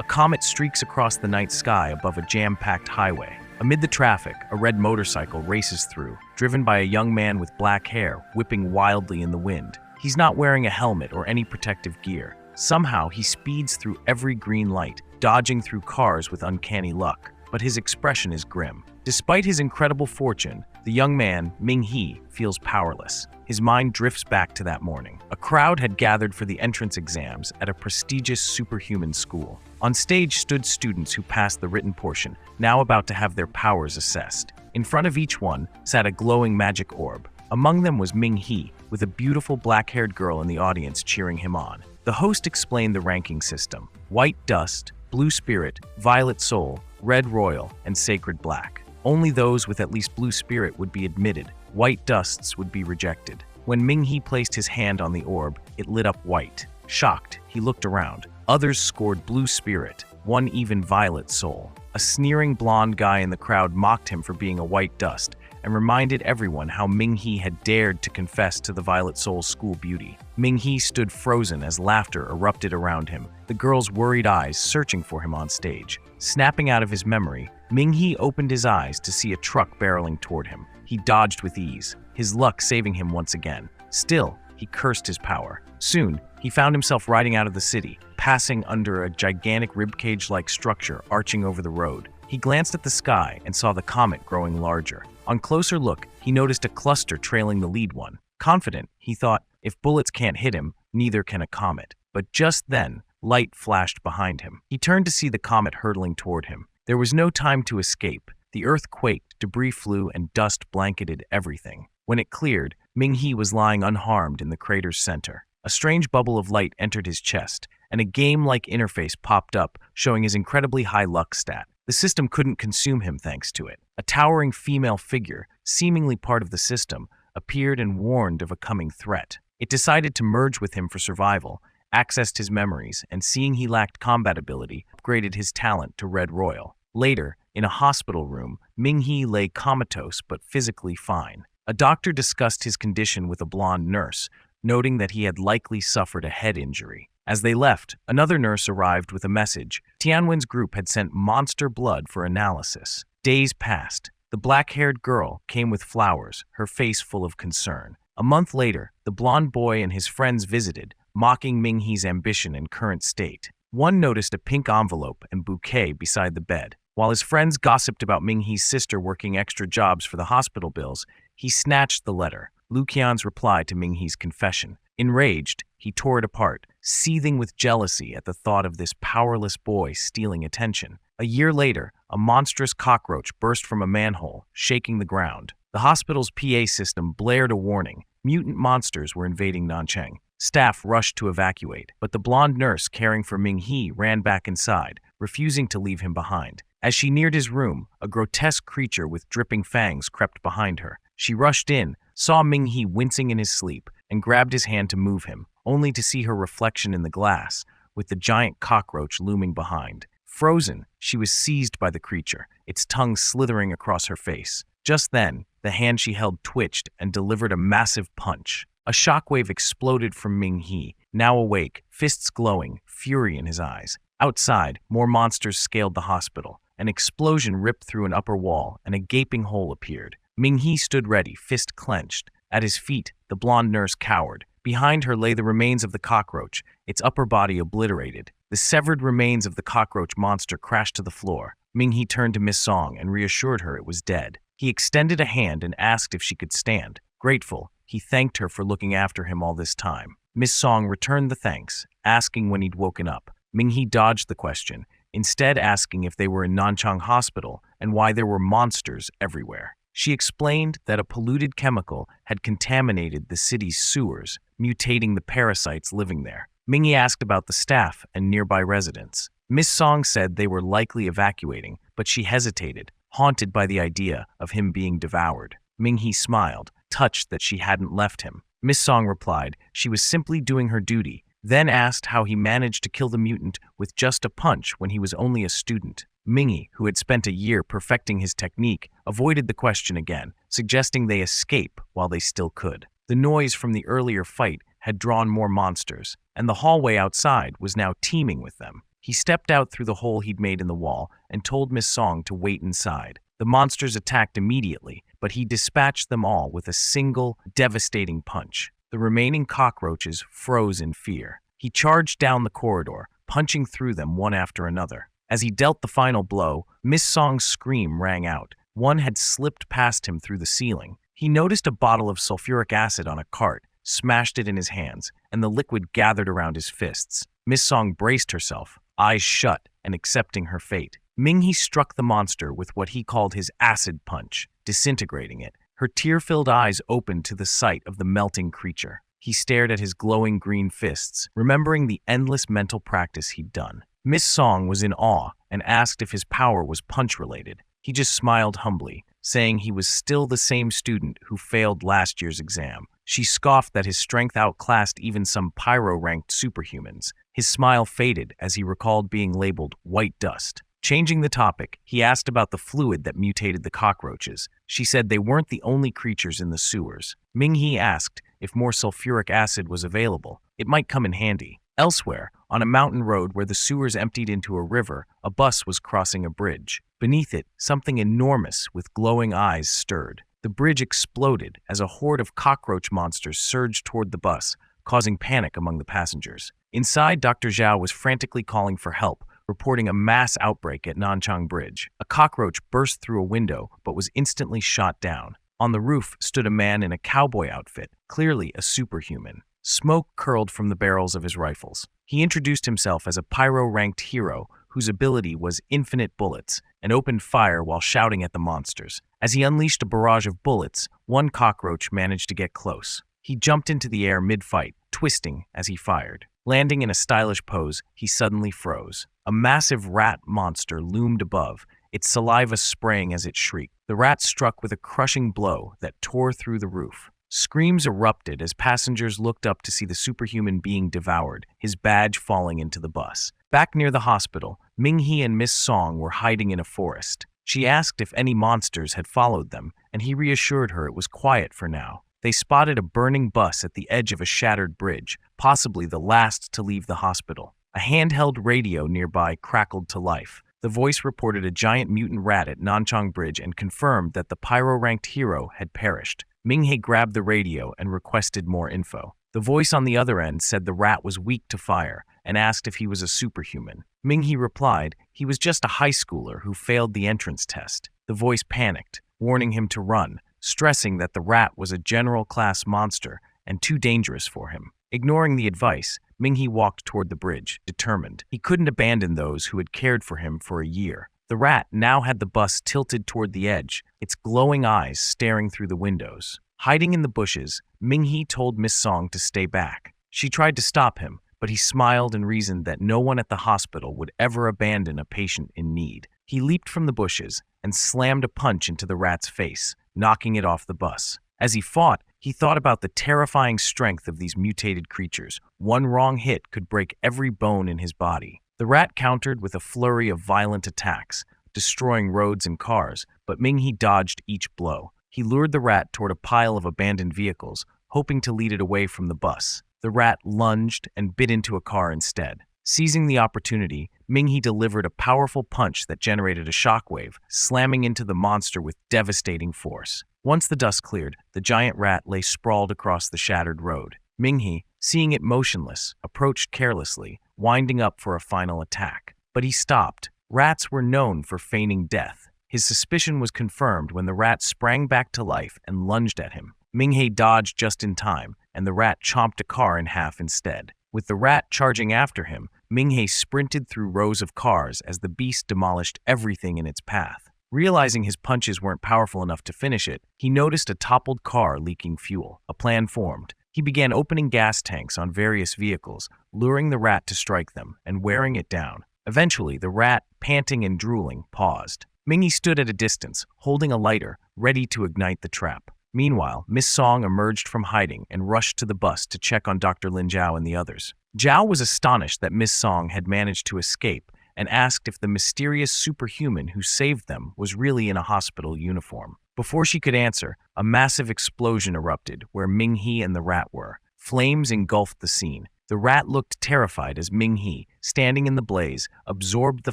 A comet streaks across the night sky above a jam-packed highway. Amid the traffic, a red motorcycle races through, driven by a young man with black hair, whipping wildly in the wind. He's not wearing a helmet or any protective gear. Somehow, he speeds through every green light, dodging through cars with uncanny luck. But his expression is grim. Despite his incredible fortune, the young man, Ming-Hee, feels powerless. His mind drifts back to that morning. A crowd had gathered for the entrance exams at a prestigious superhuman school. On stage stood students who passed the written portion, now about to have their powers assessed. In front of each one sat a glowing magic orb. Among them was Ming-Hee, with a beautiful black-haired girl in the audience cheering him on. The host explained the ranking system: White Dust, Blue Spirit, Violet Soul, Red Royal, and Sacred Black. Only those with at least Blue Spirit would be admitted. White Dusts would be rejected. When Ming-Hee placed his hand on the orb, it lit up white. Shocked, he looked around. Others scored Blue Spirit, one even Violet Soul. A sneering blonde guy in the crowd mocked him for being a white dust and reminded everyone how Ming-Hee had dared to confess to the Violet Soul's school beauty. Ming-Hee stood frozen as laughter erupted around him, the girl's worried eyes searching for him on stage. Snapping out of his memory, Ming-Hee opened his eyes to see a truck barreling toward him. He dodged with ease, his luck saving him once again. Still, he cursed his power. Soon, he found himself riding out of the city, passing under a gigantic ribcage-like structure arching over the road. He glanced at the sky and saw the comet growing larger. On closer look, he noticed a cluster trailing the lead one. Confident, he thought, if bullets can't hit him, neither can a comet. But just then, light flashed behind him. He turned to see the comet hurtling toward him. There was no time to escape. The earth quaked, debris flew, and dust blanketed everything. When it cleared, Ming-Hee was lying unharmed in the crater's center. A strange bubble of light entered his chest, and a game-like interface popped up, showing his incredibly high luck stat. The system couldn't consume him thanks to it. A towering female figure, seemingly part of the system, appeared and warned of a coming threat. It decided to merge with him for survival, accessed his memories, and seeing he lacked combat ability, upgraded his talent to Red Royal. Later, in a hospital room, Ming-Hee lay comatose but physically fine. A doctor discussed his condition with a blonde nurse, noting that he had likely suffered a head injury. As they left, another nurse arrived with a message. Tianwen's group had sent monster blood for analysis. Days passed. The black-haired girl came with flowers, her face full of concern. A month later, the blonde boy and his friends visited, mocking Ming-Hee's ambition and current state. One noticed a pink envelope and bouquet beside the bed. While his friends gossiped about Ming-Hee's sister working extra jobs for the hospital bills, he snatched the letter, Lu Qian's reply to Ming-Hee's confession. Enraged, he tore it apart, seething with jealousy at the thought of this powerless boy stealing attention. A year later, a monstrous cockroach burst from a manhole, shaking the ground. The hospital's PA system blared a warning. Mutant monsters were invading Nanchang. Staff rushed to evacuate, but the blonde nurse caring for Ming-Hee ran back inside, refusing to leave him behind. As she neared his room, a grotesque creature with dripping fangs crept behind her. She rushed in, saw Ming-Hee wincing in his sleep, and grabbed his hand to move him, only to see her reflection in the glass, with the giant cockroach looming behind. Frozen, she was seized by the creature, its tongue slithering across her face. Just then, the hand she held twitched and delivered a massive punch. A shockwave exploded from Ming-Hee, now awake, fists glowing, fury in his eyes. Outside, more monsters scaled the hospital. An explosion ripped through an upper wall, and a gaping hole appeared. Ming-Hee stood ready, fist clenched. At his feet, the blonde nurse cowered. Behind her lay the remains of the cockroach, its upper body obliterated. The severed remains of the cockroach monster crashed to the floor. Ming-Hee turned to Miss Song and reassured her it was dead. He extended a hand and asked if she could stand. Grateful, he thanked her for looking after him all this time. Miss Song returned the thanks, asking when he'd woken up. Ming-Hee dodged the question, instead asking if they were in Nanchang Hospital and why there were monsters everywhere. She explained that a polluted chemical had contaminated the city's sewers, mutating the parasites living there. Ming-Hee asked about the staff and nearby residents. Miss Song said they were likely evacuating, but she hesitated, haunted by the idea of him being devoured. Ming-Hee smiled, touched that she hadn't left him. Miss Song replied she was simply doing her duty, then asked how he managed to kill the mutant with just a punch when he was only a student. Ming-Hee, who had spent a year perfecting his technique, avoided the question again, suggesting they escape while they still could. The noise from the earlier fight had drawn more monsters, and the hallway outside was now teeming with them. He stepped out through the hole he'd made in the wall and told Miss Song to wait inside. The monsters attacked immediately, but he dispatched them all with a single, devastating punch. The remaining cockroaches froze in fear. He charged down the corridor, punching through them one after another. As he dealt the final blow, Miss Song's scream rang out. One had slipped past him through the ceiling. He noticed a bottle of sulfuric acid on a cart, smashed it in his hands, and the liquid gathered around his fists. Miss Song braced herself, eyes shut and accepting her fate. Ming-He struck the monster with what he called his acid punch, disintegrating it. Her tear-filled eyes opened to the sight of the melting creature. He stared at his glowing green fists, remembering the endless mental practice he'd done. Miss Song was in awe and asked if his power was punch-related. He just smiled humbly, saying he was still the same student who failed last year's exam. She scoffed that his strength outclassed even some pyro-ranked superhumans. His smile faded as he recalled being labeled white dust. Changing the topic, he asked about the fluid that mutated the cockroaches. She said they weren't the only creatures in the sewers. Ming-He asked if more sulfuric acid was available. It might come in handy. Elsewhere, on a mountain road where the sewers emptied into a river, a bus was crossing a bridge. Beneath it, something enormous with glowing eyes stirred. The bridge exploded as a horde of cockroach monsters surged toward the bus, causing panic among the passengers. Inside, Dr. Zhao was frantically calling for help, reporting a mass outbreak at Nanchang Bridge. A cockroach burst through a window but was instantly shot down. On the roof stood a man in a cowboy outfit, clearly a superhuman. Smoke curled from the barrels of his rifles. He introduced himself as a pyro-ranked hero whose ability was infinite bullets, and opened fire while shouting at the monsters. As he unleashed a barrage of bullets, one cockroach managed to get close. He jumped into the air mid-fight, twisting as he fired. Landing in a stylish pose, he suddenly froze. A massive rat monster loomed above, its saliva spraying as it shrieked. The rat struck with a crushing blow that tore through the roof. Screams erupted as passengers looked up to see the superhuman being devoured, his badge falling into the bus. Back near the hospital, Ming-He and Miss Song were hiding in a forest. She asked if any monsters had followed them, and he reassured her it was quiet for now. They spotted a burning bus at the edge of a shattered bridge, possibly the last to leave the hospital. A handheld radio nearby crackled to life. The voice reported a giant mutant rat at Nanchang Bridge and confirmed that the pyro-ranked hero had perished. Ming-He grabbed the radio and requested more info. The voice on the other end said the rat was weak to fire and asked if he was a superhuman. Ming-He replied he was just a high schooler who failed the entrance test. The voice panicked, warning him to run, stressing that the rat was a general-class monster and too dangerous for him. Ignoring the advice, Ming-He walked toward the bridge, determined. He couldn't abandon those who had cared for him for a year. The rat now had the bus tilted toward the edge, its glowing eyes staring through the windows. Hiding in the bushes, Ming-He told Miss Song to stay back. She tried to stop him, but he smiled and reasoned that no one at the hospital would ever abandon a patient in need. He leaped from the bushes and slammed a punch into the rat's face, knocking it off the bus. As he fought, he thought about the terrifying strength of these mutated creatures. One wrong hit could break every bone in his body. The rat countered with a flurry of violent attacks, destroying roads and cars, but Ming-He dodged each blow. He lured the rat toward a pile of abandoned vehicles, hoping to lead it away from the bus. The rat lunged and bit into a car instead. Seizing the opportunity, Ming-He delivered a powerful punch that generated a shockwave, slamming into the monster with devastating force. Once the dust cleared, the giant rat lay sprawled across the shattered road. Ming-He, seeing it motionless, approached carelessly, winding up for a final attack. But he stopped. Rats were known for feigning death. His suspicion was confirmed when the rat sprang back to life and lunged at him. Ming-He dodged just in time, and the rat chomped a car in half instead. With the rat charging after him, Ming-He sprinted through rows of cars as the beast demolished everything in its path. Realizing his punches weren't powerful enough to finish it, he noticed a toppled car leaking fuel. A plan formed. He began opening gas tanks on various vehicles, luring the rat to strike them and wearing it down. Eventually, the rat, panting and drooling, paused. Ming-He stood at a distance, holding a lighter, ready to ignite the trap. Meanwhile, Miss Song emerged from hiding and rushed to the bus to check on Dr. Lin Zhao and the others. Zhao was astonished that Miss Song had managed to escape and asked if the mysterious superhuman who saved them was really in a hospital uniform. Before she could answer, a massive explosion erupted where Ming-He and the rat were. Flames engulfed the scene. The rat looked terrified as Ming-He, standing in the blaze, absorbed the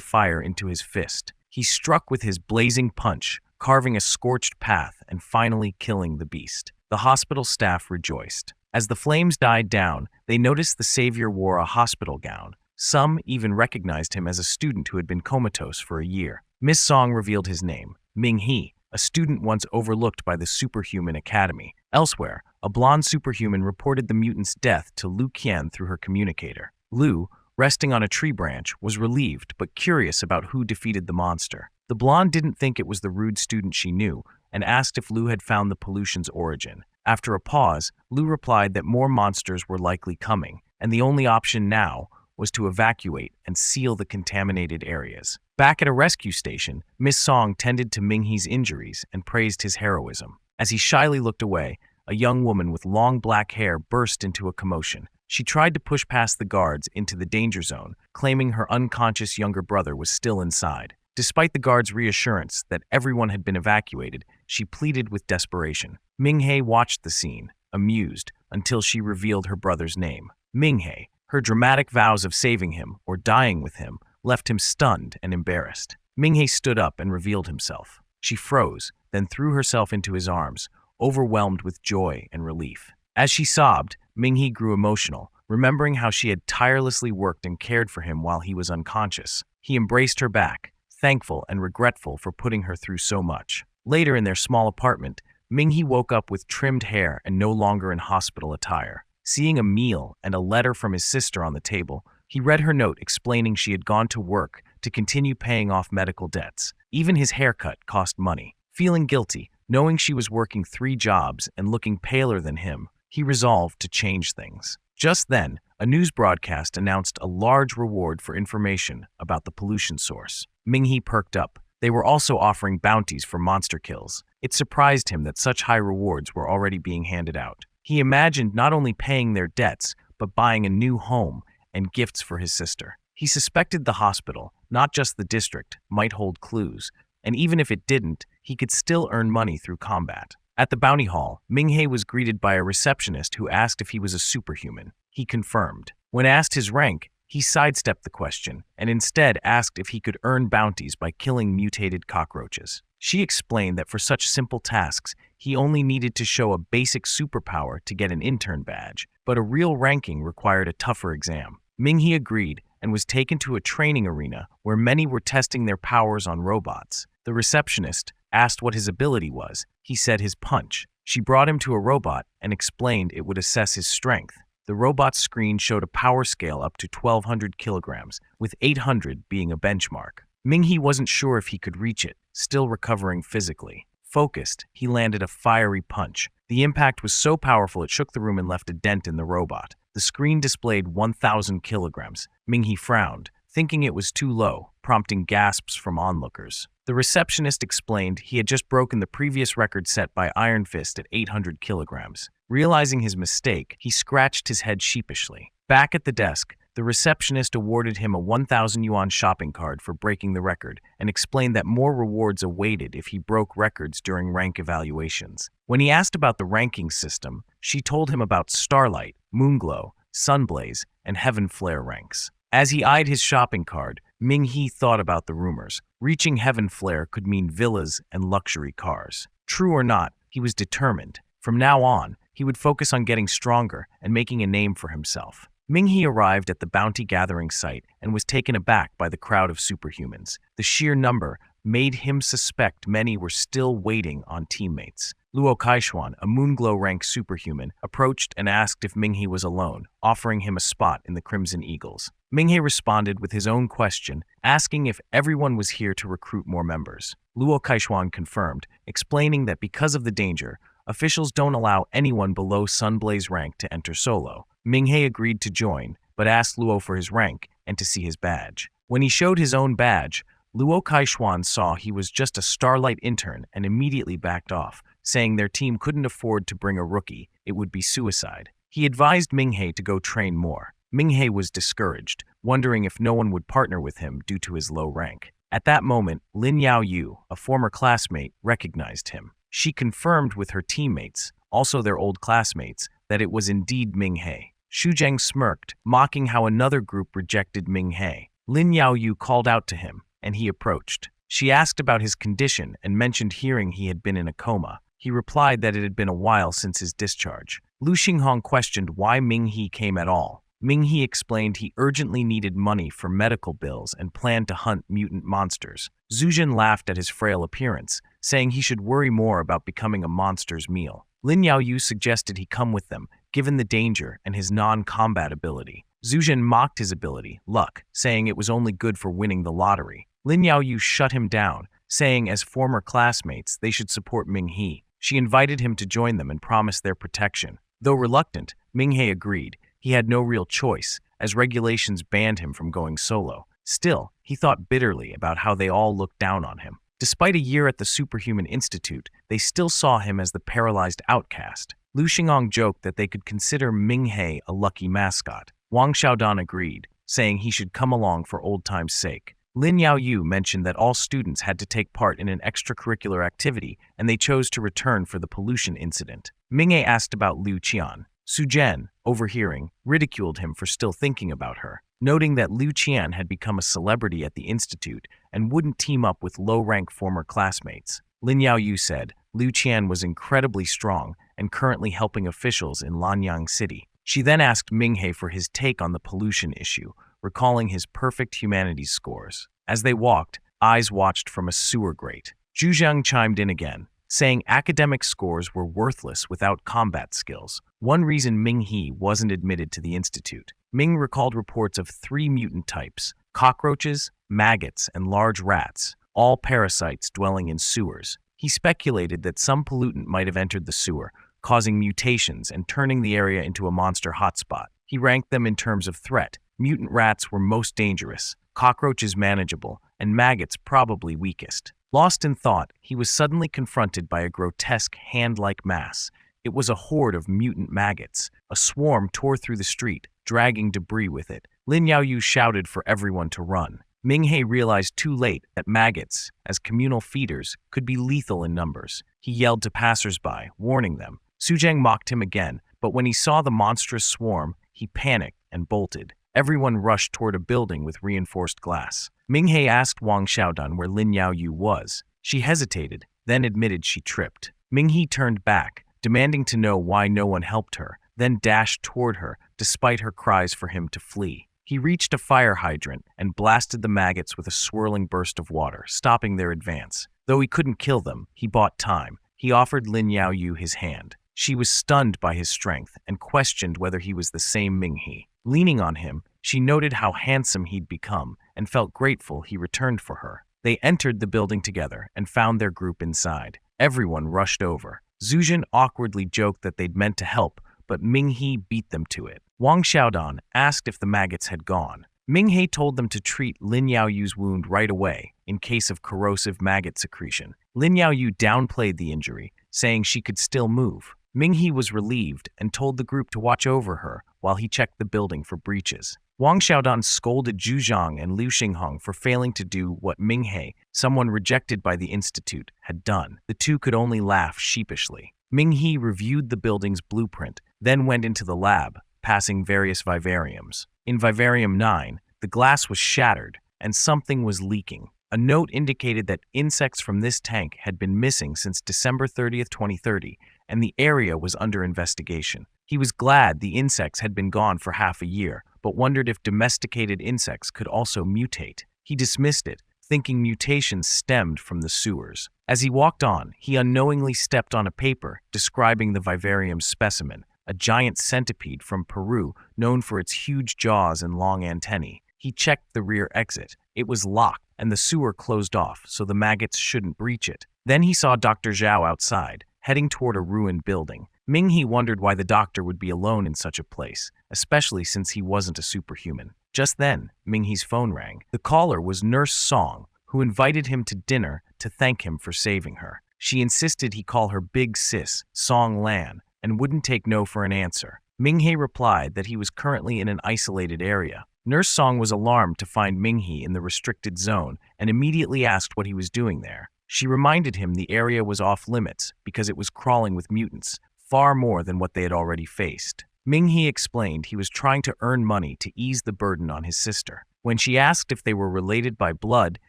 fire into his fist. He struck with his blazing punch, carving a scorched path and finally killing the beast. The hospital staff rejoiced. As the flames died down, they noticed the savior wore a hospital gown. Some even recognized him as a student who had been comatose for a year. Miss Song revealed his name, Ming-He, a student once overlooked by the Superhuman Academy. Elsewhere, a blonde superhuman reported the mutant's death to Lu Qian through her communicator. Lu, resting on a tree branch, was relieved but curious about who defeated the monster. The blonde didn't think it was the rude student she knew and asked if Lu had found the pollution's origin. After a pause, Lu replied that more monsters were likely coming, and the only option now was to evacuate and seal the contaminated areas. Back at a rescue station, Miss Song tended to Ming-He's injuries and praised his heroism. As he shyly looked away, a young woman with long black hair burst into a commotion. She tried to push past the guards into the danger zone, claiming her unconscious younger brother was still inside. Despite the guards' reassurance that everyone had been evacuated, she pleaded with desperation. Ming-He watched the scene, amused, until she revealed her brother's name. Ming-He. Her dramatic vows of saving him, or dying with him, left him stunned and embarrassed. Ming-He stood up and revealed himself. She froze, then threw herself into his arms, overwhelmed with joy and relief. As she sobbed, Ming-He grew emotional, remembering how she had tirelessly worked and cared for him while he was unconscious. He embraced her back, thankful and regretful for putting her through so much. Later in their small apartment, Ming-He woke up with trimmed hair and no longer in hospital attire. Seeing a meal and a letter from his sister on the table, he read her note explaining she had gone to work to continue paying off medical debts. Even his haircut cost money. Feeling guilty, knowing she was working 3 jobs and looking paler than him, he resolved to change things. Just then, a news broadcast announced a large reward for information about the pollution source. Ming-He perked up. They were also offering bounties for monster kills. It surprised him that such high rewards were already being handed out. He imagined not only paying their debts, but buying a new home and gifts for his sister. He suspected the hospital, not just the district, might hold clues, and even if it didn't, he could still earn money through combat. At the bounty hall, Ming-He was greeted by a receptionist who asked if he was a superhuman. He confirmed. When asked his rank, he sidestepped the question and instead asked if he could earn bounties by killing mutated cockroaches. She explained that for such simple tasks, he only needed to show a basic superpower to get an intern badge, but a real ranking required a tougher exam. Ming-He agreed and was taken to a training arena where many were testing their powers on robots. The receptionist asked what his ability was. He said his punch. She brought him to a robot and explained it would assess his strength. The robot's screen showed a power scale up to 1,200 kilograms, with 800 being a benchmark. Ming-He wasn't sure if he could reach it, still recovering physically. Focused, he landed a fiery punch. The impact was so powerful it shook the room and left a dent in the robot. The screen displayed 1,000 kilograms. Ming-He frowned, thinking it was too low, prompting gasps from onlookers. The receptionist explained he had just broken the previous record set by Iron Fist at 800 kilograms. Realizing his mistake, he scratched his head sheepishly. Back at the desk, the receptionist awarded him a 1,000 yuan shopping card for breaking the record and explained that more rewards awaited if he broke records during rank evaluations. When he asked about the ranking system, she told him about Starlight, Moonglow, Sunblaze, and Heaven Flare ranks. As he eyed his shopping card, Ming-He thought about the rumors. Reaching Heaven Flare could mean villas and luxury cars. True or not, he was determined. From now on, he would focus on getting stronger and making a name for himself. Ming-He arrived at the bounty gathering site and was taken aback by the crowd of superhumans. The sheer number made him suspect many were still waiting on teammates. Luo Kaishuan, a Moonglow rank superhuman, approached and asked if Ming-He was alone, offering him a spot in the Crimson Eagles. Ming-He responded with his own question, asking if everyone was here to recruit more members. Luo Kaishuan confirmed, explaining that because of the danger, officials don't allow anyone below Sunblaze rank to enter solo. Ming-He agreed to join, but asked Luo for his rank and to see his badge. When he showed his own badge, Luo Kaishuan saw he was just a Starlight intern and immediately backed off, saying their team couldn't afford to bring a rookie, it would be suicide. He advised Ming-He to go train more. Ming-He was discouraged, wondering if no one would partner with him due to his low rank. At that moment, Lin Yaoyu, a former classmate, recognized him. She confirmed with her teammates, also their old classmates, that it was indeed Ming-He. Xu Zheng smirked, mocking how another group rejected Ming He. Lin Yaoyu called out to him, and he approached. She asked about his condition and mentioned hearing he had been in a coma. He replied that it had been a while since his discharge. Lu Xinghong questioned why Ming He came at all. Ming He explained he urgently needed money for medical bills and planned to hunt mutant monsters. Zhu Jin laughed at his frail appearance, saying he should worry more about becoming a monster's meal. Lin Yaoyu suggested he come with them, given the danger and his non-combat ability. Zhu Jin mocked his ability, luck, saying it was only good for winning the lottery. Lin Yaoyu shut him down, saying as former classmates they should support Ming He. She invited him to join them and promised their protection. Though reluctant, Ming He agreed. He had no real choice, as regulations banned him from going solo. Still, he thought bitterly about how they all looked down on him. Despite a year at the Superhuman Institute, they still saw him as the paralyzed outcast. Lu Xinghong joked that they could consider Ming He a lucky mascot. Wang Xiaodan agreed, saying he should come along for old time's sake. Lin Yaoyu mentioned that all students had to take part in an extracurricular activity, and they chose to return for the pollution incident. Ming He asked about Liu Qian. Su Zhen, overhearing, ridiculed him for still thinking about her, noting that Liu Qian had become a celebrity at the institute and wouldn't team up with low-rank former classmates. Lin Yaoyu said Liu Qian was incredibly strong and currently helping officials in Lanyang City. She then asked Ming He for his take on the pollution issue, recalling his perfect humanities scores. As they walked, eyes watched from a sewer grate. Zhu Zheng chimed in again, saying academic scores were worthless without combat skills. One reason Ming He wasn't admitted to the institute. Ming recalled reports of 3 mutant types: cockroaches, maggots, and large rats, all parasites dwelling in sewers. He speculated that some pollutant might have entered the sewer, causing mutations and turning the area into a monster hotspot. He ranked them in terms of threat. Mutant rats were most dangerous, cockroaches manageable, and maggots probably weakest. Lost in thought, he was suddenly confronted by a grotesque hand-like mass. It was a horde of mutant maggots. A swarm tore through the street, dragging debris with it. Lin Yaoyu shouted for everyone to run. Ming He realized too late that maggots, as communal feeders, could be lethal in numbers. He yelled to passersby, warning them. Su Zheng mocked him again, but when he saw the monstrous swarm, he panicked and bolted. Everyone rushed toward a building with reinforced glass. Ming He asked Wang Xiaodan where Lin Yaoyu was. She hesitated, then admitted she tripped. Ming He turned back, demanding to know why no one helped her, then dashed toward her, despite her cries for him to flee. He reached a fire hydrant and blasted the maggots with a swirling burst of water, stopping their advance. Though he couldn't kill them, he bought time. He offered Lin Yaoyu his hand. She was stunned by his strength and questioned whether he was the same Ming He. Leaning on him, she noted how handsome he'd become and felt grateful he returned for her. They entered the building together and found their group inside. Everyone rushed over. Zhu Jin awkwardly joked that they'd meant to help, but Ming He beat them to it. Wang Xiaodan asked if the maggots had gone. Ming He told them to treat Lin Yaoyu's wound right away in case of corrosive maggot secretion. Lin Yaoyu downplayed the injury, saying she could still move. Ming He was relieved and told the group to watch over her while he checked the building for breaches. Wang Xiaodan scolded Zhu Zhang and Liu Xinghong for failing to do what Ming He, someone rejected by the institute, had done. The two could only laugh sheepishly. Ming He reviewed the building's blueprint, then went into the lab, passing various vivariums. In Vivarium 9, the glass was shattered and something was leaking. A note indicated that insects from this tank had been missing since December 30th, 2030, and the area was under investigation. He was glad the insects had been gone for half a year, but wondered if domesticated insects could also mutate. He dismissed it, thinking mutations stemmed from the sewers. As he walked on, he unknowingly stepped on a paper describing the vivarium specimen, a giant centipede from Peru known for its huge jaws and long antennae. He checked the rear exit. It was locked, and the sewer closed off, so the maggots shouldn't breach it. Then he saw Dr. Zhao outside, heading toward a ruined building. Ming He wondered why the doctor would be alone in such a place, especially since he wasn't a superhuman. Just then, Ming He's phone rang. The caller was Nurse Song, who invited him to dinner to thank him for saving her. She insisted he call her Big Sis, Song Lan, and wouldn't take no for an answer. Ming He replied that he was currently in an isolated area. Nurse Song was alarmed to find Ming He in the restricted zone and immediately asked what he was doing there. She reminded him the area was off limits because it was crawling with mutants, far more than what they had already faced. Ming-hee explained he was trying to earn money to ease the burden on his sister. When she asked if they were related by blood,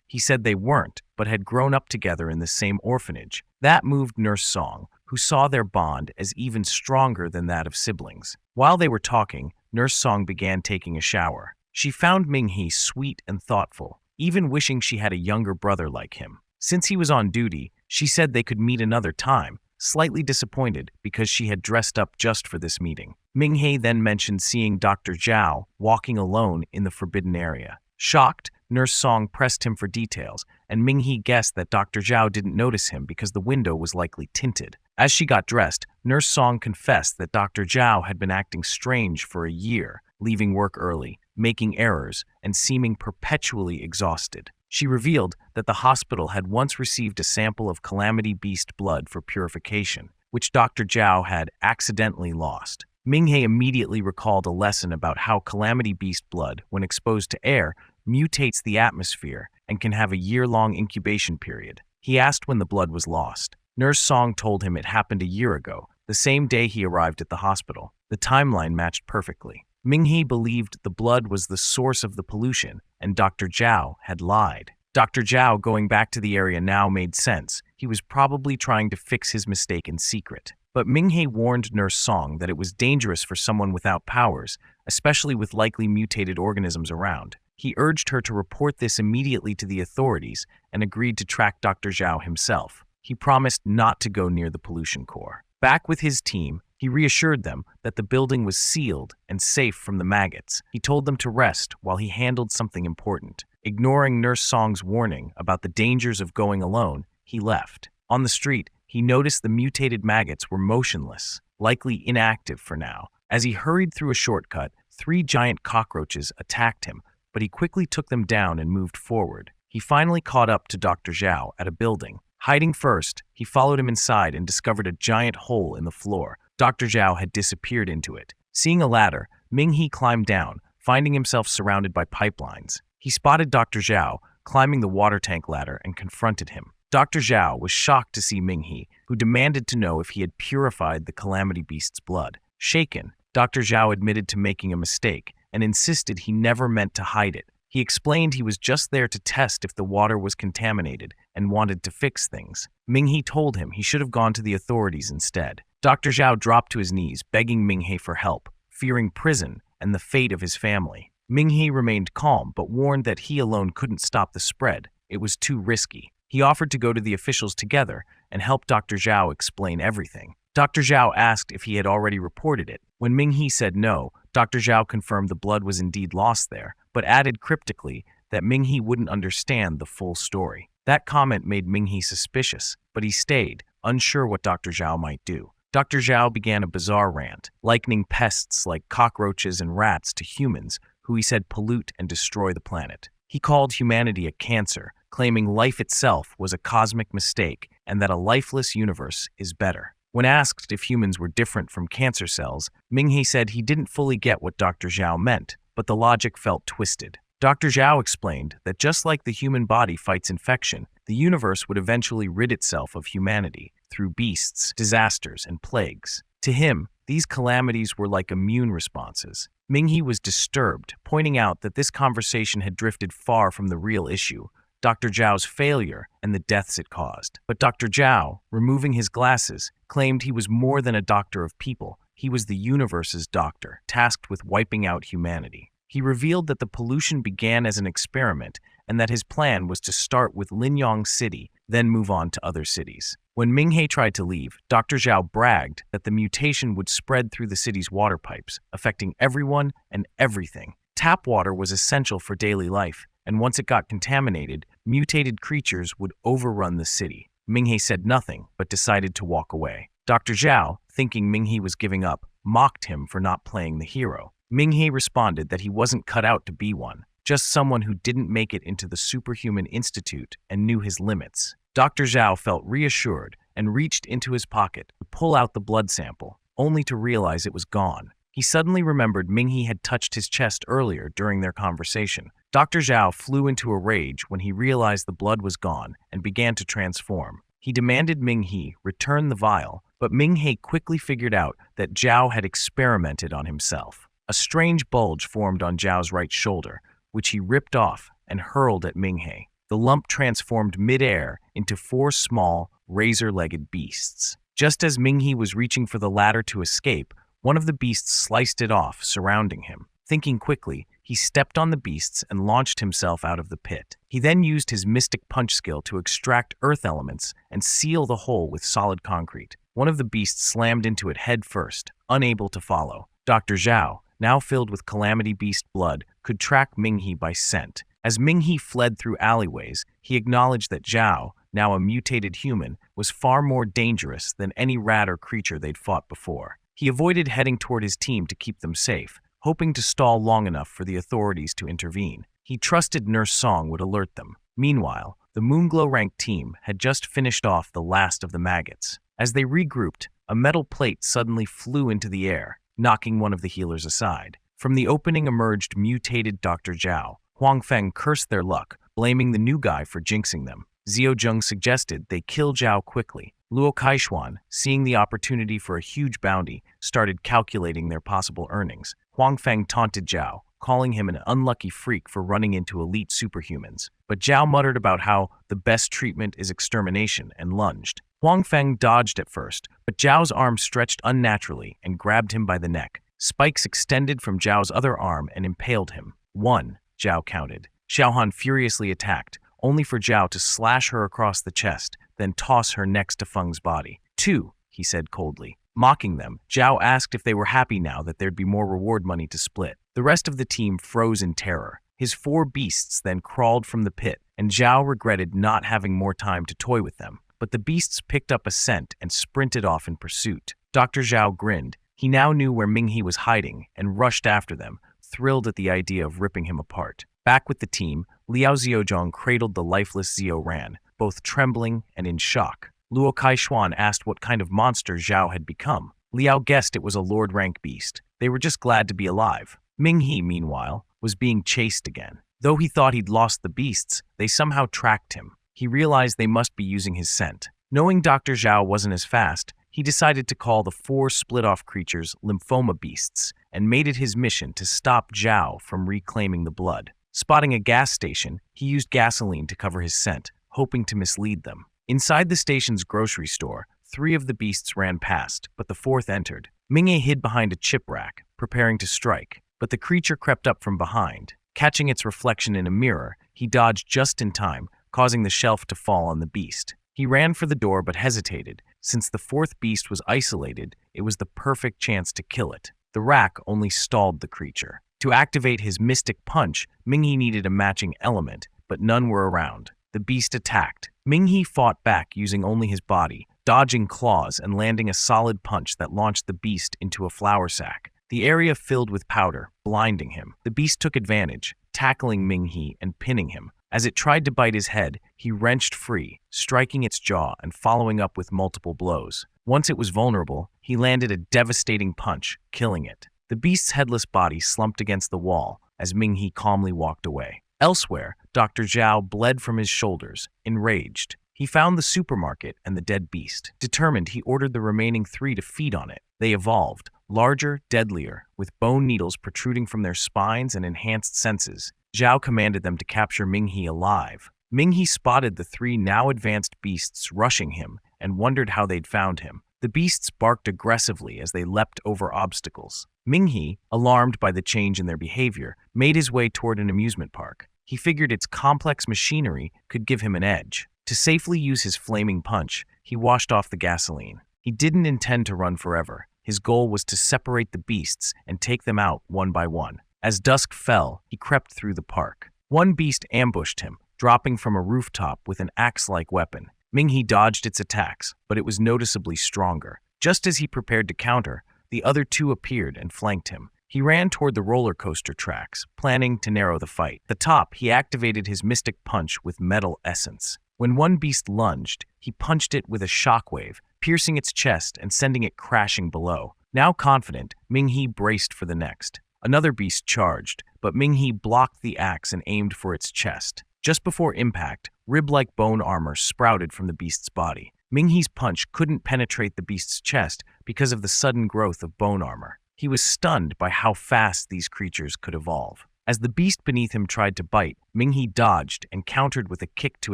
he said they weren't, but had grown up together in the same orphanage. That moved Nurse Song, who saw their bond as even stronger than that of siblings. While they were talking, Nurse Song began taking a shower. She found Ming-hee sweet and thoughtful, even wishing she had a younger brother like him. Since he was on duty, she said they could meet another time, slightly disappointed because she had dressed up just for this meeting. Ming-hee then mentioned seeing Dr. Zhao walking alone in the forbidden area. Shocked, Nurse Song pressed him for details, and Ming-hee guessed that Dr. Zhao didn't notice him because the window was likely tinted. As she got dressed, Nurse Song confessed that Dr. Zhao had been acting strange for a year, leaving work early, making errors, and seeming perpetually exhausted. She revealed that the hospital had once received a sample of Calamity Beast blood for purification, which Dr. Zhao had accidentally lost. Ming-hee immediately recalled a lesson about how Calamity Beast blood, when exposed to air, mutates the atmosphere and can have a year-long incubation period. He asked when the blood was lost. Nurse Song told him it happened a year ago, the same day he arrived at the hospital. The timeline matched perfectly. Ming-hee believed the blood was the source of the pollution, and Dr. Zhao had lied. Dr. Zhao going back to the area now made sense. He was probably trying to fix his mistake in secret. But Ming-hee warned Nurse Song that it was dangerous for someone without powers, especially with likely mutated organisms around. He urged her to report this immediately to the authorities and agreed to track Dr. Zhao himself. He promised not to go near the pollution core. Back with his team, he reassured them that the building was sealed and safe from the maggots. He told them to rest while he handled something important. Ignoring Nurse Song's warning about the dangers of going alone, he left. On the street, he noticed the mutated maggots were motionless, likely inactive for now. As he hurried through a shortcut, 3 giant cockroaches attacked him, but he quickly took them down and moved forward. He finally caught up to Dr. Zhao at a building. Hiding first, he followed him inside and discovered a giant hole in the floor. Dr. Zhao had disappeared into it. Seeing a ladder, Ming-hee climbed down, finding himself surrounded by pipelines. He spotted Dr. Zhao climbing the water tank ladder and confronted him. Dr. Zhao was shocked to see Ming-hee, who demanded to know if he had purified the Calamity Beast's blood. Shaken, Dr. Zhao admitted to making a mistake and insisted he never meant to hide it. He explained he was just there to test if the water was contaminated and wanted to fix things. Ming-hee told him he should have gone to the authorities instead. Dr. Zhao dropped to his knees, begging Ming-hee for help, fearing prison and the fate of his family. Ming-hee remained calm but warned that he alone couldn't stop the spread. It was too risky. He offered to go to the officials together and help Dr. Zhao explain everything. Dr. Zhao asked if he had already reported it. When Ming-hee said no, Dr. Zhao confirmed the blood was indeed lost there, but added cryptically that Ming-hee wouldn't understand the full story. That comment made Ming-hee suspicious, but he stayed, unsure what Dr. Zhao might do. Dr. Zhao began a bizarre rant, likening pests like cockroaches and rats to humans, who he said pollute and destroy the planet. He called humanity a cancer, claiming life itself was a cosmic mistake and that a lifeless universe is better. When asked if humans were different from cancer cells, Ming-hee said he didn't fully get what Dr. Zhao meant, but the logic felt twisted. Dr. Zhao explained that just like the human body fights infection, the universe would eventually rid itself of humanity through beasts, disasters, and plagues. To him, these calamities were like immune responses. Ming-hee was disturbed, pointing out that this conversation had drifted far from the real issue, Dr. Zhao's failure and the deaths it caused. But Dr. Zhao, removing his glasses, claimed he was more than a doctor of people. He was the universe's doctor, tasked with wiping out humanity. He revealed that the pollution began as an experiment and that his plan was to start with Linyang City, then move on to other cities. When Ming-hee tried to leave, Dr. Zhao bragged that the mutation would spread through the city's water pipes, affecting everyone and everything. Tap water was essential for daily life, and once it got contaminated, mutated creatures would overrun the city. Ming-hee said nothing, but decided to walk away. Dr. Zhao, thinking Ming-hee was giving up, mocked him for not playing the hero. Ming-hee responded that he wasn't cut out to be one, just someone who didn't make it into the Superhuman Institute and knew his limits. Dr. Zhao felt reassured and reached into his pocket to pull out the blood sample, only to realize it was gone. He suddenly remembered Ming-hee had touched his chest earlier during their conversation. Dr. Zhao flew into a rage when he realized the blood was gone and began to transform. He demanded Ming-hee return the vial, but Ming-He quickly figured out that Zhao had experimented on himself. A strange bulge formed on Zhao's right shoulder, which he ripped off and hurled at Ming-He. The lump transformed mid-air into 4 small, razor-legged beasts. Just as Ming-He was reaching for the ladder to escape, one of the beasts sliced it off, surrounding him. Thinking quickly, he stepped on the beasts and launched himself out of the pit. He then used his mystic punch skill to extract earth elements and seal the hole with solid concrete. One of the beasts slammed into it head first, unable to follow. Dr. Zhao, now filled with Calamity Beast blood, could track Ming-He by scent. As Ming-He fled through alleyways, he acknowledged that Zhao, now a mutated human, was far more dangerous than any rat or creature they'd fought before. He avoided heading toward his team to keep them safe, hoping to stall long enough for the authorities to intervene. He trusted Nurse Song would alert them. Meanwhile, the Moonglow rank team had just finished off the last of the maggots. As they regrouped, a metal plate suddenly flew into the air, knocking one of the healers aside. From the opening emerged mutated Dr. Zhao. Huang Feng cursed their luck, blaming the new guy for jinxing them. Xiao Zheng suggested they kill Zhao quickly. Luo Kaishuan, seeing the opportunity for a huge bounty, started calculating their possible earnings. Huang Feng taunted Zhao, calling him an unlucky freak for running into elite superhumans. But Zhao muttered about how the best treatment is extermination and lunged. Huang Feng dodged at first, but Zhao's arm stretched unnaturally and grabbed him by the neck. Spikes extended from Zhao's other arm and impaled him. 1, Zhao counted. Xiaohan furiously attacked, only for Zhao to slash her across the chest, then toss her next to Feng's body. 2, he said coldly. Mocking them, Zhao asked if they were happy now that there'd be more reward money to split. The rest of the team froze in terror. His 4 beasts then crawled from the pit, and Zhao regretted not having more time to toy with them. But the beasts picked up a scent and sprinted off in pursuit. Dr. Zhao grinned. He now knew where Ming-He was hiding and rushed after them, thrilled at the idea of ripping him apart. Back with the team, Liao Xiaozhong cradled the lifeless Xiao Ran, both trembling and in shock. Luo Kaishuan asked what kind of monster Zhao had become. Liao guessed it was a Lord-rank beast. They were just glad to be alive. Ming-He, meanwhile, was being chased again. Though he thought he'd lost the beasts, they somehow tracked him. He realized they must be using his scent. Knowing Dr. Zhao wasn't as fast, he decided to call the 4 split-off creatures lymphoma beasts and made it his mission to stop Zhao from reclaiming the blood. Spotting a gas station, he used gasoline to cover his scent, hoping to mislead them. Inside the station's grocery store, 3 of the beasts ran past, but the 4th entered. Ming-He hid behind a chip rack, preparing to strike, but the creature crept up from behind. Catching its reflection in a mirror, he dodged just in time, causing the shelf to fall on the beast. He ring for the door but hesitated. Since the 4th beast was isolated, it was the perfect chance to kill it. The rack only stalled the creature. To activate his mystic punch, Ming-He needed a matching element, but none were around. The beast attacked. Ming-He fought back using only his body, dodging claws and landing a solid punch that launched the beast into a flour sack. The area filled with powder, blinding him. The beast took advantage, tackling Ming-He and pinning him. As it tried to bite his head, he wrenched free, striking its jaw and following up with multiple blows. Once it was vulnerable, he landed a devastating punch, killing it. The beast's headless body slumped against the wall as Ming-He calmly walked away. Elsewhere, Dr. Zhao bled from his shoulders, enraged. He found the supermarket and the dead beast. Determined, he ordered the remaining 3 to feed on it. They evolved, larger, deadlier, with bone needles protruding from their spines and enhanced senses. Zhao commanded them to capture Ming-He alive. Ming-He spotted the 3 now advanced beasts rushing him and wondered how they'd found him. The beasts barked aggressively as they leapt over obstacles. Ming-He, alarmed by the change in their behavior, made his way toward an amusement park. He figured its complex machinery could give him an edge. To safely use his flaming punch, he washed off the gasoline. He didn't intend to run forever. His goal was to separate the beasts and take them out one by one. As dusk fell, he crept through the park. One beast ambushed him, dropping from a rooftop with an axe-like weapon. Ming-He dodged its attacks, but it was noticeably stronger. Just as he prepared to counter, the other 2 appeared and flanked him. He ran toward the roller coaster tracks, planning to narrow the fight. At the top, he activated his mystic punch with metal essence. When one beast lunged, he punched it with a shockwave, piercing its chest and sending it crashing below. Now confident, Ming-He braced for the next. Another beast charged, but Ming-He blocked the axe and aimed for its chest. Just before impact, rib-like bone armor sprouted from the beast's body. Ming He's punch couldn't penetrate the beast's chest because of the sudden growth of bone armor. He was stunned by how fast these creatures could evolve. As the beast beneath him tried to bite, Ming He dodged and countered with a kick to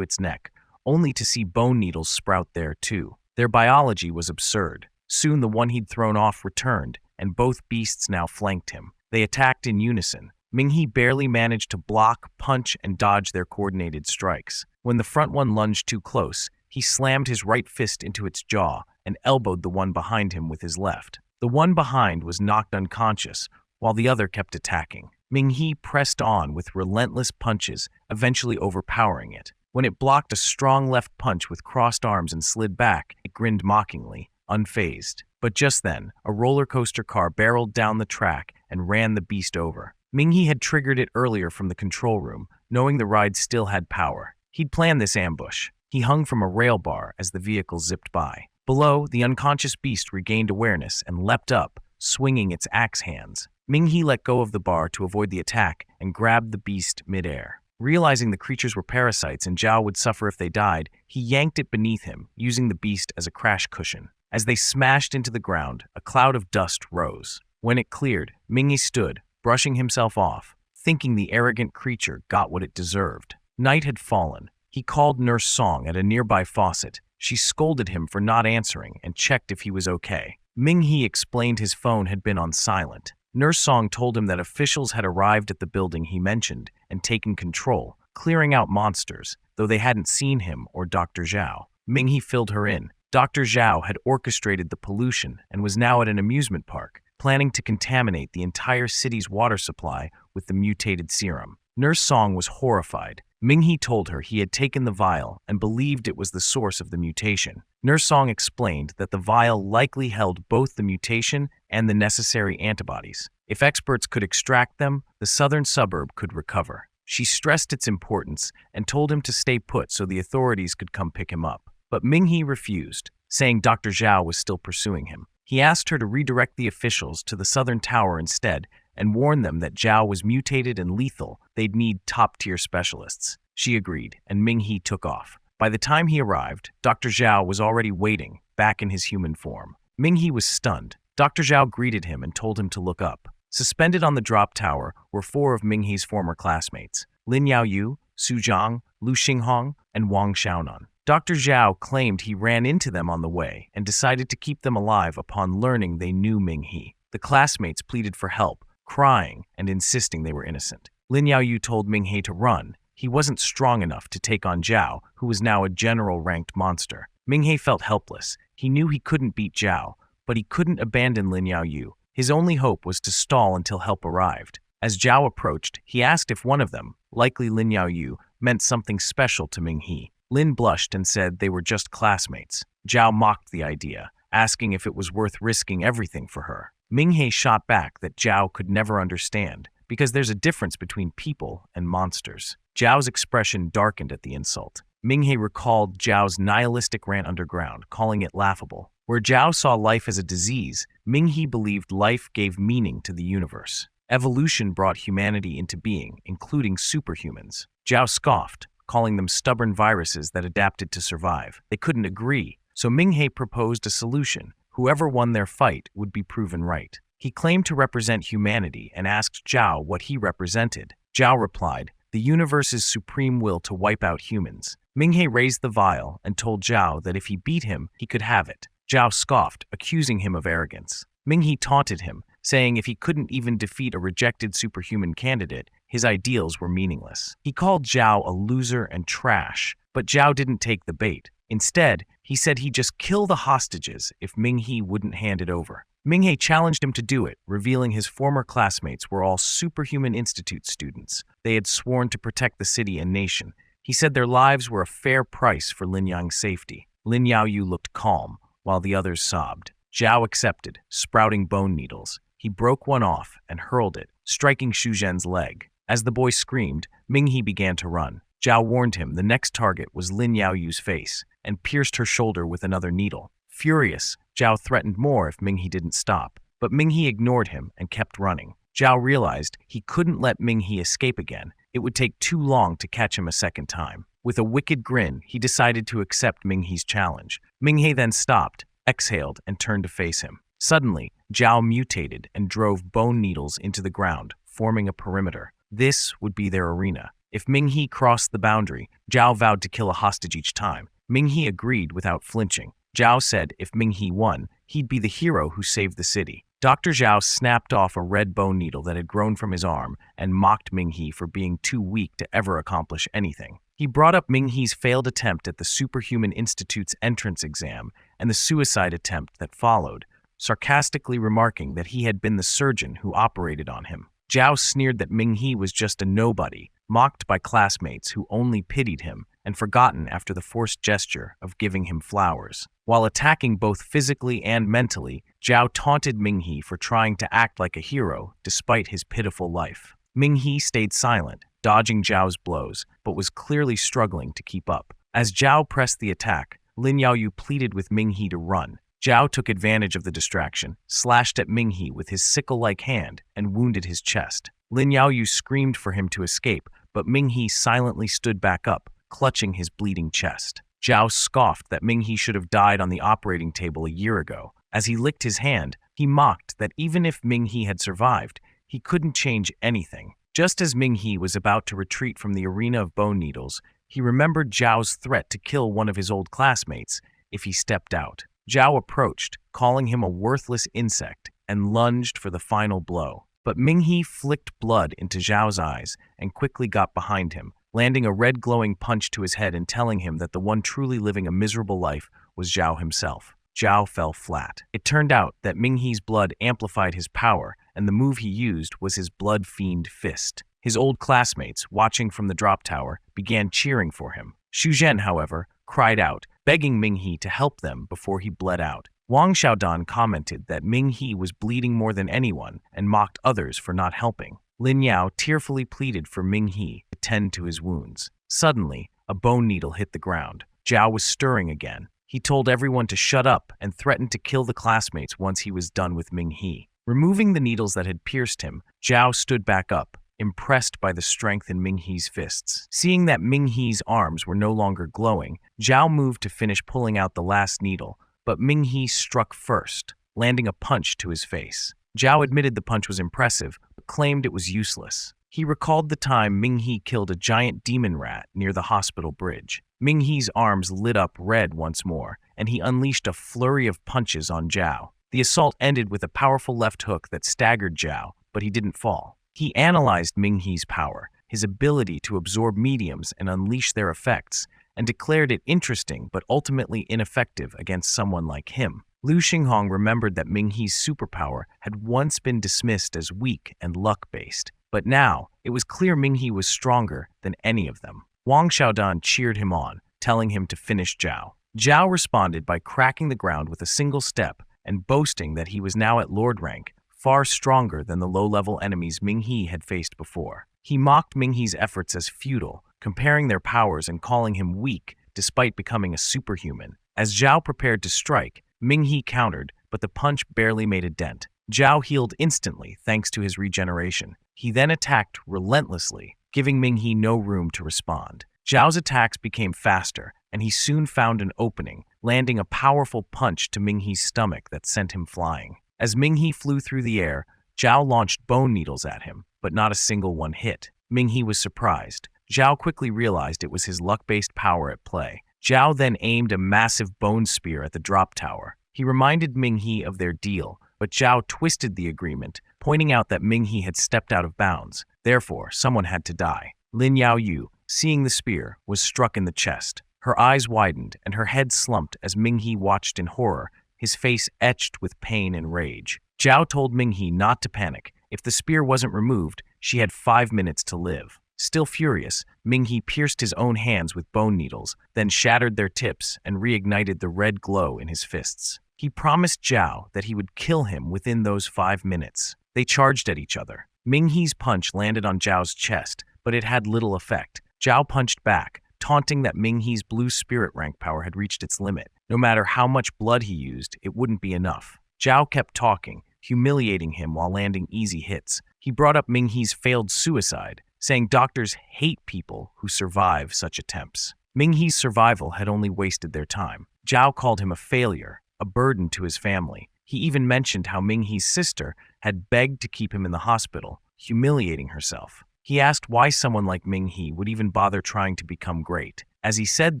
its neck, only to see bone needles sprout there too. Their biology was absurd. Soon the one he'd thrown off returned, and both beasts now flanked him. They attacked in unison. Ming He barely managed to block, punch, and dodge their coordinated strikes. When the front one lunged too close, he slammed his right fist into its jaw and elbowed the one behind him with his left. The one behind was knocked unconscious, while the other kept attacking. Ming He pressed on with relentless punches, eventually overpowering it. When it blocked a strong left punch with crossed arms and slid back, it grinned mockingly, unfazed. But just then, a roller coaster car barreled down the track and ran the beast over. Ming He had triggered it earlier from the control room, knowing the ride still had power. He'd planned this ambush. He hung from a rail bar as the vehicle zipped by. Below, the unconscious beast regained awareness and leapt up, swinging its axe hands. Ming He let go of the bar to avoid the attack and grabbed the beast midair. Realizing the creatures were parasites and Zhao would suffer if they died, he yanked it beneath him, using the beast as a crash cushion. As they smashed into the ground, a cloud of dust rose. When it cleared, Ming He stood, brushing himself off, thinking the arrogant creature got what it deserved. Night had fallen. He called Nurse Song at a nearby faucet. She scolded him for not answering and checked if he was okay. Ming He explained his phone had been on silent. Nurse Song told him that officials had arrived at the building he mentioned and taken control, clearing out monsters, though they hadn't seen him or Dr. Zhao. Ming He filled her in. Dr. Zhao had orchestrated the pollution and was now at an amusement park, planning to contaminate the entire city's water supply with the mutated serum. Nurse Song was horrified. Ming He told her he had taken the vial and believed it was the source of the mutation. Nurse Song explained that the vial likely held both the mutation and the necessary antibodies. If experts could extract them, the southern suburb could recover. She stressed its importance and told him to stay put so the authorities could come pick him up. But Ming He refused, saying Dr. Zhao was still pursuing him. He asked her to redirect the officials to the southern tower instead and warned them that Zhao was mutated and lethal. They'd need top-tier specialists. She agreed, and Ming He took off. By the time he arrived, Dr. Zhao was already waiting, back in his human form. Ming He was stunned. Dr. Zhao greeted him and told him to look up. Suspended on the drop tower were 4 of Ming He's former classmates: Lin Yaoyu, Su Zhang, Lu Xinghong, and Wang Xiaonan. Dr. Zhao claimed he ran into them on the way and decided to keep them alive upon learning they knew Ming He. The classmates pleaded for help, crying and insisting they were innocent. Lin Yaoyu told Ming He to run. He wasn't strong enough to take on Zhao, who was now a general-ranked monster. Ming He felt helpless. He knew he couldn't beat Zhao, but he couldn't abandon Lin Yaoyu. His only hope was to stall until help arrived. As Zhao approached, he asked if one of them, likely Lin Yaoyu, meant something special to Ming He. Lin blushed and said they were just classmates. Zhao mocked the idea, asking if it was worth risking everything for her. Ming He shot back that Zhao could never understand, because there's a difference between people and monsters. Zhao's expression darkened at the insult. Ming He recalled Zhao's nihilistic rant underground, calling it laughable. Where Zhao saw life as a disease, Ming He believed life gave meaning to the universe. Evolution brought humanity into being, including superhumans. Zhao scoffed, calling them stubborn viruses that adapted to survive. They couldn't agree, so Ming He proposed a solution. Whoever won their fight would be proven right. He claimed to represent humanity and asked Zhao what he represented. Zhao replied, the universe's supreme will to wipe out humans. Ming He raised the vial and told Zhao that if he beat him, he could have it. Zhao scoffed, accusing him of arrogance. Ming He taunted him, saying if he couldn't even defeat a rejected superhuman candidate, his ideals were meaningless. He called Zhao a loser and trash, but Zhao didn't take the bait. Instead, he said he'd just kill the hostages if Ming He wouldn't hand it over. Ming He challenged him to do it, revealing his former classmates were all Superhuman Institute students. They had sworn to protect the city and nation. He said their lives were a fair price for Lin Yang's safety. Lin Yaoyu looked calm, while the others sobbed. Zhao accepted, sprouting bone needles. He broke one off and hurled it, striking Xu Zhen's leg. As the boy screamed, Ming He began to run. Zhao warned him the next target was Lin Yaoyu's face, and pierced her shoulder with another needle. Furious, Zhao threatened more if Ming He didn't stop, but Ming He ignored him and kept running. Zhao realized he couldn't let Ming He escape again, It would take too long to catch him a second time. With a wicked grin, he decided to accept Ming He's challenge. Ming He then stopped, exhaled, and turned to face him. Suddenly, Zhao mutated and drove bone needles into the ground, forming a perimeter. This would be their arena. If Ming He crossed the boundary, Zhao vowed to kill a hostage each time. Ming He agreed without flinching. Zhao said if Ming He won, he'd be the hero who saved the city. Dr. Zhao snapped off a red bone needle that had grown from his arm and mocked Ming He for being too weak to ever accomplish anything. He brought up Ming He's failed attempt at the Superhuman Institute's entrance exam and the suicide attempt that followed, sarcastically remarking that he had been the surgeon who operated on him. Zhao sneered that Ming He was just a nobody, mocked by classmates who only pitied him and forgotten after the forced gesture of giving him flowers. While attacking both physically and mentally, Zhao taunted Ming He for trying to act like a hero despite his pitiful life. Ming He stayed silent, dodging Zhao's blows, but was clearly struggling to keep up. As Zhao pressed the attack, Lin Yaoyu pleaded with Ming He to run. Zhao took advantage of the distraction, slashed at Ming He with his sickle-like hand, and wounded his chest. Lin Yaoyu screamed for him to escape, but Ming He silently stood back up, clutching his bleeding chest. Zhao scoffed that Ming He should have died on the operating table a year ago. As he licked his hand, he mocked that even if Ming He had survived, he couldn't change anything. Just as Ming He was about to retreat from the arena of bone needles, he remembered Zhao's threat to kill one of his old classmates if he stepped out. Zhao approached, calling him a worthless insect, and lunged for the final blow. But Ming He flicked blood into Zhao's eyes and quickly got behind him, landing a red glowing punch to his head and telling him that the one truly living a miserable life was Zhao himself. Zhao fell flat. It turned out that Ming He's blood amplified his power, and the move he used was his blood fiend fist. His old classmates, watching from the drop tower, began cheering for him. Xu Zhen, however, cried out, begging Ming He to help them before he bled out. Wang Xiaodan commented that Ming He was bleeding more than anyone and mocked others for not helping. Lin Yao tearfully pleaded for Ming He to tend to his wounds. Suddenly, a bone needle hit the ground. Zhao was stirring again. He told everyone to shut up and threatened to kill the classmates once he was done with Ming He. Removing the needles that had pierced him, Zhao stood back up, impressed by the strength in Ming He's fists. Seeing that Ming He's arms were no longer glowing, Zhao moved to finish pulling out the last needle, but Ming He struck first, landing a punch to his face. Zhao admitted the punch was impressive, but claimed it was useless. He recalled the time Ming He killed a giant demon rat near the hospital bridge. Ming He's arms lit up red once more, and he unleashed a flurry of punches on Zhao. The assault ended with a powerful left hook that staggered Zhao, but he didn't fall. He analyzed Ming He's power, his ability to absorb mediums and unleash their effects, and declared it interesting but ultimately ineffective against someone like him. Lu Xinghong remembered that Ming He's superpower had once been dismissed as weak and luck-based, but now it was clear Ming He was stronger than any of them. Wang Xiaodan cheered him on, telling him to finish Zhao. Zhao responded by cracking the ground with a single step and boasting that he was now at Lord rank, far stronger than the low-level enemies Ming He had faced before. He mocked Ming He's efforts as futile, comparing their powers and calling him weak despite becoming a superhuman. As Zhao prepared to strike, Ming He countered, but the punch barely made a dent. Zhao healed instantly thanks to his regeneration. He then attacked relentlessly, giving Ming He no room to respond. Zhao's attacks became faster, and he soon found an opening, landing a powerful punch to Ming He's stomach that sent him flying. As Ming He flew through the air, Zhao launched bone needles at him, but not a single one hit. Ming He was surprised. Zhao quickly realized it was his luck-based power at play. Zhao then aimed a massive bone spear at the drop tower. He reminded Ming He of their deal, but Zhao twisted the agreement, pointing out that Ming He had stepped out of bounds. Therefore, someone had to die. Lin Yaoyu, seeing the spear, was struck in the chest. Her eyes widened and her head slumped as Ming He watched in horror, his face etched with pain and rage. Zhao told Ming He not to panic. If the spear wasn't removed, she had 5 minutes to live. Still furious, Ming He pierced his own hands with bone needles, then shattered their tips and reignited the red glow in his fists. He promised Zhao that he would kill him within those 5 minutes. They charged at each other. Ming He's punch landed on Zhao's chest, but it had little effect. Zhao punched back, taunting that Ming He's blue spirit rank power had reached its limit. No matter how much blood he used, it wouldn't be enough. Zhao kept talking, humiliating him while landing easy hits. He brought up Ming He's failed suicide, saying doctors hate people who survive such attempts. Ming-hee's survival had only wasted their time. Zhao called him a failure, a burden to his family. He even mentioned how Ming-hee's sister had begged to keep him in the hospital, humiliating herself. He asked why someone like Ming-hee would even bother trying to become great. As he said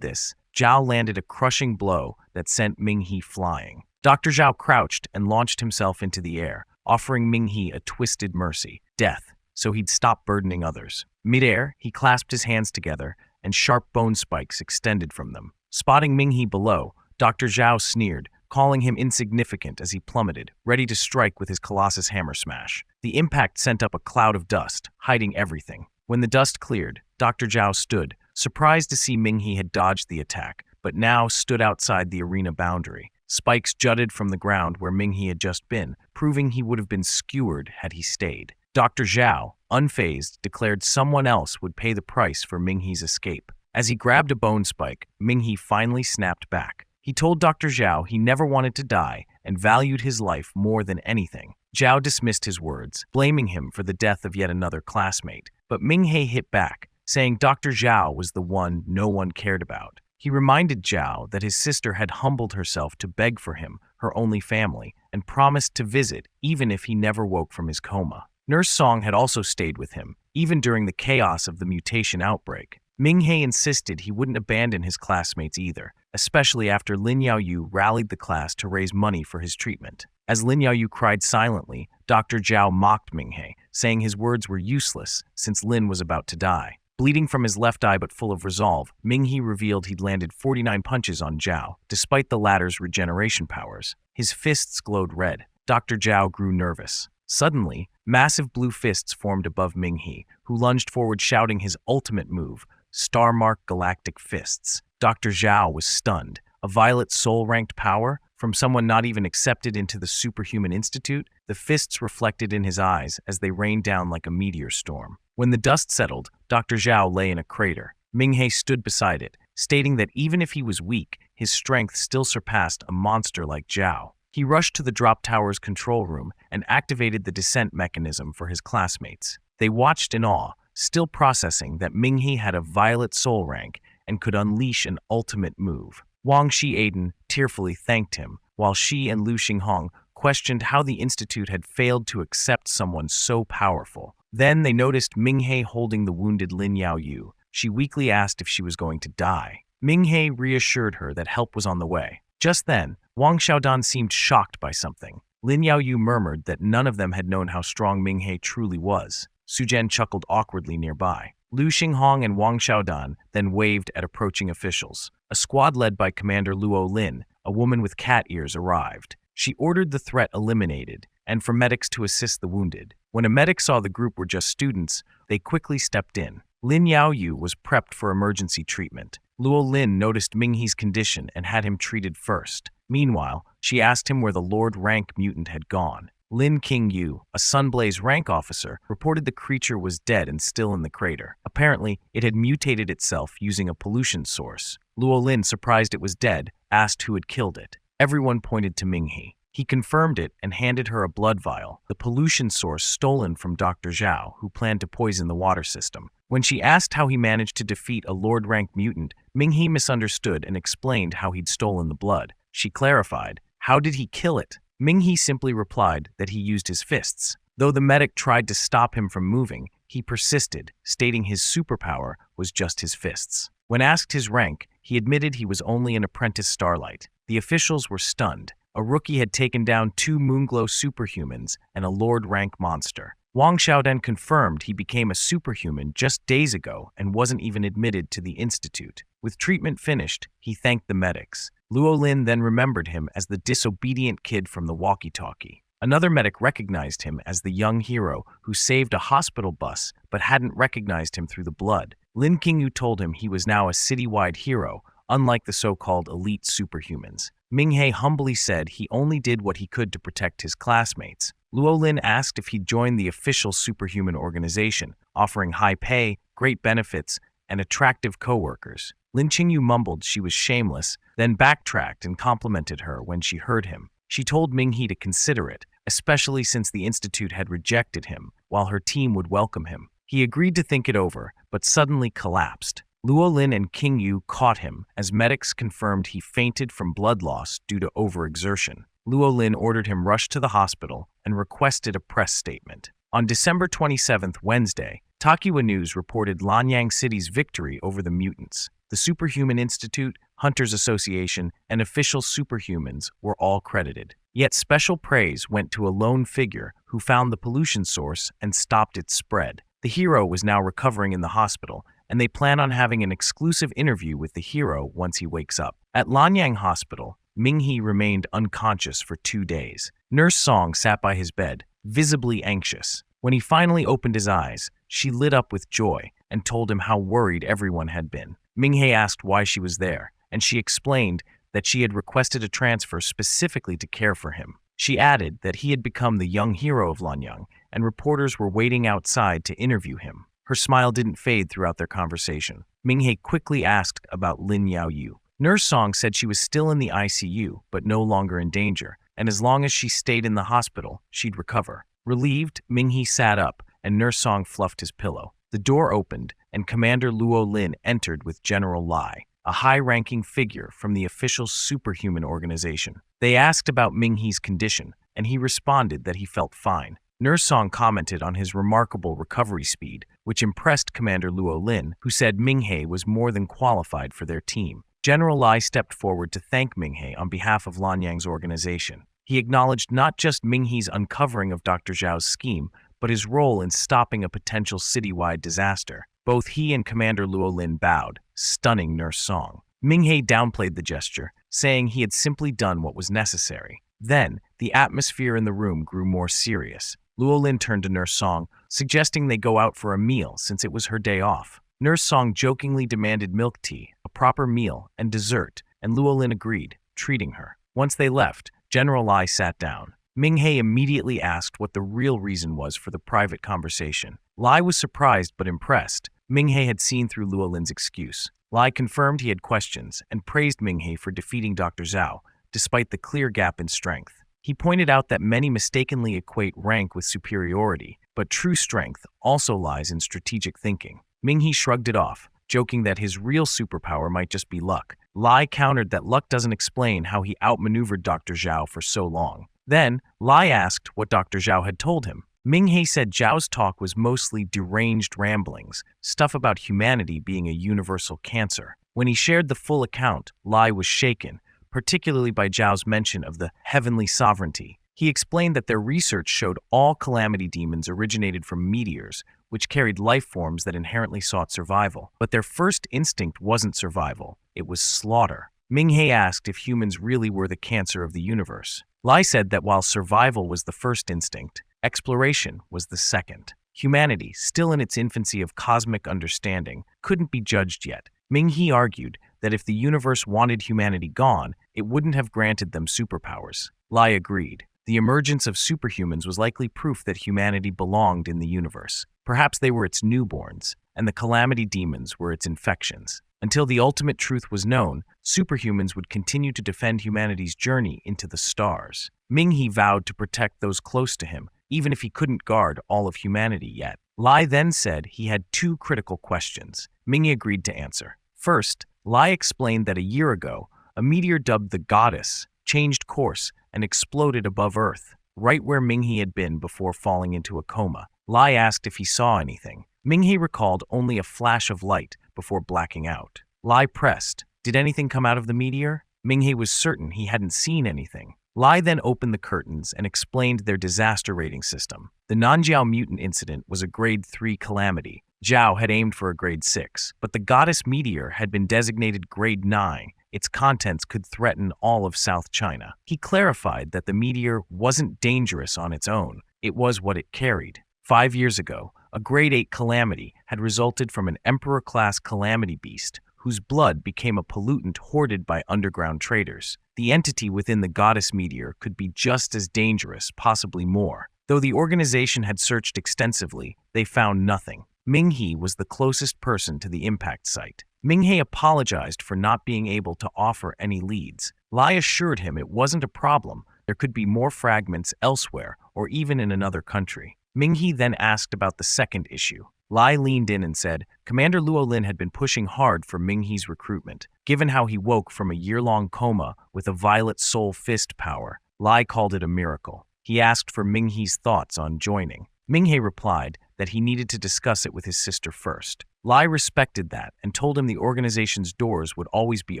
this, Zhao landed a crushing blow that sent Ming-hee flying. Dr. Zhao crouched and launched himself into the air, offering Ming-hee a twisted mercy, death, so he'd stop burdening others. Mid-air, he clasped his hands together, and sharp bone spikes extended from them. Spotting Ming-hee below, Dr. Zhao sneered, calling him insignificant as he plummeted, ready to strike with his Colossus hammer smash. The impact sent up a cloud of dust, hiding everything. When the dust cleared, Dr. Zhao stood, surprised to see Ming-hee had dodged the attack, but now stood outside the arena boundary. Spikes jutted from the ground where Ming-hee had just been, proving he would have been skewered had he stayed. Dr. Zhao, unfazed, declared someone else would pay the price for Ming-hee's escape. As he grabbed a bone spike, Ming-hee finally snapped back. He told Dr. Zhao he never wanted to die and valued his life more than anything. Zhao dismissed his words, blaming him for the death of yet another classmate. But Ming-hee hit back, saying Dr. Zhao was the one no one cared about. He reminded Zhao that his sister had humbled herself to beg for him, her only family, and promised to visit even if he never woke from his coma. Nurse Song had also stayed with him, even during the chaos of the mutation outbreak. Ming-hee insisted he wouldn't abandon his classmates either, especially after Lin Yaoyu rallied the class to raise money for his treatment. As Lin Yaoyu cried silently, Dr. Zhao mocked Ming-hee, saying his words were useless since Lin was about to die. Bleeding from his left eye but full of resolve, Ming-hee revealed he'd landed 49 punches on Zhao, despite the latter's regeneration powers. His fists glowed red. Dr. Zhao grew nervous. Suddenly, massive blue fists formed above Ming-hee, who lunged forward shouting his ultimate move, Star-Mark Galactic Fists. Dr. Zhao was stunned. A violet soul-ranked power? From someone not even accepted into the Superhuman Institute? The fists reflected in his eyes as they rained down like a meteor storm. When the dust settled, Dr. Zhao lay in a crater. Ming-hee stood beside it, stating that even if he was weak, his strength still surpassed a monster like Zhao. He rushed to the drop tower's control room and activated the descent mechanism for his classmates. They watched in awe, still processing that Ming-hee had a violet soul rank and could unleash an ultimate move. Wang Shi-Aiden tearfully thanked him, while Shi and Lu Xinghong questioned how the Institute had failed to accept someone so powerful. Then they noticed Ming-hee holding the wounded Lin Yaoyu. She weakly asked if she was going to die. Ming-hee reassured her that help was on the way. Just then, Wang Xiaodan seemed shocked by something. Lin Yaoyu murmured that none of them had known how strong Ming-hee truly was. Su Jian chuckled awkwardly nearby. Lu Xinghong and Wang Xiaodan then waved at approaching officials. A squad led by Commander Luo Lin, a woman with cat ears, arrived. She ordered the threat eliminated, and for medics to assist the wounded. When a medic saw the group were just students, they quickly stepped in. Lin Yaoyu was prepped for emergency treatment. Luo Lin noticed Ming-hee's condition and had him treated first. Meanwhile, she asked him where the Lord rank mutant had gone. Lin Qingyu, a Sunblaze rank officer, reported the creature was dead and still in the crater. Apparently, it had mutated itself using a pollution source. Luo Lin, surprised it was dead, asked who had killed it. Everyone pointed to Ming-hee. He confirmed it and handed her a blood vial, the pollution source stolen from Dr. Zhao, who planned to poison the water system. When she asked how he managed to defeat a Lord-rank mutant, Ming-hee misunderstood and explained how he'd stolen the blood. She clarified, how did he kill it? Ming-hee simply replied that he used his fists. Though the medic tried to stop him from moving, he persisted, stating his superpower was just his fists. When asked his rank, he admitted he was only an apprentice starlight. The officials were stunned. A rookie had taken down 2 Moonglow superhumans and a Lord-rank monster. Wang Xiaodan confirmed he became a superhuman just days ago and wasn't even admitted to the Institute. With treatment finished, he thanked the medics. Luo Lin then remembered him as the disobedient kid from the walkie-talkie. Another medic recognized him as the young hero who saved a hospital bus but hadn't recognized him through the blood. Lin Qingyu told him he was now a citywide hero, unlike the so-called elite superhumans. Ming-hee humbly said he only did what he could to protect his classmates. Luo Lin asked if he'd join the official superhuman organization, offering high pay, great benefits, and attractive co-workers. Lin Qingyu mumbled she was shameless, then backtracked and complimented her when she heard him. She told Ming-hee to consider it, especially since the Institute had rejected him, while her team would welcome him. He agreed to think it over, but suddenly collapsed. Luo Lin and King Yu caught him as medics confirmed he fainted from blood loss due to overexertion. Luo Lin ordered him rushed to the hospital and requested a press statement. On December 27th, Wednesday, Takiwa News reported Lanyang City's victory over the mutants. The Superhuman Institute, Hunters Association, and official superhumans were all credited. Yet special praise went to a lone figure who found the pollution source and stopped its spread. The hero was now recovering in the hospital, and they plan on having an exclusive interview with the hero once he wakes up. At Lanyang Hospital, Ming-hee remained unconscious for 2 days. Nurse Song sat by his bed, visibly anxious. When he finally opened his eyes, she lit up with joy and told him how worried everyone had been. Ming-hee asked why she was there, and she explained that she had requested a transfer specifically to care for him. She added that he had become the young hero of Lanyang, and reporters were waiting outside to interview him. Her smile didn't fade throughout their conversation. Ming-hee quickly asked about Lin Yao-yu. Nurse Song said she was still in the ICU, but no longer in danger, and as long as she stayed in the hospital, she'd recover. Relieved, Ming-hee sat up, and Nurse Song fluffed his pillow. The door opened, and Commander Luo Lin entered with General Lai, a high-ranking figure from the official superhuman organization. They asked about Ming-hee's condition, and he responded that he felt fine. Nurse Song commented on his remarkable recovery speed, which impressed Commander Luo Lin, who said Ming-hee was more than qualified for their team. General Lai stepped forward to thank Ming-hee on behalf of Lanyang's organization. He acknowledged not just Ming-hee's uncovering of Dr. Zhao's scheme, but his role in stopping a potential citywide disaster. Both he and Commander Luo Lin bowed, stunning Nurse Song. Ming-hee downplayed the gesture, saying he had simply done what was necessary. Then, the atmosphere in the room grew more serious. Luo Lin turned to Nurse Song, suggesting they go out for a meal since it was her day off. Nurse Song jokingly demanded milk tea, a proper meal, and dessert, and Luo Lin agreed, treating her. Once they left, General Lai sat down. Ming-hee immediately asked what the real reason was for the private conversation. Lai was surprised but impressed. Ming-hee had seen through Luo Lin's excuse. Lai confirmed he had questions and praised Ming-hee for defeating Dr. Zhao, despite the clear gap in strength. He pointed out that many mistakenly equate rank with superiority, but true strength also lies in strategic thinking. Ming-hee shrugged it off, joking that his real superpower might just be luck. Lai countered that luck doesn't explain how he outmaneuvered Dr. Zhao for so long. Then, Lai asked what Dr. Zhao had told him. Ming-hee said Zhao's talk was mostly deranged ramblings, stuff about humanity being a universal cancer. When he shared the full account, Lai was shaken, particularly by Zhao's mention of the heavenly sovereignty. He explained that their research showed all calamity demons originated from meteors, which carried life forms that inherently sought survival. But their first instinct wasn't survival, it was slaughter. Ming-hee asked if humans really were the cancer of the universe. Lai said that while survival was the first instinct, exploration was the second. Humanity, still in its infancy of cosmic understanding, couldn't be judged yet. Ming-hee argued that if the universe wanted humanity gone, it wouldn't have granted them superpowers. Lai agreed. The emergence of superhumans was likely proof that humanity belonged in the universe. Perhaps they were its newborns, and the calamity demons were its infections. Until the ultimate truth was known, superhumans would continue to defend humanity's journey into the stars. Ming-hee vowed to protect those close to him, even if he couldn't guard all of humanity yet. Lai then said he had 2 critical questions. Ming-hee agreed to answer. First, Lai explained that a year ago, a meteor dubbed the Goddess changed course and exploded above Earth, right where Ming-hee had been before falling into a coma. Lai asked if he saw anything. Ming-hee recalled only a flash of light before blacking out. Lai pressed, "Did anything come out of the meteor?" Ming-hee was certain he hadn't seen anything. Lai then opened the curtains and explained their disaster rating system. The Nanjiao mutant incident was a grade 3 calamity. Zhao had aimed for a grade 6, but the Goddess meteor had been designated grade 9. Its contents could threaten all of South China. He clarified that the meteor wasn't dangerous on its own. It was what it carried. 5 years ago, a grade 8 calamity had resulted from an Emperor-class calamity beast whose blood became a pollutant hoarded by underground traders. The entity within the Goddess meteor could be just as dangerous, possibly more. Though the organization had searched extensively, they found nothing. Ming-hee was the closest person to the impact site. Ming-hee apologized for not being able to offer any leads. Lai assured him it wasn't a problem. There could be more fragments elsewhere or even in another country. Ming-hee then asked about the second issue. Lai leaned in and said, Commander Luo Lin had been pushing hard for Ming He's recruitment. Given how he woke from a year-long coma with a violet soul fist power, Lai called it a miracle. He asked for Ming He's thoughts on joining. Ming He replied that he needed to discuss it with his sister first. Lai respected that and told him the organization's doors would always be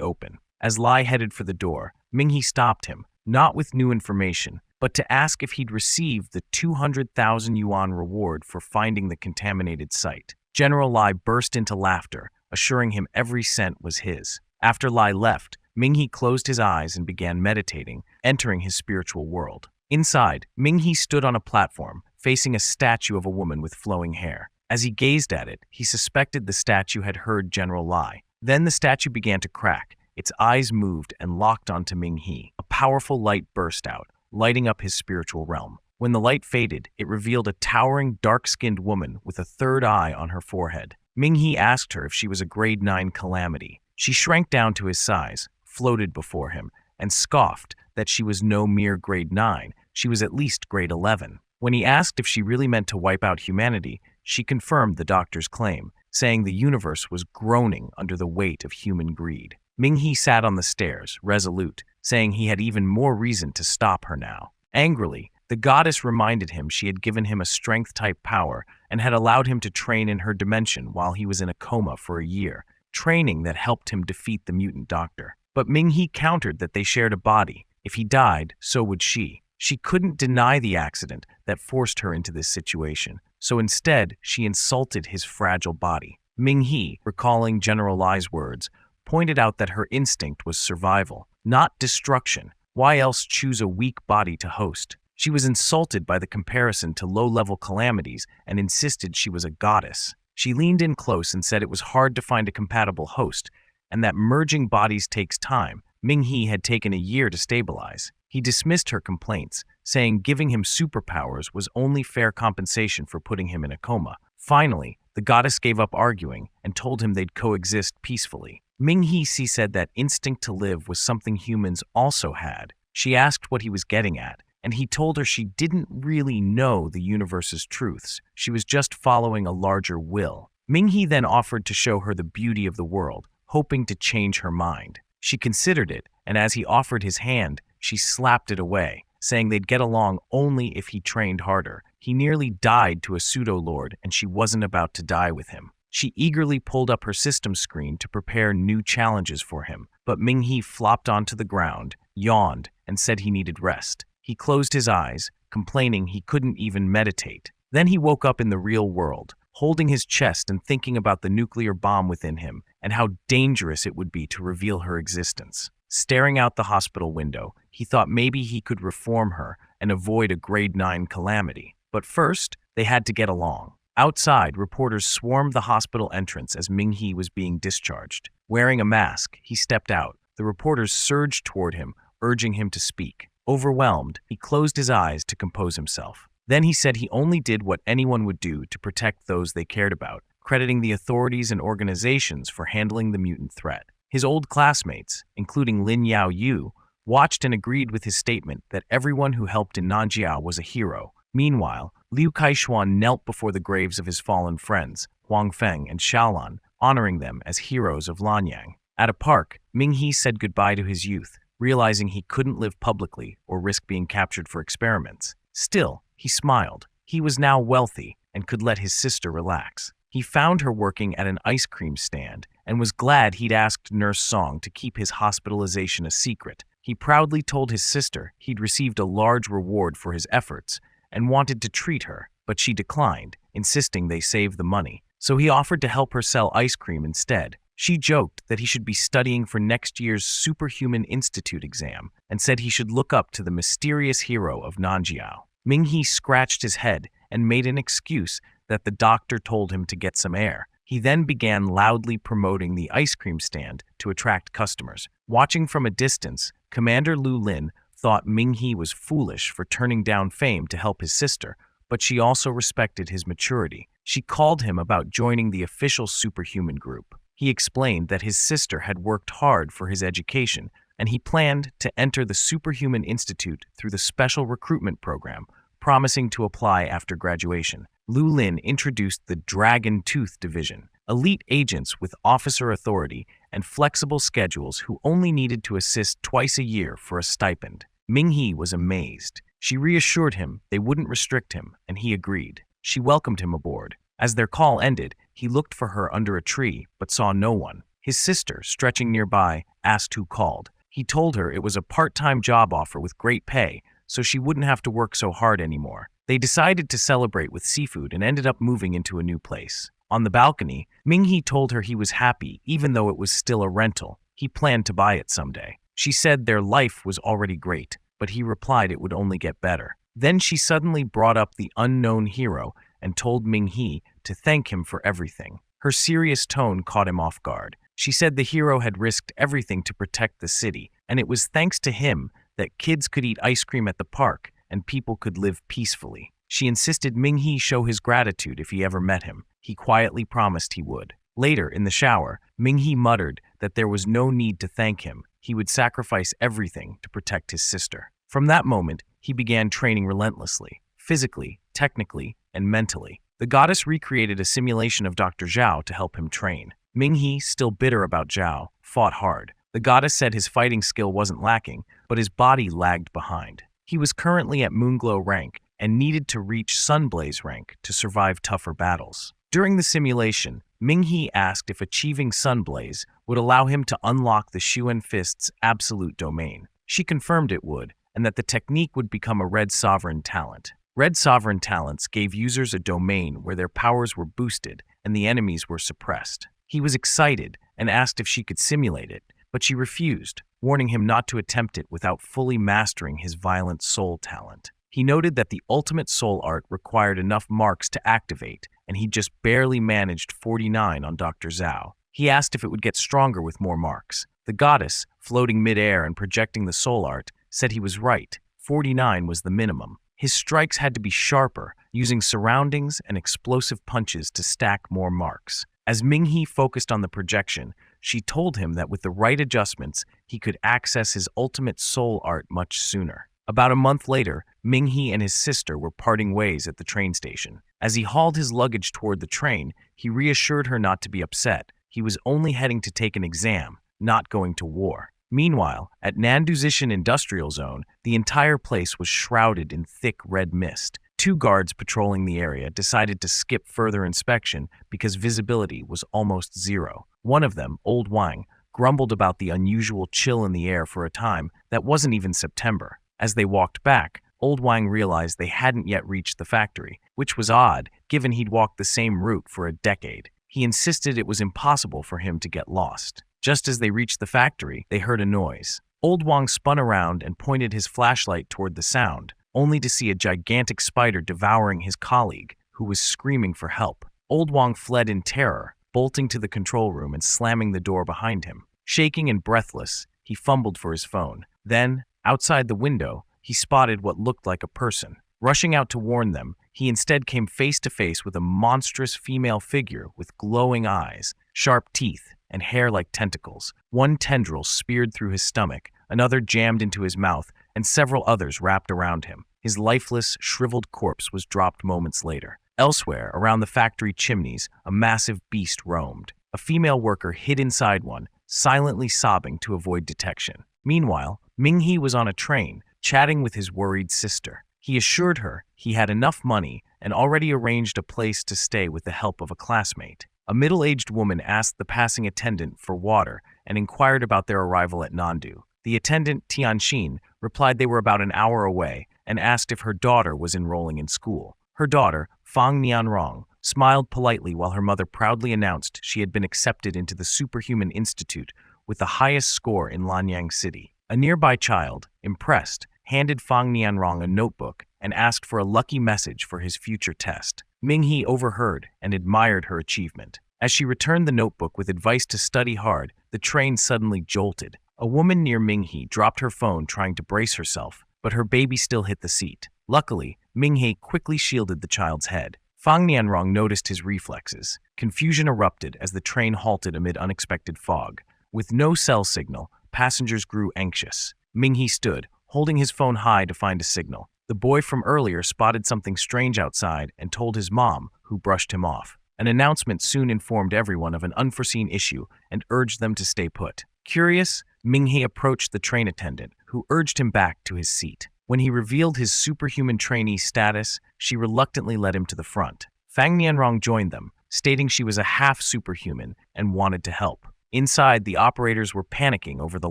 open. As Lai headed for the door, Ming He stopped him, not with new information, but to ask if he'd received the 200,000 yuan reward for finding the contaminated site. General Lai burst into laughter, assuring him every cent was his. After Lai left, Ming He closed his eyes and began meditating, entering his spiritual world. Inside, Ming He stood on a platform, facing a statue of a woman with flowing hair. As he gazed at it, he suspected the statue had heard General Lai. Then the statue began to crack. Its eyes moved and locked onto Ming He. A powerful light burst out, lighting up his spiritual realm. When the light faded, it revealed a towering, dark-skinned woman with a third eye on her forehead. Ming He asked her if she was a grade 9 calamity. She shrank down to his size, floated before him, and scoffed that she was no mere grade 9, she was at least grade 11. When he asked if she really meant to wipe out humanity, she confirmed the doctor's claim, saying the universe was groaning under the weight of human greed. Ming He sat on the stairs, resolute, saying he had even more reason to stop her now. Angrily, the goddess reminded him she had given him a strength-type power and had allowed him to train in her dimension while he was in a coma for a year, training that helped him defeat the mutant doctor. But Ming He countered that they shared a body. If he died, so would she. She couldn't deny the accident that forced her into this situation, so instead she insulted his fragile body. Ming He, recalling General Lai's words, pointed out that her instinct was survival, not destruction. Why else choose a weak body to host? She was insulted by the comparison to low-level calamities and insisted she was a goddess. She leaned in close and said it was hard to find a compatible host, and that merging bodies takes time. Ming He had taken a year to stabilize. He dismissed her complaints, saying giving him superpowers was only fair compensation for putting him in a coma. Finally, the goddess gave up arguing and told him they'd coexist peacefully. Ming He said that instinct to live was something humans also had. She asked what he was getting at, and he told her she didn't really know the universe's truths. She was just following a larger will. Ming He then offered to show her the beauty of the world, hoping to change her mind. She considered it, and as he offered his hand, she slapped it away, saying they'd get along only if he trained harder. He nearly died to a pseudo-lord, and she wasn't about to die with him. She eagerly pulled up her system screen to prepare new challenges for him, but Ming He flopped onto the ground, yawned, and said he needed rest. He closed his eyes, complaining he couldn't even meditate. Then he woke up in the real world, holding his chest and thinking about the nuclear bomb within him and how dangerous it would be to reveal her existence. Staring out the hospital window, he thought maybe he could reform her and avoid a grade 9 calamity. But first, they had to get along. Outside, reporters swarmed the hospital entrance as Ming He was being discharged. Wearing a mask, he stepped out. The reporters surged toward him, urging him to speak. Overwhelmed, he closed his eyes to compose himself. Then he said he only did what anyone would do to protect those they cared about, crediting the authorities and organizations for handling the mutant threat. His old classmates, including Lin Yao Yu, watched and agreed with his statement that everyone who helped in Nanjiao was a hero. Meanwhile, Liu Kaishuan knelt before the graves of his fallen friends, Huang Feng and Xiaolan, honoring them as heroes of Lanyang. At a park, Ming He said goodbye to his youth, realizing he couldn't live publicly or risk being captured for experiments. Still, he smiled. He was now wealthy and could let his sister relax. He found her working at an ice cream stand and was glad he'd asked Nurse Song to keep his hospitalization a secret. He proudly told his sister he'd received a large reward for his efforts and wanted to treat her, but she declined, insisting they save the money. So he offered to help her sell ice cream instead. She joked that he should be studying for next year's Superhuman Institute exam and said he should look up to the mysterious hero of Nanjiao. Ming He scratched his head and made an excuse that the doctor told him to get some air. He then began loudly promoting the ice cream stand to attract customers. Watching from a distance, Commander Lu Lin thought Ming He was foolish for turning down fame to help his sister, but she also respected his maturity. She called him about joining the official superhuman group. He explained that his sister had worked hard for his education, and he planned to enter the Superhuman Institute through the special recruitment program, promising to apply after graduation. Lu Lin introduced the Dragon Tooth Division, elite agents with officer authority and flexible schedules who only needed to assist twice a year for a stipend. Ming-hee was amazed. She reassured him they wouldn't restrict him, and he agreed. She welcomed him aboard. As their call ended, he looked for her under a tree but saw no one. His sister, stretching nearby, asked who called. He told her it was a part-time job offer with great pay, so she wouldn't have to work so hard anymore. They decided to celebrate with seafood and ended up moving into a new place. On the balcony, Ming-hee told her he was happy even though it was still a rental. He planned to buy it someday. She said their life was already great, but he replied it would only get better. Then she suddenly brought up the unknown hero and told Ming-hee to thank him for everything. Her serious tone caught him off guard. She said the hero had risked everything to protect the city, and it was thanks to him that kids could eat ice cream at the park and people could live peacefully. She insisted Ming-hee show his gratitude if he ever met him. He quietly promised he would. Later, in the shower, Ming-hee muttered that there was no need to thank him. He would sacrifice everything to protect his sister. From that moment, he began training relentlessly, physically, technically, and mentally. The goddess recreated a simulation of Dr. Zhao to help him train. Ming-hee, still bitter about Zhao, fought hard. The goddess said his fighting skill wasn't lacking, but his body lagged behind. He was currently at Moonglow rank and needed to reach Sunblaze rank to survive tougher battles. During the simulation, Ming-hee asked if achieving Sunblaze would allow him to unlock the Xuan Fist's absolute domain. She confirmed it would, and that the technique would become a Red Sovereign talent. Red Sovereign talents gave users a domain where their powers were boosted and the enemies were suppressed. He was excited and asked if she could simulate it, but she refused, warning him not to attempt it without fully mastering his violent soul talent. He noted that the ultimate soul art required enough marks to activate, and he just barely managed 49 on Dr. Zhao. He asked if it would get stronger with more marks. The goddess, floating mid-air and projecting the soul art, said he was right. 49 was the minimum. His strikes had to be sharper, using surroundings and explosive punches to stack more marks. As Ming-hee focused on the projection, she told him that with the right adjustments, he could access his ultimate soul art much sooner. About a month later, Ming-hee and his sister were parting ways at the train station. As he hauled his luggage toward the train, he reassured her not to be upset. He was only heading to take an exam, not going to war. Meanwhile, at Nanduzishan Industrial Zone, the entire place was shrouded in thick red mist. 2 guards patrolling the area decided to skip further inspection because visibility was almost zero. One of them, Old Wang, grumbled about the unusual chill in the air for a time that wasn't even September. As they walked back, Old Wang realized they hadn't yet reached the factory, which was odd, given he'd walked the same route for a decade. He insisted it was impossible for him to get lost. Just as they reached the factory, they heard a noise. Old Wang spun around and pointed his flashlight toward the sound, only to see a gigantic spider devouring his colleague, who was screaming for help. Old Wang fled in terror, bolting to the control room and slamming the door behind him. Shaking and breathless, he fumbled for his phone. Then, outside the window, he spotted what looked like a person. Rushing out to warn them, he instead came face to face with a monstrous female figure with glowing eyes, sharp teeth, and hair like tentacles. One tendril speared through his stomach, another jammed into his mouth, and several others wrapped around him. His lifeless, shriveled corpse was dropped moments later. Elsewhere, around the factory chimneys, a massive beast roamed. A female worker hid inside one, silently sobbing to avoid detection. Meanwhile, Ming-hee was on a train, chatting with his worried sister. He assured her he had enough money and already arranged a place to stay with the help of a classmate. A middle-aged woman asked the passing attendant for water and inquired about their arrival at Nandu. The attendant, Tianxin, replied they were about an hour away and asked if her daughter was enrolling in school. Her daughter, Fang Nianrong, smiled politely while her mother proudly announced she had been accepted into the Superhuman Institute with the highest score in Lanyang City. A nearby child, impressed, handed Fang Nianrong a notebook and asked for a lucky message for his future test. Ming-hee overheard and admired her achievement. As she returned the notebook with advice to study hard, the train suddenly jolted. A woman near Ming-hee dropped her phone trying to brace herself, but her baby still hit the seat. Luckily, Ming-hee quickly shielded the child's head. Fang Nianrong noticed his reflexes. Confusion erupted as the train halted amid unexpected fog. With no cell signal, passengers grew anxious. Ming-hee stood, holding his phone high to find a signal. The boy from earlier spotted something strange outside and told his mom, who brushed him off. An announcement soon informed everyone of an unforeseen issue and urged them to stay put. Curious, Ming-hee approached the train attendant, who urged him back to his seat. When he revealed his superhuman trainee status, she reluctantly led him to the front. Fang Nianrong joined them, stating she was a half-superhuman and wanted to help. Inside, the operators were panicking over the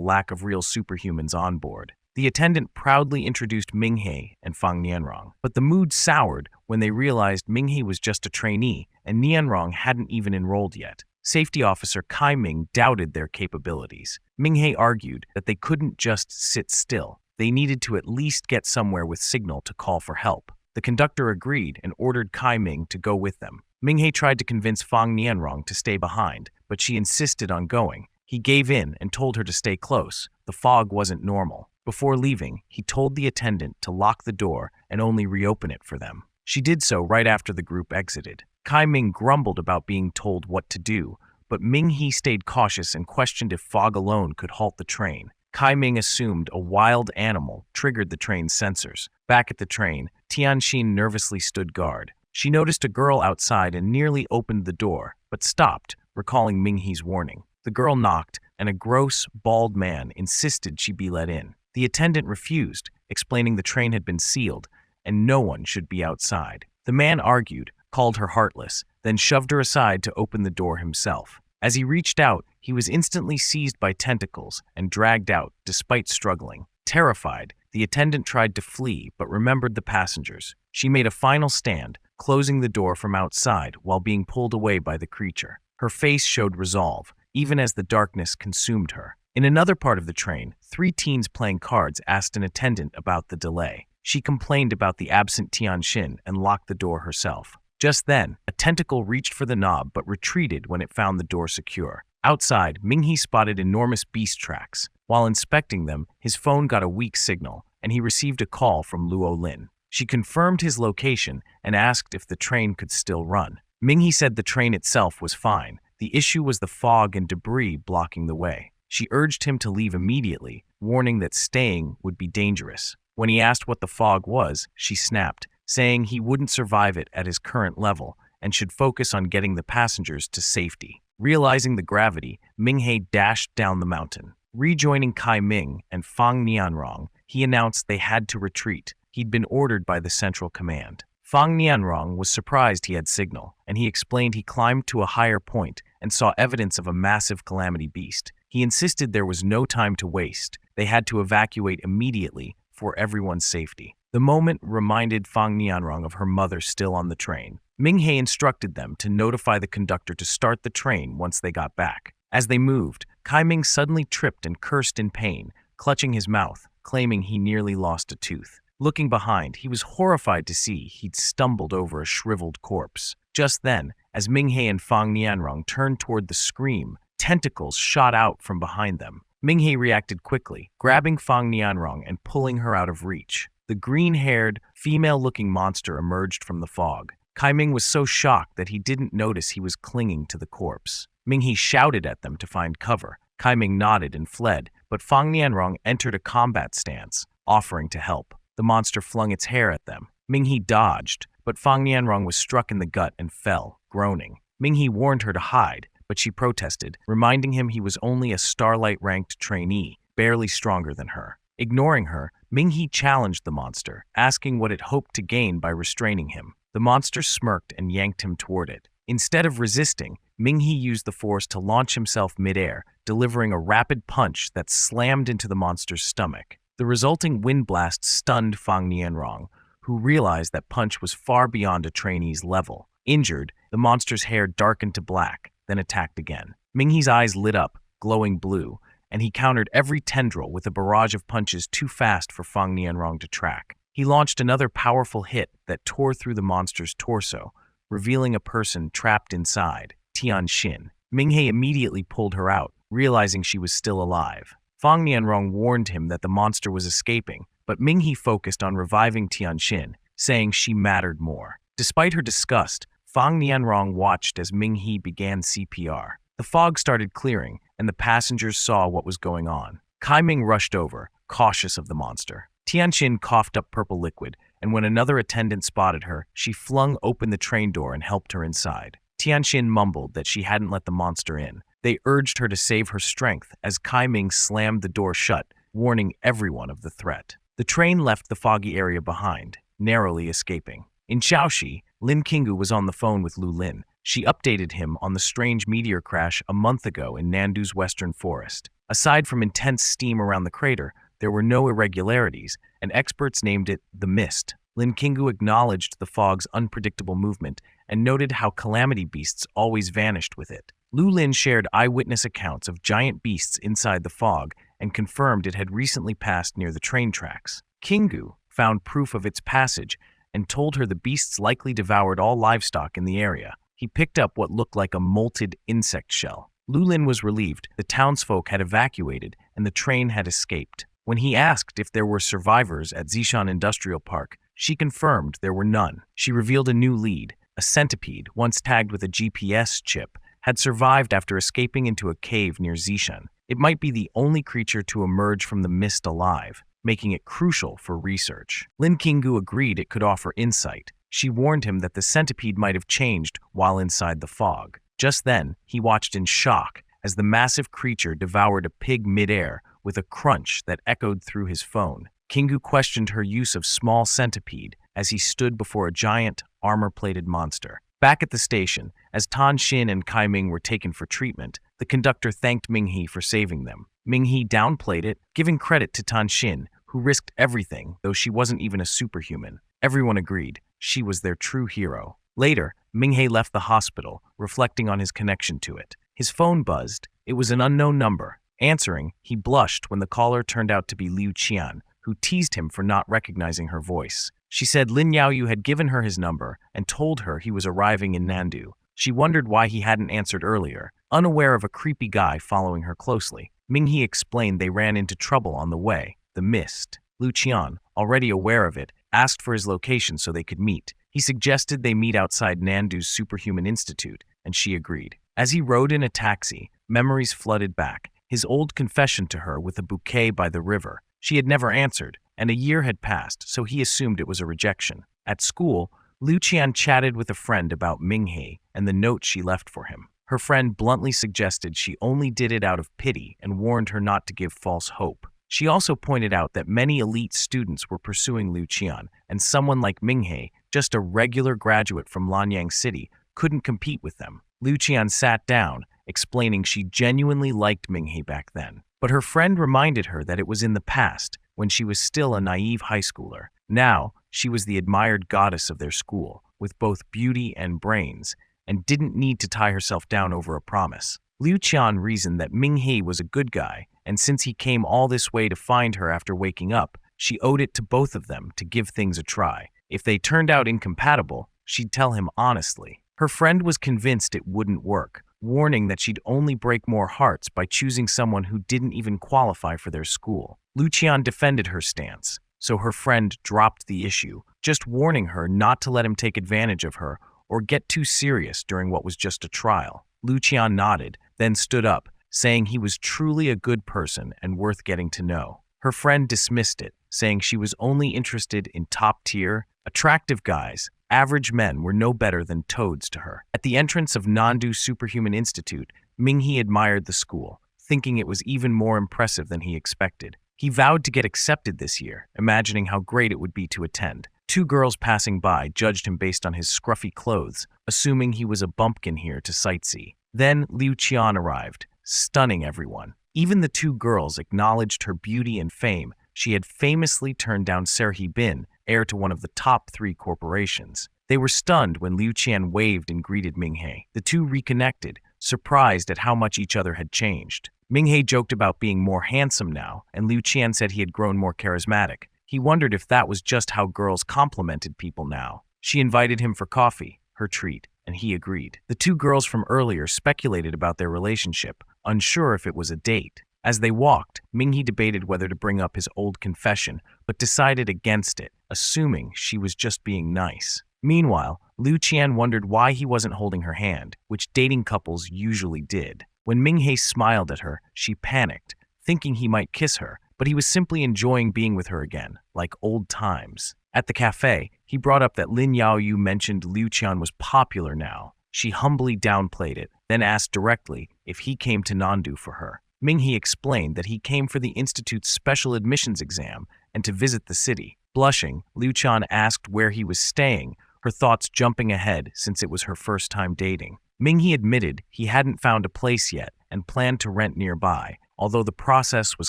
lack of real superhumans on board. The attendant proudly introduced Ming-hee and Fang Nianrong, but the mood soured when they realized Ming-hee was just a trainee and Nianrong hadn't even enrolled yet. Safety officer Kai Ming doubted their capabilities. Ming-hee argued that they couldn't just sit still. They needed to at least get somewhere with signal to call for help. The conductor agreed and ordered Kai Ming to go with them. Ming-hee tried to convince Fang Nianrong to stay behind, but she insisted on going. He gave in and told her to stay close. The fog wasn't normal. Before leaving, he told the attendant to lock the door and only reopen it for them. She did so right after the group exited. Kai Ming grumbled about being told what to do, but Ming-hee stayed cautious and questioned if fog alone could halt the train. Kai Ming assumed a wild animal triggered the train's sensors. Back at the train, Tianxin nervously stood guard. She noticed a girl outside and nearly opened the door, but stopped, recalling Ming-hee's warning. The girl knocked, and a gross, bald man insisted she be let in. The attendant refused, explaining the train had been sealed, and no one should be outside. The man argued, called her heartless, then shoved her aside to open the door himself. As he reached out, he was instantly seized by tentacles and dragged out, despite struggling. Terrified, the attendant tried to flee but remembered the passengers. She made a final stand, closing the door from outside while being pulled away by the creature. Her face showed resolve, even as the darkness consumed her. In another part of the train, 3 teens playing cards asked an attendant about the delay. She complained about the absent Tianxin and locked the door herself. Just then, a tentacle reached for the knob but retreated when it found the door secure. Outside, Ming-hee spotted enormous beast tracks. While inspecting them, his phone got a weak signal, and he received a call from Luo Lin. She confirmed his location and asked if the train could still run. Ming-hee said the train itself was fine. The issue was the fog and debris blocking the way. She urged him to leave immediately, warning that staying would be dangerous. When he asked what the fog was, she snapped, saying he wouldn't survive it at his current level and should focus on getting the passengers to safety. Realizing the gravity, Ming-hee dashed down the mountain. Rejoining Kai Ming and Fang Nianrong, he announced they had to retreat. He'd been ordered by the Central Command. Fang Nianrong was surprised he had signal, and he explained he climbed to a higher point and saw evidence of a massive calamity beast. He insisted there was no time to waste. They had to evacuate immediately for everyone's safety. The moment reminded Fang Nianrong of her mother still on the train. Ming-hee instructed them to notify the conductor to start the train once they got back. As they moved, Kai Ming suddenly tripped and cursed in pain, clutching his mouth, claiming he nearly lost a tooth. Looking behind, he was horrified to see he'd stumbled over a shriveled corpse. Just then, as Ming-hee and Fang Nianrong turned toward the scream, tentacles shot out from behind them. Ming-hee reacted quickly, grabbing Fang Nianrong and pulling her out of reach. The green-haired, female-looking monster emerged from the fog. Kai Ming was so shocked that he didn't notice he was clinging to the corpse. Ming-hee shouted at them to find cover. Kai Ming nodded and fled, but Fang Nianrong entered a combat stance, offering to help. The monster flung its hair at them. Ming-hee dodged, but Fang Nianrong was struck in the gut and fell, groaning. Ming-hee warned her to hide, but she protested, reminding him he was only a Starlight-ranked trainee, barely stronger than her. Ignoring her, Ming-hee challenged the monster, asking what it hoped to gain by restraining him. The monster smirked and yanked him toward it. Instead of resisting, Ming-hee used the force to launch himself midair, delivering a rapid punch that slammed into the monster's stomach. The resulting wind blast stunned Fang Nianrong, who realized that punch was far beyond a trainee's level. Injured, the monster's hair darkened to black, then attacked again. Ming-hee's eyes lit up, glowing blue, and he countered every tendril with a barrage of punches too fast for Fang Nianrong to track. He launched another powerful hit that tore through the monster's torso, revealing a person trapped inside, Tianxin. Ming-hee immediately pulled her out, realizing she was still alive. Fang Nianrong warned him that the monster was escaping, but Ming-hee focused on reviving Tianxin, saying she mattered more. Despite her disgust, Fang Nianrong watched as Ming-hee began CPR. The fog started clearing, and the passengers saw what was going on. Kai Ming rushed over, cautious of the monster. Tianxin coughed up purple liquid, and when another attendant spotted her, she flung open the train door and helped her inside. Tianxin mumbled that she hadn't let the monster in. They urged her to save her strength as Kai Ming slammed the door shut, warning everyone of the threat. The train left the foggy area behind, narrowly escaping. In Shaoxi, Lin Qinggu was on the phone with Lu Lin. She updated him on the strange meteor crash a month ago in Nandu's western forest. Aside from intense steam around the crater, there were no irregularities, and experts named it the mist. Lin Qinggu acknowledged the fog's unpredictable movement and noted how calamity beasts always vanished with it. Lu Lin shared eyewitness accounts of giant beasts inside the fog and confirmed it had recently passed near the train tracks. Qinggu found proof of its passage and told her the beasts likely devoured all livestock in the area. He picked up what looked like a molted insect shell. Lu Lin was relieved the townsfolk had evacuated and the train had escaped. When he asked if there were survivors at Zishan Industrial Park, she confirmed there were none. She revealed a new lead. A centipede, once tagged with a GPS chip, had survived after escaping into a cave near Zishan. It might be the only creature to emerge from the mist alive, making it crucial for research. Lin Qinggu agreed it could offer insight. She warned him that the centipede might have changed while inside the fog. Just then, he watched in shock as the massive creature devoured a pig midair with a crunch that echoed through his phone. Qinggu questioned her use of small centipede as he stood before a giant, armor-plated monster. Back at the station, as Tan Xin and Kai Ming were taken for treatment, the conductor thanked Ming He for saving them. Ming He downplayed it, giving credit to Tan Xin, who risked everything, though she wasn't even a superhuman. Everyone agreed she was their true hero. Later, Ming He left the hospital, reflecting on his connection to it. His phone buzzed. It was an unknown number. Answering, he blushed when the caller turned out to be Liu Qian, who teased him for not recognizing her voice. She said Lin Yaoyu had given her his number and told her he was arriving in Nandu. She wondered why he hadn't answered earlier, unaware of a creepy guy following her closely. Ming He explained they ran into trouble on the way, the mist. Liu Qian, already aware of it, asked for his location so they could meet. He suggested they meet outside Nandu's Superhuman Institute, and she agreed. As he rode in a taxi, memories flooded back. His old confession to her with a bouquet by the river. She had never answered, and a year had passed, so he assumed it was a rejection. At school, Liu Qian chatted with a friend about Ming He and the note she left for him. Her friend bluntly suggested she only did it out of pity and warned her not to give false hope. She also pointed out that many elite students were pursuing Liu Qian, and someone like Ming He, just a regular graduate from Lanyang City, couldn't compete with them. Liu Qian sat down, explaining she genuinely liked Ming He back then. But her friend reminded her that it was in the past, when she was still a naive high schooler. Now, she was the admired goddess of their school, with both beauty and brains, and didn't need to tie herself down over a promise. Liu Qian reasoned that Ming He was a good guy, and since he came all this way to find her after waking up, she owed it to both of them to give things a try. If they turned out incompatible, she'd tell him honestly. Her friend was convinced it wouldn't work, warning that she'd only break more hearts by choosing someone who didn't even qualify for their school. Liu Qian defended her stance, so her friend dropped the issue, just warning her not to let him take advantage of her or get too serious during what was just a trial. Liu Qian nodded, then stood up, saying he was truly a good person and worth getting to know. Her friend dismissed it, saying she was only interested in top-tier, attractive guys. Average men were no better than toads to her. At the entrance of Nandu Superhuman Institute, Ming He admired the school, thinking it was even more impressive than he expected. He vowed to get accepted this year, imagining how great it would be to attend. Two girls passing by judged him based on his scruffy clothes, assuming he was a bumpkin here to sightsee. Then Liu Qian arrived, stunning everyone. Even the two girls acknowledged her beauty and fame. She had famously turned down Serhi Bin, heir to one of the top 3 corporations. They were stunned when Liu Qian waved and greeted Ming He. The two reconnected, surprised at how much each other had changed. Ming He joked about being more handsome now, and Liu Qian said he had grown more charismatic. He wondered if that was just how girls complimented people now. She invited him for coffee, her treat, and he agreed. The two girls from earlier speculated about their relationship, unsure if it was a date. As they walked, Ming He debated whether to bring up his old confession, but decided against it, assuming she was just being nice. Meanwhile, Liu Qian wondered why he wasn't holding her hand, which dating couples usually did. When Ming He smiled at her, she panicked, thinking he might kiss her, but he was simply enjoying being with her again, like old times. At the cafe, he brought up that Lin Yaoyu mentioned Liu Qian was popular now. She humbly downplayed it, then asked directly if he came to Nandu for her. Minghe explained that he came for the institute's special admissions exam and to visit the city. Blushing, Liu Qian asked where he was staying, her thoughts jumping ahead since it was her first time dating. Minghe admitted he hadn't found a place yet and planned to rent nearby, although the process was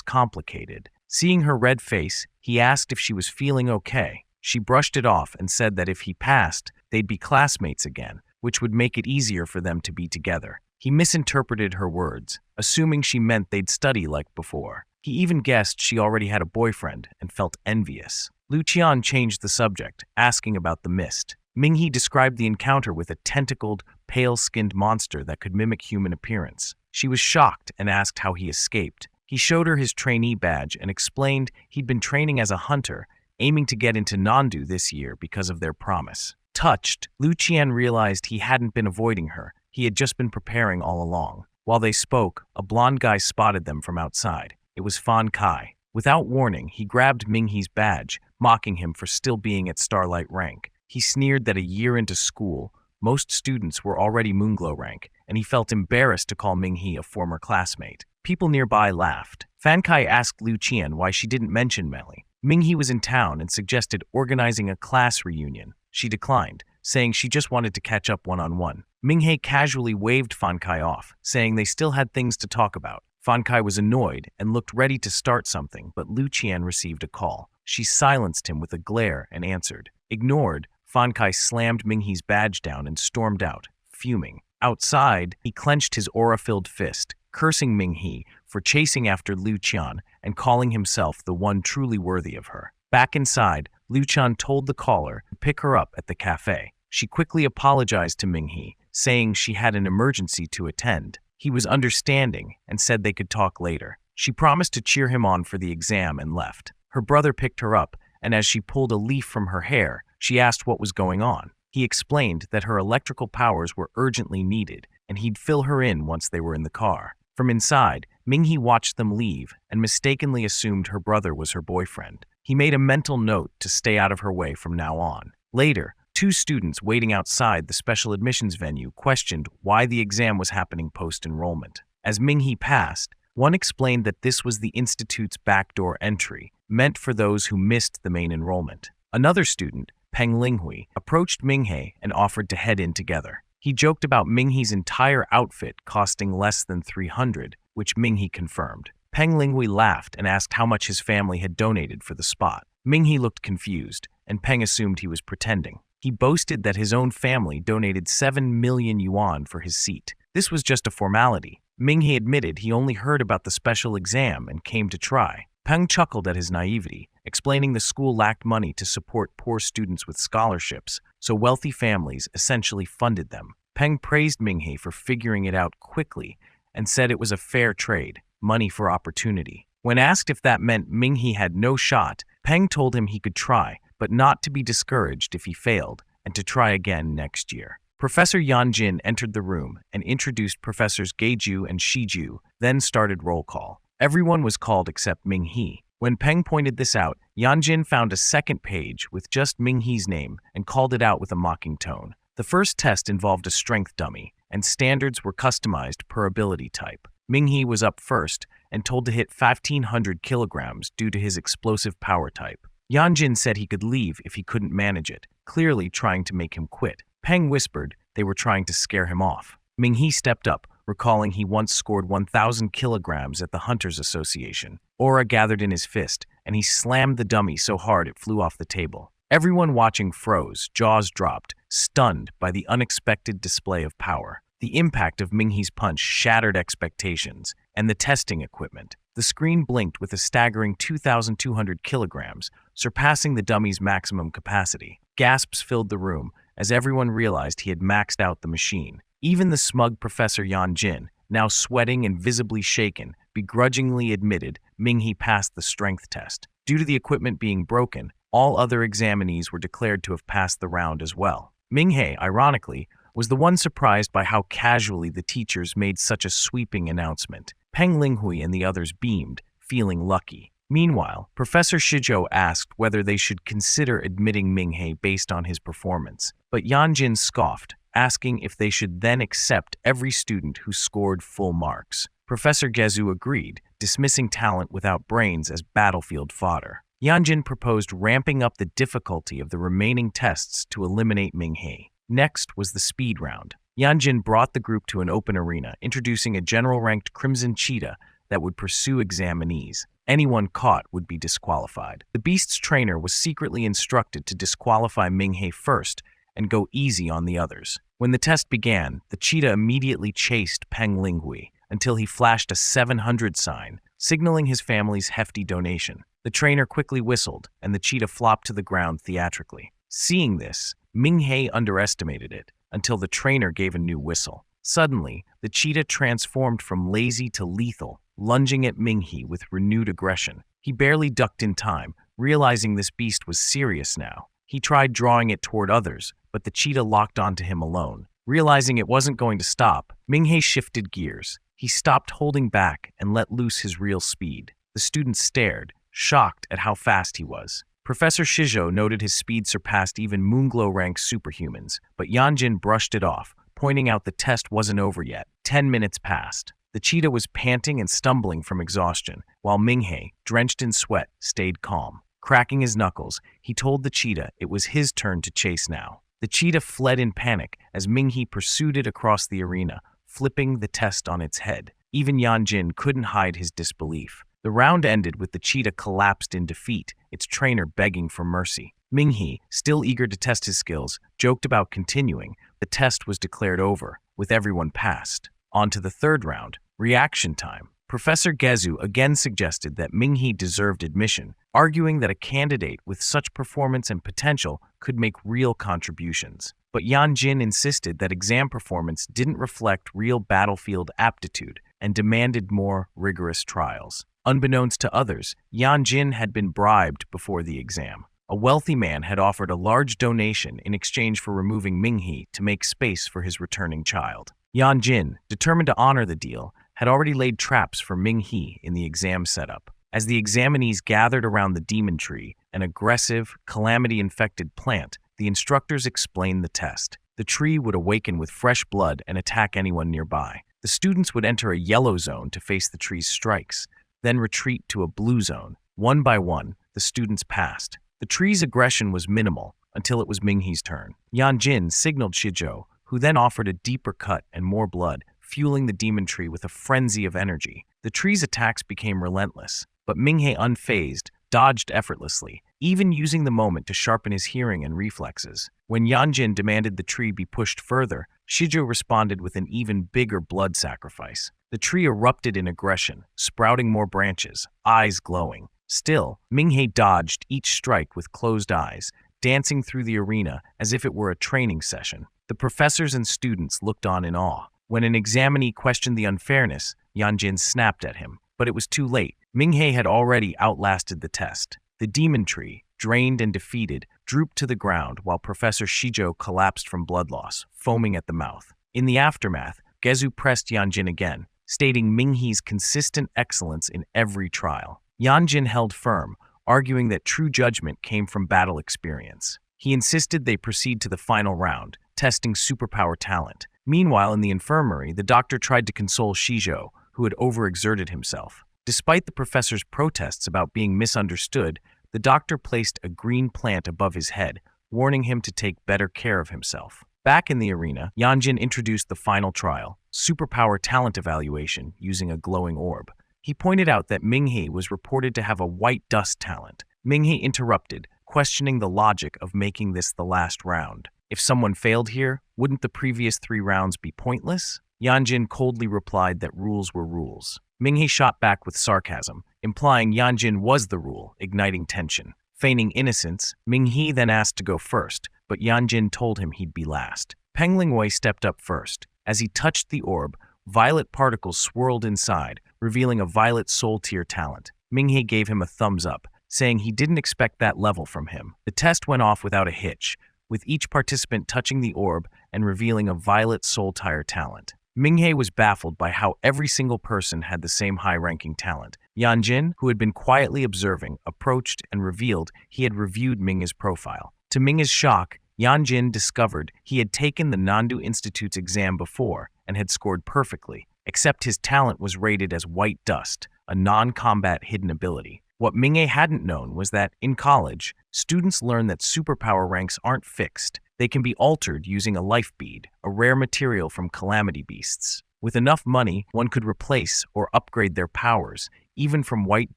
complicated. Seeing her red face, he asked if she was feeling okay. She brushed it off and said that if he passed, they'd be classmates again, which would make it easier for them to be together. He misinterpreted her words, assuming she meant they'd study like before. He even guessed she already had a boyfriend and felt envious. Liu Qian changed the subject, asking about the mist. Minghe described the encounter with a tentacled, pale-skinned monster that could mimic human appearance. She was shocked and asked how he escaped. He showed her his trainee badge and explained he'd been training as a hunter, aiming to get into Nandu this year because of their promise. Touched, Liu Qian realized he hadn't been avoiding her. He had just been preparing all along. While they spoke, a blonde guy spotted them from outside. It was Fan Kai. Without warning, he grabbed Minghe's badge, mocking him for still being at Starlight rank. He sneered that a year into school, most students were already Moonglow rank, and he felt embarrassed to call Minghe a former classmate. People nearby laughed. Fan Kai asked Liu Qian why she didn't mention Meli. Minghe was in town and suggested organizing a class reunion. She declined, saying she just wanted to catch up one-on-one. Minghe casually waved Fan Kai off, saying they still had things to talk about. Fan Kai was annoyed and looked ready to start something, but Liu Qian received a call. She silenced him with a glare and answered. Ignored, Fan Kai slammed Minghe's badge down and stormed out, fuming. Outside, he clenched his aura-filled fist, cursing Minghe for chasing after Liu Qian and calling himself the one truly worthy of her. Back inside, Liu Qian told the caller to pick her up at the cafe. She quickly apologized to Minghe, saying she had an emergency to attend. He was understanding and said they could talk later. She promised to cheer him on for the exam and left. Her brother picked her up, and as she pulled a leaf from her hair, she asked what was going on. He explained that her electrical powers were urgently needed, and he'd fill her in once they were in the car. From inside, Minghe watched them leave and mistakenly assumed her brother was her boyfriend. He made a mental note to stay out of her way from now on. Later, two students waiting outside the special admissions venue questioned why the exam was happening post-enrollment. As Minghe passed, one explained that this was the institute's backdoor entry, meant for those who missed the main enrollment. Another student, Peng Linghui, approached Minghe and offered to head in together. He joked about Minghe's entire outfit costing less than 300, which Minghe confirmed. Peng Linghui laughed and asked how much his family had donated for the spot. Minghe looked confused, and Peng assumed he was pretending. He boasted that his own family donated 7 million yuan for his seat. This was just a formality. Minghe admitted he only heard about the special exam and came to try. Peng chuckled at his naivety, explaining the school lacked money to support poor students with scholarships, so wealthy families essentially funded them. Peng praised Minghe for figuring it out quickly and said it was a fair trade, money for opportunity. When asked if that meant Minghe had no shot, Peng told him he could try, but not to be discouraged if he failed, and to try again next year. Professor Yanjin entered the room and introduced Professors Geiju and Shiju, then started roll call. Everyone was called except Minghe. When Peng pointed this out, Yanjin found a second page with just Minghe's name and called it out with a mocking tone. The first test involved a strength dummy, and standards were customized per ability type. Minghe was up first and told to hit 1,500 kilograms due to his explosive power type. Yanjin said he could leave if he couldn't manage it, clearly trying to make him quit. Peng whispered they were trying to scare him off. Minghe stepped up, recalling he once scored 1,000 kilograms at the Hunters Association. Aura gathered in his fist, and he slammed the dummy so hard it flew off the table. Everyone watching froze, jaws dropped, stunned by the unexpected display of power. The impact of Minghe's punch shattered expectations, and the testing equipment. The screen blinked with a staggering 2,200 kilograms, surpassing the dummy's maximum capacity. Gasps filled the room as everyone realized he had maxed out the machine. Even the smug Professor Yanjin, now sweating and visibly shaken, begrudgingly admitted Minghe passed the strength test. Due to the equipment being broken, all other examinees were declared to have passed the round as well. Minghe, ironically, was the one surprised by how casually the teachers made such a sweeping announcement. Peng Linghui and the others beamed, feeling lucky. Meanwhile, Professor Shijo asked whether they should consider admitting Ming-He based on his performance, but Yanjin scoffed, asking if they should then accept every student who scored full marks. Professor Gezu agreed, dismissing talent without brains as battlefield fodder. Yanjin proposed ramping up the difficulty of the remaining tests to eliminate Ming-He. Next was the speed round. Yanjin brought the group to an open arena, introducing a general-ranked crimson cheetah that would pursue examinees. Anyone caught would be disqualified. The beast's trainer was secretly instructed to disqualify Ming-He first and go easy on the others. When the test began, the cheetah immediately chased Peng Linghui until he flashed a 700 sign, signaling his family's hefty donation. The trainer quickly whistled, and the cheetah flopped to the ground theatrically. Seeing this, Ming-He underestimated it until the trainer gave a new whistle. Suddenly, the cheetah transformed from lazy to lethal, lunging at Ming-He with renewed aggression. He barely ducked in time, realizing this beast was serious now. He tried drawing it toward others, but the cheetah locked onto him alone. Realizing it wasn't going to stop, Ming-He shifted gears. He stopped holding back and let loose his real speed. The students stared, shocked at how fast he was. Professor Shijo noted his speed surpassed even Moonglow-ranked superhumans, but Yanjin brushed it off, pointing out the test wasn't over yet. 10 minutes passed. The cheetah was panting and stumbling from exhaustion, while Ming-He, drenched in sweat, stayed calm. Cracking his knuckles, he told the cheetah it was his turn to chase now. The cheetah fled in panic as Ming-He pursued it across the arena, flipping the test on its head. Even Yanjin couldn't hide his disbelief. The round ended with the cheetah collapsed in defeat, its trainer begging for mercy. Ming-He, still eager to test his skills, joked about continuing. The test was declared over, with everyone passed. On to the third round, reaction time. Professor Gezu again suggested that Ming-He deserved admission, arguing that a candidate with such performance and potential could make real contributions. But Yanjin insisted that exam performance didn't reflect real battlefield aptitude and demanded more rigorous trials. Unbeknownst to others, Yanjin had been bribed before the exam. A wealthy man had offered a large donation in exchange for removing Ming-He to make space for his returning child. Yanjin, determined to honor the deal, had already laid traps for Ming-He in the exam setup. As the examinees gathered around the demon tree, an aggressive, calamity-infected plant, the instructors explained the test. The tree would awaken with fresh blood and attack anyone nearby. The students would enter a yellow zone to face the tree's strikes, then retreat to a blue zone. One by one, the students passed. The tree's aggression was minimal until it was Ming-He's turn. Yanjin signaled Shijo, who then offered a deeper cut and more blood, fueling the demon tree with a frenzy of energy. The tree's attacks became relentless, but Ming-He, unfazed, dodged effortlessly, even using the moment to sharpen his hearing and reflexes. When Yanjin demanded the tree be pushed further, Shijo responded with an even bigger blood sacrifice. The tree erupted in aggression, sprouting more branches, eyes glowing. Still, Ming-He dodged each strike with closed eyes, dancing through the arena as if it were a training session. The professors and students looked on in awe. When an examinee questioned the unfairness, Yanjin snapped at him. But it was too late. Ming-He had already outlasted the test. The demon tree, drained and defeated, drooped to the ground while Professor Shijo collapsed from blood loss, foaming at the mouth. In the aftermath, Gezu pressed Yanjin again, stating Ming-He's consistent excellence in every trial. Yanjin held firm, arguing that true judgment came from battle experience. He insisted they proceed to the final round, testing superpower talent. Meanwhile, in the infirmary, the doctor tried to console Shijo, who had overexerted himself. Despite the professor's protests about being misunderstood, the doctor placed a green plant above his head, warning him to take better care of himself. Back in the arena, Yanjin introduced the final trial, superpower talent evaluation, using a glowing orb. He pointed out that Ming-He was reported to have a white dust talent. Ming-He interrupted, questioning the logic of making this the last round. If someone failed here, wouldn't the previous 3 rounds be pointless? Yanjin coldly replied that rules were rules. Ming-He shot back with sarcasm, implying Yanjin was the rule, igniting tension. Feigning innocence, Ming-He then asked to go first, but Yanjin told him he'd be last. Peng Linghui stepped up first. As he touched the orb, violet particles swirled inside, revealing a violet soul tier talent. Ming-He gave him a thumbs up, saying he didn't expect that level from him. The test went off without a hitch, with each participant touching the orb and revealing a violet soul tier talent. Ming-He was baffled by how every single person had the same high-ranking talent, Yanjin, who had been quietly observing, approached and revealed he had reviewed Ming's profile. To Ming's shock, Yanjin discovered he had taken the Nandu Institute's exam before and had scored perfectly, except his talent was rated as white dust, a non-combat hidden ability. What Minghe hadn't known was that, in college, students learn that superpower ranks aren't fixed. They can be altered using a life bead, a rare material from calamity beasts. With enough money, one could replace or upgrade their powers, even from white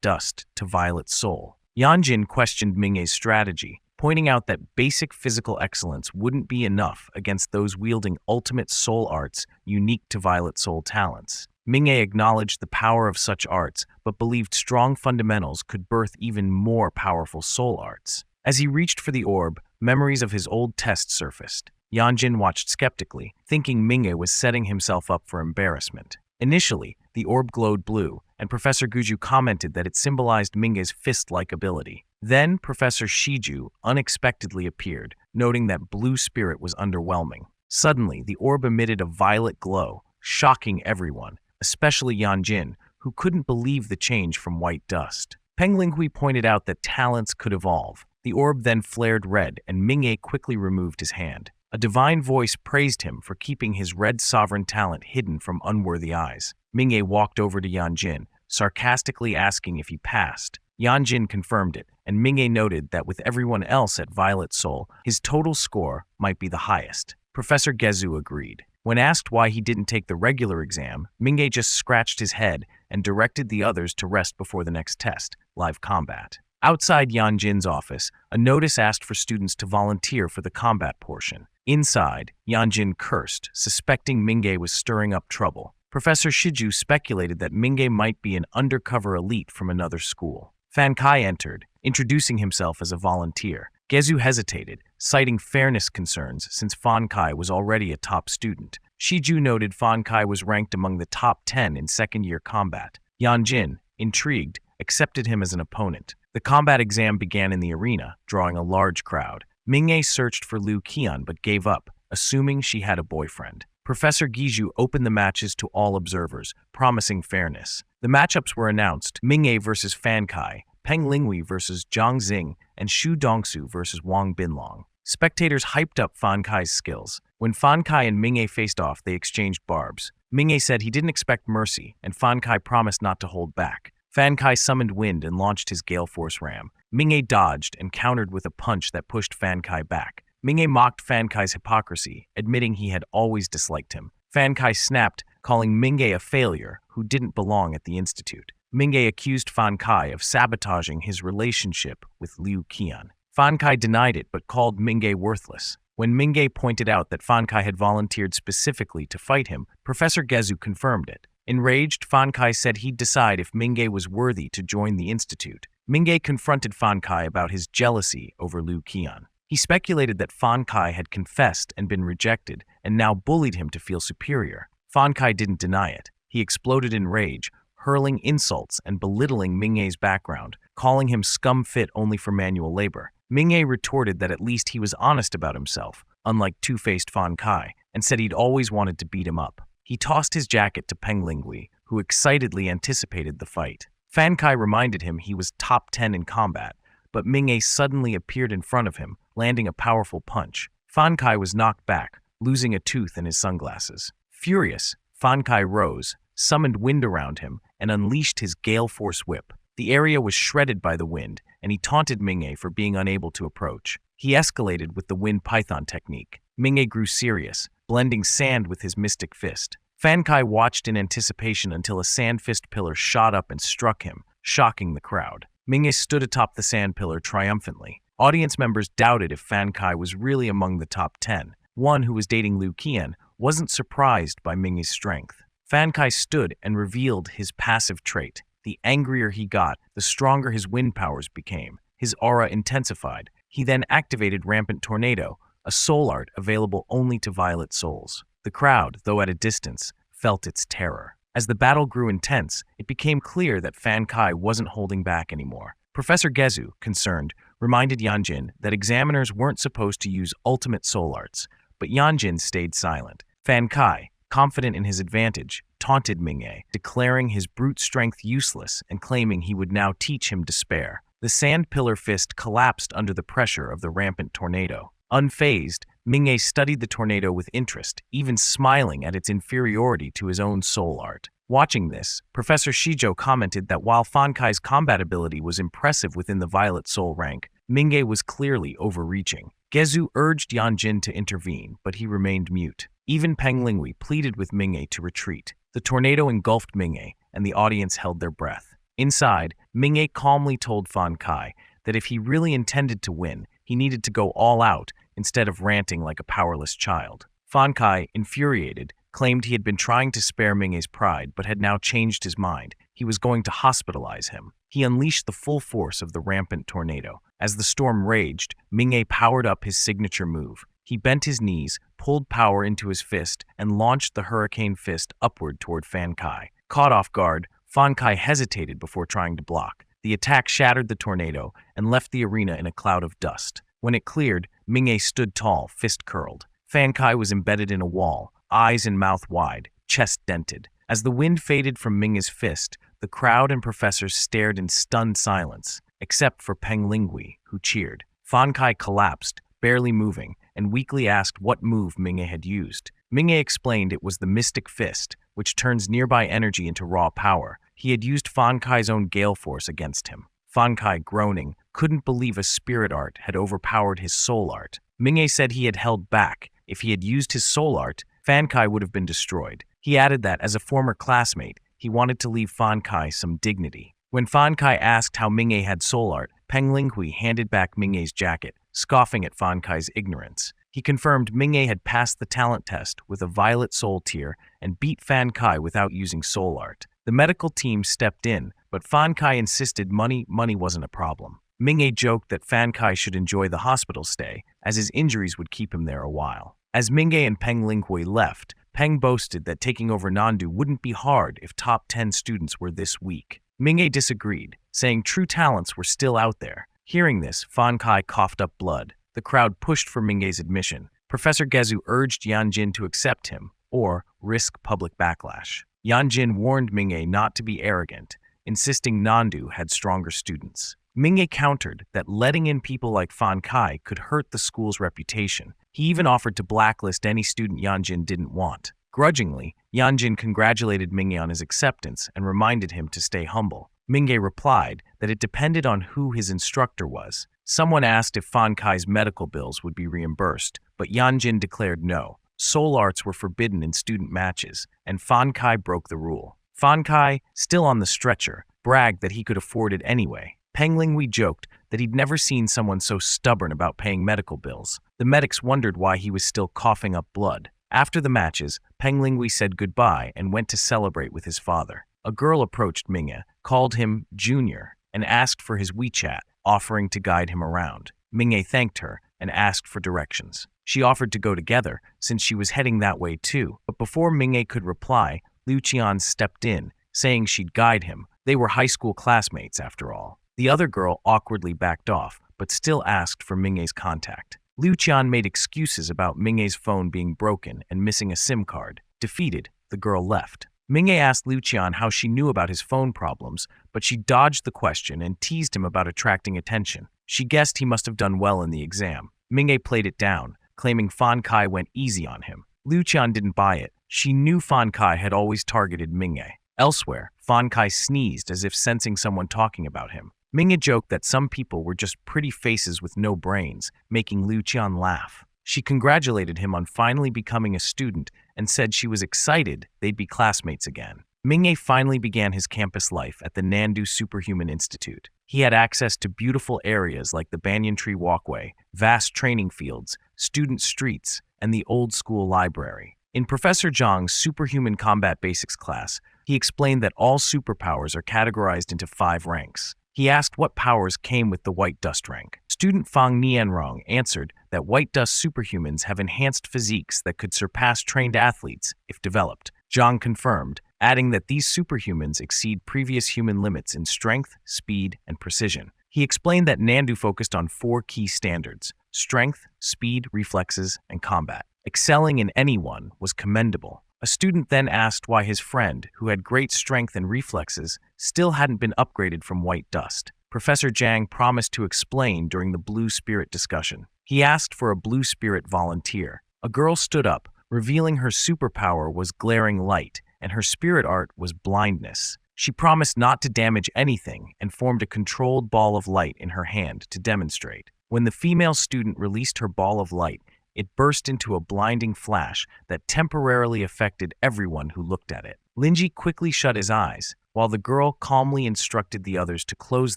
dust to violet soul. Yanjin questioned Minghe's strategy, pointing out that basic physical excellence wouldn't be enough against those wielding ultimate soul arts unique to violet soul talents. Minghe acknowledged the power of such arts, but believed strong fundamentals could birth even more powerful soul arts. As he reached for the orb, memories of his old test surfaced. Yanjin watched skeptically, thinking Minghe was setting himself up for embarrassment. Initially, the orb glowed blue, and Professor Guju commented that it symbolized Minghe's fist-like ability. Then, Professor Shiju unexpectedly appeared, noting that blue spirit was underwhelming. Suddenly, the orb emitted a violet glow, shocking everyone, especially Yanjin, who couldn't believe the change from white dust. Peng Linghui pointed out that talents could evolve. The orb then flared red, and Minghe quickly removed his hand. A divine voice praised him for keeping his red sovereign talent hidden from unworthy eyes. Minghe walked over to Yanjin, sarcastically asking if he passed. Yanjin confirmed it, and Minghe noted that with everyone else at Violet Soul, his total score might be the highest. Professor Gezu agreed. When asked why he didn't take the regular exam, Minghe just scratched his head and directed the others to rest before the next test, live combat. Outside Yanjin's office, a notice asked for students to volunteer for the combat portion. Inside, Yanjin cursed, suspecting Minghe was stirring up trouble. Professor Shiju speculated that Minghe might be an undercover elite from another school. Fan Kai entered, introducing himself as a volunteer. Gezu hesitated, citing fairness concerns since Fan Kai was already a top student. Shiju noted Fan Kai was ranked among the top 10 in second-year combat. Yanjin, intrigued, accepted him as an opponent. The combat exam began in the arena, drawing a large crowd. Minghe searched for Liu Qian but gave up, assuming she had a boyfriend. Professor Giju opened the matches to all observers, promising fairness. The matchups were announced: Minghe versus Fan Kai, Peng Linghui versus Zhang Xing, and Xu Dongsu versus Wang Binlong. Spectators hyped up Fan Kai's skills. When Fan Kai and Minghe faced off, they exchanged barbs. Minghe said he didn't expect mercy, and Fan Kai promised not to hold back. Fan Kai summoned wind and launched his Gale Force Ram. Minghe dodged and countered with a punch that pushed Fan Kai back. Minghe mocked Fan Kai's hypocrisy, admitting he had always disliked him. Fan Kai snapped, calling Minghe a failure who didn't belong at the institute. Minghe accused Fan Kai of sabotaging his relationship with Liu Qian. Fan Kai denied it but called Minghe worthless. When Minghe pointed out that Fan Kai had volunteered specifically to fight him, Professor Gezu confirmed it. Enraged, Fan Kai said he'd decide if Minghe was worthy to join the institute. Minghe confronted Fan Kai about his jealousy over Liu Qian. He speculated that Fan Kai had confessed and been rejected, and now bullied him to feel superior. Fan Kai didn't deny it. He exploded in rage, hurling insults and belittling Minghe's background, calling him scum fit only for manual labor. Minghe retorted that at least he was honest about himself, unlike two-faced Fan Kai, and said he'd always wanted to beat him up. He tossed his jacket to Peng Linghui, who excitedly anticipated the fight. Fan Kai reminded him he was top 10 in combat, but Minghe suddenly appeared in front of him, landing a powerful punch. Fan Kai was knocked back, losing a tooth in his sunglasses. Furious, Fan Kai rose, summoned wind around him, and unleashed his Gale Force Whip. The area was shredded by the wind, and he taunted Minghe for being unable to approach. He escalated with the Wind Python technique. Minghe grew serious, blending sand with his mystic fist. Fan Kai watched in anticipation until a sand fist pillar shot up and struck him, shocking the crowd. Minghe stood atop the sand pillar triumphantly. Audience members doubted if Fan Kai was really among the top 10. One who was dating Liu Qian wasn't surprised by Minghe's strength. Fan Kai stood and revealed his passive trait. The angrier he got, the stronger his wind powers became. His aura intensified. He then activated Rampant Tornado, a soul art available only to Violet Souls. The crowd, though at a distance, felt its terror. As the battle grew intense, it became clear that Fan Kai wasn't holding back anymore. Professor Gezu, concerned, reminded Yanjin that examiners weren't supposed to use ultimate soul arts, but Yanjin stayed silent. Fan Kai, confident in his advantage, taunted Mingay, declaring his brute strength useless and claiming he would now teach him despair. The sand pillar fist collapsed under the pressure of the rampant tornado. Unfazed, Mingay studied the tornado with interest, even smiling at its inferiority to his own soul art. Watching this, Professor Shijo commented that while Fan Kai's combat ability was impressive within the Violet Soul rank, Mingay was clearly overreaching. Gezu urged Yanjin to intervene, but he remained mute. Even Peng Linghui pleaded with Mingay to retreat. The tornado engulfed Mingay, and the audience held their breath. Inside, Mingay calmly told Fan Kai that if he really intended to win, he needed to go all out instead of ranting like a powerless child. Fan Kai, infuriated, claimed he had been trying to spare Mingay's pride but had now changed his mind. He was going to hospitalize him. He unleashed the full force of the rampant tornado. As the storm raged, Mingay powered up his signature move. He bent his knees, pulled power into his fist, and launched the hurricane fist upward toward Fan Kai. Caught off guard, Fan Kai hesitated before trying to block. The attack shattered the tornado and left the arena in a cloud of dust. When it cleared, Mingay stood tall, fist curled. Fan Kai was embedded in a wall, eyes and mouth wide, chest dented. As the wind faded from Mingay's fist, the crowd and professors stared in stunned silence, except for Peng Linghui, who cheered. Fan Kai collapsed, barely moving, and weakly asked what move Mingay had used. Mingay explained it was the Mystic Fist, which turns nearby energy into raw power. He had used Fan Kai's own gale force against him. Fan Kai, groaning, couldn't believe a spirit art had overpowered his soul art. Mingay said he had held back. If he had used his soul art, Fan Kai would have been destroyed. He added that, as a former classmate, he wanted to leave Fan Kai some dignity. When Fan Kai asked how Mingay had soul art, Peng Linghui handed back Mingay's jacket, scoffing at Fan Kai's ignorance. He confirmed Mingay had passed the talent test with a Violet Soul tier and beat Fan Kai without using soul art. The medical team stepped in, but Fan Kai insisted money wasn't a problem. Mingay joked that Fan Kai should enjoy the hospital stay, as his injuries would keep him there a while. As Mingay and Peng Linghui left, Peng boasted that taking over Nandu wouldn't be hard if top 10 students were this weak. Mingay disagreed, saying true talents were still out there. Hearing this, Fan Kai coughed up blood. The crowd pushed for Mingay's admission. Professor Gezu urged Yanjin to accept him, or risk public backlash. Yanjin warned Mingay not to be arrogant, insisting Nandu had stronger students. Mingay countered that letting in people like Fan Kai could hurt the school's reputation. He even offered to blacklist any student Yanjin didn't want. Grudgingly, Yanjin congratulated Mingay on his acceptance and reminded him to stay humble. Mingay replied that it depended on who his instructor was. Someone asked if Fan Kai's medical bills would be reimbursed, but Yanjin declared no. Soul arts were forbidden in student matches, and Fan Kai broke the rule. Fan Kai, still on the stretcher, bragged that he could afford it anyway. Peng Linghui joked that he'd never seen someone so stubborn about paying medical bills. The medics wondered why he was still coughing up blood. After the matches, Peng Linghui said goodbye and went to celebrate with his father. A girl approached Mingay, called him Junior, and asked for his WeChat, offering to guide him around. Mingay thanked her and asked for directions. She offered to go together, since she was heading that way too. But before Mingay could reply, Liu Qian stepped in, saying she'd guide him. They were high school classmates, after all. The other girl awkwardly backed off, but still asked for Mingay's contact. Liu Qian made excuses about Mingay's phone being broken and missing a SIM card. Defeated, the girl left. Mingay asked Liu Qian how she knew about his phone problems, but she dodged the question and teased him about attracting attention. She guessed he must have done well in the exam. Mingay played it down, claiming Fan Kai went easy on him. Liu Qian didn't buy it. She knew Fan Kai had always targeted Mingay. Elsewhere, Fan Kai sneezed as if sensing someone talking about him. Mingay joked that some people were just pretty faces with no brains, making Liu Qian laugh. She congratulated him on finally becoming a student and said she was excited they'd be classmates again. Mingay finally began his campus life at the Nandu Superhuman Institute. He had access to beautiful areas like the Banyan Tree Walkway, vast training fields, student streets, and the old school library. In Professor Zhang's Superhuman Combat Basics class, he explained that all superpowers are categorized into 5 ranks. He asked what powers came with the White Dust rank. Student Fang Nianrong answered that White Dust superhumans have enhanced physiques that could surpass trained athletes if developed. Zhang confirmed, adding that these superhumans exceed previous human limits in strength, speed, and precision. He explained that Nandu focused on 4 key standards: strength, speed, reflexes, and combat. Excelling in any one was commendable. A student then asked why his friend, who had great strength and reflexes, still hadn't been upgraded from white dust. Professor Zhang promised to explain during the blue spirit discussion. He asked for a blue spirit volunteer. A girl stood up, revealing her superpower was glaring light, and her spirit art was blindness. She promised not to damage anything and formed a controlled ball of light in her hand to demonstrate. When the female student released her ball of light, it burst into a blinding flash that temporarily affected everyone who looked at it. Linji quickly shut his eyes, while the girl calmly instructed the others to close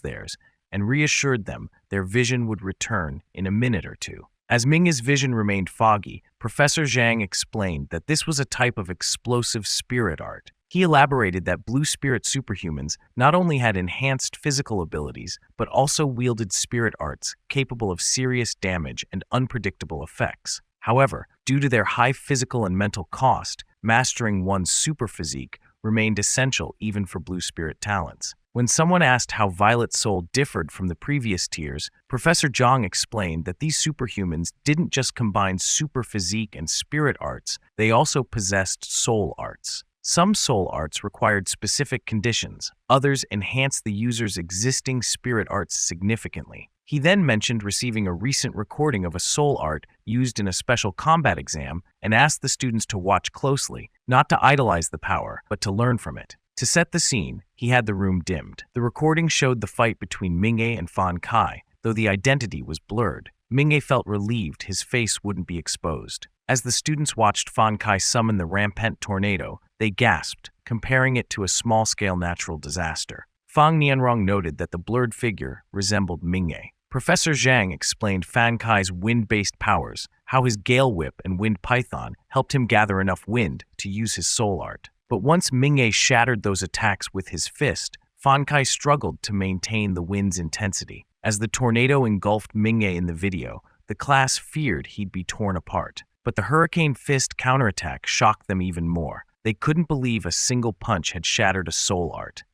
theirs and reassured them their vision would return in a minute or two. As Ming's vision remained foggy, Professor Zhang explained that this was a type of explosive spirit art. He elaborated that blue spirit superhumans not only had enhanced physical abilities, but also wielded spirit arts capable of serious damage and unpredictable effects. However, due to their high physical and mental cost, mastering one's super physique remained essential even for blue spirit talents. When someone asked how Violet Soul differed from the previous tiers, Professor Zhang explained that these superhumans didn't just combine super physique and spirit arts, they also possessed soul arts. Some soul arts required specific conditions, others enhanced the user's existing spirit arts significantly. He then mentioned receiving a recent recording of a soul art used in a special combat exam and asked the students to watch closely, not to idolize the power, but to learn from it. To set the scene, he had the room dimmed. The recording showed the fight between Minghe and Fan Kai, though the identity was blurred. Minghe felt relieved his face wouldn't be exposed. As the students watched Fan Kai summon the rampant tornado, they gasped, comparing it to a small-scale natural disaster. Fang Nianrong noted that the blurred figure resembled Minghe. Professor Zhang explained Fan Kai's wind-based powers, how his Gale Whip and Wind Python helped him gather enough wind to use his soul art. But once Minghe shattered those attacks with his fist, Fan Kai struggled to maintain the wind's intensity. As the tornado engulfed Minghe in the video, the class feared he'd be torn apart. But the Hurricane Fist counterattack shocked them even more. They couldn't believe a single punch had shattered a soul art.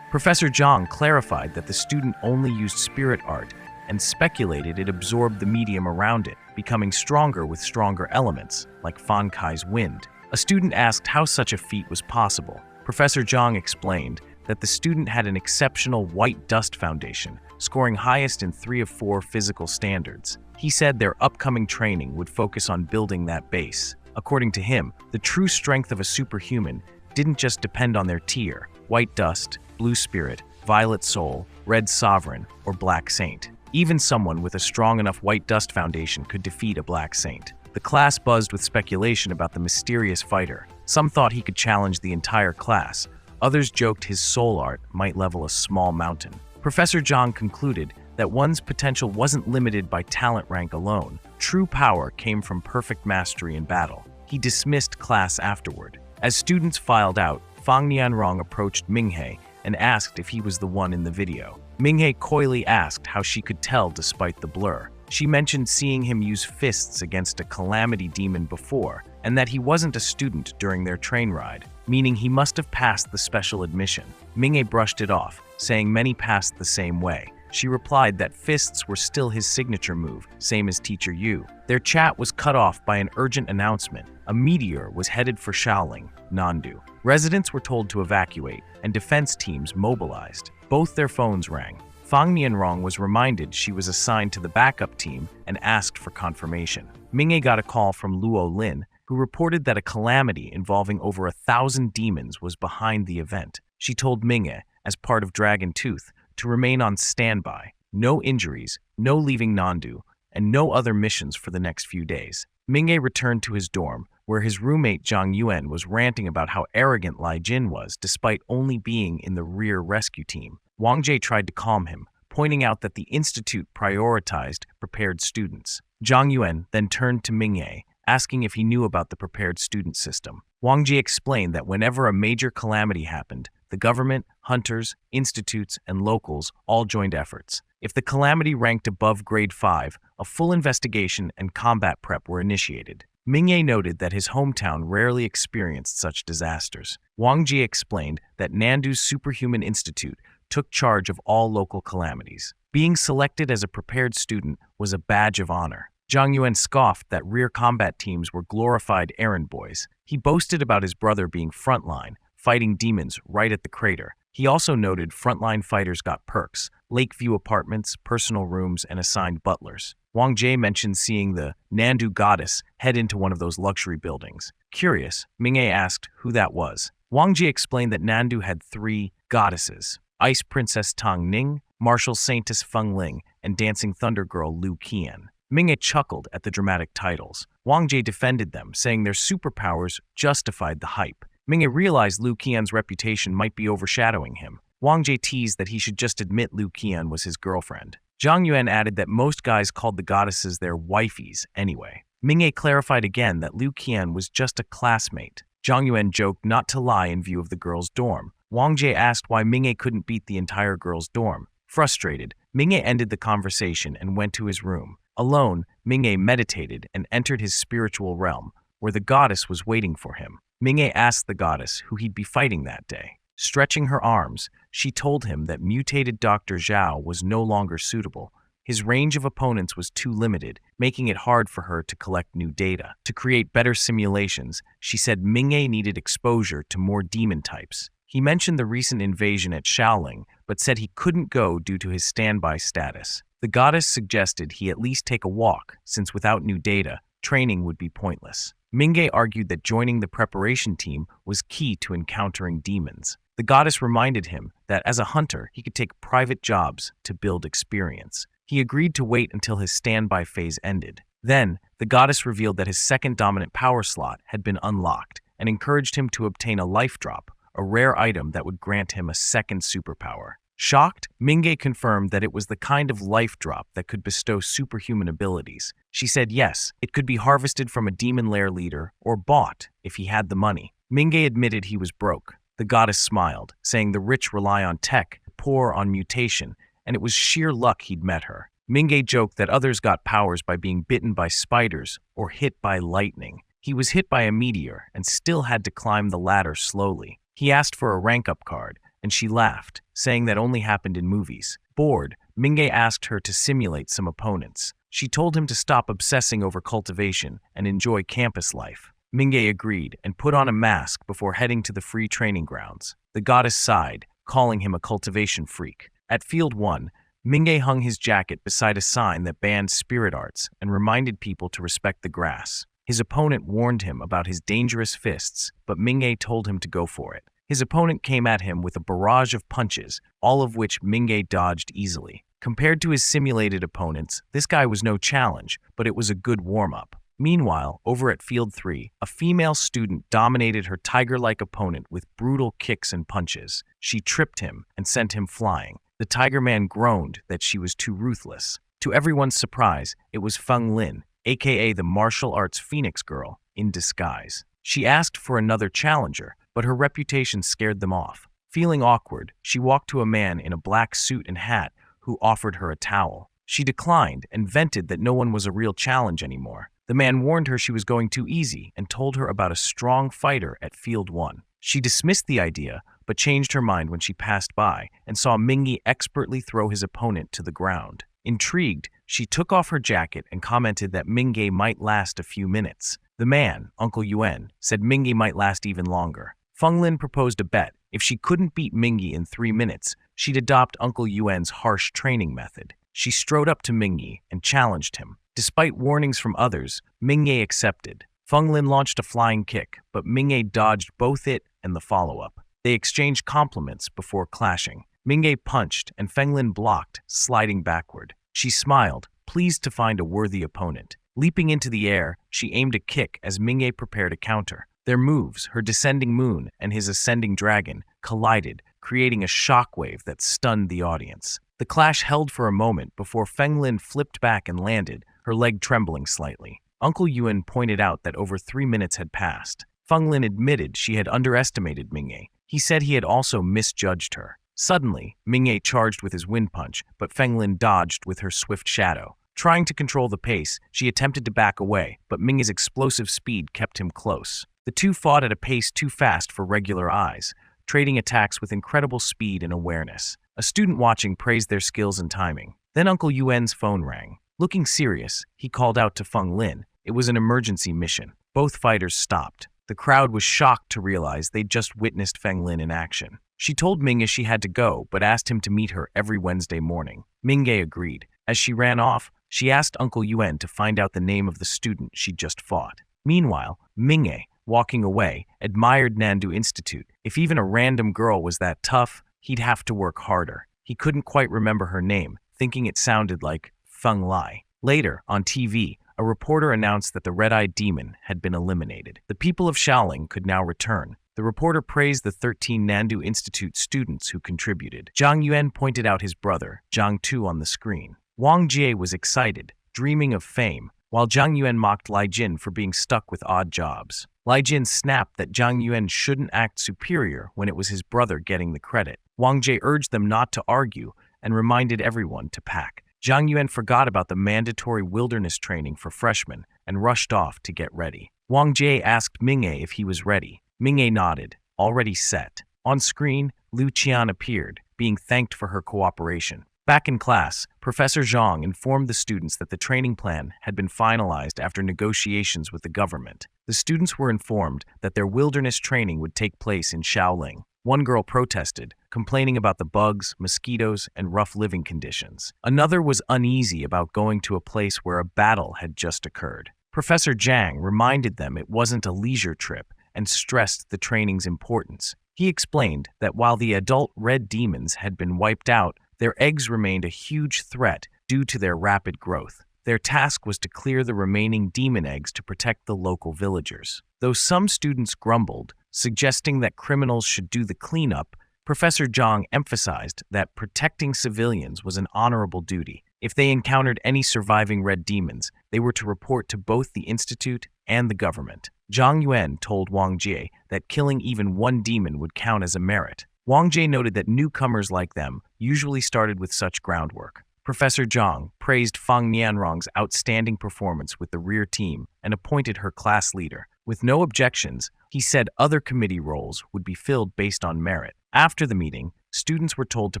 Professor Zhang clarified that the student only used spirit art and speculated it absorbed the medium around it, becoming stronger with stronger elements, like Fan Kai's wind. A student asked how such a feat was possible. Professor Zhang explained that the student had an exceptional white dust foundation, scoring highest in 3 of 4 physical standards. He said their upcoming training would focus on building that base. According to him, the true strength of a superhuman didn't just depend on their tier, white dust, blue spirit, violet soul, red sovereign, or black saint. Even someone with a strong enough white dust foundation could defeat a black saint. The class buzzed with speculation about the mysterious fighter. Some thought he could challenge the entire class. Others joked his soul art might level a small mountain. Professor Zhang concluded that one's potential wasn't limited by talent rank alone. True power came from perfect mastery in battle. He dismissed class afterward. As students filed out, Fang Nianrong approached Minghe and asked if he was the one in the video. Minghe coyly asked how she could tell despite the blur. She mentioned seeing him use fists against a calamity demon before, and that he wasn't a student during their train ride, meaning he must have passed the special admission. Minghe brushed it off, saying many passed the same way. She replied that fists were still his signature move, same as Teacher Yu. Their chat was cut off by an urgent announcement. A meteor was headed for Shaoling, Nandu. Residents were told to evacuate, and defense teams mobilized. Both their phones rang. Fang Nianrong was reminded she was assigned to the backup team and asked for confirmation. Minghe got a call from Luo Lin, who reported that a calamity involving over 1,000 demons was behind the event. She told Minghe, as part of Dragon Tooth, to remain on standby. No injuries, no leaving Nandu, and no other missions for the next few days. Minghe returned to his dorm, where his roommate Zhang Yuan was ranting about how arrogant Lai Jin was despite only being in the rear rescue team. Wang Jie tried to calm him, pointing out that the institute prioritized prepared students. Zhang Yuan then turned to Minghe, asking if he knew about the prepared student system. Wang Jie explained that whenever a major calamity happened, the government, hunters, institutes, and locals all joined efforts. If the calamity ranked above grade 5, a full investigation and combat prep were initiated. Minghe noted that his hometown rarely experienced such disasters. Wang Jie explained that Nandu's Superhuman Institute took charge of all local calamities. Being selected as a prepared student was a badge of honor. Zhang Yuan scoffed that rear combat teams were glorified errand boys. He boasted about his brother being frontline, fighting demons right at the crater. He also noted frontline fighters got perks, lakeview apartments, personal rooms, and assigned butlers. Wang Jie mentioned seeing the Nandu goddess head into one of those luxury buildings. Curious, Mingye asked who that was. Wang Jie explained that Nandu had 3 goddesses: Ice Princess Tang Ning, Martial Saintess Feng Ling, and Dancing Thunder Girl Liu Qian. Mingye chuckled at the dramatic titles. Wang Jie defended them, saying their superpowers justified the hype. Mingye realized Liu Qian's reputation might be overshadowing him. Wang Jie teased that he should just admit Liu Qian was his girlfriend. Zhang Yuan added that most guys called the goddesses their wifeys anyway. Mingye clarified again that Liu Qian was just a classmate. Zhang Yuan joked not to lie in view of the girls' dorm. Wang Jie asked why Mingye couldn't beat the entire girls' dorm. Frustrated, Mingye ended the conversation and went to his room. Alone, Mingye meditated and entered his spiritual realm, where the goddess was waiting for him. Mingye asked the goddess who he'd be fighting that day. Stretching her arms, she told him that mutated Dr. Zhao was no longer suitable. His range of opponents was too limited, making it hard for her to collect new data. To create better simulations, she said Mingye needed exposure to more demon types. He mentioned the recent invasion at Shaoling, but said he couldn't go due to his standby status. The goddess suggested he at least take a walk, since without new data, training would be pointless. Mingye argued that joining the preparation team was key to encountering demons. The goddess reminded him that as a hunter, he could take private jobs to build experience. He agreed to wait until his standby phase ended. Then, the goddess revealed that his second dominant power slot had been unlocked and encouraged him to obtain a life drop, a rare item that would grant him a second superpower. Shocked, Mingye confirmed that it was the kind of life drop that could bestow superhuman abilities. She said yes, it could be harvested from a demon lair leader or bought if he had the money. Mingye admitted he was broke. The goddess smiled, saying the rich rely on tech, the poor on mutation, and it was sheer luck he'd met her. Mingye joked that others got powers by being bitten by spiders or hit by lightning. He was hit by a meteor and still had to climb the ladder slowly. He asked for a rank-up card, and she laughed, saying that only happened in movies. Bored, Mingye asked her to simulate some opponents. She told him to stop obsessing over cultivation and enjoy campus life. Mingye agreed and put on a mask before heading to the free training grounds. The goddess sighed, calling him a cultivation freak. At Field 1, Mingye hung his jacket beside a sign that banned spirit arts and reminded people to respect the grass. His opponent warned him about his dangerous fists, but Mingye told him to go for it. His opponent came at him with a barrage of punches, all of which Mingye dodged easily. Compared to his simulated opponents, this guy was no challenge, but it was a good warm-up. Meanwhile, over at Field 3, a female student dominated her tiger-like opponent with brutal kicks and punches. She tripped him and sent him flying. The Tiger Man groaned that she was too ruthless. To everyone's surprise, it was Feng Lin, aka the martial arts Phoenix Girl, in disguise. She asked for another challenger, but her reputation scared them off. Feeling awkward, she walked to a man in a black suit and hat who offered her a towel. She declined and vented that no one was a real challenge anymore. The man warned her she was going too easy and told her about a strong fighter at Field 1. She dismissed the idea, but changed her mind when she passed by and saw Mingye expertly throw his opponent to the ground. Intrigued, she took off her jacket and commented that Mingye might last a few minutes. The man, Uncle Yuan, said Mingye might last even longer. Feng Lin proposed a bet. If she couldn't beat Mingye in 3 minutes, she'd adopt Uncle Yuan's harsh training method. She strode up to Mingye and challenged him. Despite warnings from others, Mingye accepted. Feng Lin launched a flying kick, but Mingye dodged both it and the follow-up. They exchanged compliments before clashing. Mingye punched and Feng Lin blocked, sliding backward. She smiled, pleased to find a worthy opponent. Leaping into the air, she aimed a kick as Mingye prepared a counter. Their moves, her descending moon and his ascending dragon, collided, creating a shockwave that stunned the audience. The clash held for a moment before Feng Lin flipped back and landed, her leg trembling slightly. Uncle Yuan pointed out that over 3 minutes had passed. Feng Lin admitted she had underestimated Mingye. He said he had also misjudged her. Suddenly, Mingye charged with his wind punch, but Feng Lin dodged with her swift shadow. Trying to control the pace, she attempted to back away, but Mingye's explosive speed kept him close. The two fought at a pace too fast for regular eyes, trading attacks with incredible speed and awareness. A student watching praised their skills and timing. Then Uncle Yuan's phone rang. Looking serious, he called out to Feng Lin. It was an emergency mission. Both fighters stopped. The crowd was shocked to realize they'd just witnessed Feng Lin in action. She told Mingye she had to go, but asked him to meet her every Wednesday morning. Mingye agreed. As she ran off, she asked Uncle Yuan to find out the name of the student she'd just fought. Meanwhile, Mingye, walking away, admired Nandu Institute. If even a random girl was that tough, he'd have to work harder. He couldn't quite remember her name, thinking it sounded like Feng Lai. Later, on TV, a reporter announced that the red-eyed demon had been eliminated. The people of Shaoling could now return. The reporter praised the 13 Nandu Institute students who contributed. Zhang Yuan pointed out his brother, Zhang Tu, on the screen. Wang Jie was excited, dreaming of fame, while Zhang Yuan mocked Lai Jin for being stuck with odd jobs. Lai Jin snapped that Zhang Yuan shouldn't act superior when it was his brother getting the credit. Wang Jie urged them not to argue and reminded everyone to pack. Zhang Yuan forgot about the mandatory wilderness training for freshmen and rushed off to get ready. Wang Jie asked Mingye if he was ready. Mingye nodded, already set. On screen, Lu Qian appeared, being thanked for her cooperation. Back in class, Professor Zhang informed the students that the training plan had been finalized after negotiations with the government. The students were informed that their wilderness training would take place in Shaoling. One girl protested, complaining about the bugs, mosquitoes, and rough living conditions. Another was uneasy about going to a place where a battle had just occurred. Professor Zhang reminded them it wasn't a leisure trip and stressed the training's importance. He explained that while the adult red demons had been wiped out, their eggs remained a huge threat due to their rapid growth. Their task was to clear the remaining demon eggs to protect the local villagers. Though some students grumbled, suggesting that criminals should do the cleanup, Professor Zhang emphasized that protecting civilians was an honorable duty. If they encountered any surviving red demons, they were to report to both the institute and the government. Zhang Yuan told Wang Jie that killing even one demon would count as a merit. Wang Jie noted that newcomers like them usually started with such groundwork. Professor Zhang praised Fang Nianrong's outstanding performance with the rear team and appointed her class leader. With no objections, he said other committee roles would be filled based on merit. After the meeting, students were told to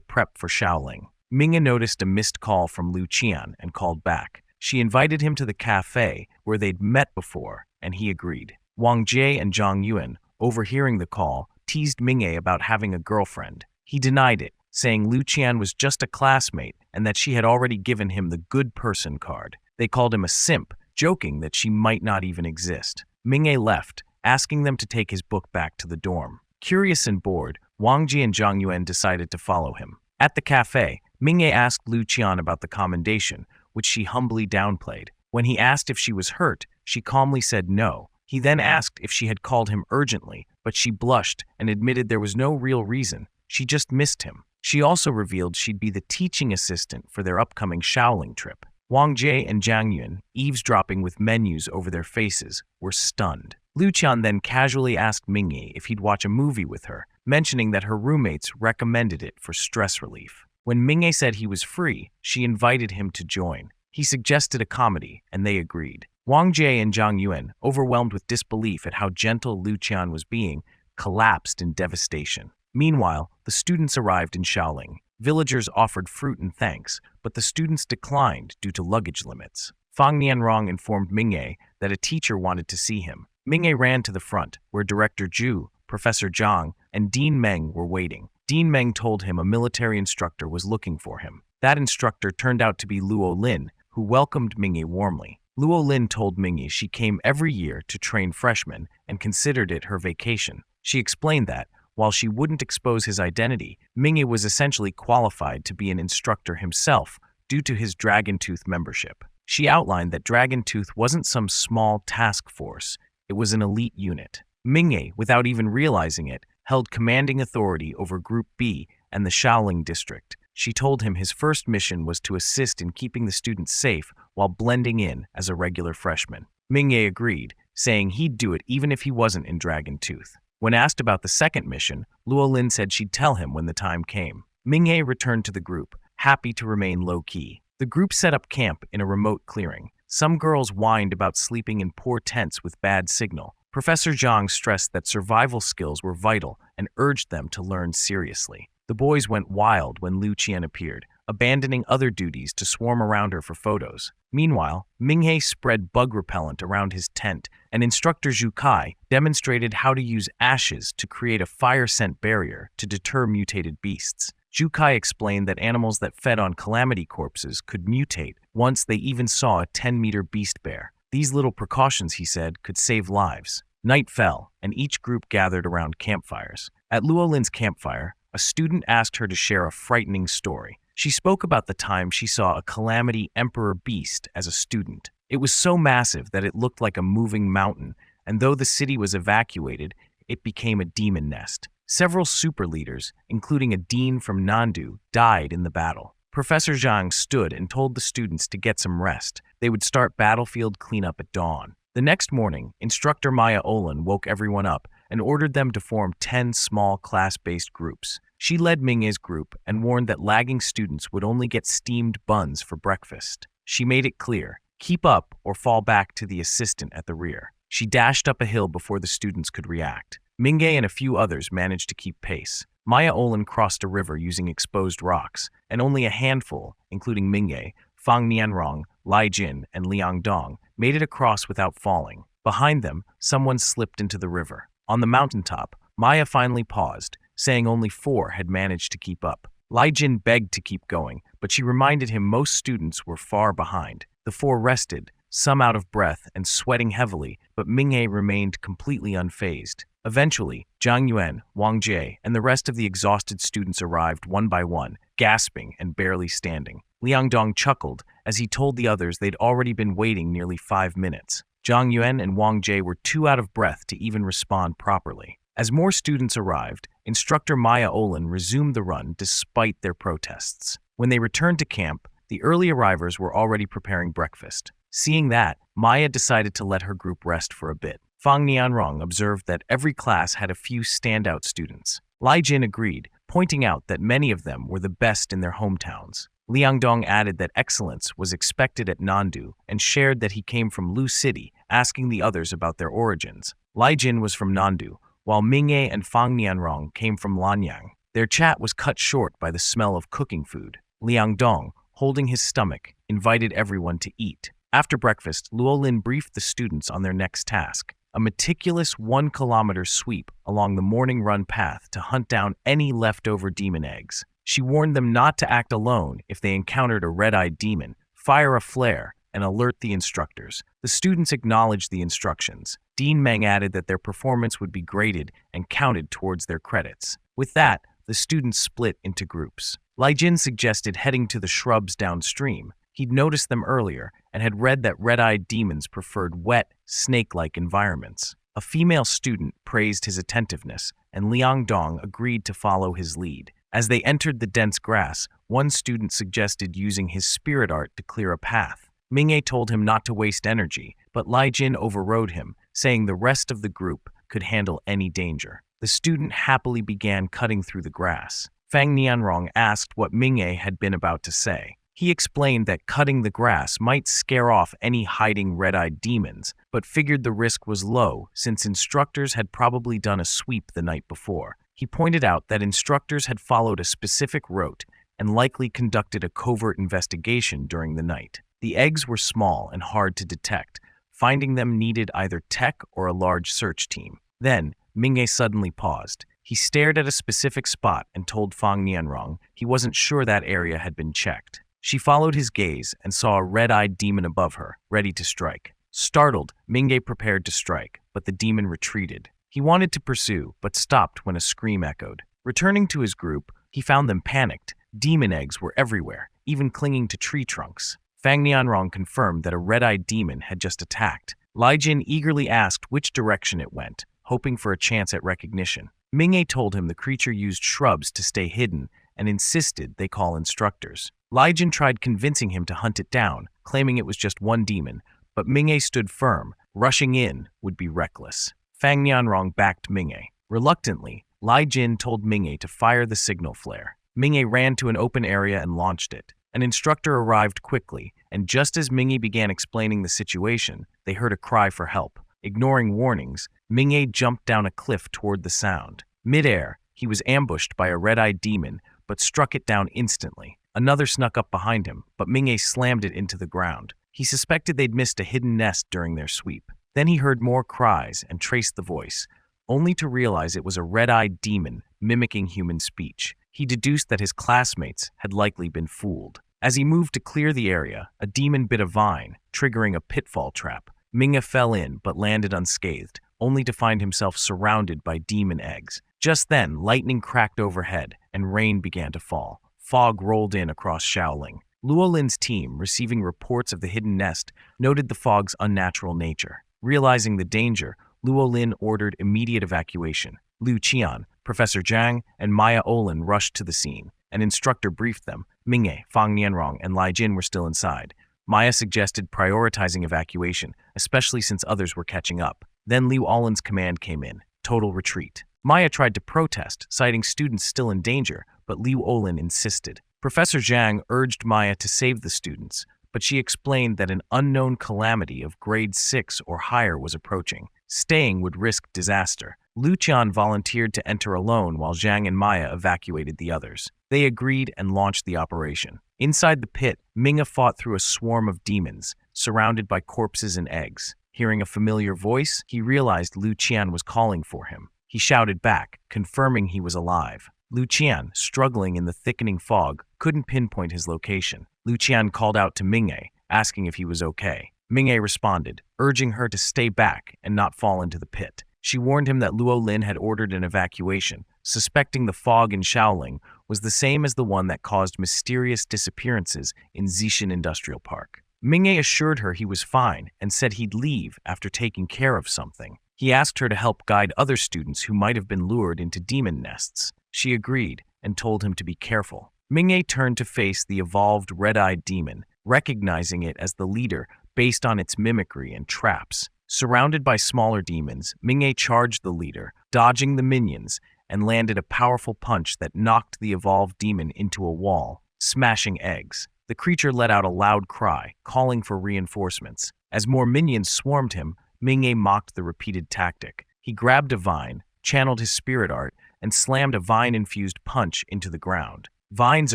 prep for Shaoling. Mingye noticed a missed call from Lu Qian and called back. She invited him to the cafe where they'd met before, and he agreed. Wang Jie and Zhang Yuan, overhearing the call, teased Mingye about having a girlfriend. He denied it, saying Lu Qian was just a classmate and that she had already given him the good person card. They called him a simp, joking that she might not even exist. Mingye left, asking them to take his book back to the dorm. Curious and bored, Wang Jie and Zhang Yuan decided to follow him. At the cafe, Mingye asked Lu Qian about the commendation, which she humbly downplayed. When he asked if she was hurt, she calmly said no. He then asked if she had called him urgently, but she blushed and admitted there was no real reason. She just missed him. She also revealed she'd be the teaching assistant for their upcoming Shaoling trip. Wang Jie and Zhang Yuan, eavesdropping with menus over their faces, were stunned. Lu Qian then casually asked Mingye if he'd watch a movie with her, mentioning that her roommates recommended it for stress relief. When Mingye said he was free, she invited him to join. He suggested a comedy, and they agreed. Wang Jie and Zhang Yuan, overwhelmed with disbelief at how gentle Lu Qian was being, collapsed in devastation. Meanwhile, the students arrived in Shaoling. Villagers offered fruit and thanks, but the students declined due to luggage limits. Fang Nianrong informed Mingye that a teacher wanted to see him. Mingye ran to the front, where Director Zhu, Professor Zhang, and Dean Meng were waiting. Dean Meng told him a military instructor was looking for him. That instructor turned out to be Luo Lin, who welcomed Mingye warmly. Luo Lin told Mingye she came every year to train freshmen and considered it her vacation. She explained that, while she wouldn't expose his identity, Mingye was essentially qualified to be an instructor himself due to his Dragon Tooth membership. She outlined that Dragon Tooth wasn't some small task force, it was an elite unit. Mingye, without even realizing it, held commanding authority over Group B and the Shaoling district. She told him his first mission was to assist in keeping the students safe while blending in as a regular freshman. Mingye agreed, saying he'd do it even if he wasn't in Dragon Tooth. When asked about the second mission, Luo Lin said she'd tell him when the time came. Mingye returned to the group, happy to remain low-key. The group set up camp in a remote clearing. Some girls whined about sleeping in poor tents with bad signal. Professor Zhang stressed that survival skills were vital and urged them to learn seriously. The boys went wild when Lu Qian appeared, abandoning other duties to swarm around her for photos. Meanwhile, Minghe spread bug repellent around his tent, and instructor Zhu Kai demonstrated how to use ashes to create a fire scent barrier to deter mutated beasts. Zhu Kai explained that animals that fed on calamity corpses could mutate once they even saw a 10-meter beast bear. These little precautions, he said, could save lives. Night fell, and each group gathered around campfires. At Luolin's campfire, a student asked her to share a frightening story. She spoke about the time she saw a calamity emperor beast as a student. It was so massive that it looked like a moving mountain, and though the city was evacuated, it became a demon nest. Several super leaders, including a dean from Nandu, died in the battle. Professor Zhang stood and told the students to get some rest. They would start battlefield cleanup at dawn. The next morning, instructor Maya Olin woke everyone up and ordered them to form 10 small class-based groups. She led Minghe's group and warned that lagging students would only get steamed buns for breakfast. She made it clear, keep up or fall back to the assistant at the rear. She dashed up a hill before the students could react. Minghe and a few others managed to keep pace. Maya Olin crossed a river using exposed rocks, and only a handful, including Minghe, Fang Nianrong, Lai Jin, and Liang Dong, made it across without falling. Behind them, someone slipped into the river. On the mountaintop, Maya finally paused, saying only 4 had managed to keep up. Lai Jin begged to keep going, but she reminded him most students were far behind. The 4 rested, some out of breath and sweating heavily, but Minghe remained completely unfazed. Eventually, Zhang Yuan, Wang Jie, and the rest of the exhausted students arrived one by one, gasping and barely standing. Liang Dong chuckled as he told the others they'd already been waiting nearly 5 minutes. Zhang Yuan and Wang Jie were too out of breath to even respond properly. As more students arrived, instructor Maya Olin resumed the run despite their protests. When they returned to camp, the early arrivers were already preparing breakfast. Seeing that, Maya decided to let her group rest for a bit. Fang Nianrong observed that every class had a few standout students. Lai Jin agreed, pointing out that many of them were the best in their hometowns. Liang Dong added that excellence was expected at Nandu and shared that he came from Lu City, asking the others about their origins. Lai Jin was from Nandu, while Minghe and Fang Nianrong came from Lanyang. Their chat was cut short by the smell of cooking food. Liang Dong, holding his stomach, invited everyone to eat. After breakfast, Luolin briefed the students on their next task, a meticulous 1-kilometer sweep along the morning run path to hunt down any leftover demon eggs. She warned them not to act alone if they encountered a red-eyed demon, fire a flare, and alert the instructors. The students acknowledged the instructions. Dean Meng added that their performance would be graded and counted towards their credits. With that, the students split into groups. Lai Jin suggested heading to the shrubs downstream. He'd noticed them earlier and had read that red-eyed demons preferred wet, snake-like environments. A female student praised his attentiveness, and Liang Dong agreed to follow his lead. As they entered the dense grass, one student suggested using his spirit art to clear a path. Minghe told him not to waste energy, but Lai Jin overrode him, saying the rest of the group could handle any danger. The student happily began cutting through the grass. Fang Nianrong asked what Minghe had been about to say. He explained that cutting the grass might scare off any hiding red-eyed demons, but figured the risk was low since instructors had probably done a sweep the night before. He pointed out that instructors had followed a specific route and likely conducted a covert investigation during the night. The eggs were small and hard to detect. Finding them needed either tech or a large search team. Then, Minghe suddenly paused. He stared at a specific spot and told Fang Nianrong he wasn't sure that area had been checked. She followed his gaze and saw a red-eyed demon above her, ready to strike. Startled, Minghe prepared to strike, but the demon retreated. He wanted to pursue, but stopped when a scream echoed. Returning to his group, he found them panicked. Demon eggs were everywhere, even clinging to tree trunks. Fang Nianrong confirmed that a red-eyed demon had just attacked. Lai Jin eagerly asked which direction it went, hoping for a chance at recognition. Minghe told him the creature used shrubs to stay hidden and insisted they call instructors. Lai Jin tried convincing him to hunt it down, claiming it was just one demon, but Minghe stood firm. Rushing in would be reckless. Fang Nianrong backed Minghe. Reluctantly, Lai Jin told Minghe to fire the signal flare. Minghe ran to an open area and launched it. An instructor arrived quickly, and just as Minghe began explaining the situation, they heard a cry for help. Ignoring warnings, Minghe jumped down a cliff toward the sound. Mid-air, he was ambushed by a red-eyed demon, but struck it down instantly. Another snuck up behind him, but Minghe slammed it into the ground. He suspected they'd missed a hidden nest during their sweep. Then he heard more cries and traced the voice, only to realize it was a red-eyed demon mimicking human speech. He deduced that his classmates had likely been fooled. As he moved to clear the area, a demon bit a vine, triggering a pitfall trap. Minghe fell in but landed unscathed, only to find himself surrounded by demon eggs. Just then, lightning cracked overhead and rain began to fall. Fog rolled in across Shaoling. Luolin's team, receiving reports of the hidden nest, noted the fog's unnatural nature. Realizing the danger, Luolin ordered immediate evacuation. Liu Qian, Professor Zhang, and Maya Olin rushed to the scene. An instructor briefed them. Minghe, Fang Nianrong, and Lai Jin were still inside. Maya suggested prioritizing evacuation, especially since others were catching up. Then Liu Olin's command came in. Total retreat. Maya tried to protest, citing students still in danger, but Liu Olin insisted. Professor Zhang urged Maya to save the students, but she explained that an unknown calamity of grade 6 or higher was approaching. Staying would risk disaster. Liu Qian volunteered to enter alone while Zhang and Maya evacuated the others. They agreed and launched the operation. Inside the pit, Minghe fought through a swarm of demons, surrounded by corpses and eggs. Hearing a familiar voice, he realized Liu Qian was calling for him. He shouted back, confirming he was alive. Liu Qian, struggling in the thickening fog, couldn't pinpoint his location. Liu Qian called out to Minghe, asking if he was okay. Minghe responded, urging her to stay back and not fall into the pit. She warned him that Luolin had ordered an evacuation, suspecting the fog in Shaoling was the same as the one that caused mysterious disappearances in Zishan Industrial Park. Minghe assured her he was fine and said he'd leave after taking care of something. He asked her to help guide other students who might have been lured into demon nests. She agreed and told him to be careful. Minghe turned to face the evolved red-eyed demon, recognizing it as the leader based on its mimicry and traps. Surrounded by smaller demons, Minghe charged the leader, dodging the minions, and landed a powerful punch that knocked the evolved demon into a wall, smashing eggs. The creature let out a loud cry, calling for reinforcements. As more minions swarmed him, Minghe mocked the repeated tactic. He grabbed a vine, channeled his spirit art, and slammed a vine-infused punch into the ground. Vines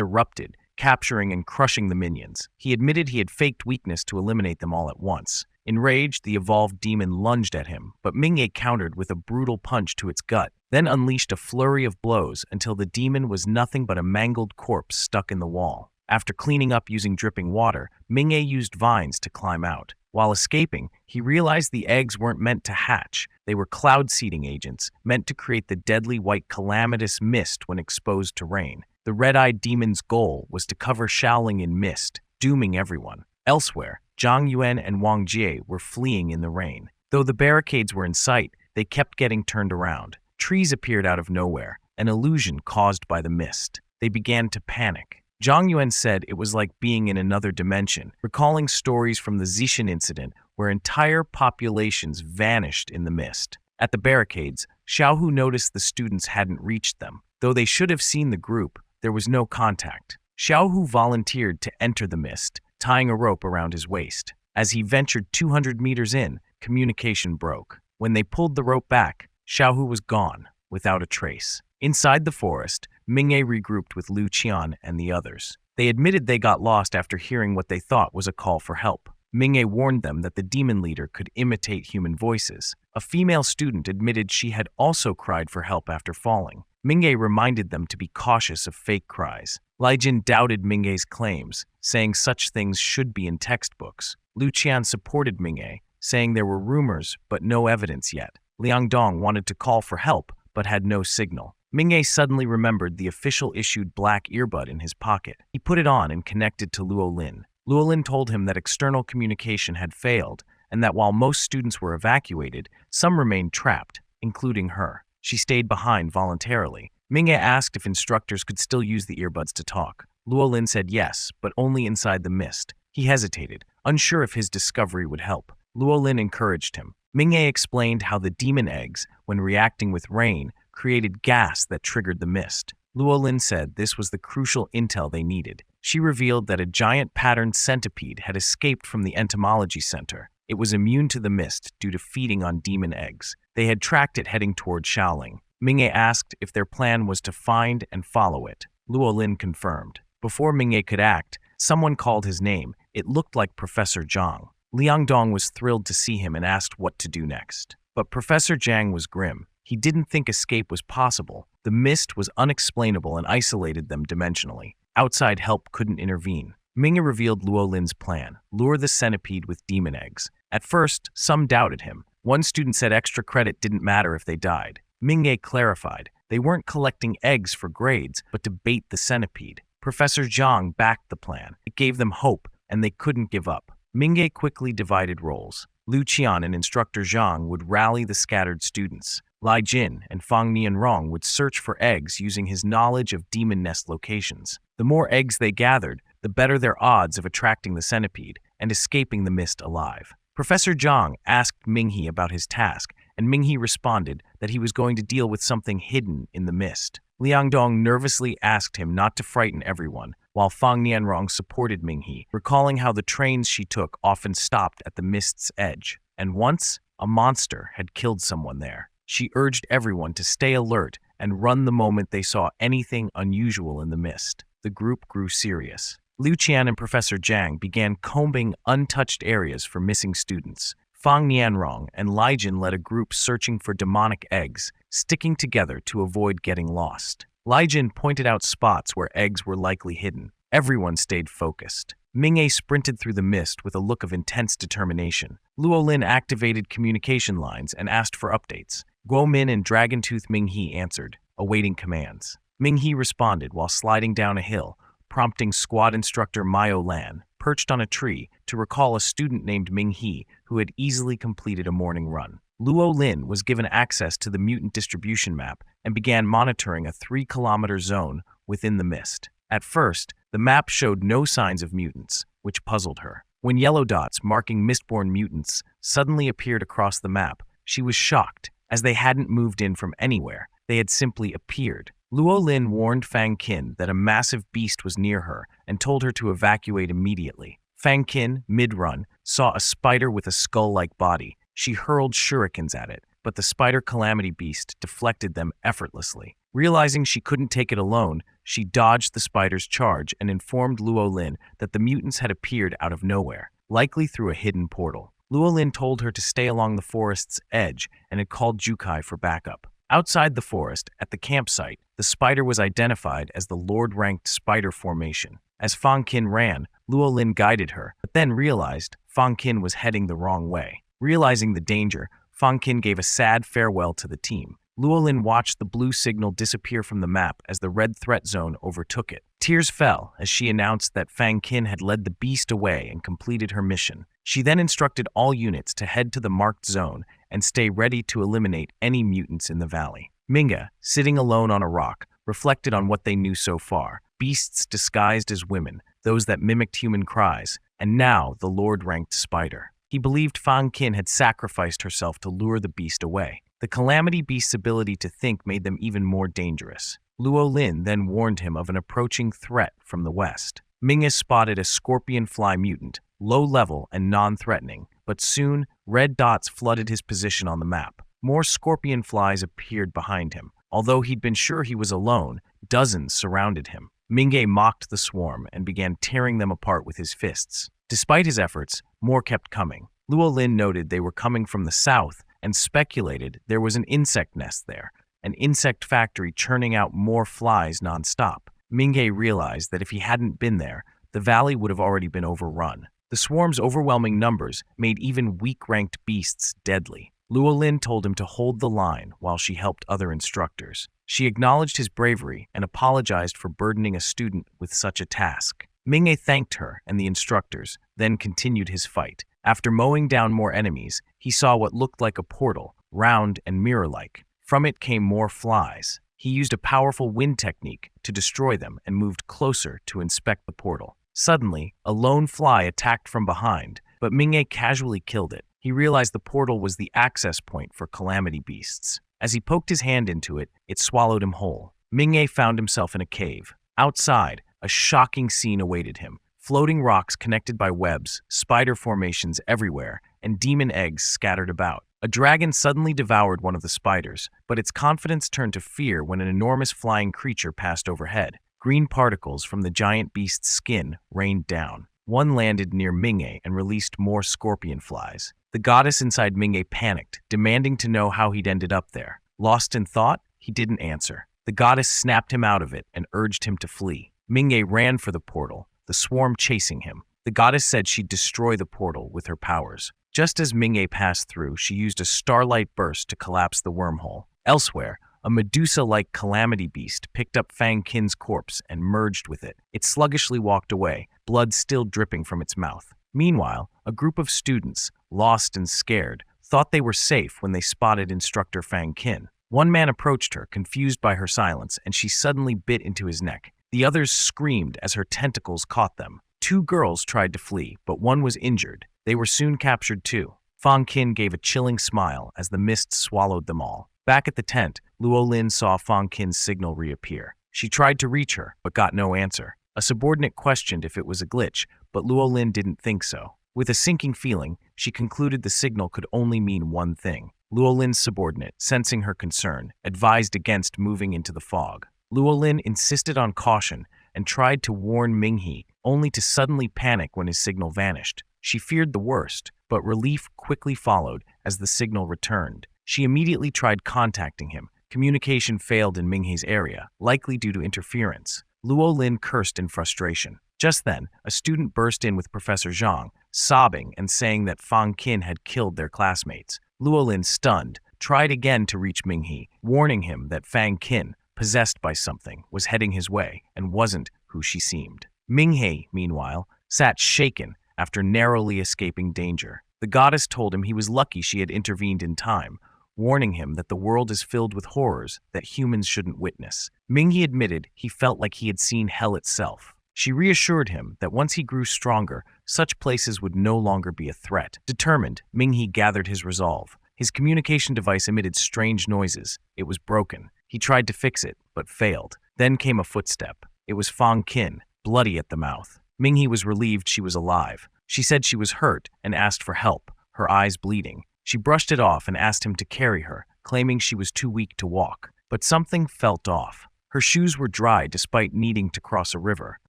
erupted, capturing and crushing the minions. He admitted he had faked weakness to eliminate them all at once. Enraged, the evolved demon lunged at him, but Minghe countered with a brutal punch to its gut, then unleashed a flurry of blows until the demon was nothing but a mangled corpse stuck in the wall. After cleaning up using dripping water, Minghe used vines to climb out. While escaping, he realized the eggs weren't meant to hatch. They were cloud-seeding agents, meant to create the deadly white calamitous mist when exposed to rain. The red-eyed demon's goal was to cover Shaoling in mist, dooming everyone. Elsewhere, Zhang Yuan and Wang Jie were fleeing in the rain. Though the barricades were in sight, they kept getting turned around. Trees appeared out of nowhere, an illusion caused by the mist. They began to panic. Zhang Yuan said it was like being in another dimension, recalling stories from the Zishan incident where entire populations vanished in the mist. At the barricades, Xiaohu noticed the students hadn't reached them. Though they should have seen the group, there was no contact. Xiaohu volunteered to enter the mist, tying a rope around his waist. As he ventured 200 meters in, communication broke. When they pulled the rope back, Xiaohu was gone, without a trace. Inside the forest, Minghe regrouped with Liu Qian and the others. They admitted they got lost after hearing what they thought was a call for help. Minghe warned them that the demon leader could imitate human voices. A female student admitted she had also cried for help after falling. Minghe reminded them to be cautious of fake cries. Lai Jin doubted Minghe's claims, saying such things should be in textbooks. Liu Qian supported Minghe, saying there were rumors but no evidence yet. Liang Dong wanted to call for help but had no signal. Minghe suddenly remembered the official-issued black earbud in his pocket. He put it on and connected to Luolin. Luolin told him that external communication had failed and that while most students were evacuated, some remained trapped, including her. She stayed behind voluntarily. Minghe asked if instructors could still use the earbuds to talk. Luolin said yes, but only inside the mist. He hesitated, unsure if his discovery would help. Luolin encouraged him. Minghe explained how the demon eggs, when reacting with rain, created gas that triggered the mist. Luolin said this was the crucial intel they needed. She revealed that a giant patterned centipede had escaped from the entomology center. It was immune to the mist due to feeding on demon eggs. They had tracked it heading toward Shaoling. Minghe asked if their plan was to find and follow it. Luolin confirmed. Before Minghe could act, someone called his name, It looked like Professor Zhang. Liangdong was thrilled to see him and asked what to do next. But Professor Zhang was grim. He didn't think escape was possible. The mist was unexplainable and isolated them dimensionally. Outside help couldn't intervene. Minghe revealed Luo Lin's plan: lure the centipede with demon eggs. At first, some doubted him. One student said extra credit didn't matter if they died. Minghe clarified they weren't collecting eggs for grades, but to bait the centipede. Professor Zhang backed the plan. It gave them hope, and they couldn't give up. Minghe quickly divided roles. Lu Qian and Instructor Zhang would rally the scattered students. Lai Jin and Fang Nianrong would search for eggs using his knowledge of demon nest locations. The more eggs they gathered, the better their odds of attracting the centipede and escaping the mist alive. Professor Zhang asked Minghe about his task, and Minghe responded that he was going to deal with something hidden in the mist. Liangdong nervously asked him not to frighten everyone, while Fang Nianrong supported Minghe, recalling how the trains she took often stopped at the mist's edge. And once, a monster had killed someone there. She urged everyone to stay alert and run the moment they saw anything unusual in the mist. The group grew serious. Liu Qian and Professor Zhang began combing untouched areas for missing students. Fang Nianrong and Lai Jin led a group searching for demonic eggs, sticking together to avoid getting lost. Lai Jin pointed out spots where eggs were likely hidden. Everyone stayed focused. Minghe sprinted through the mist with a look of intense determination. Luo Lin activated communication lines and asked for updates. Guo Min and Dragontooth Minghe answered, awaiting commands. Minghe responded while sliding down a hill, prompting squad instructor Mayo Lan, perched on a tree, to recall a student named Minghe who had easily completed a morning run. Luo Lin was given access to the mutant distribution map and began monitoring a 3-kilometer zone within the mist. At first, the map showed no signs of mutants, which puzzled her. When yellow dots marking mistborn mutants suddenly appeared across the map, she was shocked, as they hadn't moved in from anywhere. They had simply appeared. Luo Lin warned Fang Qin that a massive beast was near her and told her to evacuate immediately. Fang Qin, mid-run, saw a spider with a skull-like body. She hurled shurikens at it, but the spider calamity beast deflected them effortlessly. Realizing she couldn't take it alone, she dodged the spider's charge and informed Luo Lin that the mutants had appeared out of nowhere, likely through a hidden portal. Luo Lin told her to stay along the forest's edge and had called Jukai for backup. Outside the forest, at the campsite, the spider was identified as the Lord-ranked spider formation. As Fang Qin ran, Luo Lin guided her, but then realized Fang Qin was heading the wrong way. Realizing the danger, Fang Qin gave a sad farewell to the team. Luo Lin watched the blue signal disappear from the map as the red threat zone overtook it. Tears fell as she announced that Fang Qin had led the beast away and completed her mission. She then instructed all units to head to the marked zone and stay ready to eliminate any mutants in the valley. Minghe, sitting alone on a rock, reflected on what they knew so far. Beasts disguised as women, those that mimicked human cries, and now the Lord-ranked spider. He believed Fang Qin had sacrificed herself to lure the beast away. The calamity beast's ability to think made them even more dangerous. Luo Lin then warned him of an approaching threat from the west. Minghe spotted a scorpion fly mutant, low-level and non-threatening, but soon red dots flooded his position on the map. More scorpion flies appeared behind him. Although he'd been sure he was alone, dozens surrounded him. Minghe mocked the swarm and began tearing them apart with his fists. Despite his efforts, more kept coming. Luo Lin noted they were coming from the south and speculated there was an insect nest there, an insect factory churning out more flies non-stop. Minghe realized that if he hadn't been there, the valley would have already been overrun. The swarm's overwhelming numbers made even weak-ranked beasts deadly. Luo Lin told him to hold the line while she helped other instructors. She acknowledged his bravery and apologized for burdening a student with such a task. Minghe thanked her and the instructors, then continued his fight. After mowing down more enemies, he saw what looked like a portal, round and mirror-like. From it came more flies. He used a powerful wind technique to destroy them and moved closer to inspect the portal. Suddenly, a lone fly attacked from behind, but Minghe casually killed it. He realized the portal was the access point for calamity beasts. As he poked his hand into it, it swallowed him whole. Minghe found himself in a cave. Outside, a shocking scene awaited him. Floating rocks connected by webs, spider formations everywhere, and demon eggs scattered about. A dragon suddenly devoured one of the spiders, but its confidence turned to fear when an enormous flying creature passed overhead. Green particles from the giant beast's skin rained down. One landed near Minghe and released more scorpion flies. The goddess inside Minghe panicked, demanding to know how he'd ended up there. Lost in thought, he didn't answer. The goddess snapped him out of it and urged him to flee. Minghe ran for the portal, the swarm chasing him. The goddess said she'd destroy the portal with her powers. Just as Minghe passed through, she used a starlight burst to collapse the wormhole. Elsewhere, a Medusa-like calamity beast picked up Fang Qin's corpse and merged with it. It sluggishly walked away, blood still dripping from its mouth. Meanwhile, a group of students, lost and scared, thought they were safe when they spotted instructor Fang Qin. One man approached her, confused by her silence, and she suddenly bit into his neck. The others screamed as her tentacles caught them. 2 girls tried to flee, but one was injured. They were soon captured too. Fang Qin gave a chilling smile as the mist swallowed them all. Back at the tent, Luo Lin saw Fang Qin's signal reappear. She tried to reach her, but got no answer. A subordinate questioned if it was a glitch, but Luo Lin didn't think so. With a sinking feeling, she concluded the signal could only mean one thing. Luo Lin's subordinate, sensing her concern, advised against moving into the fog. Luo Lin insisted on caution and tried to warn Minghe, only to suddenly panic when his signal vanished. She feared the worst, but relief quickly followed as the signal returned. She immediately tried contacting him. Communication failed in Minghe's area, likely due to interference. Luo Lin cursed in frustration. Just then, a student burst in with Professor Zhang, sobbing and saying that Fang Qin had killed their classmates. Luo Lin, stunned, tried again to reach Minghe, warning him that Fang Qin, possessed by something, was heading his way and wasn't who she seemed. Minghe, meanwhile, sat shaken after narrowly escaping danger. The goddess told him he was lucky she had intervened in time, warning him that the world is filled with horrors that humans shouldn't witness. Minghe admitted he felt like he had seen hell itself. She reassured him that once he grew stronger, such places would no longer be a threat. Determined, Minghe gathered his resolve. His communication device emitted strange noises. It was broken. He tried to fix it, but failed. Then came a footstep. It was Fang Qin, bloody at the mouth. Minghe was relieved she was alive. She said she was hurt and asked for help, her eyes bleeding. She brushed it off and asked him to carry her, claiming she was too weak to walk. But something felt off. Her shoes were dry despite needing to cross a river.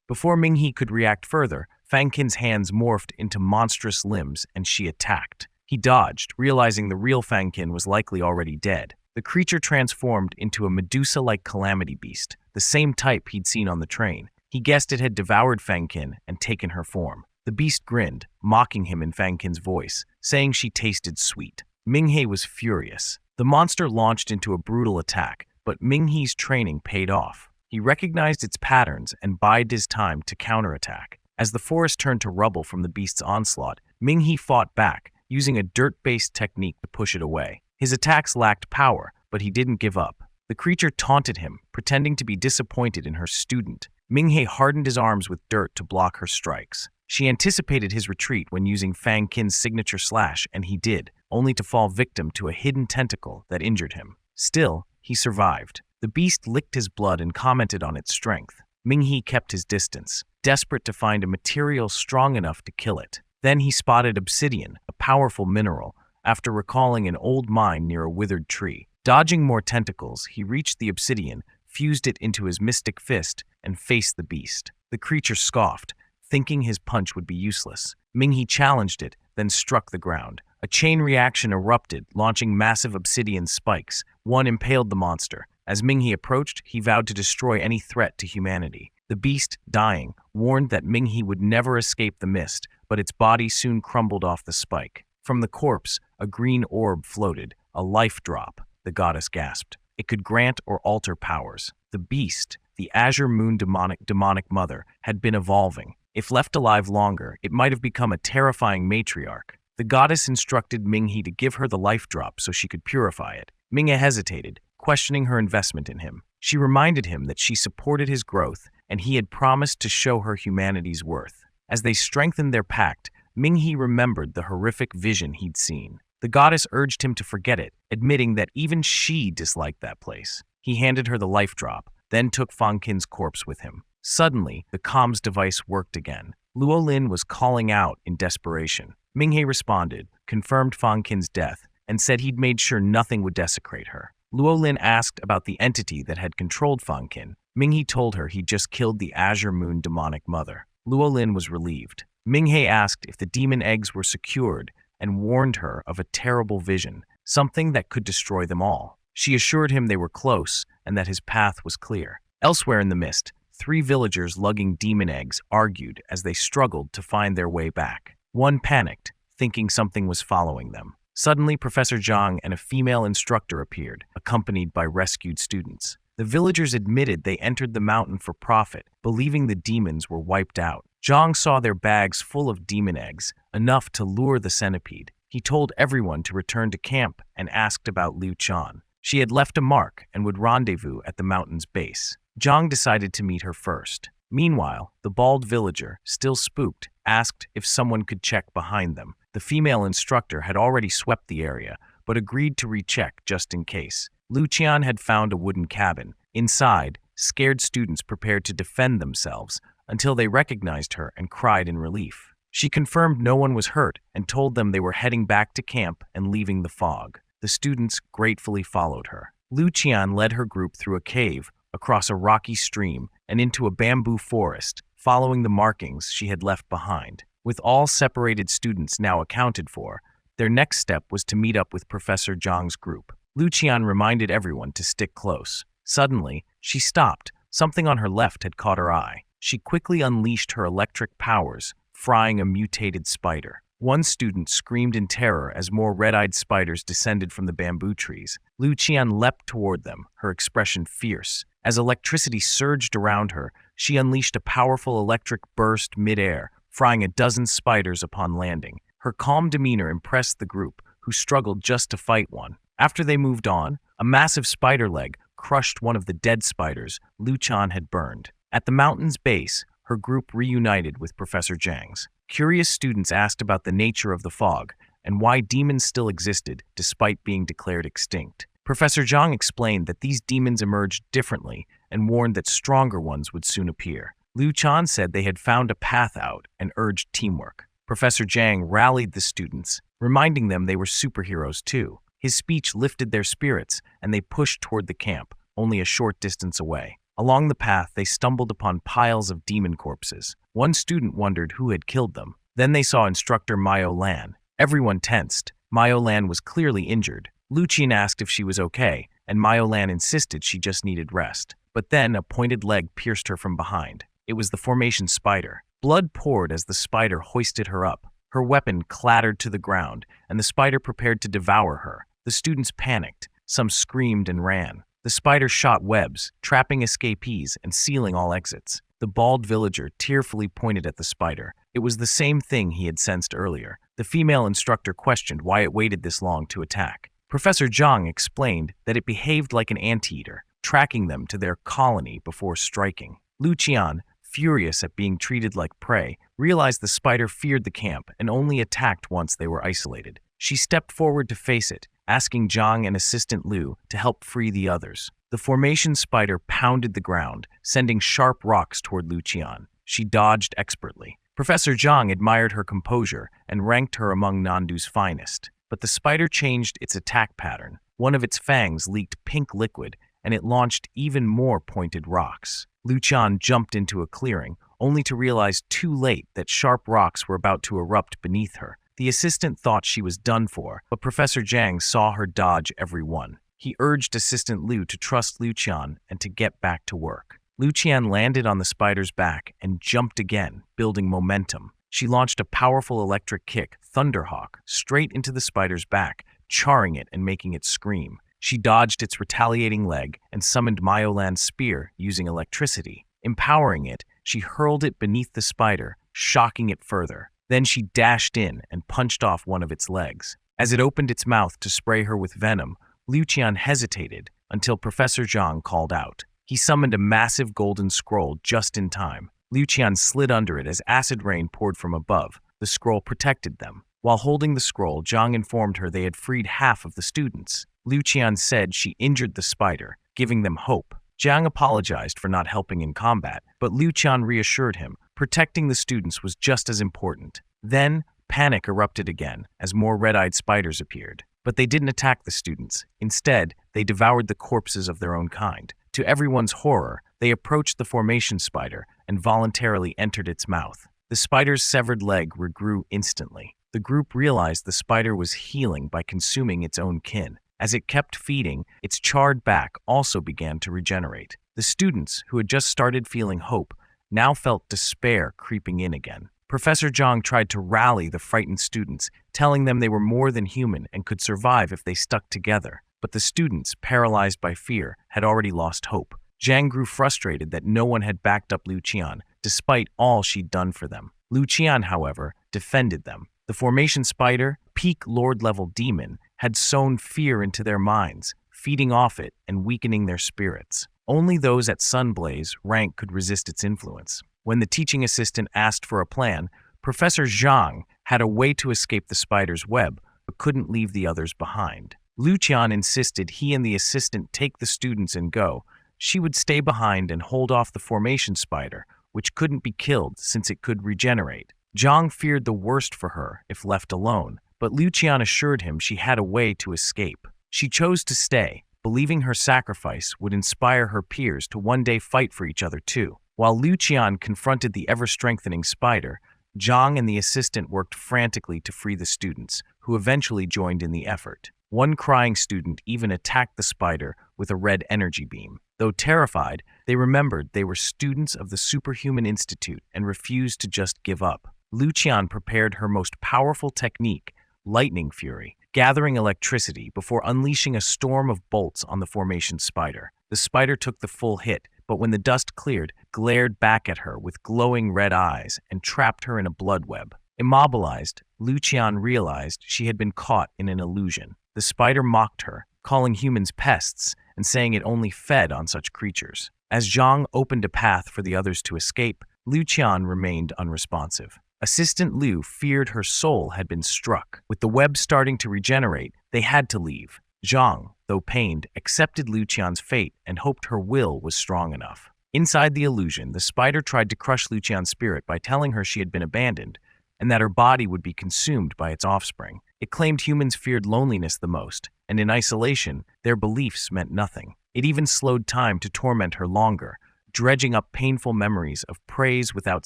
Before Minghe could react further, Fang Qin's hands morphed into monstrous limbs and she attacked. He dodged, realizing the real Fang Qin was likely already dead. The creature transformed into a Medusa-like calamity beast, the same type he'd seen on the train. He guessed it had devoured Fang Qin and taken her form. The beast grinned, mocking him in Fang Qin's voice, saying she tasted sweet. Minghe was furious. The monster launched into a brutal attack, but Minghe's training paid off. He recognized its patterns and bided his time to counterattack. As the forest turned to rubble from the beast's onslaught, Minghe fought back, using a dirt-based technique to push it away. His attacks lacked power, but he didn't give up. The creature taunted him, pretending to be disappointed in her student. Minghe hardened his arms with dirt to block her strikes. She anticipated his retreat when using Fang Qin's signature slash, and he did, only to fall victim to a hidden tentacle that injured him. Still, he survived. The beast licked his blood and commented on its strength. Minghe kept his distance, desperate to find a material strong enough to kill it. Then he spotted obsidian, a powerful mineral, after recalling an old mine near a withered tree. Dodging more tentacles, he reached the obsidian, fused it into his mystic fist, and faced the beast. The creature scoffed, thinking his punch would be useless. Minghe challenged it, then struck the ground. A chain reaction erupted, launching massive obsidian spikes. One impaled the monster. As Minghe approached, he vowed to destroy any threat to humanity. The beast, dying, warned that Minghe would never escape the mist, but its body soon crumbled off the spike. From the corpse, a green orb floated, a life drop, the goddess gasped. It could grant or alter powers. The beast, the Azure Moon demonic mother, had been evolving. If left alive longer, it might have become a terrifying matriarch. The goddess instructed Minghe to give her the life drop so she could purify it. Minghe hesitated, questioning her investment in him. She reminded him that she supported his growth, and he had promised to show her humanity's worth. As they strengthened their pact, Minghe remembered the horrific vision he'd seen. The goddess urged him to forget it, admitting that even she disliked that place. He handed her the life drop, then took Fang Qin's corpse with him. Suddenly, the comms device worked again. Luo Lin was calling out in desperation. Minghe responded, confirmed Fang Qin's death, and said he'd made sure nothing would desecrate her. Luo Lin asked about the entity that had controlled Fang Qin. Minghe told her he'd just killed the Azure Moon demonic mother. Luolin was relieved. Minghe asked if the demon eggs were secured and warned her of a terrible vision, something that could destroy them all. She assured him they were close and that his path was clear. Elsewhere in the mist, 3 villagers lugging demon eggs argued as they struggled to find their way back. One panicked, thinking something was following them. Suddenly, Professor Zhang and a female instructor appeared, accompanied by rescued students. The villagers admitted they entered the mountain for profit, believing the demons were wiped out. Zhang saw their bags full of demon eggs, enough to lure the centipede. He told everyone to return to camp and asked about Liu Chan. She had left a mark and would rendezvous at the mountain's base. Zhang decided to meet her first. Meanwhile, the bald villager, still spooked, asked if someone could check behind them. The female instructor had already swept the area, but agreed to recheck just in case. Liu Qian had found a wooden cabin. Inside, scared students prepared to defend themselves until they recognized her and cried in relief. She confirmed no one was hurt and told them they were heading back to camp and leaving the fog. The students gratefully followed her. Liu Qian led her group through a cave, across a rocky stream, and into a bamboo forest, following the markings she had left behind. With all separated students now accounted for, their next step was to meet up with Professor Zhang's group. Liu Qian reminded everyone to stick close. Suddenly, she stopped. Something on her left had caught her eye. She quickly unleashed her electric powers, frying a mutated spider. One student screamed in terror as more red-eyed spiders descended from the bamboo trees. Liu Qian leapt toward them, her expression fierce. As electricity surged around her, she unleashed a powerful electric burst mid-air, frying a dozen spiders upon landing. Her calm demeanor impressed the group, who struggled just to fight one. After they moved on, a massive spider leg crushed one of the dead spiders Liu Qian had burned. At the mountain's base, her group reunited with Professor Zhang's. Curious students asked about the nature of the fog and why demons still existed despite being declared extinct. Professor Zhang explained that these demons emerged differently and warned that stronger ones would soon appear. Liu Qian said they had found a path out and urged teamwork. Professor Zhang rallied the students, reminding them they were superheroes too. His speech lifted their spirits, and they pushed toward the camp, only a short distance away. Along the path, they stumbled upon piles of demon corpses. One student wondered who had killed them. Then they saw instructor Mayo Lan. Everyone tensed. Mayo Lan was clearly injured. Liu Qian asked if she was okay, and Mayo Lan insisted she just needed rest. But then a pointed leg pierced her from behind. It was the formation spider. Blood poured as the spider hoisted her up. Her weapon clattered to the ground, and the spider prepared to devour her. The students panicked. Some screamed and ran. The spider shot webs, trapping escapees and sealing all exits. The bald villager tearfully pointed at the spider. It was the same thing he had sensed earlier. The female instructor questioned why it waited this long to attack. Professor Zhang explained that it behaved like an anteater, tracking them to their colony before striking. Liu Qian, furious at being treated like prey, realized the spider feared the camp and only attacked once they were isolated. She stepped forward to face it, asking Zhang and assistant Liu to help free the others. The formation spider pounded the ground, sending sharp rocks toward Liu Qian. She dodged expertly. Professor Zhang admired her composure and ranked her among Nandu's finest. But the spider changed its attack pattern. One of its fangs leaked pink liquid, and it launched even more pointed rocks. Liu Qian jumped into a clearing, only to realize too late that sharp rocks were about to erupt beneath her. The assistant thought she was done for, but Professor Zhang saw her dodge every one. He urged Assistant Liu to trust Liu Qian and to get back to work. Liu Qian landed on the spider's back and jumped again, building momentum. She launched a powerful electric kick, Thunderhawk, straight into the spider's back, charring it and making it scream. She dodged its retaliating leg and summoned Mayolan's spear using electricity. Empowering it, she hurled it beneath the spider, shocking it further. Then she dashed in and punched off one of its legs. As it opened its mouth to spray her with venom, Liu Qian hesitated until Professor Zhang called out. He summoned a massive golden scroll just in time. Liu Qian slid under it as acid rain poured from above. The scroll protected them. While holding the scroll, Zhang informed her they had freed half of the students. Liu Qian said she injured the spider, giving them hope. Zhang apologized for not helping in combat, but Liu Qian reassured him. Protecting the students was just as important. Then, panic erupted again as more red-eyed spiders appeared. But they didn't attack the students. Instead, they devoured the corpses of their own kind. To everyone's horror, They approached the formation spider and voluntarily entered its mouth. The spider's severed leg regrew instantly. The group realized the spider was healing by consuming its own kin. As it kept feeding, its charred back also began to regenerate. The students, who had just started feeling hope, now felt despair creeping in again. Professor Zhang tried to rally the frightened students, telling them they were more than human and could survive if they stuck together. But the students, paralyzed by fear, had already lost hope. Zhang grew frustrated that no one had backed up Lu Qian, despite all she'd done for them. Lu Qian, however, defended them. The formation spider, peak Lord-level demon, had sown fear into their minds, feeding off it and weakening their spirits. Only those at Sunblaze rank could resist its influence. When the teaching assistant asked for a plan, Professor Zhang had a way to escape the spider's web, but couldn't leave the others behind. Lu Qian insisted he and the assistant take the students and go. She would stay behind and hold off the formation spider, which couldn't be killed since it could regenerate. Zhang feared the worst for her if left alone, but Lu Qian assured him she had a way to escape. She chose to stay, believing her sacrifice would inspire her peers to one day fight for each other too. While Lu Qian confronted the ever-strengthening spider, Zhang and the assistant worked frantically to free the students, who eventually joined in the effort. One crying student even attacked the spider with a red energy beam. Though terrified, they remembered they were students of the Superhuman Institute and refused to just give up. Lu Qian prepared her most powerful technique, Lightning Fury, gathering electricity before unleashing a storm of bolts on the formation spider. The spider took the full hit, but when the dust cleared, glared back at her with glowing red eyes and trapped her in a blood web. Immobilized, Lu Qian realized she had been caught in an illusion. The spider mocked her, calling humans pests and saying it only fed on such creatures. As Zhang opened a path for the others to escape, Lu Qian remained unresponsive. Assistant Lu feared her soul had been struck. With the web starting to regenerate, they had to leave. Zhang, though pained, accepted Lu Qian's fate and hoped her will was strong enough. Inside the illusion, the spider tried to crush Lu Qian's spirit by telling her she had been abandoned and that her body would be consumed by its offspring. It claimed humans feared loneliness the most, and in isolation, their beliefs meant nothing. It even slowed time to torment her longer, dredging up painful memories of praise without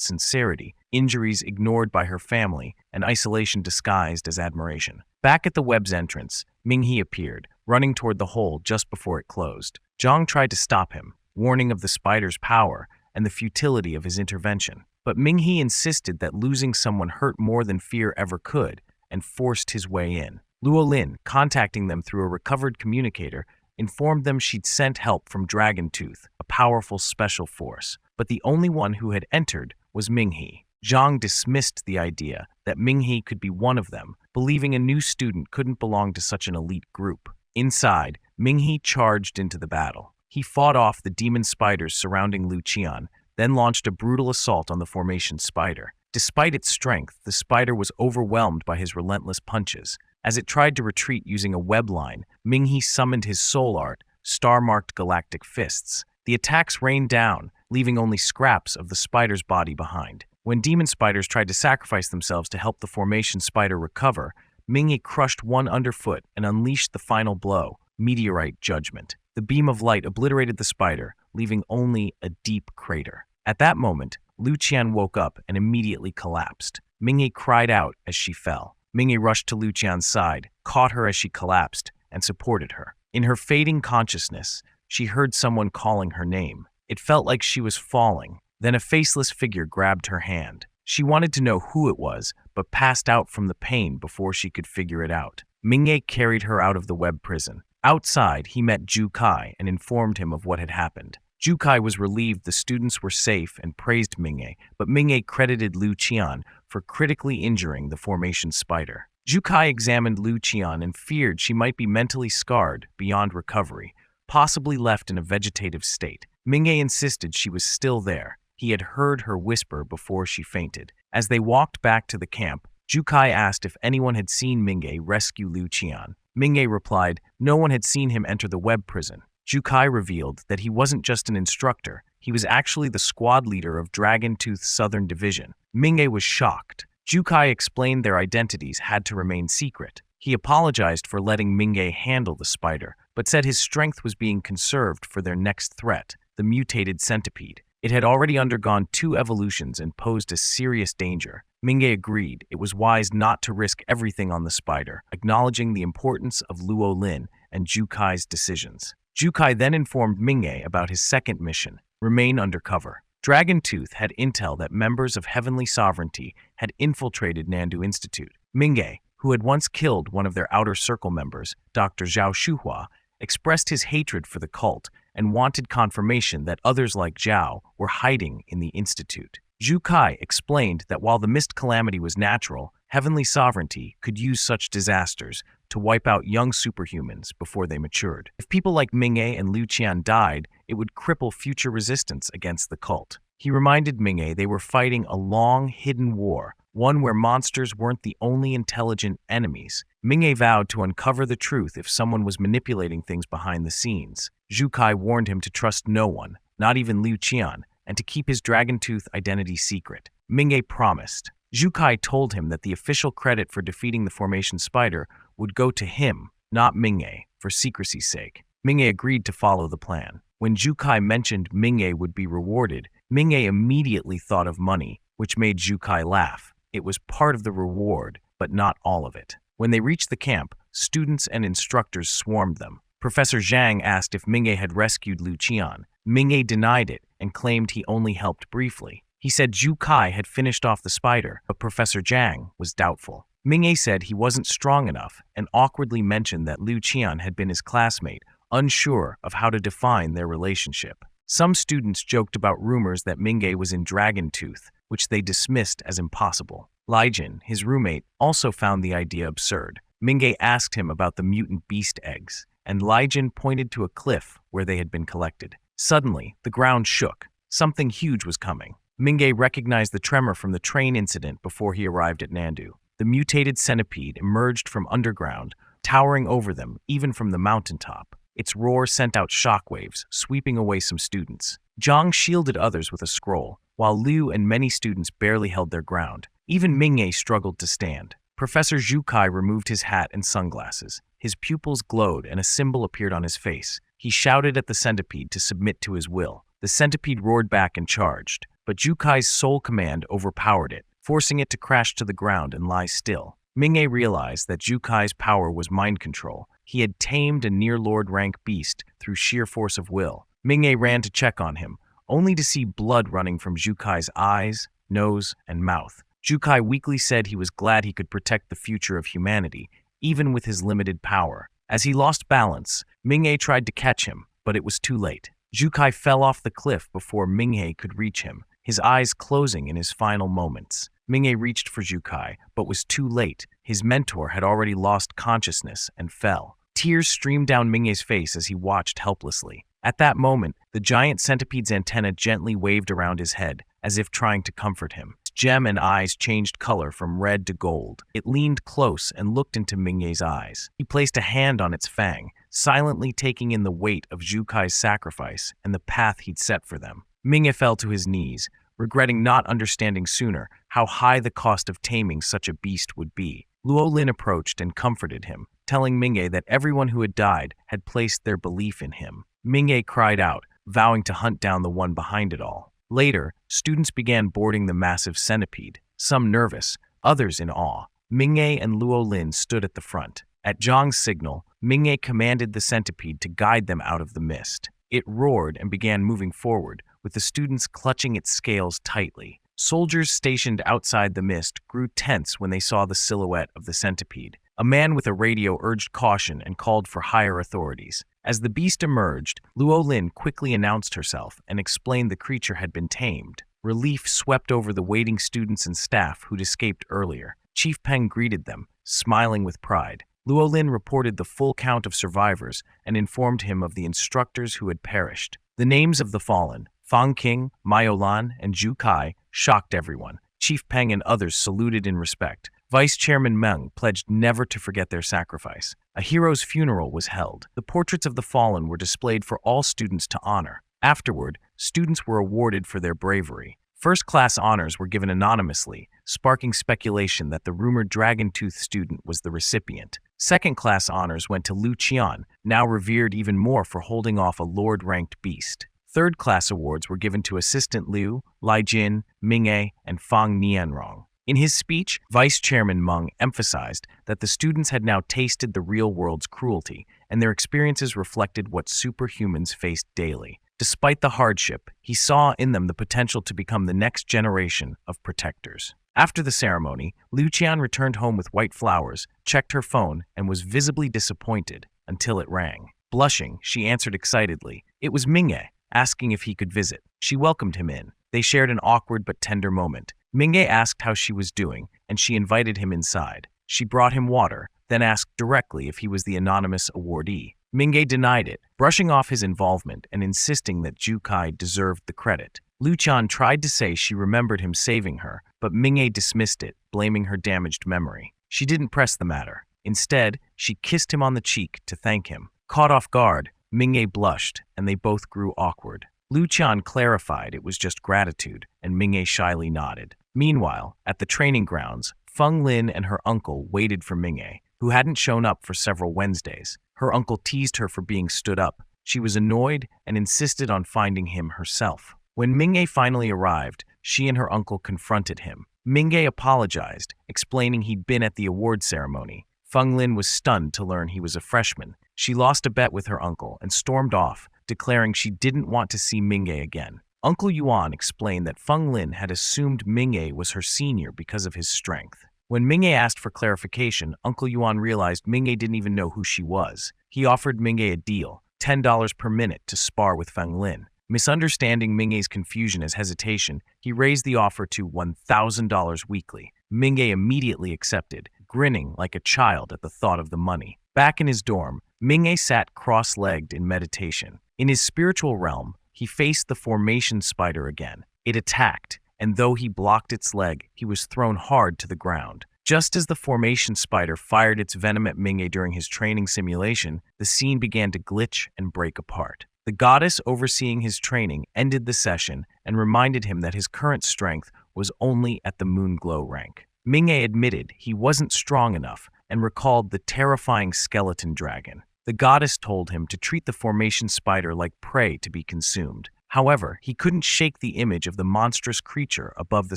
sincerity, injuries ignored by her family, and isolation disguised as admiration. Back at the web's entrance, Minghe appeared, running toward the hole just before it closed. Zhang tried to stop him, warning of the spider's power and the futility of his intervention. But Minghe insisted that losing someone hurt more than fear ever could, and forced his way in. Luolin, contacting them through a recovered communicator, informed them she'd sent help from Dragon Tooth, a powerful special force, but the only one who had entered was Minghe. Zhang dismissed the idea that Minghe could be one of them, believing a new student couldn't belong to such an elite group. Inside, Minghe charged into the battle. He fought off the demon spiders surrounding Lu Qian, then launched a brutal assault on the formation spider. Despite its strength, the spider was overwhelmed by his relentless punches. As it tried to retreat using a web line, Minghe summoned his soul art, star-marked galactic fists. The attacks rained down, leaving only scraps of the spider's body behind. When demon spiders tried to sacrifice themselves to help the formation spider recover, Minghe crushed one underfoot and unleashed the final blow, Meteorite Judgment. The beam of light obliterated the spider, leaving only a deep crater. At that moment, Lu Qian woke up and immediately collapsed. Minghe cried out as she fell. Minghe rushed to Lu Qian's side, caught her as she collapsed, and supported her. In her fading consciousness, she heard someone calling her name. It felt like she was falling. Then a faceless figure grabbed her hand. She wanted to know who it was, but passed out from the pain before she could figure it out. Minghe carried her out of the web prison. Outside, he met Ju Kai and informed him of what had happened. Ju Kai was relieved the students were safe and praised Minghe, but Minghe credited Lu Qian for critically injuring the formation spider. Ju Kai examined Lu Qian and feared she might be mentally scarred beyond recovery, possibly left in a vegetative state. Minghe insisted she was still there. He had heard her whisper before she fainted. As they walked back to the camp, Ju Kai asked if anyone had seen Minghe rescue Lu Qian. Minghe replied no one had seen him enter the web prison. Ju Kai revealed that he wasn't just an instructor, he was actually the squad leader of Dragon Tooth's Southern Division. Minghe was shocked. Ju Kai explained their identities had to remain secret. He apologized for letting Minghe handle the spider, but said his strength was being conserved for their next threat, the mutated centipede. It had already undergone 2 evolutions and posed a serious danger. Mingay agreed it was wise not to risk everything on the spider, acknowledging the importance of Luo Lin and Jukai's decisions. Jukai then informed Mingay about his second mission: remain undercover. Dragon Tooth had intel that members of Heavenly Sovereignty had infiltrated Nandu Institute. Mingay, who had once killed one of their outer circle members, Dr. Zhao Shuhua, expressed his hatred for the cult and wanted confirmation that others like Zhao were hiding in the institute. Jukai explained that while the mist calamity was natural, Heavenly Sovereignty could use such disasters to wipe out young superhumans before they matured. If people like Mingay and Liu Qian died, it would cripple future resistance against the cult. He reminded Mingay they were fighting a long, hidden war, one where monsters weren't the only intelligent enemies. Mingay vowed to uncover the truth if someone was manipulating things behind the scenes. Jukai warned him to trust no one, not even Liu Qian, and to keep his Dragon Tooth identity secret. Mingay promised. Jukai told him that the official credit for defeating the Formation Spider would go to him, not Mingay, for secrecy's sake. Mingay agreed to follow the plan. When Jukai mentioned Mingay would be rewarded, Mingay immediately thought of money, which made Jukai laugh. It was part of the reward, but not all of it. When they reached the camp, students and instructors swarmed them. Professor Zhang asked if Mingay had rescued Liu Qian. Mingay denied it and claimed he only helped briefly. He said Jukai had finished off the spider, but Professor Zhang was doubtful. Mingay said he wasn't strong enough and awkwardly mentioned that Liu Qian had been his classmate, unsure of how to define their relationship. Some students joked about rumors that Mingay was in Dragon Tooth, which they dismissed as impossible. Lijin, his roommate, also found the idea absurd. Mingay asked him about the mutant beast eggs, and Lijin pointed to a cliff where they had been collected. Suddenly, the ground shook. Something huge was coming. Mingay recognized the tremor from the train incident before he arrived at Nandu. The mutated centipede emerged from underground, towering over them even from the mountaintop. Its roar sent out shockwaves, sweeping away some students. Zhang shielded others with a scroll, while Liu and many students barely held their ground. Even Mingay struggled to stand. Professor Jukai removed his hat and sunglasses. His pupils glowed and a symbol appeared on his face. He shouted at the centipede to submit to his will. The centipede roared back and charged, but Jukai's sole command overpowered it, forcing it to crash to the ground and lie still. Mingay realized that Jukai's power was mind control. He had tamed a near-lord rank beast through sheer force of will. Mingay ran to check on him, only to see blood running from Jukai's eyes, nose, and mouth. Jukai weakly said he was glad he could protect the future of humanity, even with his limited power. As he lost balance, Mingay tried to catch him, but it was too late. Jukai fell off the cliff before Mingay could reach him, his eyes closing in his final moments. Mingay reached for Jukai, but was too late. His mentor had already lost consciousness and fell. Tears streamed down Mingay's face as he watched helplessly. At that moment, the giant centipede's antenna gently waved around his head, as if trying to comfort him. Its gem and eyes changed color from red to gold. It leaned close and looked into Mingay's eyes. He placed a hand on its fang, silently taking in the weight of Jukai's sacrifice and the path he'd set for them. Mingay fell to his knees, regretting not understanding sooner how high the cost of taming such a beast would be. Luo Lin approached and comforted him, telling Mingay that everyone who had died had placed their belief in him. Mingay cried out, vowing to hunt down the one behind it all. Later, students began boarding the massive centipede, some nervous, others in awe. Mingay and Luo Lin stood at the front. At Zhang's signal, Mingay commanded the centipede to guide them out of the mist. It roared and began moving forward, with the students clutching its scales tightly. Soldiers stationed outside the mist grew tense when they saw the silhouette of the centipede. A man with a radio urged caution and called for higher authorities. As the beast emerged, Luo Lin quickly announced herself and explained the creature had been tamed. Relief swept over the waiting students and staff who'd escaped earlier. Chief Peng greeted them, smiling with pride. Luo Lin reported the full count of survivors and informed him of the instructors who had perished. The names of the fallen, Fang Qing, Maiolan, and Zhu Kai, shocked everyone. Chief Peng and others saluted in respect. Vice Chairman Meng pledged never to forget their sacrifice. A hero's funeral was held. The portraits of the fallen were displayed for all students to honor. Afterward, students were awarded for their bravery. First-class honors were given anonymously, sparking speculation that the rumored Dragon Tooth student was the recipient. Second-class honors went to Liu Qian, now revered even more for holding off a lord-ranked beast. Third-class awards were given to Assistant Liu, Lai Jin, Ming-A, and Fang Nianrong. In his speech, Vice Chairman Meng emphasized that the students had now tasted the real world's cruelty, and their experiences reflected what superhumans faced daily. Despite the hardship, he saw in them the potential to become the next generation of protectors. After the ceremony, Liu Qian returned home with white flowers, checked her phone, and was visibly disappointed until it rang. Blushing, she answered excitedly. It was Ming-A, asking if he could visit. She welcomed him in. They shared an awkward but tender moment. Ming-A asked how she was doing, and she invited him inside. She brought him water, then asked directly if he was the anonymous awardee. Ming-A denied it, brushing off his involvement and insisting that Zhu Kai deserved the credit. Liu Qian tried to say she remembered him saving her, but Ming-A dismissed it, blaming her damaged memory. She didn't press the matter. Instead, she kissed him on the cheek to thank him. Caught off guard, Ming-A blushed, and they both grew awkward. Liu Qian clarified it was just gratitude, and Ming-A shyly nodded. Meanwhile, at the training grounds, Feng Lin and her uncle waited for Ming-A, who hadn't shown up for several Wednesdays. Her uncle teased her for being stood up. She was annoyed and insisted on finding him herself. When Ming-A finally arrived, she and her uncle confronted him. Ming-A apologized, explaining he'd been at the award ceremony. Feng Lin was stunned to learn he was a freshman. She lost a bet with her uncle and stormed off, declaring she didn't want to see Ming-A again. Uncle Yuan explained that Feng Lin had assumed Ming-A was her senior because of his strength. When Ming-A asked for clarification, Uncle Yuan realized Ming-A didn't even know who she was. He offered Ming-A a deal, $10 per minute to spar with Feng Lin. Misunderstanding Ming-A's confusion as hesitation, he raised the offer to $1,000 weekly. Ming-A immediately accepted, grinning like a child at the thought of the money. Back in his dorm, Ming-A sat cross-legged in meditation. In his spiritual realm, he faced the formation spider again. It attacked, and though he blocked its leg, he was thrown hard to the ground. Just as the formation spider fired its venom at Ming-A during his training simulation, the scene began to glitch and break apart. The goddess overseeing his training ended the session and reminded him that his current strength was only at the Moonglow rank. Ming-A admitted he wasn't strong enough and recalled the terrifying skeleton dragon. The goddess told him to treat the formation spider like prey to be consumed. However, he couldn't shake the image of the monstrous creature above the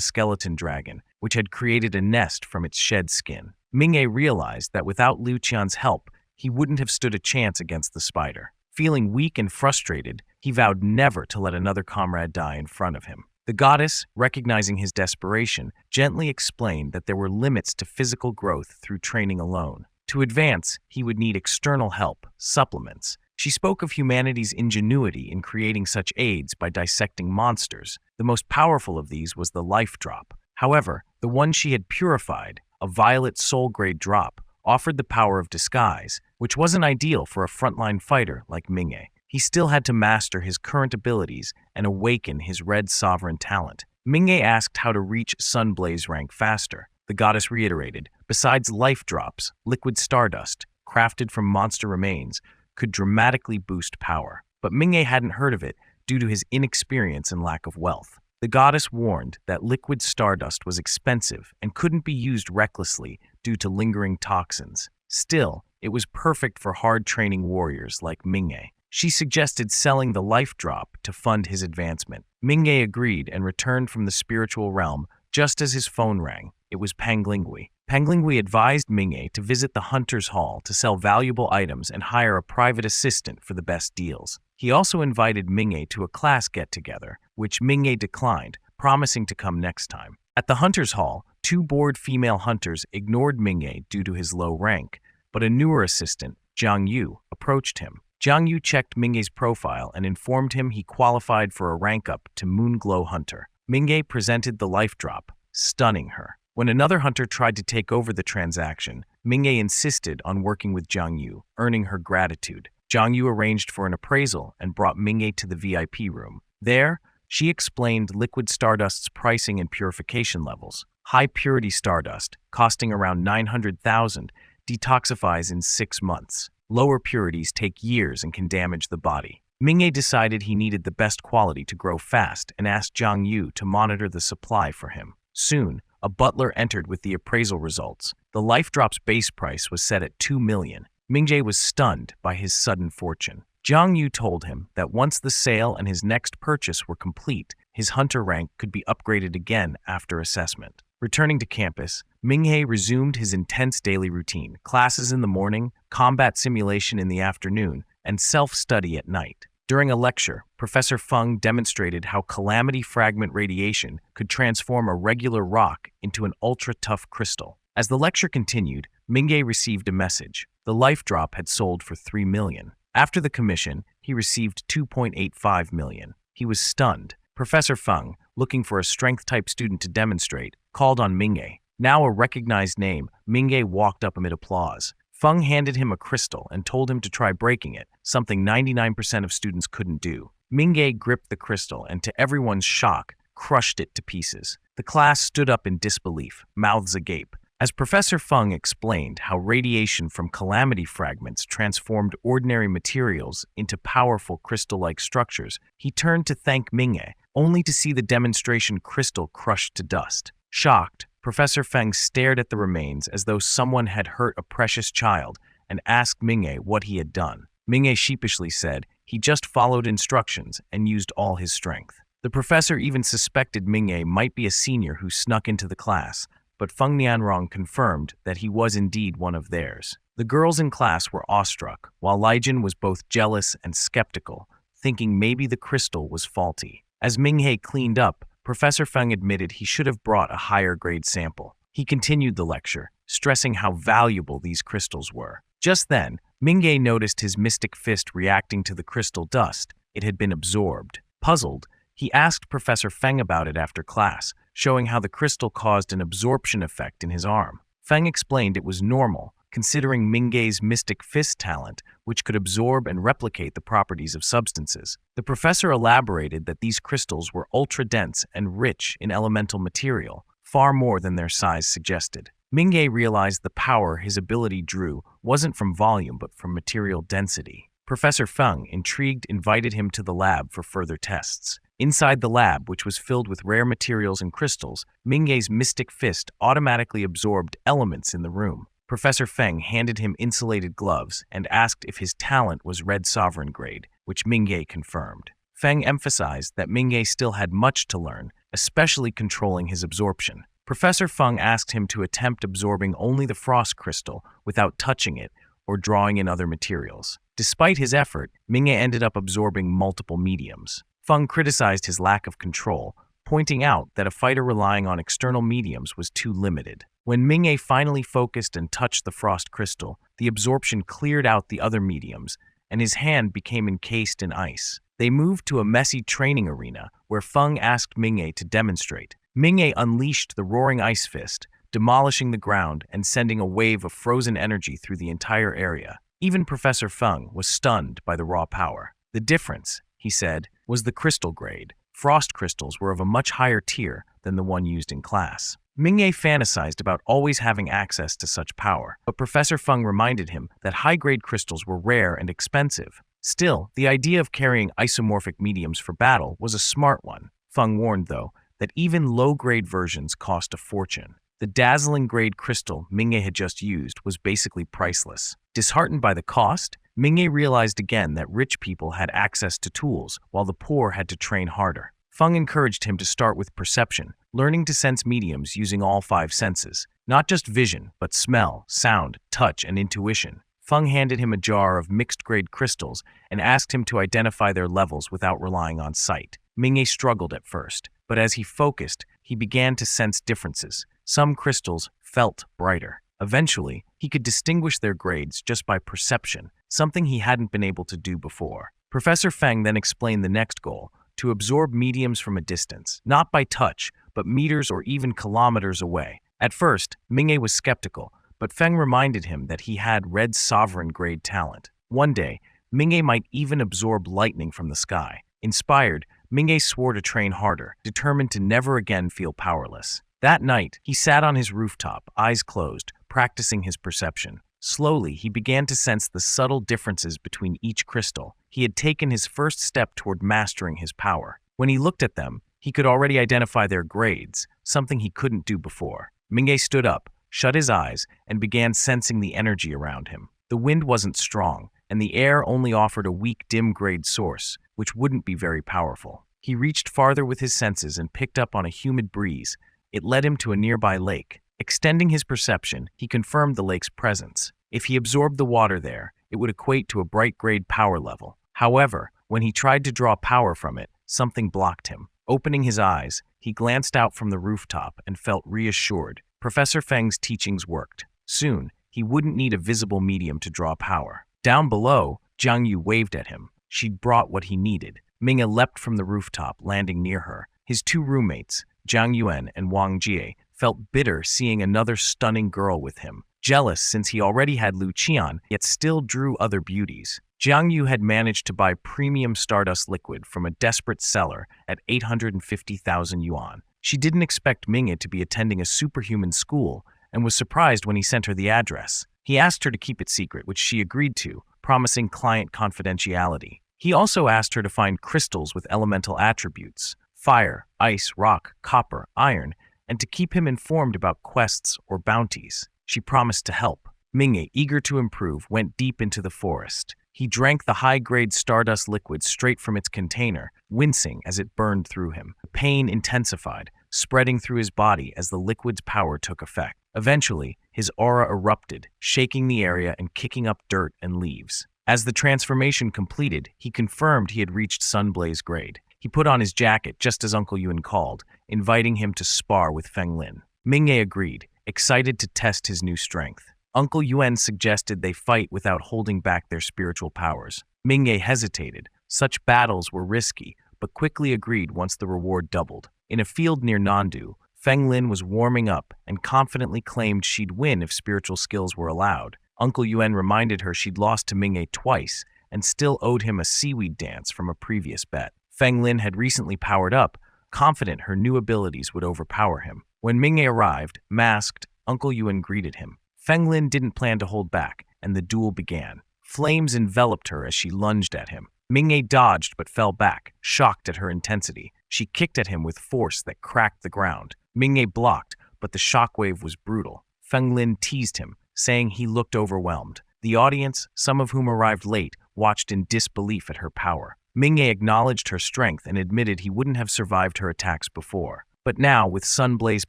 skeleton dragon, which had created a nest from its shed skin. Ming-A realized that without Liu Qian's help, he wouldn't have stood a chance against the spider. Feeling weak and frustrated, he vowed never to let another comrade die in front of him. The goddess, recognizing his desperation, gently explained that there were limits to physical growth through training alone. To advance, he would need external help, supplements. She spoke of humanity's ingenuity in creating such aids by dissecting monsters. The most powerful of these was the life drop. However, the one she had purified, a violet soul-grade drop, offered the power of disguise, which wasn't ideal for a frontline fighter like Ming-A. He still had to master his current abilities and awaken his red sovereign talent. Ming-A asked how to reach Sunblaze rank faster. The goddess reiterated, besides life drops, liquid stardust, crafted from monster remains, could dramatically boost power. But Ming-A hadn't heard of it due to his inexperience and lack of wealth. The goddess warned that liquid stardust was expensive and couldn't be used recklessly due to lingering toxins. Still, it was perfect for hard-training warriors like Ming-A. She suggested selling the life drop to fund his advancement. Ming-A agreed and returned from the spiritual realm just as his phone rang. It was Panglingui. Panglingui advised Ming-A to visit the Hunter's Hall to sell valuable items and hire a private assistant for the best deals. He also invited Ming-A to a class get-together, which Ming-A declined, promising to come next time. At the Hunter's Hall, two bored female hunters ignored Ming-A due to his low rank, but a newer assistant, Jiang Yu, approached him. Jiang Yu checked Ming-A's profile and informed him he qualified for a rank up to Moonglow Hunter. Ming-A presented the life drop, stunning her. When another hunter tried to take over the transaction, Ming-A insisted on working with Jiang Yu, earning her gratitude. Jiang Yu arranged for an appraisal and brought Ming-A to the VIP room. There, she explained liquid stardust's pricing and purification levels. High-purity stardust, costing around 900,000, detoxifies in 6 months. Lower purities take years and can damage the body. Ming-A decided he needed the best quality to grow fast and asked Jiang Yu to monitor the supply for him. Soon, a butler entered with the appraisal results. The life drop's base price was set at $2 million. Ming-A was stunned by his sudden fortune. Jiang Yu told him that once the sale and his next purchase were complete, his hunter rank could be upgraded again after assessment. Returning to campus, Minghe resumed his intense daily routine: classes in the morning, combat simulation in the afternoon, and self-study at night. During a lecture, Professor Feng demonstrated how calamity fragment radiation could transform a regular rock into an ultra-tough crystal. As the lecture continued, Minghe received a message. The life drop had sold for 3 million. After the commission, he received 2.85 million. He was stunned. Professor Feng, looking for a strength-type student to demonstrate, called on Minghe. Now a recognized name, Minghe walked up amid applause. Feng handed him a crystal and told him to try breaking it, something 99% of students couldn't do. Minghe gripped the crystal and, to everyone's shock, crushed it to pieces. The class stood up in disbelief, mouths agape. As Professor Feng explained how radiation from calamity fragments transformed ordinary materials into powerful crystal-like structures, he turned to thank Minghe, only to see the demonstration crystal crushed to dust. Shocked, Professor Feng stared at the remains as though someone had hurt a precious child and asked Minghe what he had done. Minghe sheepishly said he just followed instructions and used all his strength. The professor even suspected Minghe might be a senior who snuck into the class, but Feng Nianrong confirmed that he was indeed one of theirs. The girls in class were awestruck, while Lijin was both jealous and skeptical, thinking maybe the crystal was faulty. As Minghe cleaned up, Professor Feng admitted he should have brought a higher-grade sample. He continued the lecture, stressing how valuable these crystals were. Just then, Minghe noticed his mystic fist reacting to the crystal dust. It had been absorbed. Puzzled, he asked Professor Feng about it after class, showing how the crystal caused an absorption effect in his arm. Feng explained it was normal, considering Minghe's mystic fist talent, which could absorb and replicate the properties of substances. The professor elaborated that these crystals were ultra-dense and rich in elemental material, far more than their size suggested. Minghe realized the power his ability drew wasn't from volume but from material density. Professor Feng, intrigued, invited him to the lab for further tests. Inside the lab, which was filled with rare materials and crystals, Minghe's mystic fist automatically absorbed elements in the room. Professor Feng handed him insulated gloves and asked if his talent was Red Sovereign grade, which Minghe confirmed. Feng emphasized that Minghe still had much to learn, especially controlling his absorption. Professor Feng asked him to attempt absorbing only the frost crystal without touching it or drawing in other materials. Despite his effort, Minghe ended up absorbing multiple mediums. Feng criticized his lack of control, pointing out that a fighter relying on external mediums was too limited. When Minghe finally focused and touched the frost crystal, the absorption cleared out the other mediums, and his hand became encased in ice. They moved to a messy training arena, where Feng asked Minghe to demonstrate. Minghe unleashed the roaring ice fist, demolishing the ground and sending a wave of frozen energy through the entire area. Even Professor Feng was stunned by the raw power. The difference, he said, was the crystal grade. Frost crystals were of a much higher tier than the one used in class. Minghe fantasized about always having access to such power, but Professor Feng reminded him that high-grade crystals were rare and expensive. Still, the idea of carrying isomorphic mediums for battle was a smart one. Feng warned, though, that even low-grade versions cost a fortune. The dazzling grade crystal Minghe had just used was basically priceless. Disheartened by the cost, Minghe realized again that rich people had access to tools, while the poor had to train harder. Feng encouraged him to start with perception, learning to sense mediums using all 5 senses. Not just vision, but smell, sound, touch, and intuition. Feng handed him a jar of mixed-grade crystals and asked him to identify their levels without relying on sight. Minghe struggled at first, but as he focused, he began to sense differences. Some crystals felt brighter. Eventually, he could distinguish their grades just by perception, something he hadn't been able to do before. Professor Feng then explained the next goal: to absorb mediums from a distance, not by touch, but meters or even kilometers away. At first, Minghe was skeptical, but Feng reminded him that he had Red Sovereign grade talent. One day, Minghe might even absorb lightning from the sky. Inspired, Minghe swore to train harder, determined to never again feel powerless. That night, he sat on his rooftop, eyes closed, practicing his perception. Slowly, he began to sense the subtle differences between each crystal. He had taken his first step toward mastering his power. When he looked at them, he could already identify their grades, something he couldn't do before. Minghe stood up, shut his eyes, and began sensing the energy around him. The wind wasn't strong, and the air only offered a weak dim-grade source, which wouldn't be very powerful. He reached farther with his senses and picked up on a humid breeze. It led him to a nearby lake. Extending his perception, he confirmed the lake's presence. If he absorbed the water there, it would equate to a bright-grade power level. However, when he tried to draw power from it, something blocked him. Opening his eyes, he glanced out from the rooftop and felt reassured. Professor Feng's teachings worked. Soon, he wouldn't need a visible medium to draw power. Down below, Jiang Yu waved at him. She'd brought what he needed. Minghe leapt from the rooftop, landing near her. His two roommates, Zhang Yuan and Wang Jie, felt bitter seeing another stunning girl with him. Jealous since he already had Lu Qian, yet still drew other beauties. Jiang Yu had managed to buy premium stardust liquid from a desperate seller at 850,000 yuan. She didn't expect Minghe to be attending a superhuman school and was surprised when he sent her the address. He asked her to keep it secret, which she agreed to, promising client confidentiality. He also asked her to find crystals with elemental attributes: fire, ice, rock, copper, iron, and to keep him informed about quests or bounties. She promised to help. Minghe, eager to improve, went deep into the forest. He drank the high-grade stardust liquid straight from its container, wincing as it burned through him. The pain intensified, spreading through his body as the liquid's power took effect. Eventually, his aura erupted, shaking the area and kicking up dirt and leaves. As the transformation completed, he confirmed he had reached Sunblaze grade. He put on his jacket just as Uncle Yuan called, inviting him to spar with Feng Lin. Minghe agreed, excited to test his new strength. Uncle Yuan suggested they fight without holding back their spiritual powers. Minghe hesitated. Such battles were risky, but quickly agreed once the reward doubled. In a field near Nandu, Feng Lin was warming up and confidently claimed she'd win if spiritual skills were allowed. Uncle Yuan reminded her she'd lost to Minghe twice and still owed him a seaweed dance from a previous bet. Feng Lin had recently powered up, confident her new abilities would overpower him. When Minghe arrived, masked, Uncle Yuan greeted him. Feng Lin didn't plan to hold back, and the duel began. Flames enveloped her as she lunged at him. Minghe dodged but fell back, shocked at her intensity. She kicked at him with force that cracked the ground. Minghe blocked, but the shockwave was brutal. Feng Lin teased him, saying he looked overwhelmed. The audience, some of whom arrived late, watched in disbelief at her power. Minghe acknowledged her strength and admitted he wouldn't have survived her attacks before. But now, with Sunblaze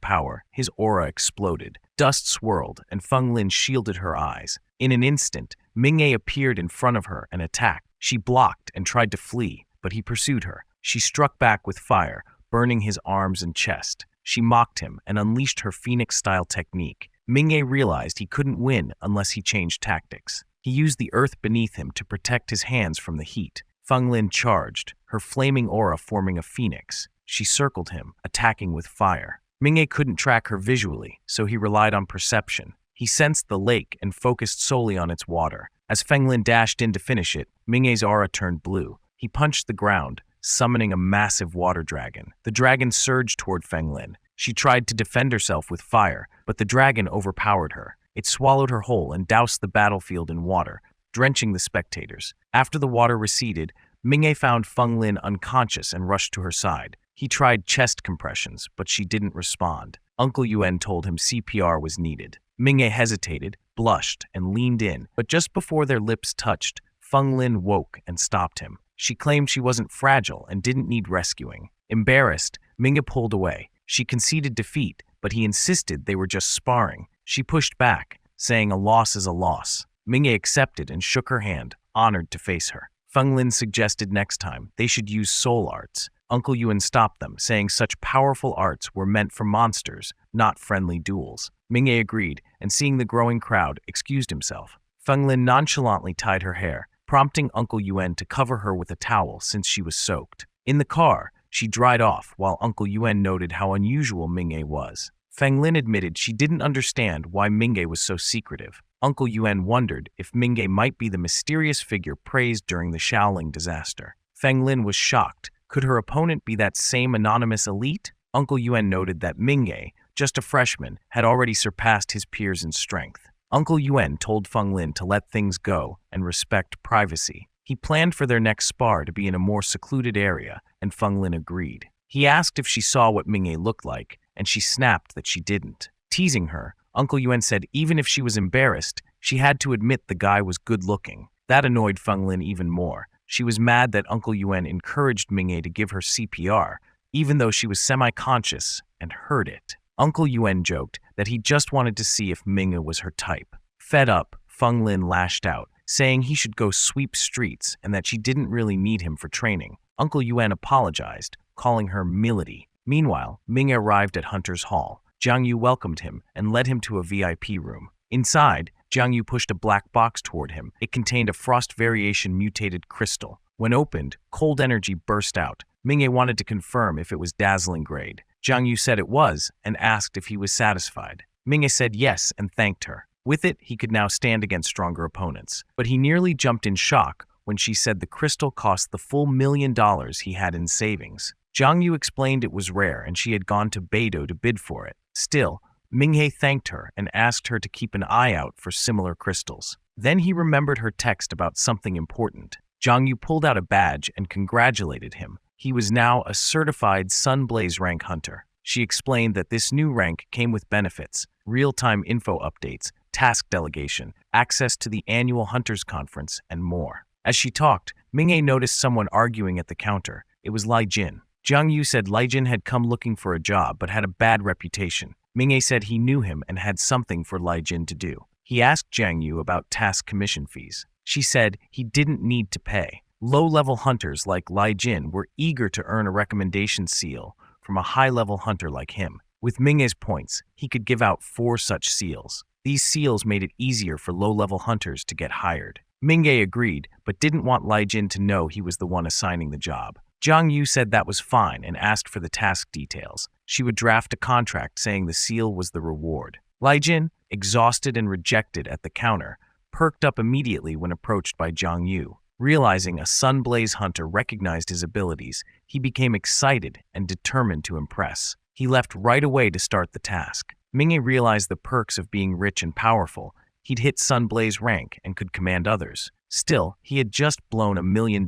power, his aura exploded. Dust swirled, and Feng Lin shielded her eyes. In an instant, Minghe appeared in front of her and attacked. She blocked and tried to flee, but he pursued her. She struck back with fire, burning his arms and chest. She mocked him and unleashed her Phoenix-style technique. Minghe realized he couldn't win unless he changed tactics. He used the earth beneath him to protect his hands from the heat. Feng Lin charged, her flaming aura forming a phoenix. She circled him, attacking with fire. Minghe couldn't track her visually, so he relied on perception. He sensed the lake and focused solely on its water. As Feng Lin dashed in to finish it, Minghe's aura turned blue. He punched the ground, summoning a massive water dragon. The dragon surged toward Feng Lin. She tried to defend herself with fire, but the dragon overpowered her. It swallowed her whole and doused the battlefield in water, drenching the spectators. After the water receded, Minghe found Feng Lin unconscious and rushed to her side. He tried chest compressions, but she didn't respond. Uncle Yuan told him CPR was needed. Minghe hesitated, blushed, and leaned in, but just before their lips touched, Feng Lin woke and stopped him. She claimed she wasn't fragile and didn't need rescuing. Embarrassed, Minghe pulled away. She conceded defeat, but he insisted they were just sparring. She pushed back, saying a loss is a loss. Minghe accepted and shook her hand, honored to face her. Feng Lin suggested next time they should use soul arts. Uncle Yuan stopped them, saying such powerful arts were meant for monsters, not friendly duels. Minghe agreed, and seeing the growing crowd, excused himself. Feng Lin nonchalantly tied her hair, prompting Uncle Yuan to cover her with a towel since she was soaked. In the car, she dried off while Uncle Yuan noted how unusual Minghe was. Feng Lin admitted she didn't understand why Minghe was so secretive. Uncle Yuan wondered if Minghe might be the mysterious figure praised during the Shaoling disaster. Feng Lin was shocked. Could her opponent be that same anonymous elite? Uncle Yuan noted that Minghe, just a freshman, had already surpassed his peers in strength. Uncle Yuan told Feng Lin to let things go and respect privacy. He planned for their next spar to be in a more secluded area, and Feng Lin agreed. He asked if she saw what Minghe looked like, and she snapped that she didn't. Teasing her, Uncle Yuan said even if she was embarrassed, she had to admit the guy was good-looking. That annoyed Feng Lin even more. She was mad that Uncle Yuan encouraged Minghe to give her CPR, even though she was semi-conscious and heard it. Uncle Yuan joked that he just wanted to see if Minghe was her type. Fed up, Feng Lin lashed out, saying he should go sweep streets and that she didn't really need him for training. Uncle Yuan apologized, calling her Milady. Meanwhile, Minghe arrived at Hunter's Hall. Jiang Yu welcomed him and led him to a VIP room. Inside, Jiang Yu pushed a black box toward him. It contained a frost variation mutated crystal. When opened, cold energy burst out. Minghe wanted to confirm if it was dazzling grade. Jiang Yu said it was and asked if he was satisfied. Minghe said yes and thanked her. With it, he could now stand against stronger opponents. But he nearly jumped in shock when she said the crystal cost the full $1 million he had in savings. Jiang Yu explained it was rare and she had gone to Beidou to bid for it. Still, Minghe thanked her and asked her to keep an eye out for similar crystals. Then he remembered her text about something important. Jiang Yu pulled out a badge and congratulated him. He was now a certified Sunblaze rank hunter. She explained that this new rank came with benefits, real-time info updates, task delegation, access to the annual Hunters Conference, and more. As she talked, Minghe noticed someone arguing at the counter. It was Lai Jin. Jiang Yu said Lai Jin had come looking for a job but had a bad reputation. Minghe said he knew him and had something for Lai Jin to do. He asked Jiang Yu about task commission fees. She said he didn't need to pay. Low-level hunters like Lai Jin were eager to earn a recommendation seal from a high-level hunter like him. With Minghe's points, he could give out 4 such seals. These seals made it easier for low-level hunters to get hired. Minghe agreed, but didn't want Lai Jin to know he was the one assigning the job. Jiang Yu said that was fine and asked for the task details. She would draft a contract saying the seal was the reward. Lai Jin, exhausted and rejected at the counter, perked up immediately when approached by Jiang Yu. Realizing a Sunblaze hunter recognized his abilities, he became excited and determined to impress. He left right away to start the task. Minghe realized the perks of being rich and powerful. He'd hit Sunblaze rank and could command others. Still, he had just blown $1 million,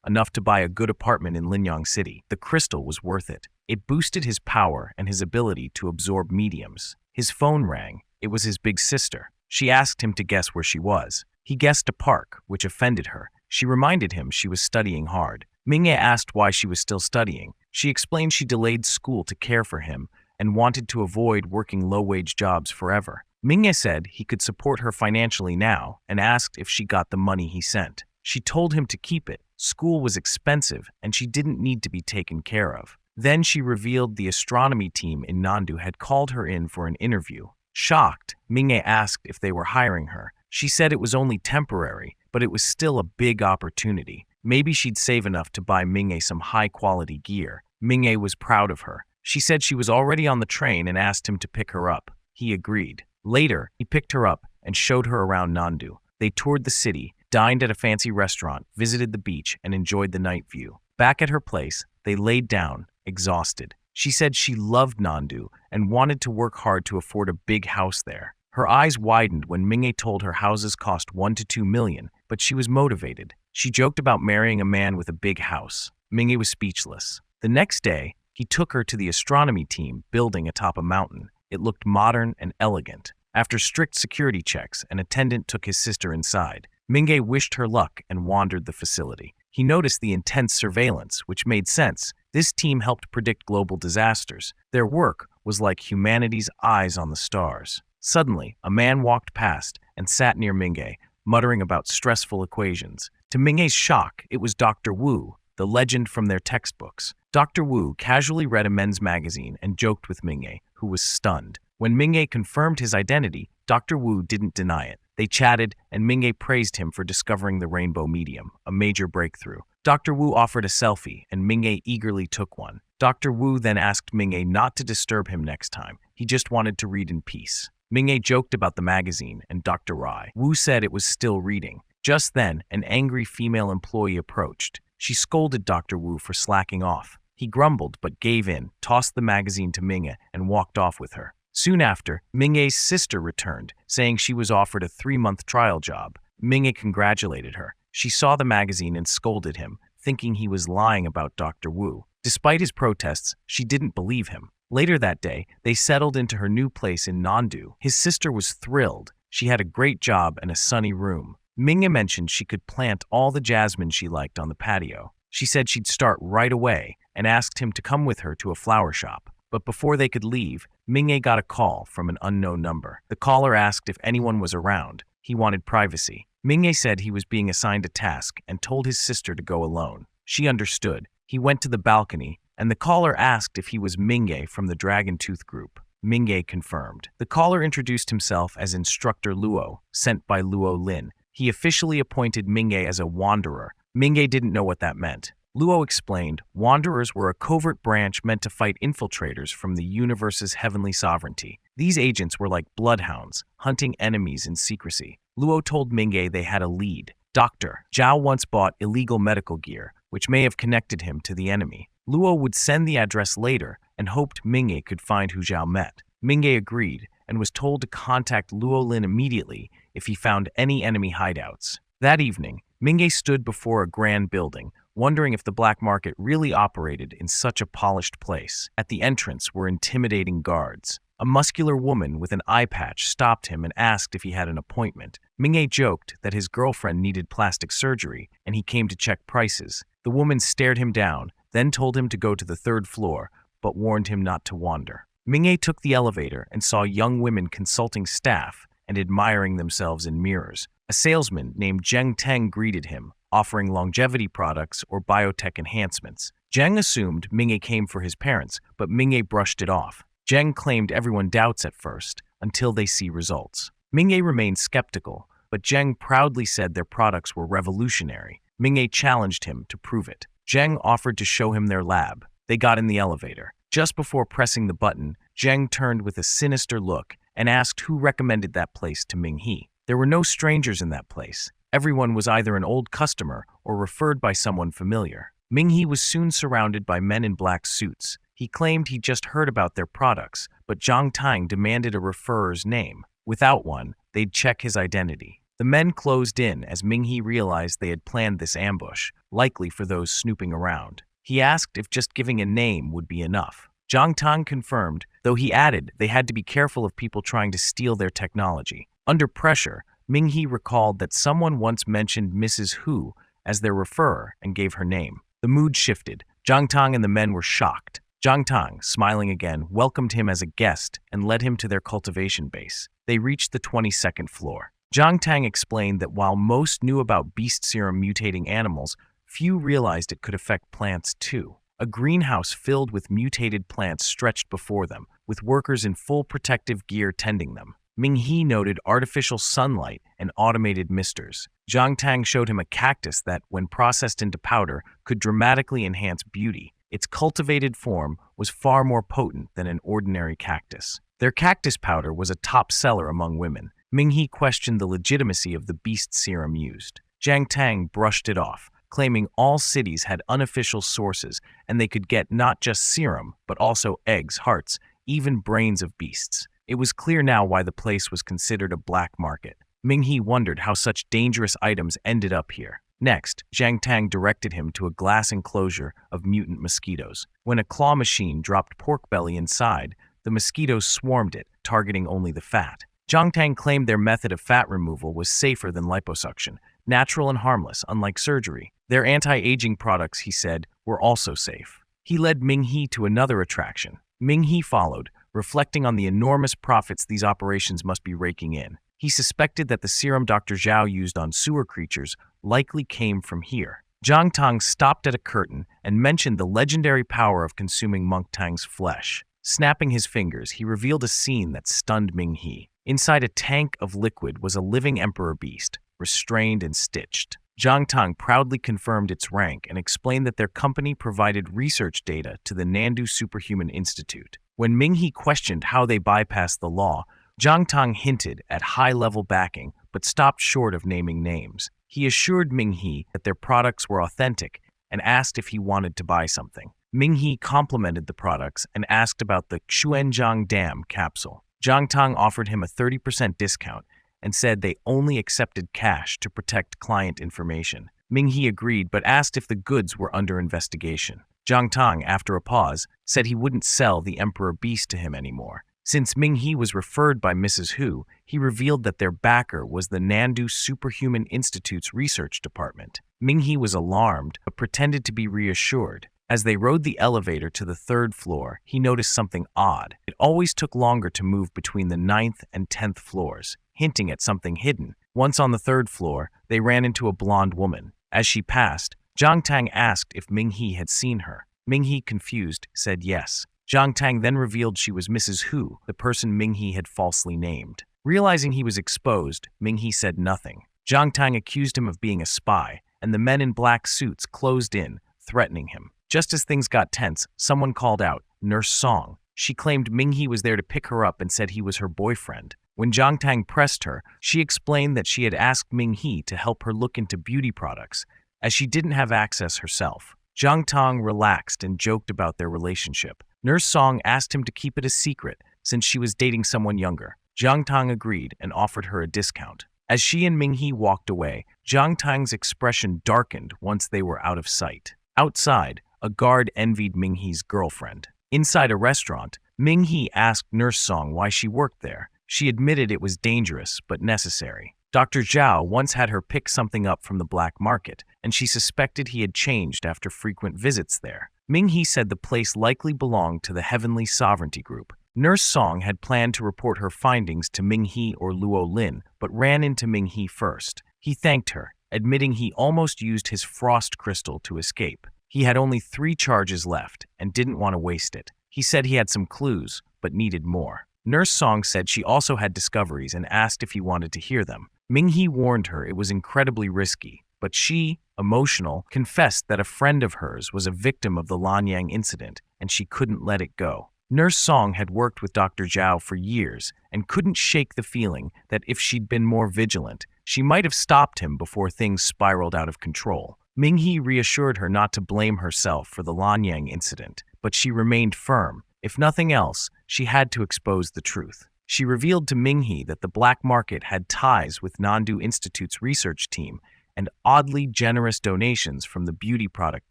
enough to buy a good apartment in Linyang City. The crystal was worth it. It boosted his power and his ability to absorb mediums. His phone rang. It was his big sister. She asked him to guess where she was. He guessed a park, which offended her. She reminded him she was studying hard. Minghe asked why she was still studying. She explained she delayed school to care for him and wanted to avoid working low-wage jobs forever. Minghe said he could support her financially now and asked if she got the money he sent. She told him to keep it. School was expensive and she didn't need to be taken care of. Then she revealed the astronomy team in Nandu had called her in for an interview. Shocked, Minghe asked if they were hiring her. She said it was only temporary, but it was still a big opportunity. Maybe she'd save enough to buy Minghe some high-quality gear. Minghe was proud of her. She said she was already on the train and asked him to pick her up. He agreed. Later, he picked her up and showed her around Nandu. They toured the city, dined at a fancy restaurant, visited the beach, and enjoyed the night view. Back at her place, they laid down, exhausted. She said she loved Nandu and wanted to work hard to afford a big house there. Her eyes widened when Minghe told her houses cost 1 to 2 million, but she was motivated. She joked about marrying a man with a big house. Minghe was speechless. The next day, he took her to the astronomy team building atop a mountain. It looked modern and elegant. After strict security checks, an attendant took his sister inside. Minghe wished her luck and wandered the facility. He noticed the intense surveillance, which made sense. This team helped predict global disasters. Their work was like humanity's eyes on the stars. Suddenly, a man walked past and sat near Minghe, muttering about stressful equations. To Minghe's shock, it was Dr. Wu, the legend from their textbooks. Dr. Wu casually read a men's magazine and joked with Minghe, who was stunned. When Minghe confirmed his identity, Dr. Wu didn't deny it. They chatted, and Minghe praised him for discovering the rainbow medium, a major breakthrough. Dr. Wu offered a selfie, and Minghe eagerly took one. Dr. Wu then asked Minghe not to disturb him next time. He just wanted to read in peace. Minghe joked about the magazine, and Dr. Rai. Wu said it was still reading. Just then, an angry female employee approached. She scolded Dr. Wu for slacking off. He grumbled but gave in, tossed the magazine to Minghe, and walked off with her. Soon after, Minghe's sister returned, saying she was offered a 3-month trial job. Minghe congratulated her. She saw the magazine and scolded him, thinking he was lying about Dr. Wu. Despite his protests, she didn't believe him. Later that day, they settled into her new place in Nandu. His sister was thrilled. She had a great job and a sunny room. Minghe mentioned she could plant all the jasmine she liked on the patio. She said she'd start right away and asked him to come with her to a flower shop. But before they could leave, Minghe got a call from an unknown number. The caller asked if anyone was around. He wanted privacy. Minghe said he was being assigned a task and told his sister to go alone. She understood. He went to the balcony, and the caller asked if he was Minghe from the Dragon Tooth group. Minghe confirmed. The caller introduced himself as Instructor Luo, sent by Luo Lin. He officially appointed Minghe as a wanderer. Minghe didn't know what that meant. Luo explained, wanderers were a covert branch meant to fight infiltrators from the universe's heavenly sovereignty. These agents were like bloodhounds, hunting enemies in secrecy. Luo told Minghe they had a lead. Dr. Zhao once bought illegal medical gear, which may have connected him to the enemy. Luo would send the address later and hoped Minghe could find who Zhao met. Minghe agreed and was told to contact Luo Lin immediately if he found any enemy hideouts. That evening, Minghe stood before a grand building, wondering if the black market really operated in such a polished place. At the entrance were intimidating guards. A muscular woman with an eye patch stopped him and asked if he had an appointment. Minghe joked that his girlfriend needed plastic surgery and he came to check prices. The woman stared him down, then told him to go to the third floor, but warned him not to wander. Minghe took the elevator and saw young women consulting staff and admiring themselves in mirrors. A salesman named Zheng Teng greeted him, offering longevity products or biotech enhancements. Zheng assumed Minghe came for his parents, but Minghe brushed it off. Zheng claimed everyone doubts at first, until they see results. Minghe remained skeptical, but Zheng proudly said their products were revolutionary. Minghe challenged him to prove it. Zheng offered to show him their lab. They got in the elevator. Just before pressing the button, Zheng turned with a sinister look and asked who recommended that place to Minghe. There were no strangers in that place. Everyone was either an old customer or referred by someone familiar. Minghe was soon surrounded by men in black suits. He claimed he just heard about their products, but Zhang Tang demanded a referrer's name. Without one, they'd check his identity. The men closed in as Minghe realized they had planned this ambush, likely for those snooping around. He asked if just giving a name would be enough. Zhang Tang confirmed, though he added they had to be careful of people trying to steal their technology. Under pressure, Minghe recalled that someone once mentioned Mrs. Hu as their referrer and gave her name. The mood shifted. Zhang Tang and the men were shocked. Zhang Tang, smiling again, welcomed him as a guest and led him to their cultivation base. They reached the 22nd floor. Zhang Tang explained that while most knew about beast serum mutating animals, few realized it could affect plants too. A greenhouse filled with mutated plants stretched before them, with workers in full protective gear tending them. Minghe noted artificial sunlight and automated misters. Zhang Tang showed him a cactus that, when processed into powder, could dramatically enhance beauty. Its cultivated form was far more potent than an ordinary cactus. Their cactus powder was a top seller among women. Minghe questioned the legitimacy of the beast serum used. Zhang Tang brushed it off, claiming all cities had unofficial sources and they could get not just serum, but also eggs, hearts, even brains of beasts. It was clear now why the place was considered a black market. Minghe wondered how such dangerous items ended up here. Next, Zhang Tang directed him to a glass enclosure of mutant mosquitoes. When a claw machine dropped pork belly inside, the mosquitoes swarmed it, targeting only the fat. Zhang Tang claimed their method of fat removal was safer than liposuction, natural and harmless, unlike surgery. Their anti-aging products, he said, were also safe. He led Minghe to another attraction. Minghe followed, reflecting on the enormous profits these operations must be raking in. He suspected that the serum Dr. Zhao used on sewer creatures likely came from here. Zhang Tang stopped at a curtain and mentioned the legendary power of consuming Monk Tang's flesh. Snapping his fingers, he revealed a scene that stunned Minghe. Inside a tank of liquid was a living emperor beast, restrained and stitched. Zhang Tang proudly confirmed its rank and explained that their company provided research data to the Nandu Superhuman Institute. When Minghe questioned how they bypassed the law, Zhang Tang hinted at high-level backing, but stopped short of naming names. He assured Minghe that their products were authentic and asked if he wanted to buy something. Minghe complimented the products and asked about the Xuanzhang Dam capsule. Zhang Tang offered him a 30% discount and said they only accepted cash to protect client information. Minghe agreed but asked if the goods were under investigation. Zhang Tang, after a pause, said he wouldn't sell the Emperor Beast to him anymore, Since Ming-Hee was referred by Mrs. Hu, he revealed that their backer was the Nandu Superhuman Institute's research department. Ming-Hee was alarmed, but pretended to be reassured. As they rode the elevator to the 3rd floor, he noticed something odd. It always took longer to move between the 9th and 10th floors, hinting at something hidden. Once on the 3rd floor, they ran into a blonde woman. As she passed, Zhang Tang asked if Ming-Hee had seen her. Ming-Hee, confused, said yes. Zhang Tang then revealed she was Mrs. Hu, the person Ming-Hee had falsely named. Realizing he was exposed, Ming-Hee said nothing. Zhang Tang accused him of being a spy, and the men in black suits closed in, threatening him. Just as things got tense, someone called out, "Nurse Song." She claimed Ming-Hee was there to pick her up and said he was her boyfriend. When Zhang Tang pressed her, she explained that she had asked Ming-Hee to help her look into beauty products, as she didn't have access herself. Zhang Tang relaxed and joked about their relationship. Nurse Song asked him to keep it a secret since she was dating someone younger. Zhang Tang agreed and offered her a discount. As she and Ming-Hee walked away, Zhang Tang's expression darkened once they were out of sight. Outside, a guard envied Ming-Hee's girlfriend. Inside a restaurant, Ming-Hee asked Nurse Song why she worked there. She admitted it was dangerous but necessary. Dr. Zhao once had her pick something up from the black market, and she suspected he had changed after frequent visits there. Ming-Hee said the place likely belonged to the Heavenly Sovereignty Group. Nurse Song had planned to report her findings to Ming-Hee or Luo Lin, but ran into Ming-Hee first. He thanked her, admitting he almost used his frost crystal to escape. He had only 3 charges left and didn't want to waste it. He said he had some clues, but needed more. Nurse Song said she also had discoveries and asked if he wanted to hear them. Ming-Hee warned her it was incredibly risky, but she, emotional, confessed that a friend of hers was a victim of the Lanyang incident and she couldn't let it go. Nurse Song had worked with Dr. Zhao for years and couldn't shake the feeling that if she'd been more vigilant, she might have stopped him before things spiraled out of control. Ming-Hee reassured her not to blame herself for the Lanyang incident, but she remained firm. If nothing else, she had to expose the truth. She revealed to Ming-Hee that the black market had ties with Nandu Institute's research team and oddly generous donations from the beauty product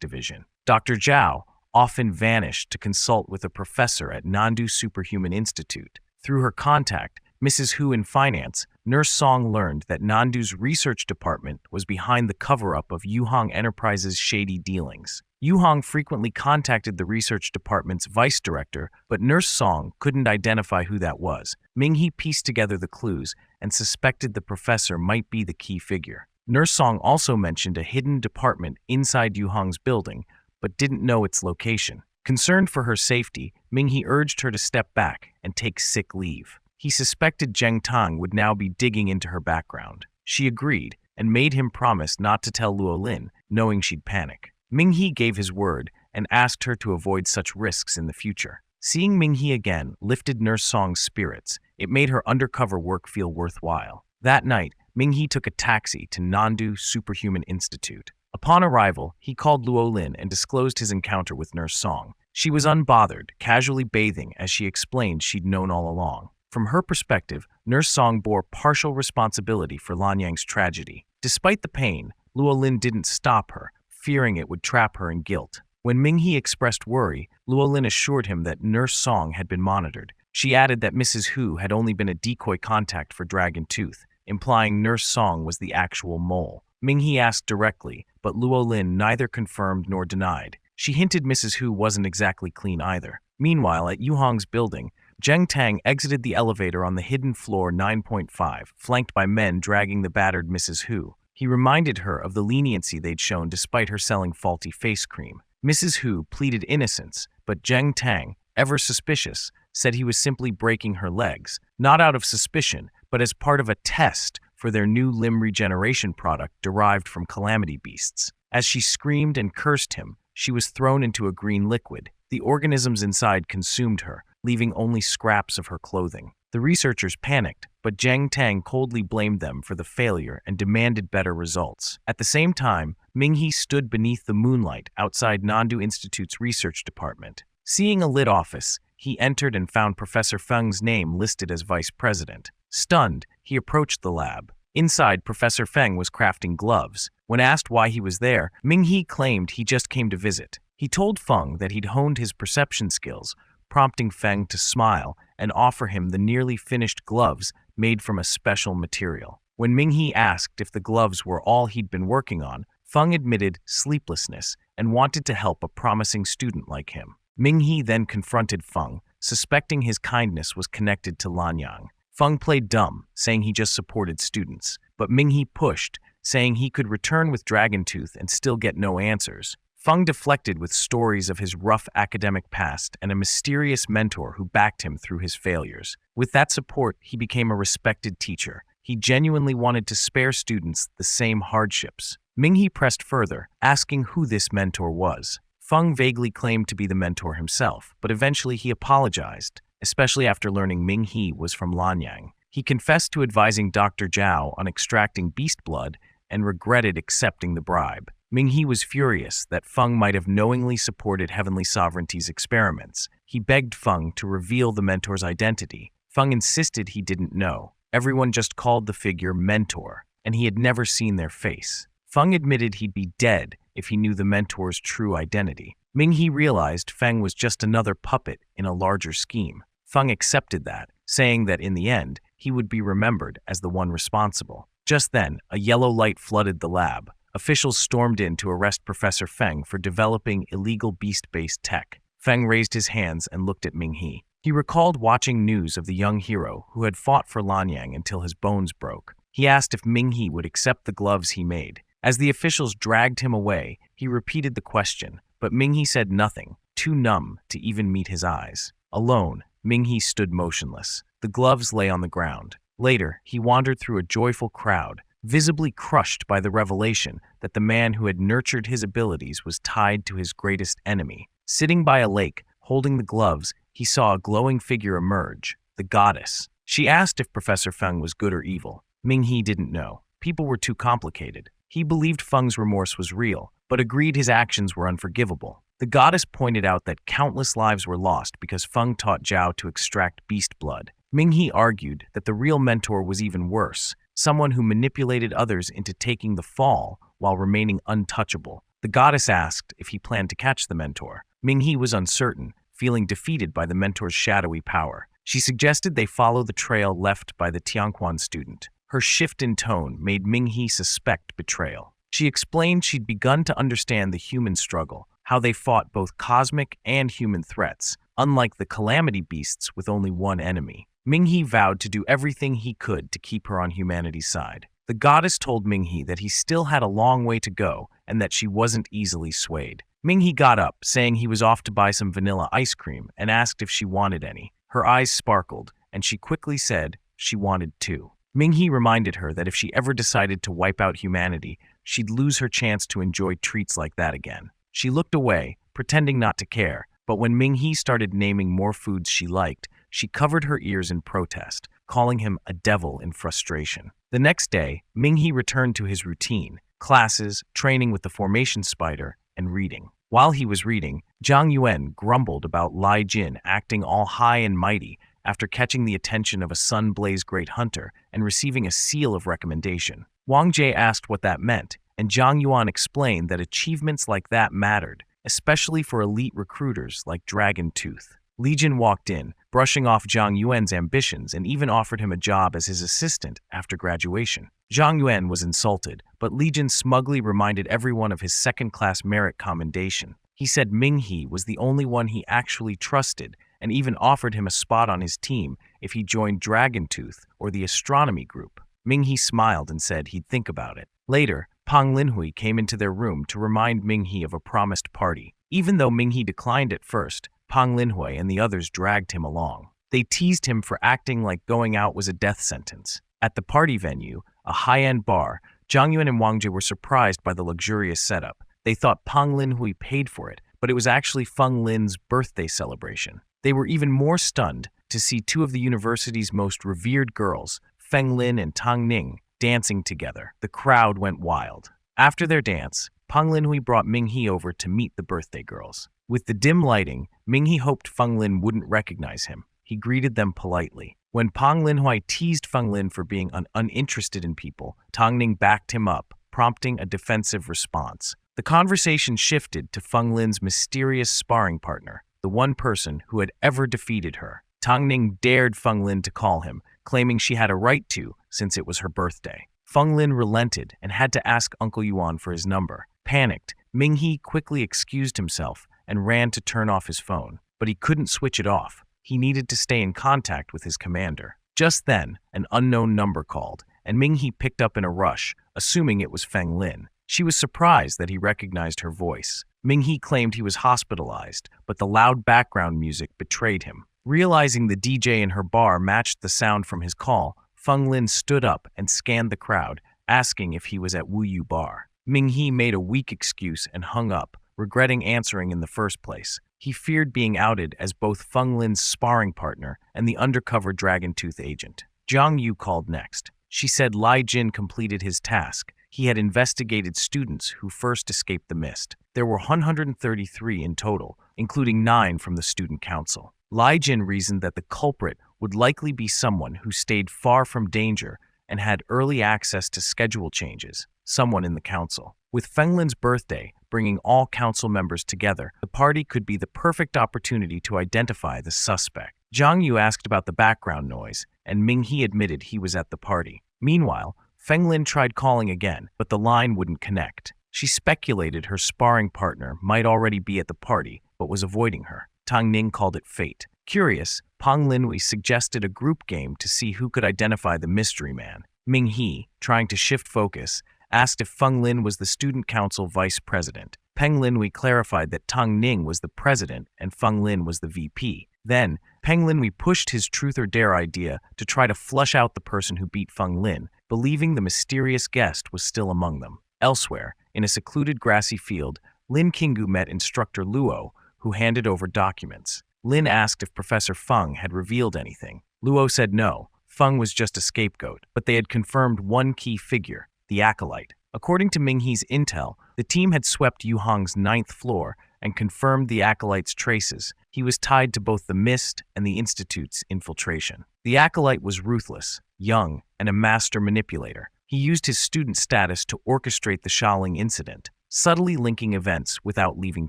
division. Dr. Zhao often vanished to consult with a professor at Nandu Superhuman Institute. Through her contact, Mrs. Hu in finance, Nurse Song learned that Nandu's research department was behind the cover-up of Yuhong Enterprises' shady dealings. Yuhong frequently contacted the research department's vice director, but Nurse Song couldn't identify who that was. Ming-Hee pieced together the clues and suspected the professor might be the key figure. Nurse Song also mentioned a hidden department inside Yuhong's building, but didn't know its location. Concerned for her safety, Ming-Hee urged her to step back and take sick leave. He suspected Zheng Tang would now be digging into her background. She agreed and made him promise not to tell Luo Lin, knowing she'd panic. Ming-Hee gave his word and asked her to avoid such risks in the future. Seeing Ming-Hee again lifted Nurse Song's spirits. It made her undercover work feel worthwhile. That night, Ming-Hee took a taxi to Nandu Superhuman Institute. Upon arrival, he called Luo Lin and disclosed his encounter with Nurse Song. She was unbothered, casually bathing as she explained she'd known all along. From her perspective, Nurse Song bore partial responsibility for Lanyang's tragedy. Despite the pain, Luo Lin didn't stop her, fearing it would trap her in guilt. When Ming-Hee expressed worry, Luo Lin assured him that Nurse Song had been monitored. She added that Mrs. Hu had only been a decoy contact for Dragon Tooth, implying Nurse Song was the actual mole. Ming-Hee asked directly, but Luo Lin neither confirmed nor denied. She hinted Mrs. Hu wasn't exactly clean either. Meanwhile, at Yuhong's building, Zheng Tang exited the elevator on the hidden floor 9.5, flanked by men dragging the battered Mrs. Hu. He reminded her of the leniency they'd shown despite her selling faulty face cream. Mrs. Hu pleaded innocence, but Zheng Tang, ever suspicious, said he was simply breaking her legs, not out of suspicion, but as part of a test for their new limb regeneration product derived from calamity beasts. As she screamed and cursed him, she was thrown into a green liquid. The organisms inside consumed her, leaving only scraps of her clothing. The researchers panicked, but Zheng Tang coldly blamed them for the failure and demanded better results. At the same time, Ming-Hee stood beneath the moonlight outside Nandu Institute's research department. Seeing a lit office, he entered and found Professor Feng's name listed as vice president. Stunned, he approached the lab. Inside, Professor Feng was crafting gloves. When asked why he was there, Ming-Hee claimed he just came to visit. He told Feng that he'd honed his perception skills, prompting Feng to smile and offer him the nearly finished gloves made from a special material. When Ming-He asked if the gloves were all he'd been working on, Feng admitted sleeplessness and wanted to help a promising student like him. Ming-He then confronted Feng, suspecting his kindness was connected to Lanyang. Feng played dumb, saying he just supported students, but Ming-He pushed, saying he could return with Dragon Tooth and still get no answers. Feng deflected with stories of his rough academic past and a mysterious mentor who backed him through his failures. With that support, he became a respected teacher. He genuinely wanted to spare students the same hardships. Ming-He pressed further, asking who this mentor was. Feng vaguely claimed to be the mentor himself, but eventually he apologized, especially after learning Ming-He was from Lanyang. He confessed to advising Dr. Zhao on extracting beast blood and regretted accepting the bribe. Ming-He was furious that Feng might have knowingly supported Heavenly Sovereignty's experiments. He begged Feng to reveal the mentor's identity. Feng insisted he didn't know. Everyone just called the figure Mentor, and he had never seen their face. Feng admitted he'd be dead if he knew the mentor's true identity. Ming-He realized Feng was just another puppet in a larger scheme. Feng accepted that, saying that in the end, he would be remembered as the one responsible. Just then, a yellow light flooded the lab. Officials stormed in to arrest Professor Feng for developing illegal beast-based tech. Feng raised his hands and looked at Ming-He. He recalled watching news of the young hero who had fought for Lanyang until his bones broke. He asked if Ming-He would accept the gloves he made. As the officials dragged him away, he repeated the question, but Ming-He said nothing, too numb to even meet his eyes. Alone, Ming-He stood motionless. The gloves lay on the ground. Later, he wandered through a joyful crowd, visibly crushed by the revelation that the man who had nurtured his abilities was tied to his greatest enemy. Sitting by a lake, holding the gloves, he saw a glowing figure emerge, the goddess. She asked if Professor Feng was good or evil. Ming-He didn't know. People were too complicated. He believed Feng's remorse was real, but agreed his actions were unforgivable. The goddess pointed out that countless lives were lost because Feng taught Zhao to extract beast blood. Ming-He argued that the real mentor was even worse, someone who manipulated others into taking the fall while remaining untouchable. The goddess asked if he planned to catch the mentor. Ming-He was uncertain, feeling defeated by the mentor's shadowy power. She suggested they follow the trail left by the Tianquan student. Her shift in tone made Ming-He suspect betrayal. She explained she'd begun to understand the human struggle, how they fought both cosmic and human threats, unlike the calamity beasts with only one enemy. Ming-He vowed to do everything he could to keep her on humanity's side. The goddess told Ming-He that he still had a long way to go and that she wasn't easily swayed. Ming-He got up, saying he was off to buy some vanilla ice cream, and asked if she wanted any. Her eyes sparkled, and she quickly said she wanted two. Ming-He reminded her that if she ever decided to wipe out humanity, she'd lose her chance to enjoy treats like that again. She looked away, pretending not to care, but when Ming-He started naming more foods she liked, she covered her ears in protest, calling him a devil in frustration. The next day, Ming-He returned to his routine: classes, training with the formation spider, and reading. While he was reading, Zhang Yuan grumbled about Lai Jin acting all high and mighty after catching the attention of a Sun Blaze Great Hunter and receiving a seal of recommendation. Wang Jie asked what that meant, and Zhang Yuan explained that achievements like that mattered, especially for elite recruiters like Dragon Tooth. Li Jin walked in, brushing off Zhang Yuan's ambitions, and even offered him a job as his assistant after graduation. Zhang Yuan was insulted, but Li Jin smugly reminded everyone of his second-class merit commendation. He said Ming-He was the only one he actually trusted, and even offered him a spot on his team if he joined Dragon Tooth or the astronomy group. Ming-He smiled and said he'd think about it. Later, Pang Linhui came into their room to remind Ming-He of a promised party. Even though Ming-He declined at first, Pang Linhui and the others dragged him along. They teased him for acting like going out was a death sentence. At the party venue, a high-end bar, Zhang Yuan and Wang Jie were surprised by the luxurious setup. They thought Pang Linhui paid for it, but it was actually Feng Lin's birthday celebration. They were even more stunned to see two of the university's most revered girls, Feng Lin and Tang Ning, dancing together. The crowd went wild. After their dance, Pang Linhui brought Ming-He over to meet the birthday girls. With the dim lighting, Ming-He hoped Feng Lin wouldn't recognize him. He greeted them politely. When Pang Linhui teased Feng Lin for being uninterested in people, Tang Ning backed him up, prompting a defensive response. The conversation shifted to Feng Lin's mysterious sparring partner, the one person who had ever defeated her. Tang Ning dared Feng Lin to call him, claiming she had a right to since it was her birthday. Feng Lin relented and had to ask Uncle Yuan for his number. Panicked, Ming He quickly excused himself and ran to turn off his phone, but he couldn't switch it off. He needed to stay in contact with his commander. Just then, an unknown number called, and Ming He picked up in a rush, assuming it was Feng Lin. She was surprised that he recognized her voice. Ming He claimed he was hospitalized, but the loud background music betrayed him. Realizing the DJ in her bar matched the sound from his call, Feng Lin stood up and scanned the crowd, asking if he was at Wu Yu Bar. Ming He made a weak excuse and hung up, regretting answering in the first place. He feared being outed as both Feng Lin's sparring partner and the undercover Dragon Tooth agent. Jiang Yu called next. She said Lai Jin completed his task. He had investigated students who first escaped the mist. There were 133 in total, including 9 from the student council. Lai Jin reasoned that the culprit would likely be someone who stayed far from danger and had early access to schedule changes, someone in the council. With Feng Lin's birthday bringing all council members together, the party could be the perfect opportunity to identify the suspect. Jiang Yu asked about the background noise, and Ming He admitted he was at the party. Meanwhile, Feng Lin tried calling again, but the line wouldn't connect. She speculated her sparring partner might already be at the party, but was avoiding her. Tang Ning called it fate. Curious, Pang Linhui suggested a group game to see who could identify the mystery man. Ming He, trying to shift focus, asked if Feng Lin was the student council vice president. Peng Linhui clarified that Tang Ning was the president and Feng Lin was the VP. Then, Peng Linhui pushed his truth or dare idea to try to flush out the person who beat Feng Lin, believing the mysterious guest was still among them. Elsewhere, in a secluded grassy field, Lin Qinggu met instructor Luo, who handed over documents. Lin asked if Professor Feng had revealed anything. Luo said no, Feng was just a scapegoat, but they had confirmed one key figure, the acolyte. According to Ming He's intel, the team had swept Yu Hong's 9th floor and confirmed the acolyte's traces. He was tied to both the Mist and the Institute's infiltration. The acolyte was ruthless, young, and a master manipulator. He used his student status to orchestrate the Shaoling incident, subtly linking events without leaving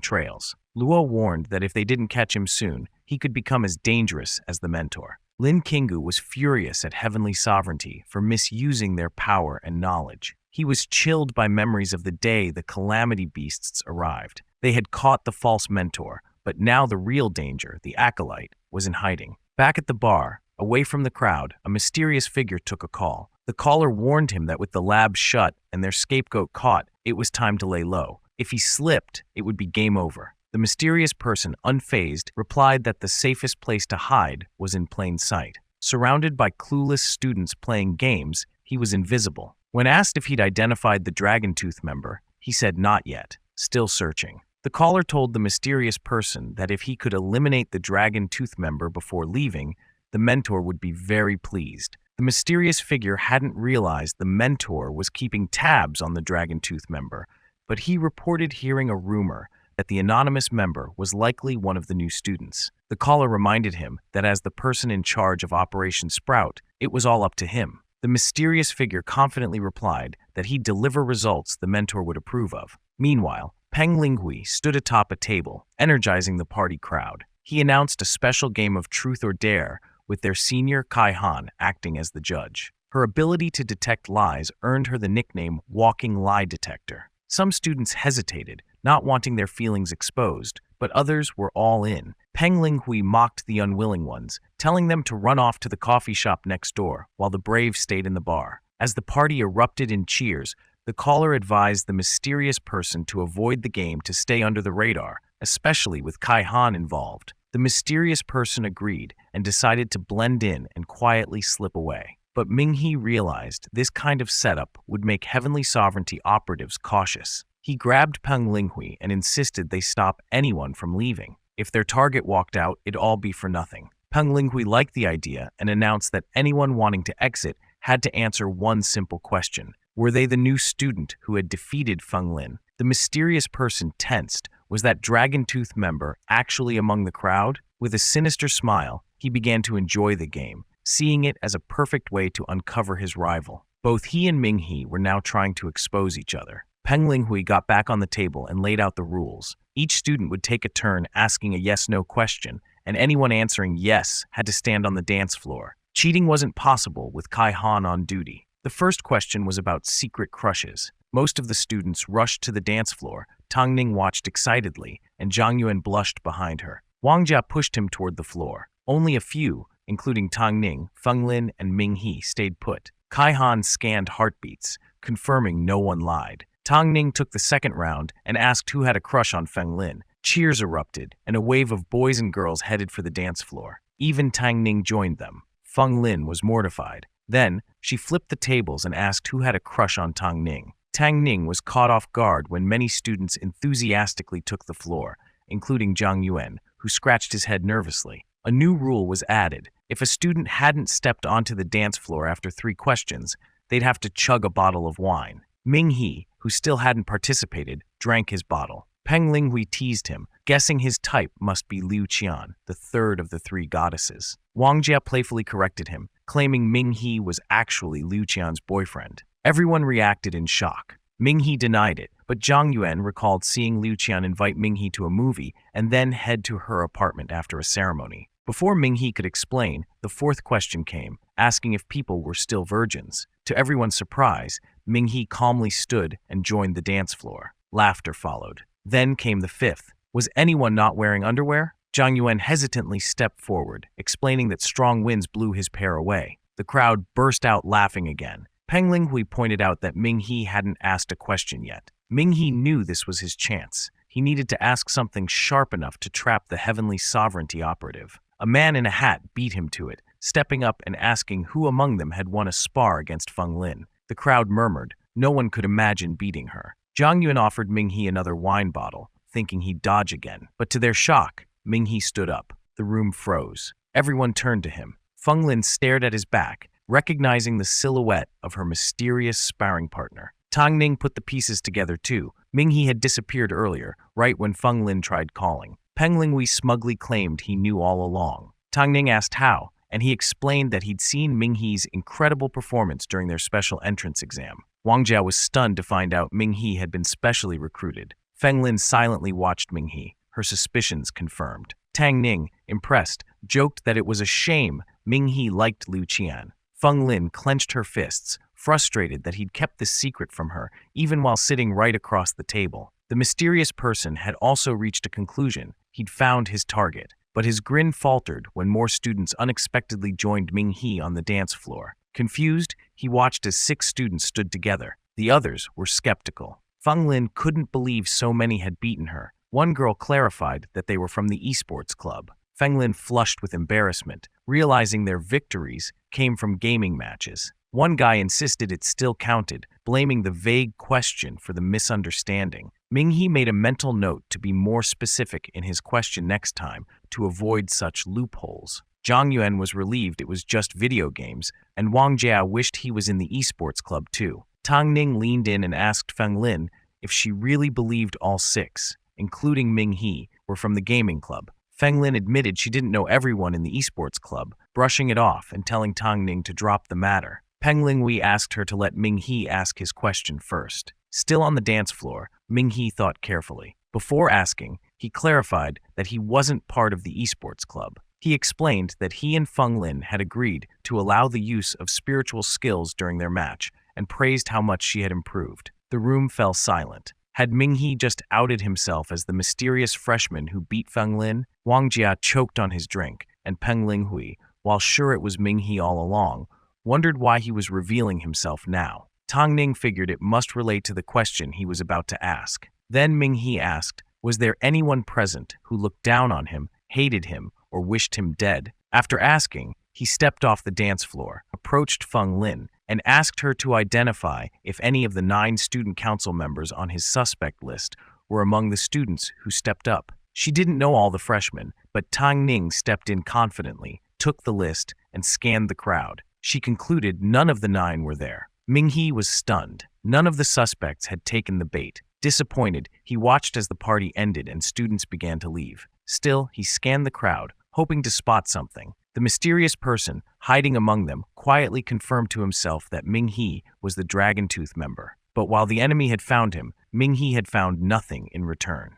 trails. Luo warned that if they didn't catch him soon, he could become as dangerous as the mentor. Lin Qinggu was furious at Heavenly Sovereignty for misusing their power and knowledge. He was chilled by memories of the day the Calamity Beasts arrived. They had caught the false mentor, but now the real danger, the acolyte, was in hiding. Back at the bar, away from the crowd, a mysterious figure took a call. The caller warned him that with the lab shut and their scapegoat caught, it was time to lay low. If he slipped, it would be game over. The mysterious person, unfazed, replied that the safest place to hide was in plain sight. Surrounded by clueless students playing games, he was invisible. When asked if he'd identified the Dragon Tooth member, he said not yet, still searching. The caller told the mysterious person that if he could eliminate the Dragon Tooth member before leaving, the mentor would be very pleased. The mysterious figure hadn't realized the mentor was keeping tabs on the Dragon Tooth member, but he reported hearing a rumor that the anonymous member was likely one of the new students. The caller reminded him that as the person in charge of Operation Sprout, it was all up to him. The mysterious figure confidently replied that he'd deliver results the mentor would approve of. Meanwhile, Peng Linhui stood atop a table, energizing the party crowd. He announced a special game of Truth or Dare, with their senior Kai Han acting as the judge. Her ability to detect lies earned her the nickname Walking Lie Detector. Some students hesitated, not wanting their feelings exposed, but others were all in. Peng Linhui mocked the unwilling ones, telling them to run off to the coffee shop next door, while the brave stayed in the bar. As the party erupted in cheers, the caller advised the mysterious person to avoid the game to stay under the radar, especially with Kai Han involved. The mysterious person agreed and decided to blend in and quietly slip away. But Ming He realized this kind of setup would make Heavenly Sovereignty operatives cautious. He grabbed Peng Linhui and insisted they stop anyone from leaving. If their target walked out, it'd all be for nothing. Peng Linhui liked the idea and announced that anyone wanting to exit had to answer one simple question. Were they the new student who had defeated Feng Lin? The mysterious person tensed. Was that Dragon Tooth member actually among the crowd? With a sinister smile, he began to enjoy the game, seeing it as a perfect way to uncover his rival. Both he and Ming He were now trying to expose each other. Peng Linhui got back on the table and laid out the rules. Each student would take a turn asking a yes-no question, and anyone answering yes had to stand on the dance floor. Cheating wasn't possible with Kai Han on duty. The first question was about secret crushes. Most of the students rushed to the dance floor. Tang Ning watched excitedly, and Zhang Yuan blushed behind her. Wang Jia pushed him toward the floor. Only a few, including Tang Ning, Feng Lin, and Ming He, stayed put. Kai Han scanned heartbeats, confirming no one lied. Tang Ning took the second round and asked who had a crush on Feng Lin. Cheers erupted, and a wave of boys and girls headed for the dance floor. Even Tang Ning joined them. Feng Lin was mortified. Then, she flipped the tables and asked who had a crush on Tang Ning. Tang Ning was caught off guard when many students enthusiastically took the floor, including Zhang Yuan, who scratched his head nervously. A new rule was added. If a student hadn't stepped onto the dance floor after 3 questions, they'd have to chug a bottle of wine. Ming He, who still hadn't participated, drank his bottle. Peng Linghui teased him, guessing his type must be Liu Qian, the third of the 3 goddesses. Wang Jia playfully corrected him, claiming Ming He was actually Liu Qian's boyfriend. Everyone reacted in shock. Ming He denied it, but Zhang Yuan recalled seeing Liu Qian invite Ming He to a movie and then head to her apartment after a ceremony. Before Ming He could explain, the 4th question came, asking if people were still virgins. To everyone's surprise, Ming He calmly stood and joined the dance floor. Laughter followed. Then came the 5th. Was anyone not wearing underwear? Zhang Yuan hesitantly stepped forward, explaining that strong winds blew his pair away. The crowd burst out laughing again. Peng Linghui pointed out that Ming He hadn't asked a question yet. Ming He knew this was his chance. He needed to ask something sharp enough to trap the heavenly sovereignty operative. A man in a hat beat him to it, stepping up and asking who among them had won a spar against Feng Lin. The crowd murmured. No one could imagine beating her. Zhang Yuan offered Ming He another wine bottle, thinking he'd dodge again. But to their shock, Ming He stood up. The room froze. Everyone turned to him. Feng Lin stared at his back, recognizing the silhouette of her mysterious sparring partner. Tang Ning put the pieces together too. Ming He had disappeared earlier, right when Feng Lin tried calling. Peng Linghui smugly claimed he knew all along. Tang Ning asked how, and he explained that he'd seen Ming He's incredible performance during their special entrance exam. Wang Jia was stunned to find out Ming He had been specially recruited. Feng Lin silently watched Ming He, her suspicions confirmed. Tang Ning, impressed, joked that it was a shame Ming He liked Liu Qian. Feng Lin clenched her fists, frustrated that he'd kept this secret from her, even while sitting right across the table. The mysterious person had also reached a conclusion. He'd found his target, but his grin faltered when more students unexpectedly joined Ming He on the dance floor. Confused, he watched as 6 students stood together. The others were skeptical. Feng Lin couldn't believe so many had beaten her. One girl clarified that they were from the esports club. Feng Lin flushed with embarrassment, realizing their victories came from gaming matches. One guy insisted it still counted, blaming the vague question for the misunderstanding. Ming He made a mental note to be more specific in his question next time to avoid such loopholes. Zhang Yuan was relieved it was just video games, and Wang Jia wished he was in the esports club too. Tang Ning leaned in and asked Feng Lin if she really believed all 6, including Ming He, were from the gaming club. Feng Lin admitted she didn't know everyone in the esports club, brushing it off and telling Tang Ning to drop the matter. Peng Linghui asked her to let Ming He ask his question first. Still on the dance floor, Ming He thought carefully. Before asking, he clarified that he wasn't part of the esports club. He explained that he and Feng Lin had agreed to allow the use of spiritual skills during their match and praised how much she had improved. The room fell silent. Had Ming He just outed himself as the mysterious freshman who beat Feng Lin? Wang Jia choked on his drink, and Peng Linghui, while sure it was Ming He all along, wondered why he was revealing himself now. Tang Ning figured it must relate to the question he was about to ask. Then Ming He asked, was there anyone present who looked down on him, hated him, or wished him dead? After asking, he stepped off the dance floor, approached Feng Lin, and asked her to identify if any of the 9 student council members on his suspect list were among the students who stepped up. She didn't know all the freshmen, but Tang Ning stepped in confidently, took the list, and scanned the crowd. She concluded none of the 9 were there. Ming He was stunned. None of the suspects had taken the bait. Disappointed, he watched as the party ended and students began to leave. Still, he scanned the crowd, hoping to spot something. The mysterious person, hiding among them, quietly confirmed to himself that Ming He was the Dragon Tooth member. But while the enemy had found him, Ming He had found nothing in return.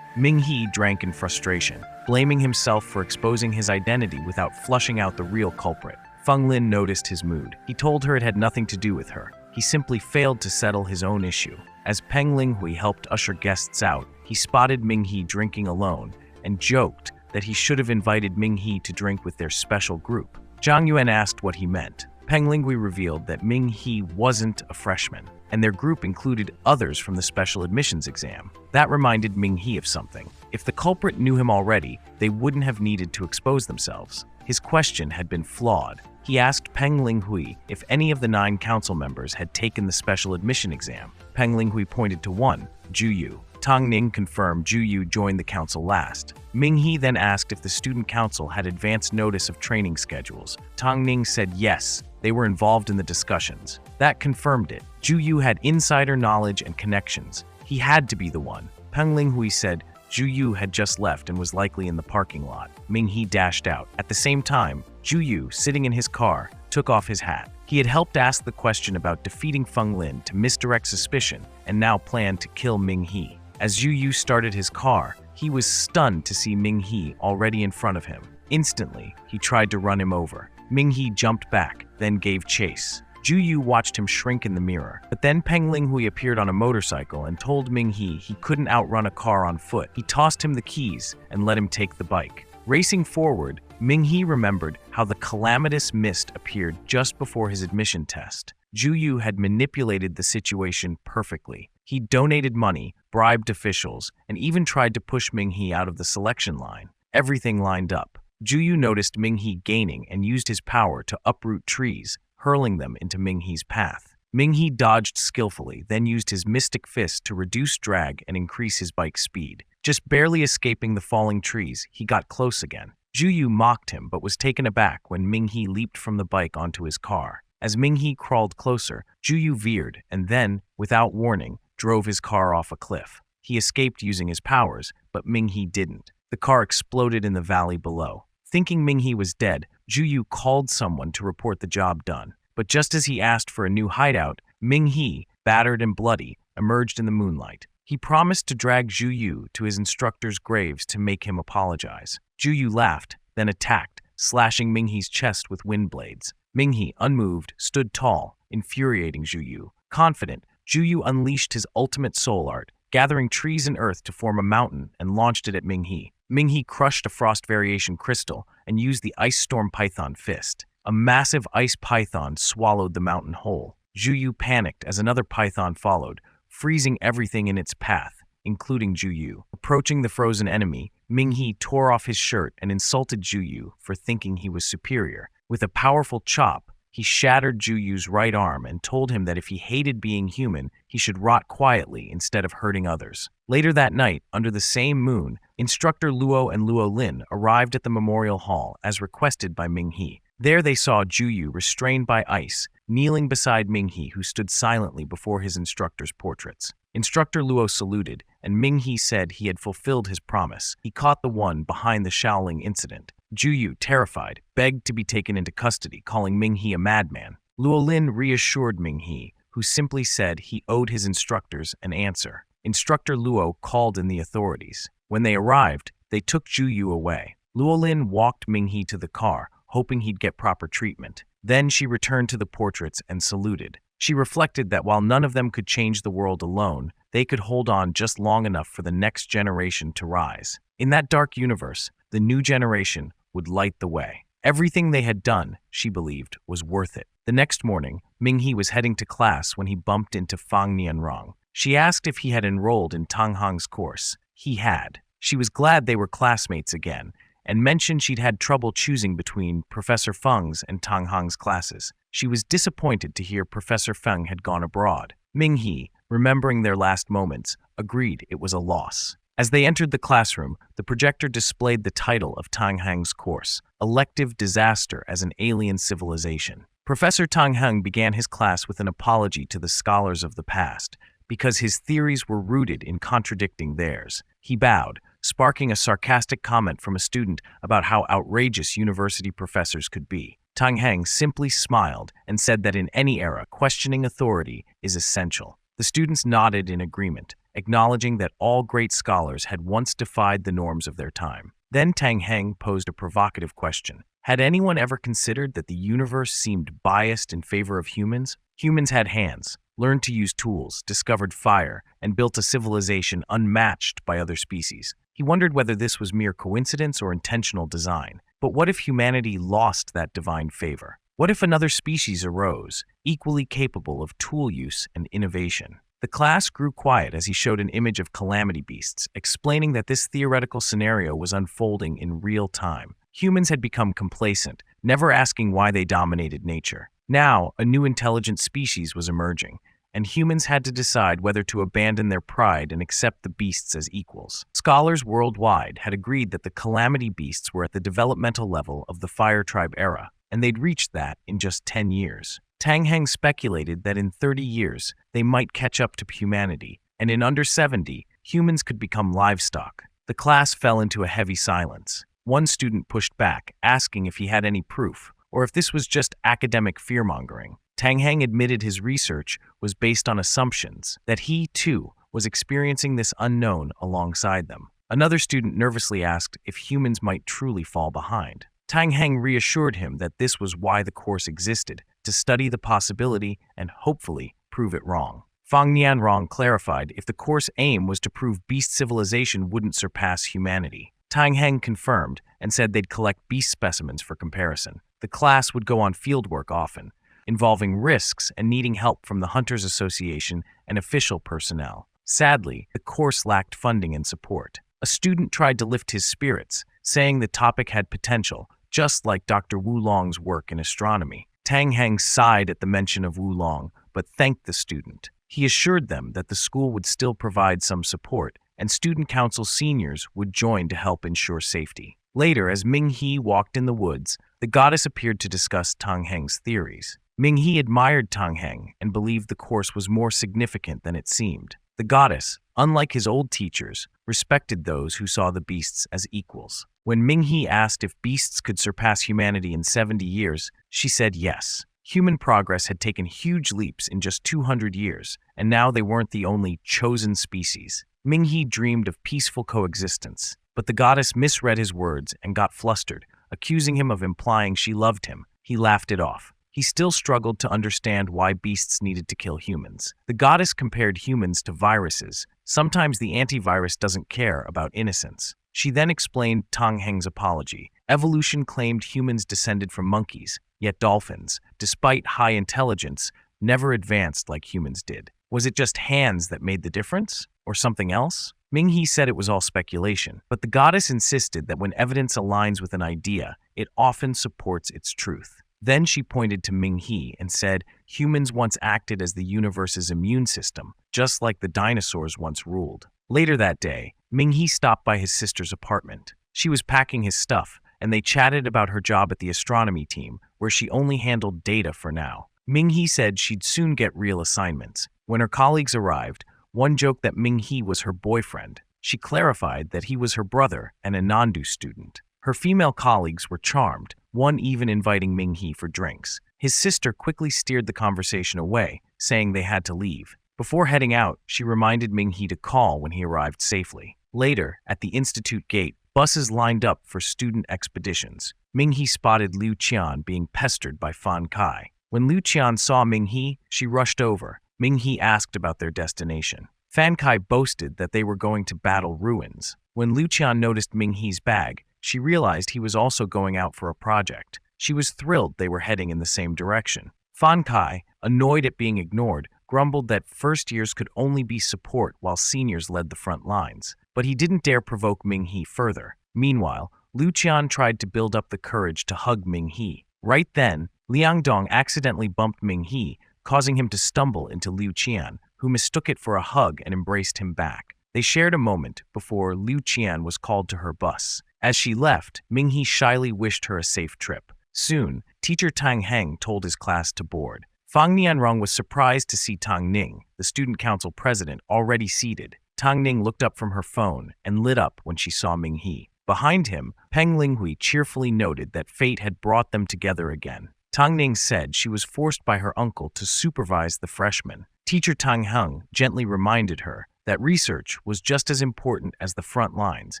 Ming-hee drank in frustration, blaming himself for exposing his identity without flushing out the real culprit. Feng Lin noticed his mood. He told her it had nothing to do with her. He simply failed to settle his own issue. As Peng Linghui helped usher guests out, he spotted Ming-hee drinking alone and joked that he should have invited Ming-hee to drink with their special group. Zhang Yuan asked what he meant. Peng Linghui revealed that Ming-hee wasn't a freshman, and their group included others from the special admissions exam. That reminded Ming-hee of something. If the culprit knew him already, they wouldn't have needed to expose themselves. His question had been flawed. He asked Peng Linghui if any of the 9 council members had taken the special admission exam. Peng Linghui pointed to one, Zhu Yu. Tang Ning confirmed Zhu Yu joined the council last. Ming-hee then asked if the student council had advance notice of training schedules. Tang Ning said yes, they were involved in the discussions. That confirmed it. Zhu Yu had insider knowledge and connections. He had to be the one. Peng Linghui said Zhu Yu had just left and was likely in the parking lot. Ming-hee dashed out. At the same time, Zhu Yu, sitting in his car, took off his hat. He had helped ask the question about defeating Feng Lin to misdirect suspicion and now planned to kill Ming-hee. As Zhu Yu started his car, he was stunned to see Ming-hee already in front of him. Instantly, he tried to run him over. Ming-hee jumped back, then gave chase. Zhu Yu watched him shrink in the mirror. But then Peng Linghui appeared on a motorcycle and told Ming-hee he couldn't outrun a car on foot. He tossed him the keys and let him take the bike. Racing forward, Ming-hee remembered how the calamitous mist appeared just before his admission test. Zhu Yu had manipulated the situation perfectly. He donated money, bribed officials, and even tried to push Ming-hee out of the selection line. Everything lined up. Zhu Yu noticed Ming-hee gaining and used his power to uproot trees, hurling them into Ming-hee's path. Ming-hee dodged skillfully, then used his mystic fist to reduce drag and increase his bike's speed. Just barely escaping the falling trees, he got close again. Zhu Yu mocked him but was taken aback when Ming-hee leaped from the bike onto his car. As Ming-hee crawled closer, Zhu Yu veered and then, without warning, drove his car off a cliff. He escaped using his powers, but Ming-hee didn't. The car exploded in the valley below. Thinking Ming-hee was dead, Zhu Yu called someone to report the job done. But just as he asked for a new hideout, Ming-hee, battered and bloody, emerged in the moonlight. He promised to drag Zhu Yu to his instructor's graves to make him apologize. Zhu Yu laughed, then attacked, slashing Ming-hee's chest with wind blades. Ming-hee, unmoved, stood tall, infuriating Zhu Yu. Confident, Zhu Yu unleashed his ultimate soul art, gathering trees and earth to form a mountain and launched it at Ming-hee. Ming-hee crushed a frost variation crystal and used the Ice Storm Python fist. A massive ice python swallowed the mountain whole. Zhu Yu panicked as another python followed, freezing everything in its path, including Zhu Yu. Approaching the frozen enemy, Ming-hee tore off his shirt and insulted Zhu Yu for thinking he was superior. With a powerful chop, he shattered Zhu Yu's right arm and told him that if he hated being human, he should rot quietly instead of hurting others. Later that night, under the same moon, Instructor Luo and Luo Lin arrived at the memorial hall as requested by Ming-hee. There they saw Zhu Yu restrained by ice, kneeling beside Ming-hee, who stood silently before his instructor's portraits. Instructor Luo saluted, and Ming-hee said he had fulfilled his promise. He caught the one behind the Shaoling incident. Zhu Yu, terrified, begged to be taken into custody, calling Ming-hee a madman. Luo Lin reassured Ming-hee, who simply said he owed his instructors an answer. Instructor Luo called in the authorities. When they arrived, they took Zhu Yu away. Luo Lin walked Ming-hee to the car, hoping he'd get proper treatment. Then she returned to the portraits and saluted. She reflected that while none of them could change the world alone, they could hold on just long enough for the next generation to rise. In that dark universe, the new generation would light the way. Everything they had done, she believed, was worth it. The next morning, Ming-hee was heading to class when he bumped into Fang Nianrong. She asked if he had enrolled in Tang Heng's course. He had. She was glad they were classmates again, and mentioned she'd had trouble choosing between Professor Feng's and Tang Heng's classes. She was disappointed to hear Professor Feng had gone abroad. Ming-hee, remembering their last moments, agreed it was a loss. As they entered the classroom, the projector displayed the title of Tang Heng's course, Elective Disaster as an Alien Civilization. Professor Tang Heng began his class with an apology to the scholars of the past, because his theories were rooted in contradicting theirs. He bowed, sparking a sarcastic comment from a student about how outrageous university professors could be. Tang Heng simply smiled and said that in any era, questioning authority is essential. The students nodded in agreement, acknowledging that all great scholars had once defied the norms of their time. Then Tang Heng posed a provocative question. Had anyone ever considered that the universe seemed biased in favor of humans? Humans had hands, learned to use tools, discovered fire, and built a civilization unmatched by other species. He wondered whether this was mere coincidence or intentional design. But what if humanity lost that divine favor? What if another species arose, equally capable of tool use and innovation? The class grew quiet as he showed an image of calamity beasts, explaining that this theoretical scenario was unfolding in real time. Humans had become complacent, never asking why they dominated nature. Now, a new intelligent species was emerging, and humans had to decide whether to abandon their pride and accept the beasts as equals. Scholars worldwide had agreed that the calamity beasts were at the developmental level of the Fire Tribe era, and they'd reached that in just 10 years. Tang Heng speculated that in 30 years, they might catch up to humanity, and in under 70, humans could become livestock. The class fell into a heavy silence. One student pushed back, asking if he had any proof, or if this was just academic fear-mongering. Tang Heng admitted his research was based on assumptions, that he, too, was experiencing this unknown alongside them. Another student nervously asked if humans might truly fall behind. Tang Heng reassured him that this was why the course existed, to study the possibility and hopefully prove it wrong. Fang Nianrong clarified if the course aim was to prove beast civilization wouldn't surpass humanity. Tang Heng confirmed and said they'd collect beast specimens for comparison. The class would go on fieldwork often, involving risks and needing help from the Hunters Association and official personnel. Sadly, the course lacked funding and support. A student tried to lift his spirits, saying the topic had potential, just like Dr. Wu Long's work in astronomy. Tang Heng sighed at the mention of Wu Long, but thanked the student. He assured them that the school would still provide some support, and student council seniors would join to help ensure safety. Later, as Ming He walked in the woods, the goddess appeared to discuss Tang Heng's theories. Ming He admired Tang Heng and believed the course was more significant than it seemed. The goddess, unlike his old teachers, respected those who saw the beasts as equals. When Ming He asked if beasts could surpass humanity in 70 years, she said yes. Human progress had taken huge leaps in just 200 years, and now they weren't the only chosen species. Ming He dreamed of peaceful coexistence, but the goddess misread his words and got flustered, accusing him of implying she loved him. He laughed it off. He still struggled to understand why beasts needed to kill humans. The goddess compared humans to viruses. Sometimes the antivirus doesn't care about innocence. She then explained Tang Heng's apology. Evolution claimed humans descended from monkeys, yet dolphins, despite high intelligence, never advanced like humans did. Was it just hands that made the difference? Or something else? Ming He said it was all speculation, but the goddess insisted that when evidence aligns with an idea, it often supports its truth. Then she pointed to Ming He and said, humans once acted as the universe's immune system, just like the dinosaurs once ruled. Later that day, Ming He stopped by his sister's apartment. She was packing his stuff, and they chatted about her job at the astronomy team, where she only handled data for now. Ming He said she'd soon get real assignments. When her colleagues arrived, one joked that Ming He was her boyfriend. She clarified that he was her brother and a Nandu student. Her female colleagues were charmed, one even inviting Ming He for drinks. His sister quickly steered the conversation away, saying they had to leave. Before heading out, she reminded Ming He to call when he arrived safely. Later, at the institute gate, buses lined up for student expeditions. Ming He spotted Liu Qian being pestered by Fan Kai. When Liu Qian saw Ming He, she rushed over. Ming He asked about their destination. Fan Kai boasted that they were going to battle ruins. When Liu Qian noticed Ming He's bag, she realized he was also going out for a project. She was thrilled they were heading in the same direction. Fan Kai, annoyed at being ignored, grumbled that first years could only be support while seniors led the front lines. But he didn't dare provoke Ming He further. Meanwhile, Liu Qian tried to build up the courage to hug Ming He. Right then, Liang Dong accidentally bumped Ming He, causing him to stumble into Liu Qian, who mistook it for a hug and embraced him back. They shared a moment before Liu Qian was called to her bus. As she left, Ming He shyly wished her a safe trip. Soon, teacher Tang Heng told his class to board. Fang Nianrong was surprised to see Tang Ning, the student council president, already seated. Tang Ning looked up from her phone and lit up when she saw Ming He. Behind him, Peng Linghui cheerfully noted that fate had brought them together again. Tang Ning said she was forced by her uncle to supervise the freshmen. Teacher Tang Heng gently reminded her that research was just as important as the front lines,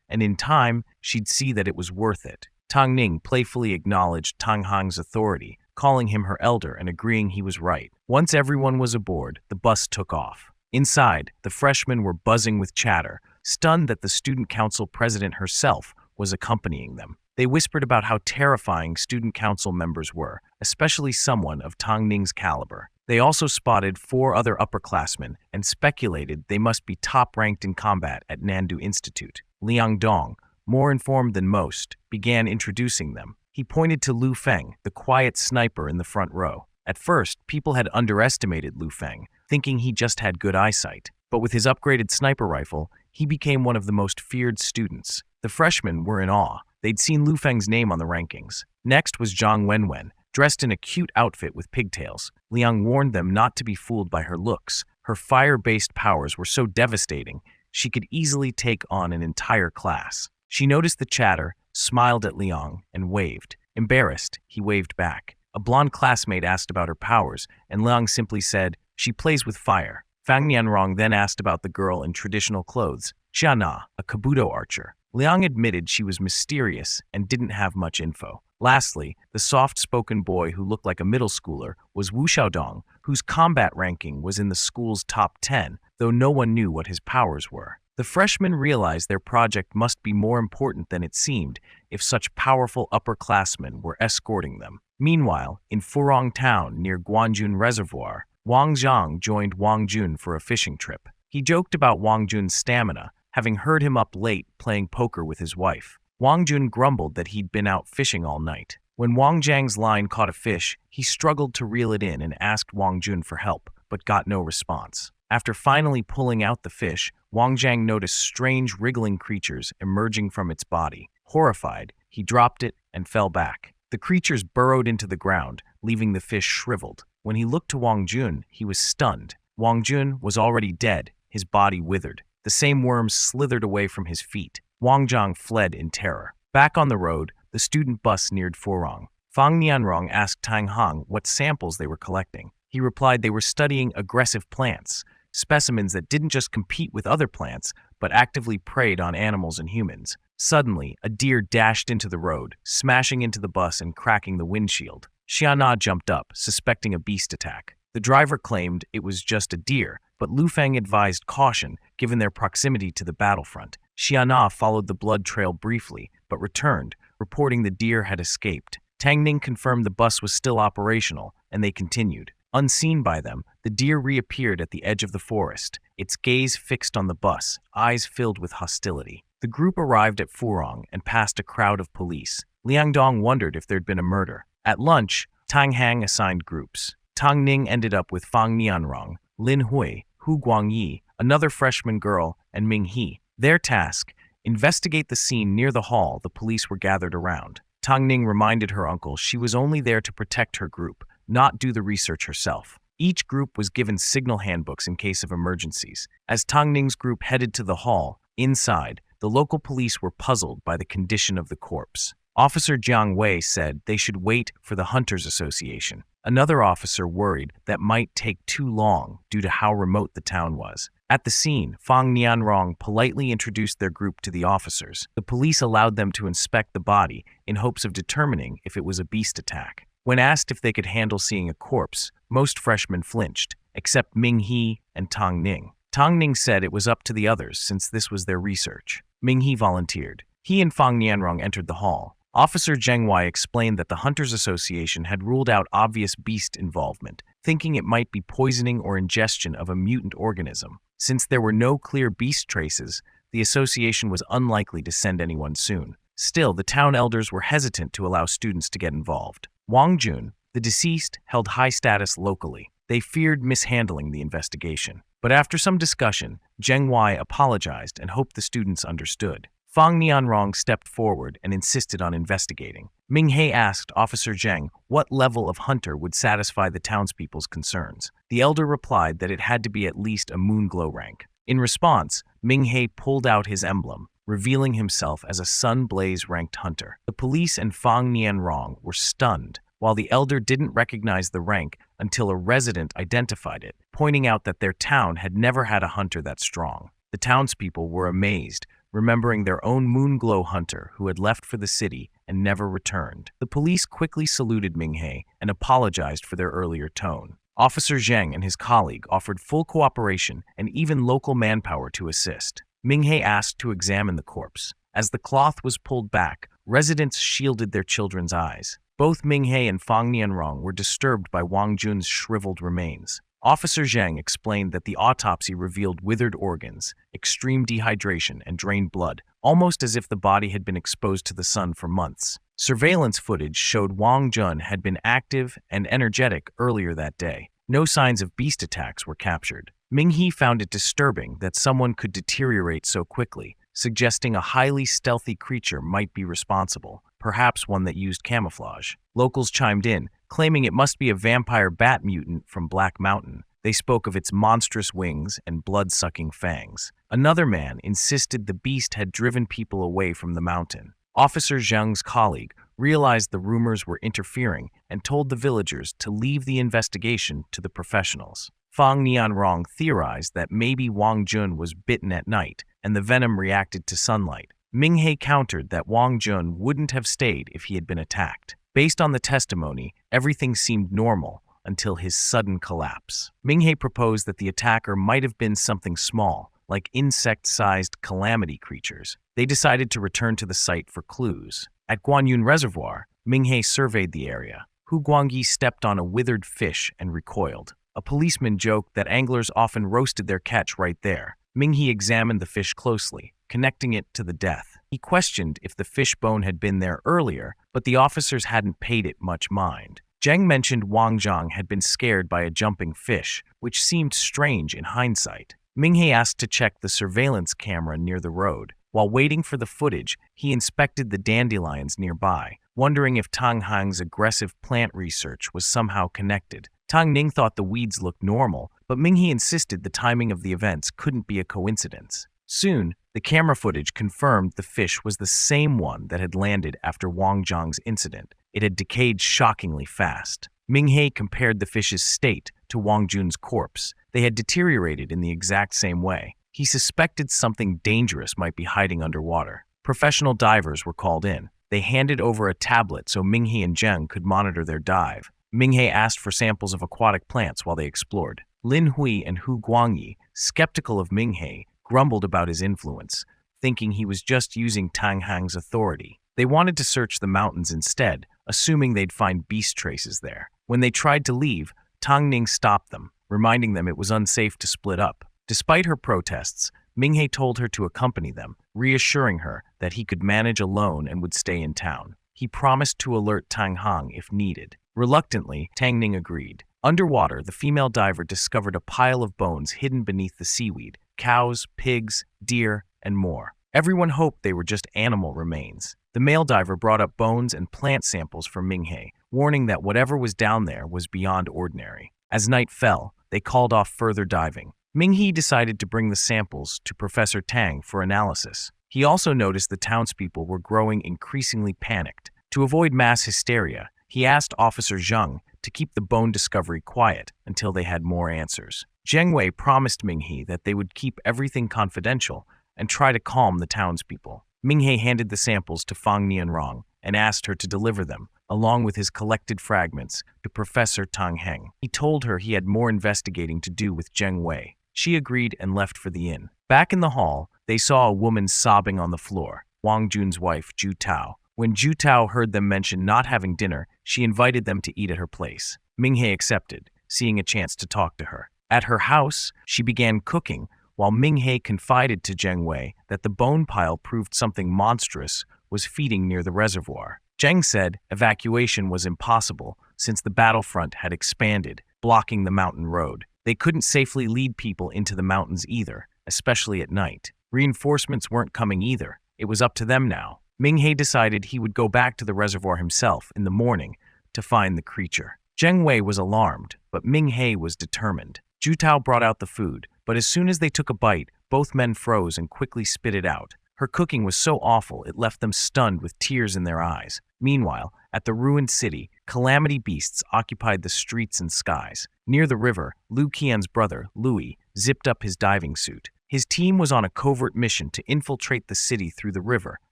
and in time, she'd see that it was worth it. Tang Ning playfully acknowledged Tang Hang's authority, calling him her elder and agreeing he was right. Once everyone was aboard, the bus took off. Inside, the freshmen were buzzing with chatter, stunned that the student council president herself was accompanying them. They whispered about how terrifying student council members were, especially someone of Tang Ning's caliber. They also spotted 4 other upperclassmen and speculated they must be top-ranked in combat at Nandu Institute. Liang Dong, more informed than most, began introducing them. He pointed to Lu Feng, the quiet sniper in the front row. At first, people had underestimated Lu Feng, thinking he just had good eyesight. But with his upgraded sniper rifle, he became one of the most feared students. The freshmen were in awe. They'd seen Lu Feng's name on the rankings. Next was Zhang Wenwen, dressed in a cute outfit with pigtails. Liang warned them not to be fooled by her looks. Her fire-based powers were so devastating, she could easily take on an entire class. She noticed the chatter, smiled at Liang, and waved. Embarrassed, he waved back. A blonde classmate asked about her powers, and Liang simply said, "She plays with fire." Fang Nianrong then asked about the girl in traditional clothes, Xiana, a kabuto archer. Liang admitted she was mysterious and didn't have much info. Lastly, the soft-spoken boy who looked like a middle schooler was Wu Xiaodong, whose combat ranking was in the school's top 10, though no one knew what his powers were. The freshmen realized their project must be more important than it seemed if such powerful upperclassmen were escorting them. Meanwhile, in Furong Town near Guanjun Reservoir, Wang Zhang joined Wang Jun for a fishing trip. He joked about Wang Jun's stamina, having heard him up late playing poker with his wife. Wang Jun grumbled that he'd been out fishing all night. When Wang Zhang's line caught a fish, he struggled to reel it in and asked Wang Jun for help, but got no response. After finally pulling out the fish, Wang Zhang noticed strange wriggling creatures emerging from its body. Horrified, he dropped it and fell back. The creatures burrowed into the ground, leaving the fish shriveled. When he looked to Wang Jun, he was stunned. Wang Jun was already dead, his body withered. The same worms slithered away from his feet. Wang Zhang fled in terror. Back on the road, the student bus neared Furong. Fang Nianrong asked Tang Hang what samples they were collecting. He replied they were studying aggressive plants, specimens that didn't just compete with other plants, but actively preyed on animals and humans. Suddenly, a deer dashed into the road, smashing into the bus and cracking the windshield. Xiana jumped up, suspecting a beast attack. The driver claimed it was just a deer, but Lu Feng advised caution given their proximity to the battlefront. Xiana followed the blood trail briefly, but returned, reporting the deer had escaped. Tang Ning confirmed the bus was still operational, and they continued. Unseen by them, the deer reappeared at the edge of the forest, its gaze fixed on the bus, eyes filled with hostility. The group arrived at Furong and passed a crowd of police. Liang Dong wondered if there'd been a murder. At lunch, Tang Hang assigned groups. Tang Ning ended up with Fang Nianrong, Lin Hui, Hu Guangyi, another freshman girl, and Ming He. Their task, investigate the scene near the hall the police were gathered around. Tang Ning reminded her uncle she was only there to protect her group, not do the research herself. Each group was given signal handbooks in case of emergencies. As Tang Ning's group headed to the hall, inside, the local police were puzzled by the condition of the corpse. Officer Jiang Wei said they should wait for the Hunters Association. Another officer worried that might take too long due to how remote the town was. At the scene, Fang Nianrong politely introduced their group to the officers. The police allowed them to inspect the body in hopes of determining if it was a beast attack. When asked if they could handle seeing a corpse, most freshmen flinched, except Ming He and Tang Ning. Tang Ning said it was up to the others since this was their research. Ming He volunteered. He and Fang Nianrong entered the hall. Officer Zheng Wai explained that the Hunters Association had ruled out obvious beast involvement, thinking it might be poisoning or ingestion of a mutant organism. Since there were no clear beast traces, the association was unlikely to send anyone soon. Still, the town elders were hesitant to allow students to get involved. Wang Jun, the deceased, held high status locally. They feared mishandling the investigation. But after some discussion, Zheng Wai apologized and hoped the students understood. Fang Nianrong stepped forward and insisted on investigating. Ming He asked Officer Zheng what level of hunter would satisfy the townspeople's concerns. The elder replied that it had to be at least a Moonglow rank. In response, Ming He pulled out his emblem, revealing himself as a Sun Blaze ranked hunter. The police and Fang Nianrong were stunned. while the elder didn't recognize the rank until a resident identified it, pointing out that their town had never had a hunter that strong. The townspeople were amazed, remembering their own moonglow hunter who had left for the city and never returned. The police quickly saluted Minghe and apologized for their earlier tone. Officer Zheng and his colleague offered full cooperation and even local manpower to assist. Minghe asked to examine the corpse. As the cloth was pulled back, residents shielded their children's eyes. Both Minghe and Fang Nianrong were disturbed by Wang Jun's shriveled remains. Officer Zheng explained that the autopsy revealed withered organs, extreme dehydration, and drained blood, almost as if the body had been exposed to the sun for months. Surveillance footage showed Wang Jun had been active and energetic earlier that day. No signs of beast attacks were captured. Minghe found it disturbing that someone could deteriorate so quickly, suggesting a highly stealthy creature might be responsible, perhaps one that used camouflage. Locals chimed in, claiming it must be a vampire bat mutant from Black Mountain. They spoke of its monstrous wings and blood-sucking fangs. Another man insisted the beast had driven people away from the mountain. Officer Zheng's colleague realized the rumors were interfering and told the villagers to leave the investigation to the professionals. Fang Nianrong theorized that maybe Wang Jun was bitten at night and the venom reacted to sunlight. Minghe countered that Wang Jun wouldn't have stayed if he had been attacked. Based on the testimony, everything seemed normal until his sudden collapse. Minghe proposed that the attacker might have been something small, like insect-sized calamity creatures. They decided to return to the site for clues. At Guanyun Reservoir, Minghe surveyed the area. Hu Guangyi stepped on a withered fish and recoiled. A policeman joked that anglers often roasted their catch right there. Minghe examined the fish closely, connecting it to the death. He questioned if the fish bone had been there earlier, but the officers hadn't paid it much mind. Zheng mentioned Wang Zhang had been scared by a jumping fish, which seemed strange in hindsight. Minghe asked to check the surveillance camera near the road. While waiting for the footage, he inspected the dandelions nearby, wondering if Tang Hang's aggressive plant research was somehow connected. Tang Ning thought the weeds looked normal, but Minghe insisted the timing of the events couldn't be a coincidence. Soon, the camera footage confirmed the fish was the same one that had landed after Wang Zhang's incident. It had decayed shockingly fast. Minghe compared the fish's state to Wang Jun's corpse. They had deteriorated in the exact same way. He suspected something dangerous might be hiding underwater. Professional divers were called in. They handed over a tablet so Minghe and Zheng could monitor their dive. Minghe asked for samples of aquatic plants while they explored. Lin Hui and Hu Guangyi, skeptical of Minghe, grumbled about his influence, thinking he was just using Tang Hang's authority. They wanted to search the mountains instead, assuming they'd find beast traces there. When they tried to leave, Tang Ning stopped them, reminding them it was unsafe to split up. Despite her protests, Minghe told her to accompany them, reassuring her that he could manage alone and would stay in town. He promised to alert Tang Hang if needed. Reluctantly, Tang Ning agreed. Underwater, the female diver discovered a pile of bones hidden beneath the seaweed: cows, pigs, deer, and more. Everyone hoped they were just animal remains. The male diver brought up bones and plant samples for Minghe, warning that whatever was down there was beyond ordinary. As night fell, they called off further diving. Minghe decided to bring the samples to Professor Tang for analysis. He also noticed the townspeople were growing increasingly panicked. To avoid mass hysteria, he asked Officer Zheng to keep the bone discovery quiet until they had more answers. Zheng Wei promised Minghe that they would keep everything confidential and try to calm the townspeople. Minghe handed the samples to Fang Nianrong and asked her to deliver them, along with his collected fragments, to Professor Tang Heng. He told her he had more investigating to do with Zheng Wei. She agreed and left for the inn. Back in the hall, they saw a woman sobbing on the floor, Wang Jun's wife, Ju Tao. When Ju Tao heard them mention not having dinner, she invited them to eat at her place. Minghe accepted, seeing a chance to talk to her. At her house, she began cooking, while Minghe confided to Zheng Wei that the bone pile proved something monstrous was feeding near the reservoir. Zheng said evacuation was impossible since the battlefront had expanded, blocking the mountain road. They couldn't safely lead people into the mountains either, especially at night. Reinforcements weren't coming either. It was up to them now. Minghe decided he would go back to the reservoir himself in the morning to find the creature. Zheng Wei was alarmed, but Minghe was determined. Ju Tao brought out the food, but as soon as they took a bite, both men froze and quickly spit it out. Her cooking was so awful it left them stunned with tears in their eyes. Meanwhile, at the ruined city, calamity beasts occupied the streets and skies. Near the river, Liu Qian's brother, Louis, zipped up his diving suit. His team was on a covert mission to infiltrate the city through the river,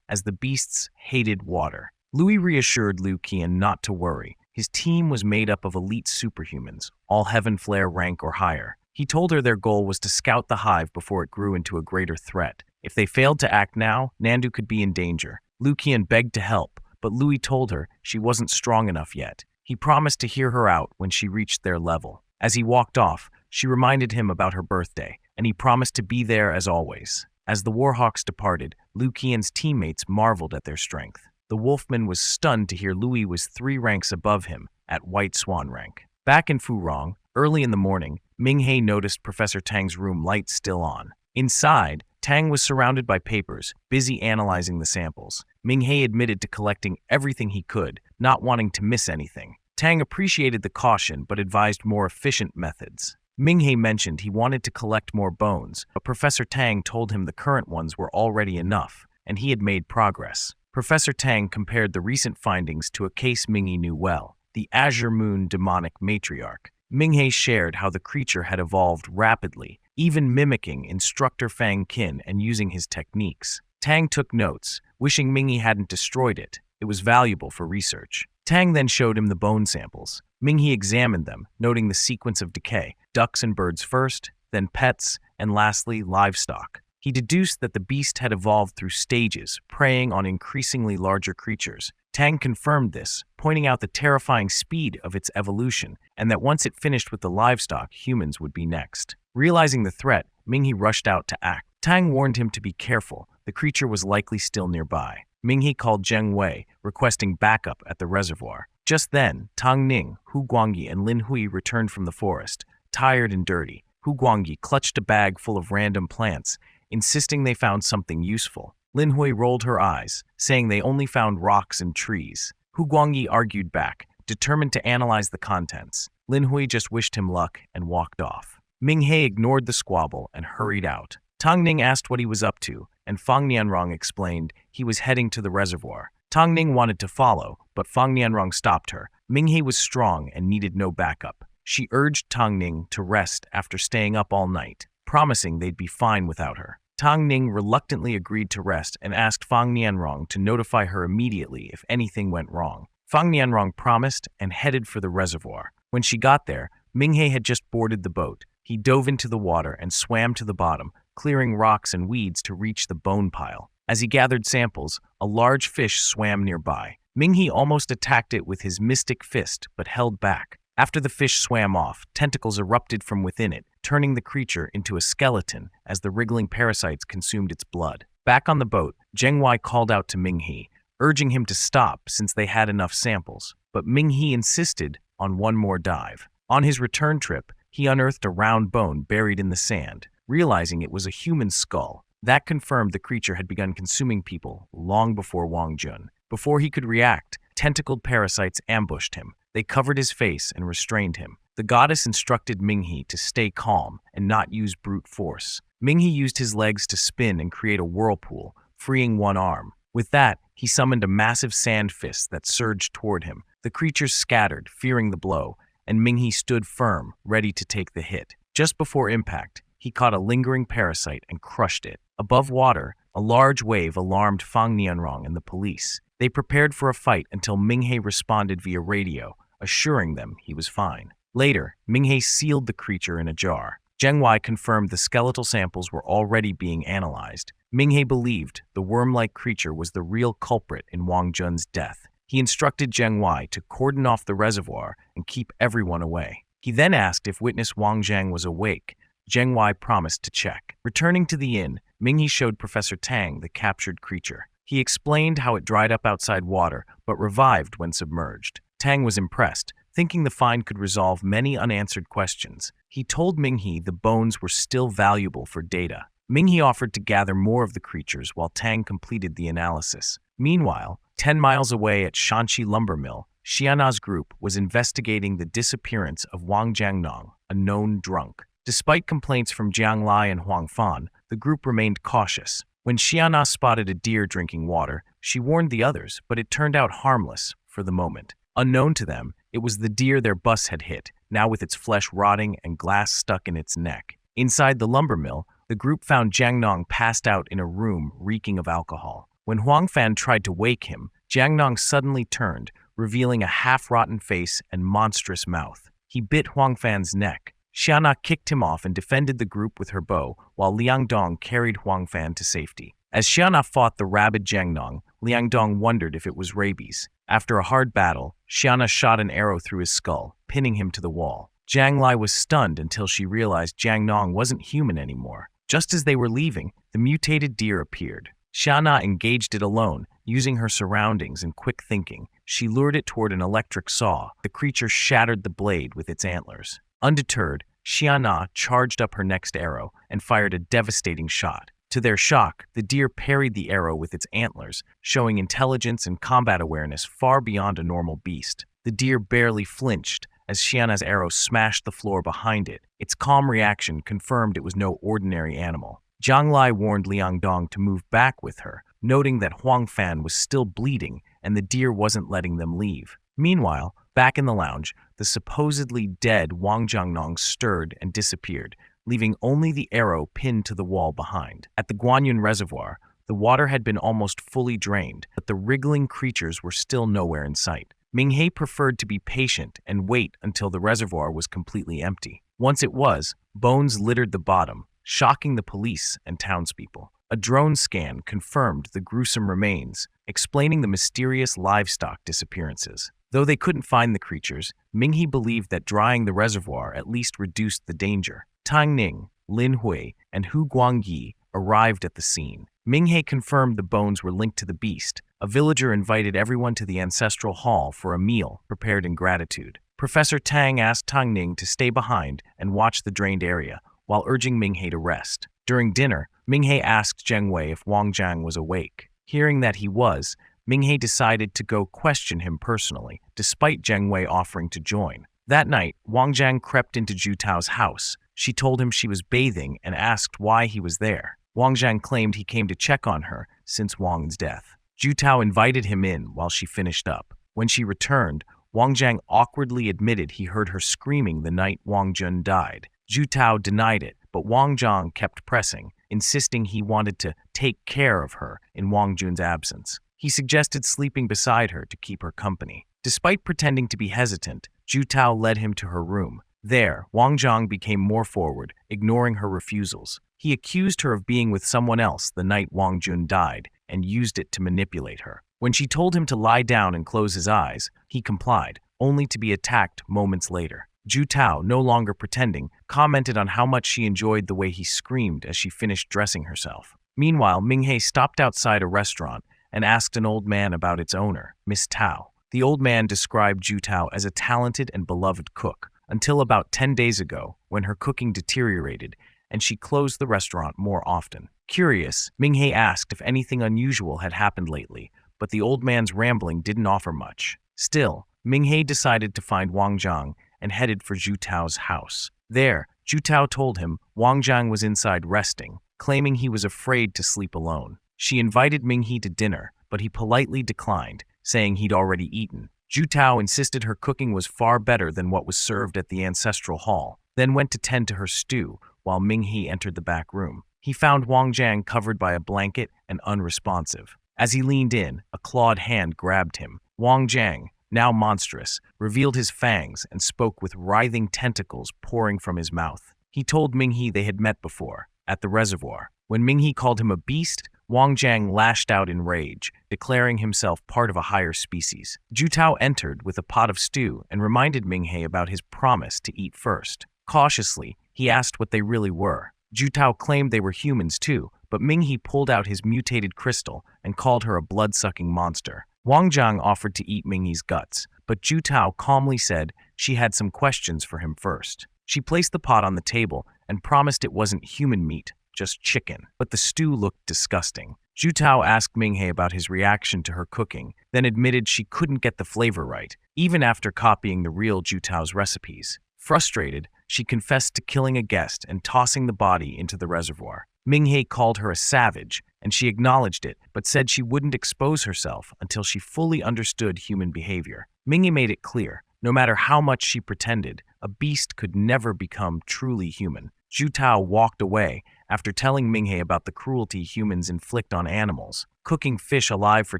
as the beasts hated water. Louis reassured Liu Qian not to worry. His team was made up of elite superhumans, all Heaven Flare rank or higher. He told her their goal was to scout the hive before it grew into a greater threat. If they failed to act now, Nandu could be in danger. Liu Qian begged to help, but Louis told her she wasn't strong enough yet. He promised to hear her out when she reached their level. As he walked off, she reminded him about her birthday, and he promised to be there as always. As the Warhawks departed, Liu Qian's teammates marveled at their strength. The Wolfman was stunned to hear Louis was 3 ranks above him, at White Swan rank. Back in Furong, early in the morning, Ming-He noticed Professor Tang's room lights still on. Inside, Tang was surrounded by papers, busy analyzing the samples. Ming-He admitted to collecting everything he could, not wanting to miss anything. Tang appreciated the caution but advised more efficient methods. Ming-He mentioned he wanted to collect more bones, but Professor Tang told him the current ones were already enough, and he had made progress. Professor Tang compared the recent findings to a case Ming-He knew well, the Azure Moon demonic matriarch. Ming-He shared how the creature had evolved rapidly, even mimicking Instructor Fang Qin and using his techniques. Tang took notes, wishing Ming-He hadn't destroyed it. It was valuable for research. Tang then showed him the bone samples. Ming-He examined them, noting the sequence of decay: ducks and birds first, then pets, and lastly livestock. He deduced that the beast had evolved through stages, preying on increasingly larger creatures. Tang confirmed this, pointing out the terrifying speed of its evolution, and that once it finished with the livestock, humans would be next. Realizing the threat, Ming-He rushed out to act. Tang warned him to be careful. The creature was likely still nearby. Ming-He called Zheng Wei, requesting backup at the reservoir. Just then, Tang Ning, Hu Guangyi, and Lin Hui returned from the forest, tired and dirty. Hu Guangyi clutched a bag full of random plants, insisting they found something useful. Lin Hui rolled her eyes, saying they only found rocks and trees. Hu Guangyi argued back, determined to analyze the contents. Lin Hui just wished him luck and walked off. Ming-He ignored the squabble and hurried out. Tang Ning asked what he was up to, and Fang Nianrong explained he was heading to the reservoir. Tang Ning wanted to follow, but Fang Nianrong stopped her. Ming-He was strong and needed no backup. She urged Tang Ning to rest after staying up all night, promising they'd be fine without her. Tang Ning reluctantly agreed to rest and asked Fang Nianrong to notify her immediately if anything went wrong. Fang Nianrong promised and headed for the reservoir. When she got there, Ming-He had just boarded the boat. He dove into the water and swam to the bottom, clearing rocks and weeds to reach the bone pile. As he gathered samples, a large fish swam nearby. Ming-He almost attacked it with his mystic fist, but held back. After the fish swam off, tentacles erupted from within it, turning the creature into a skeleton as the wriggling parasites consumed its blood. Back on the boat, Zheng Wei called out to Ming-He, urging him to stop since they had enough samples. But Ming-He insisted on one more dive. On his return trip, he unearthed a round bone buried in the sand, realizing it was a human skull. That confirmed the creature had begun consuming people long before Wang Jun. Before he could react, tentacled parasites ambushed him. They covered his face and restrained him. The goddess instructed Ming-He to stay calm and not use brute force. Ming-He used his legs to spin and create a whirlpool, freeing one arm. With that, he summoned a massive sand fist that surged toward him. The creatures scattered, fearing the blow, and Ming-He stood firm, ready to take the hit. Just before impact, he caught a lingering parasite and crushed it. Above water, a large wave alarmed Fang Nianrong and the police. They prepared for a fight until Ming-He responded via radio, assuring them he was fine. Later, Ming-He sealed the creature in a jar. Zheng Wei confirmed the skeletal samples were already being analyzed. Ming-He believed the worm-like creature was the real culprit in Wang Jun's death. He instructed Zheng Wei to cordon off the reservoir and keep everyone away. He then asked if witness Wang Zhang was awake. Zheng Wei promised to check. Returning to the inn, Ming-He showed Professor Tang the captured creature. He explained how it dried up outside water, but revived when submerged. Tang was impressed, thinking the find could resolve many unanswered questions. He told Ming-He the bones were still valuable for data. Ming-He offered to gather more of the creatures while Tang completed the analysis. Meanwhile, 10 miles away at Shanxi Lumber Mill, Xiana's group was investigating the disappearance of Wang Jiangnong, a known drunk. Despite complaints from Jiang Lai and Huang Fan, the group remained cautious. When Xiana spotted a deer drinking water, she warned the others, but it turned out harmless for the moment. Unknown to them, it was the deer their bus had hit, now with its flesh rotting and glass stuck in its neck. Inside the lumber mill, the group found Jiang Nong passed out in a room reeking of alcohol. When Huang Fan tried to wake him, Jiang Nong suddenly turned, revealing a half-rotten face and monstrous mouth. He bit Huang Fan's neck. Xiana kicked him off and defended the group with her bow, while Liang Dong carried Huang Fan to safety. As Xiana fought the rabid Jiang Nong, Liang Dong wondered if it was rabies. After a hard battle, Xiana shot an arrow through his skull, pinning him to the wall. Jiang Lai was stunned until she realized Jiang Nong wasn't human anymore. Just as they were leaving, the mutated deer appeared. Xiana engaged it alone, using her surroundings and quick thinking. She lured it toward an electric saw. The creature shattered the blade with its antlers. Undeterred, Xiana charged up her next arrow and fired a devastating shot. To their shock, the deer parried the arrow with its antlers, showing intelligence and combat awareness far beyond a normal beast. The deer barely flinched as Xiana's arrow smashed the floor behind it. Its calm reaction confirmed it was no ordinary animal. Jiang Lai warned Liang Dong to move back with her, noting that Huang Fan was still bleeding and the deer wasn't letting them leave. Meanwhile, back in the lounge, the supposedly dead Wang Jiangnong stirred and disappeared, leaving only the arrow pinned to the wall behind. At the Guanyun Reservoir, the water had been almost fully drained, but the wriggling creatures were still nowhere in sight. Minghe preferred to be patient and wait until the reservoir was completely empty. Once it was, bones littered the bottom, shocking the police and townspeople. A drone scan confirmed the gruesome remains, explaining the mysterious livestock disappearances. Though they couldn't find the creatures, Minghe believed that drying the reservoir at least reduced the danger. Tang Ning, Lin Hui, and Hu Guangyi arrived at the scene. Minghe confirmed the bones were linked to the beast. A villager invited everyone to the ancestral hall for a meal prepared in gratitude. Professor Tang asked Tang Ning to stay behind and watch the drained area, while urging Minghe to rest. During dinner, Minghe asked Zheng Wei if Wang Jiang was awake. Hearing that he was, Minghe decided to go question him personally, despite Zheng Wei offering to join. That night, Wang Jiang crept into Zhu Tao's house. She told him she was bathing and asked why he was there. Wang Jiang claimed he came to check on her since Wang's death. Zhu Tao invited him in while she finished up. When she returned, Wang Jiang awkwardly admitted he heard her screaming the night Wang Jun died. Zhu Tao denied it, but Wang Jiang kept pressing, insisting he wanted to take care of her in Wang Jun's absence. He suggested sleeping beside her to keep her company. Despite pretending to be hesitant, Zhu Tao led him to her room. There, Wang Jiang became more forward, ignoring her refusals. He accused her of being with someone else the night Wang Jun died and used it to manipulate her. When she told him to lie down and close his eyes, he complied, only to be attacked moments later. Zhu Tao, no longer pretending, commented on how much she enjoyed the way he screamed as she finished dressing herself. Meanwhile, Minghe stopped outside a restaurant and asked an old man about its owner, Miss Tao. The old man described Zhu Tao as a talented and beloved cook, until about 10 days ago, when her cooking deteriorated and she closed the restaurant more often. Curious, Minghe asked if anything unusual had happened lately, but the old man's rambling didn't offer much. Still, Minghe decided to find Wang Jiang and headed for Zhu Tao's house. There, Zhu Tao told him Wang Jiang was inside resting, claiming he was afraid to sleep alone. She invited Minghe to dinner, but he politely declined, saying he'd already eaten. Zhu Tao insisted her cooking was far better than what was served at the ancestral hall, then went to tend to her stew while Minghe entered the back room. He found Wang Jiang covered by a blanket and unresponsive. As he leaned in, a clawed hand grabbed him. Wang Jiang, now monstrous, revealed his fangs and spoke with writhing tentacles pouring from his mouth. He told Minghe they had met before, at the reservoir. When Minghe called him a beast, Wang Jiang lashed out in rage, declaring himself part of a higher species. Zhu Tao entered with a pot of stew and reminded Minghe about his promise to eat first. Cautiously, he asked what they really were. Zhu Tao claimed they were humans too, but Minghe pulled out his mutated crystal and called her a blood-sucking monster. Wang Jiang offered to eat Minghe's guts, but Zhu Tao calmly said she had some questions for him first. She placed the pot on the table and promised it wasn't human meat, just chicken, but the stew looked disgusting. Zhu Tao asked Minghe about his reaction to her cooking, then admitted she couldn't get the flavor right, even after copying the real Zhu Tao's recipes. Frustrated, she confessed to killing a guest and tossing the body into the reservoir. Minghe called her a savage, and she acknowledged it, but said she wouldn't expose herself until she fully understood human behavior. Minghe made it clear, no matter how much she pretended, a beast could never become truly human. Zhu Tao walked away after telling Minghe about the cruelty humans inflict on animals, cooking fish alive for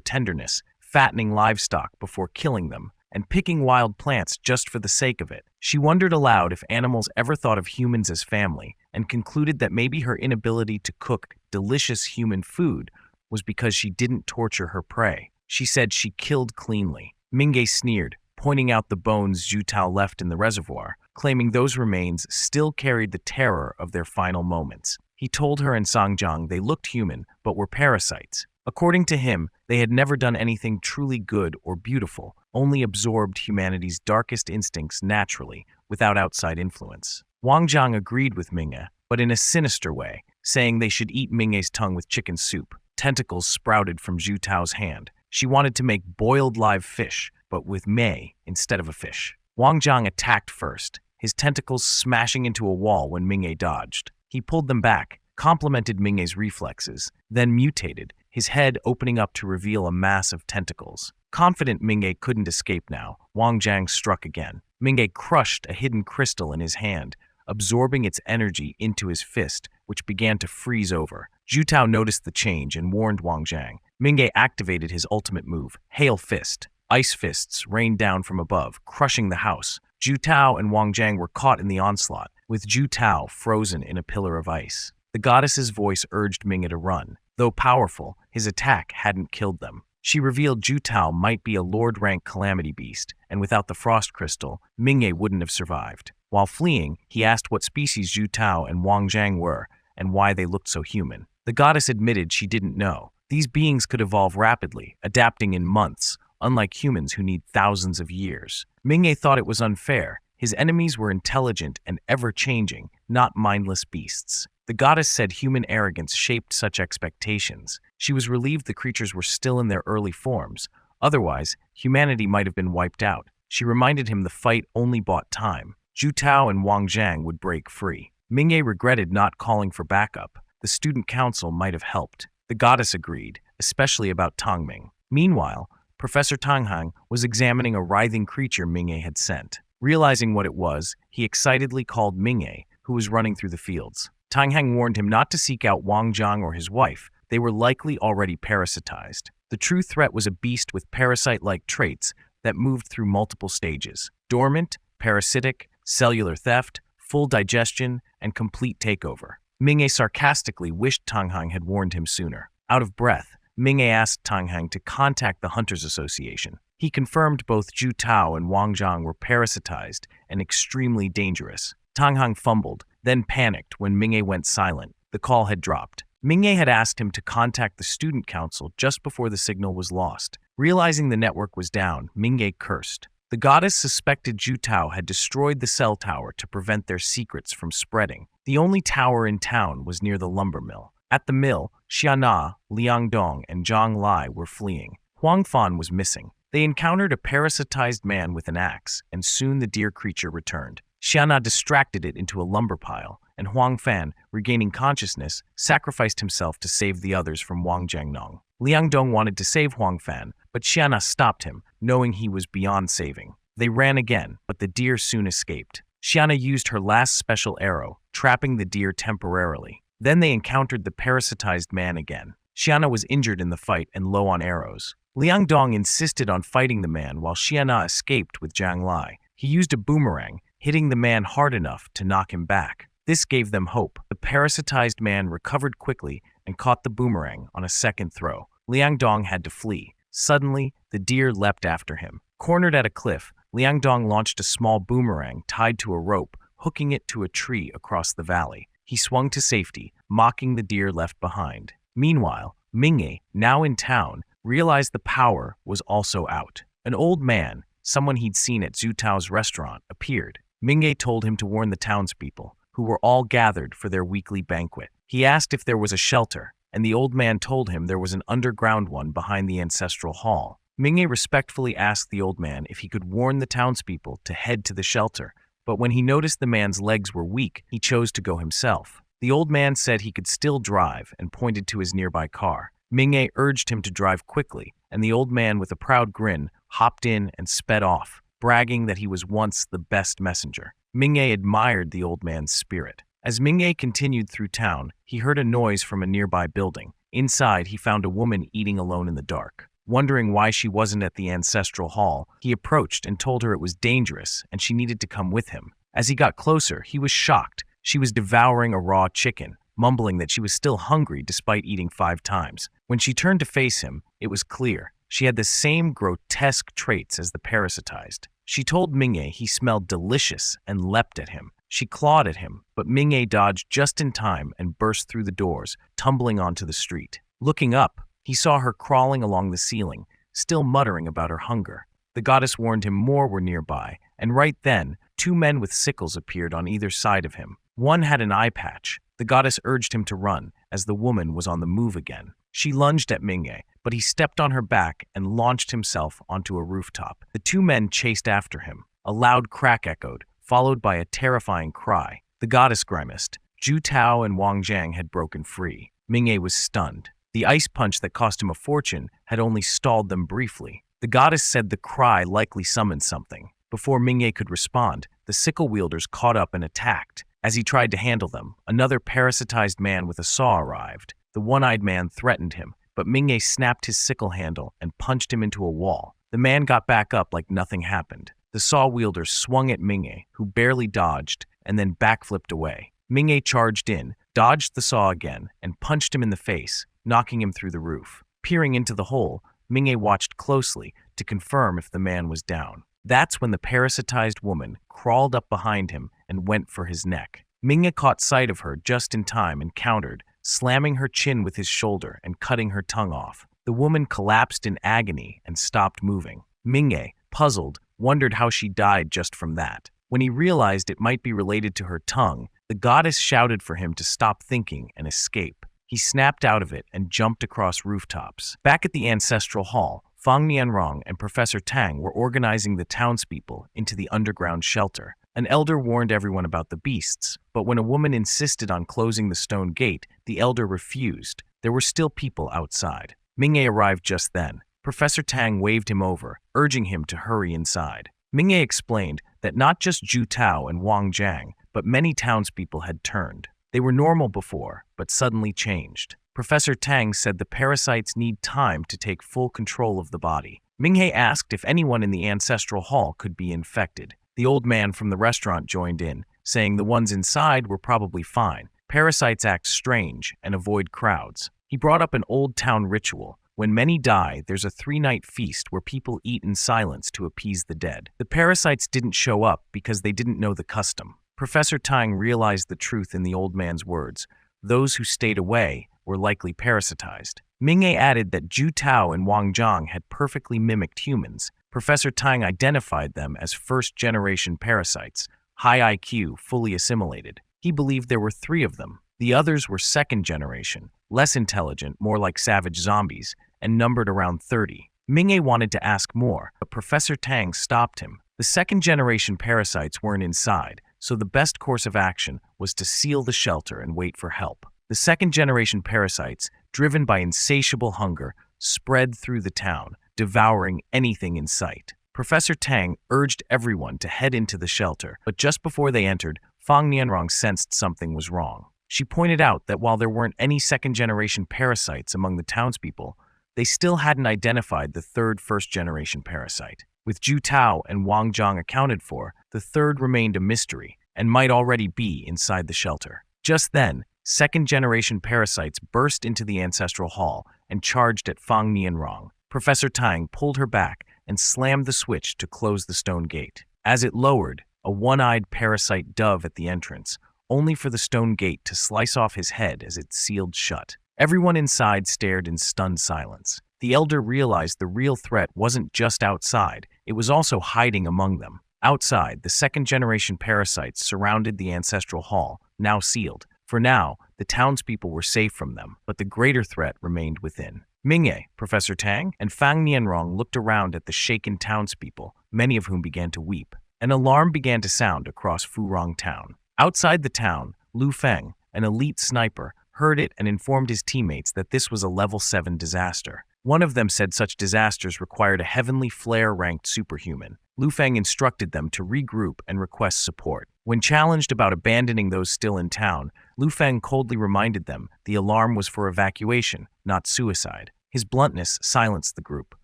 tenderness, fattening livestock before killing them, and picking wild plants just for the sake of it. She wondered aloud if animals ever thought of humans as family, and concluded that maybe her inability to cook delicious human food was because she didn't torture her prey. She said she killed cleanly. Minghe sneered, pointing out the bones Zhu Tao left in the reservoir, claiming those remains still carried the terror of their final moments. He told her and Sangjiang they looked human, but were parasites. According to him, they had never done anything truly good or beautiful, only absorbed humanity's darkest instincts naturally, without outside influence. Wang Zhang agreed with Minghe, but in a sinister way, saying they should eat Minghe's tongue with chicken soup. Tentacles sprouted from Zhu Tao's hand. She wanted to make boiled live fish, but with Mei instead of a fish. Wang Zhang attacked first, his tentacles smashing into a wall when Minghe dodged. He pulled them back, complemented Minghe's reflexes, then mutated, his head opening up to reveal a mass of tentacles. Confident Minghe couldn't escape now, Wang Zhang struck again. Minghe crushed a hidden crystal in his hand, absorbing its energy into his fist, which began to freeze over. Zhu Tao noticed the change and warned Wang Zhang. Minghe activated his ultimate move, Hail Fist. Ice fists rained down from above, crushing the house. Zhu Tao and Wang Zhang were caught in the onslaught, with Zhu Tao frozen in a pillar of ice. The goddess's voice urged Minghe to run. Though powerful, his attack hadn't killed them. She revealed Zhu Tao might be a Lord-rank calamity beast, and without the frost crystal, Minghe wouldn't have survived. While fleeing, he asked what species Zhu Tao and Wang Zhang were, and why they looked so human. The goddess admitted she didn't know. These beings could evolve rapidly, adapting in months, unlike humans who need thousands of years. Minghe thought it was unfair. His enemies were intelligent and ever-changing, not mindless beasts. The goddess said human arrogance shaped such expectations. She was relieved the creatures were still in their early forms. Otherwise, humanity might have been wiped out. She reminded him the fight only bought time. Zhu Tao and Wang Zhang would break free. Minghe regretted not calling for backup. The student council might have helped. The goddess agreed, especially about Tangming. Meanwhile, Professor Tanghang was examining a writhing creature Minghe had sent. Realizing what it was, he excitedly called Minghe, who was running through the fields. Tanghang warned him not to seek out Wang Zhang or his wife. They were likely already parasitized. The true threat was a beast with parasite-like traits that moved through multiple stages: dormant, parasitic, cellular theft, full digestion, and complete takeover. Minghe sarcastically wished Tanghang had warned him sooner. Out of breath, Minghe asked Tanghang to contact the Hunters Association. He confirmed both Zhu Tao and Wang Zhang were parasitized and extremely dangerous. Tanghang fumbled, then panicked when Minghe went silent. The call had dropped. Minghe had asked him to contact the student council just before the signal was lost. Realizing the network was down, Minghe cursed. The goddess suspected Zhu Tao had destroyed the cell tower to prevent their secrets from spreading. The only tower in town was near the lumber mill. At the mill, Xiana, Liang Dong, and Zhang Lai were fleeing. Huang Fan was missing. They encountered a parasitized man with an axe, and soon the dear creature returned. Xiana distracted it into a lumber pile, and Huang Fan, regaining consciousness, sacrificed himself to save the others from Wang Jiangnong. Liang Dong wanted to save Huang Fan, but Xiana stopped him, knowing he was beyond saving. They ran again, but the deer soon escaped. Xiana used her last special arrow, trapping the deer temporarily. Then they encountered the parasitized man again. Xiana was injured in the fight and low on arrows. Liang Dong insisted on fighting the man while Xiana escaped with Zhang Lai. He used a boomerang, hitting the man hard enough to knock him back. This gave them hope. The parasitized man recovered quickly and caught the boomerang on a second throw. Liang Dong had to flee. Suddenly, the deer leapt after him. Cornered at a cliff, Liang Dong launched a small boomerang tied to a rope, hooking it to a tree across the valley. He swung to safety, mocking the deer left behind. Meanwhile, Minghe, now in town, realized the power was also out. An old man, someone he'd seen at Zhu Tao's restaurant, appeared. Minghe told him to warn the townspeople, who were all gathered for their weekly banquet. He asked if there was a shelter, and the old man told him there was an underground one behind the ancestral hall. Minghe respectfully asked the old man if he could warn the townspeople to head to the shelter, but when he noticed the man's legs were weak, he chose to go himself. The old man said he could still drive and pointed to his nearby car. Ming-ye urged him to drive quickly, and the old man, with a proud grin, hopped in and sped off, bragging that he was once the best messenger. Ming-ye admired the old man's spirit. As Ming-ye continued through town, he heard a noise from a nearby building. Inside, he found a woman eating alone in the dark. Wondering why she wasn't at the ancestral hall, he approached and told her it was dangerous and she needed to come with him. As he got closer, he was shocked. She was devouring a raw chicken, mumbling that she was still hungry despite eating 5 times. When she turned to face him, it was clear. She had the same grotesque traits as the parasitized. She told Ming-ye he smelled delicious and leapt at him. She clawed at him, but Ming-ye dodged just in time and burst through the doors, tumbling onto the street. Looking up, he saw her crawling along the ceiling, still muttering about her hunger. The goddess warned him more were nearby, and right then, 2 men with sickles appeared on either side of him. One had an eye patch. The goddess urged him to run, as the woman was on the move again. She lunged at Ming-ye, but he stepped on her back and launched himself onto a rooftop. The 2 men chased after him. A loud crack echoed, followed by a terrifying cry. The goddess grimaced. Zhu Tao and Wang Jiang had broken free. Ming-ye was stunned. The ice punch that cost him a fortune had only stalled them briefly. The goddess said the cry likely summoned something. Before Ming-ye could respond, the sickle wielders caught up and attacked. As he tried to handle them, another parasitized man with a saw arrived. The one-eyed man threatened him, but Ming-ye snapped his sickle handle and punched him into a wall. The man got back up like nothing happened. The saw wielder swung at Ming-ye, who barely dodged, and then backflipped away. Ming-ye charged in, dodged the saw again, and punched him in the face, knocking him through the roof. Peering into the hole, Ming-ye watched closely to confirm if the man was down. That's when the parasitized woman crawled up behind him and went for his neck. Ming-ye caught sight of her just in time and countered, slamming her chin with his shoulder and cutting her tongue off. The woman collapsed in agony and stopped moving. Ming-ye, puzzled, wondered how she died just from that. When he realized it might be related to her tongue, the goddess shouted for him to stop thinking and escape. He snapped out of it and jumped across rooftops. Back at the ancestral hall, Fang Nianrong and Professor Tang were organizing the townspeople into the underground shelter. An elder warned everyone about the beasts, but when a woman insisted on closing the stone gate, the elder refused. There were still people outside. Ming-ye arrived just then. Professor Tang waved him over, urging him to hurry inside. Ming-ye explained that not just Zhu Tao and Wang Jiang, but many townspeople had turned. They were normal before, but suddenly changed. Professor Tang said the parasites need time to take full control of the body. Ming-ye asked if anyone in the ancestral hall could be infected. The old man from the restaurant joined in, saying the ones inside were probably fine. Parasites act strange and avoid crowds. He brought up an old town ritual. When many die, there's a 3-night feast where people eat in silence to appease the dead. The parasites didn't show up because they didn't know the custom. Professor Tang realized the truth in the old man's words. Those who stayed away were likely parasitized. Ming-ye added that Zhu Tao and Wang Jiang had perfectly mimicked humans. Professor Tang identified them as first-generation parasites, high IQ, fully assimilated. He believed there were 3 of them. The others were second-generation, less intelligent, more like savage zombies, and numbered around 30. Ming-ye wanted to ask more, but Professor Tang stopped him. The second-generation parasites weren't inside, so the best course of action was to seal the shelter and wait for help. The second-generation parasites, driven by insatiable hunger, spread through the town, devouring anything in sight. Professor Tang urged everyone to head into the shelter, but just before they entered, Fang Nianrong sensed something was wrong. She pointed out that while there weren't any second-generation parasites among the townspeople, they still hadn't identified the third first-generation parasite. With Zhu Tao and Wang Jiang accounted for, the third remained a mystery and might already be inside the shelter. Just then, second-generation parasites burst into the ancestral hall and charged at Fang Nianrong. Professor Tang pulled her back and slammed the switch to close the stone gate. As it lowered, a one-eyed parasite dove at the entrance, only for the stone gate to slice off his head as it sealed shut. Everyone inside stared in stunned silence. The elder realized the real threat wasn't just outside, it was also hiding among them. Outside, the second-generation parasites surrounded the ancestral hall, now sealed. For now, the townspeople were safe from them, but the greater threat remained within. Ming-ye, Professor Tang, and Fang Nianrong looked around at the shaken townspeople, many of whom began to weep. An alarm began to sound across Furong town. Outside the town, Lu Feng, an elite sniper, heard it and informed his teammates that this was a level 7 disaster. One of them said such disasters required a heavenly flare-ranked superhuman. Lu Feng instructed them to regroup and request support. When challenged about abandoning those still in town, Lu Feng coldly reminded them the alarm was for evacuation, not suicide. His bluntness silenced the group.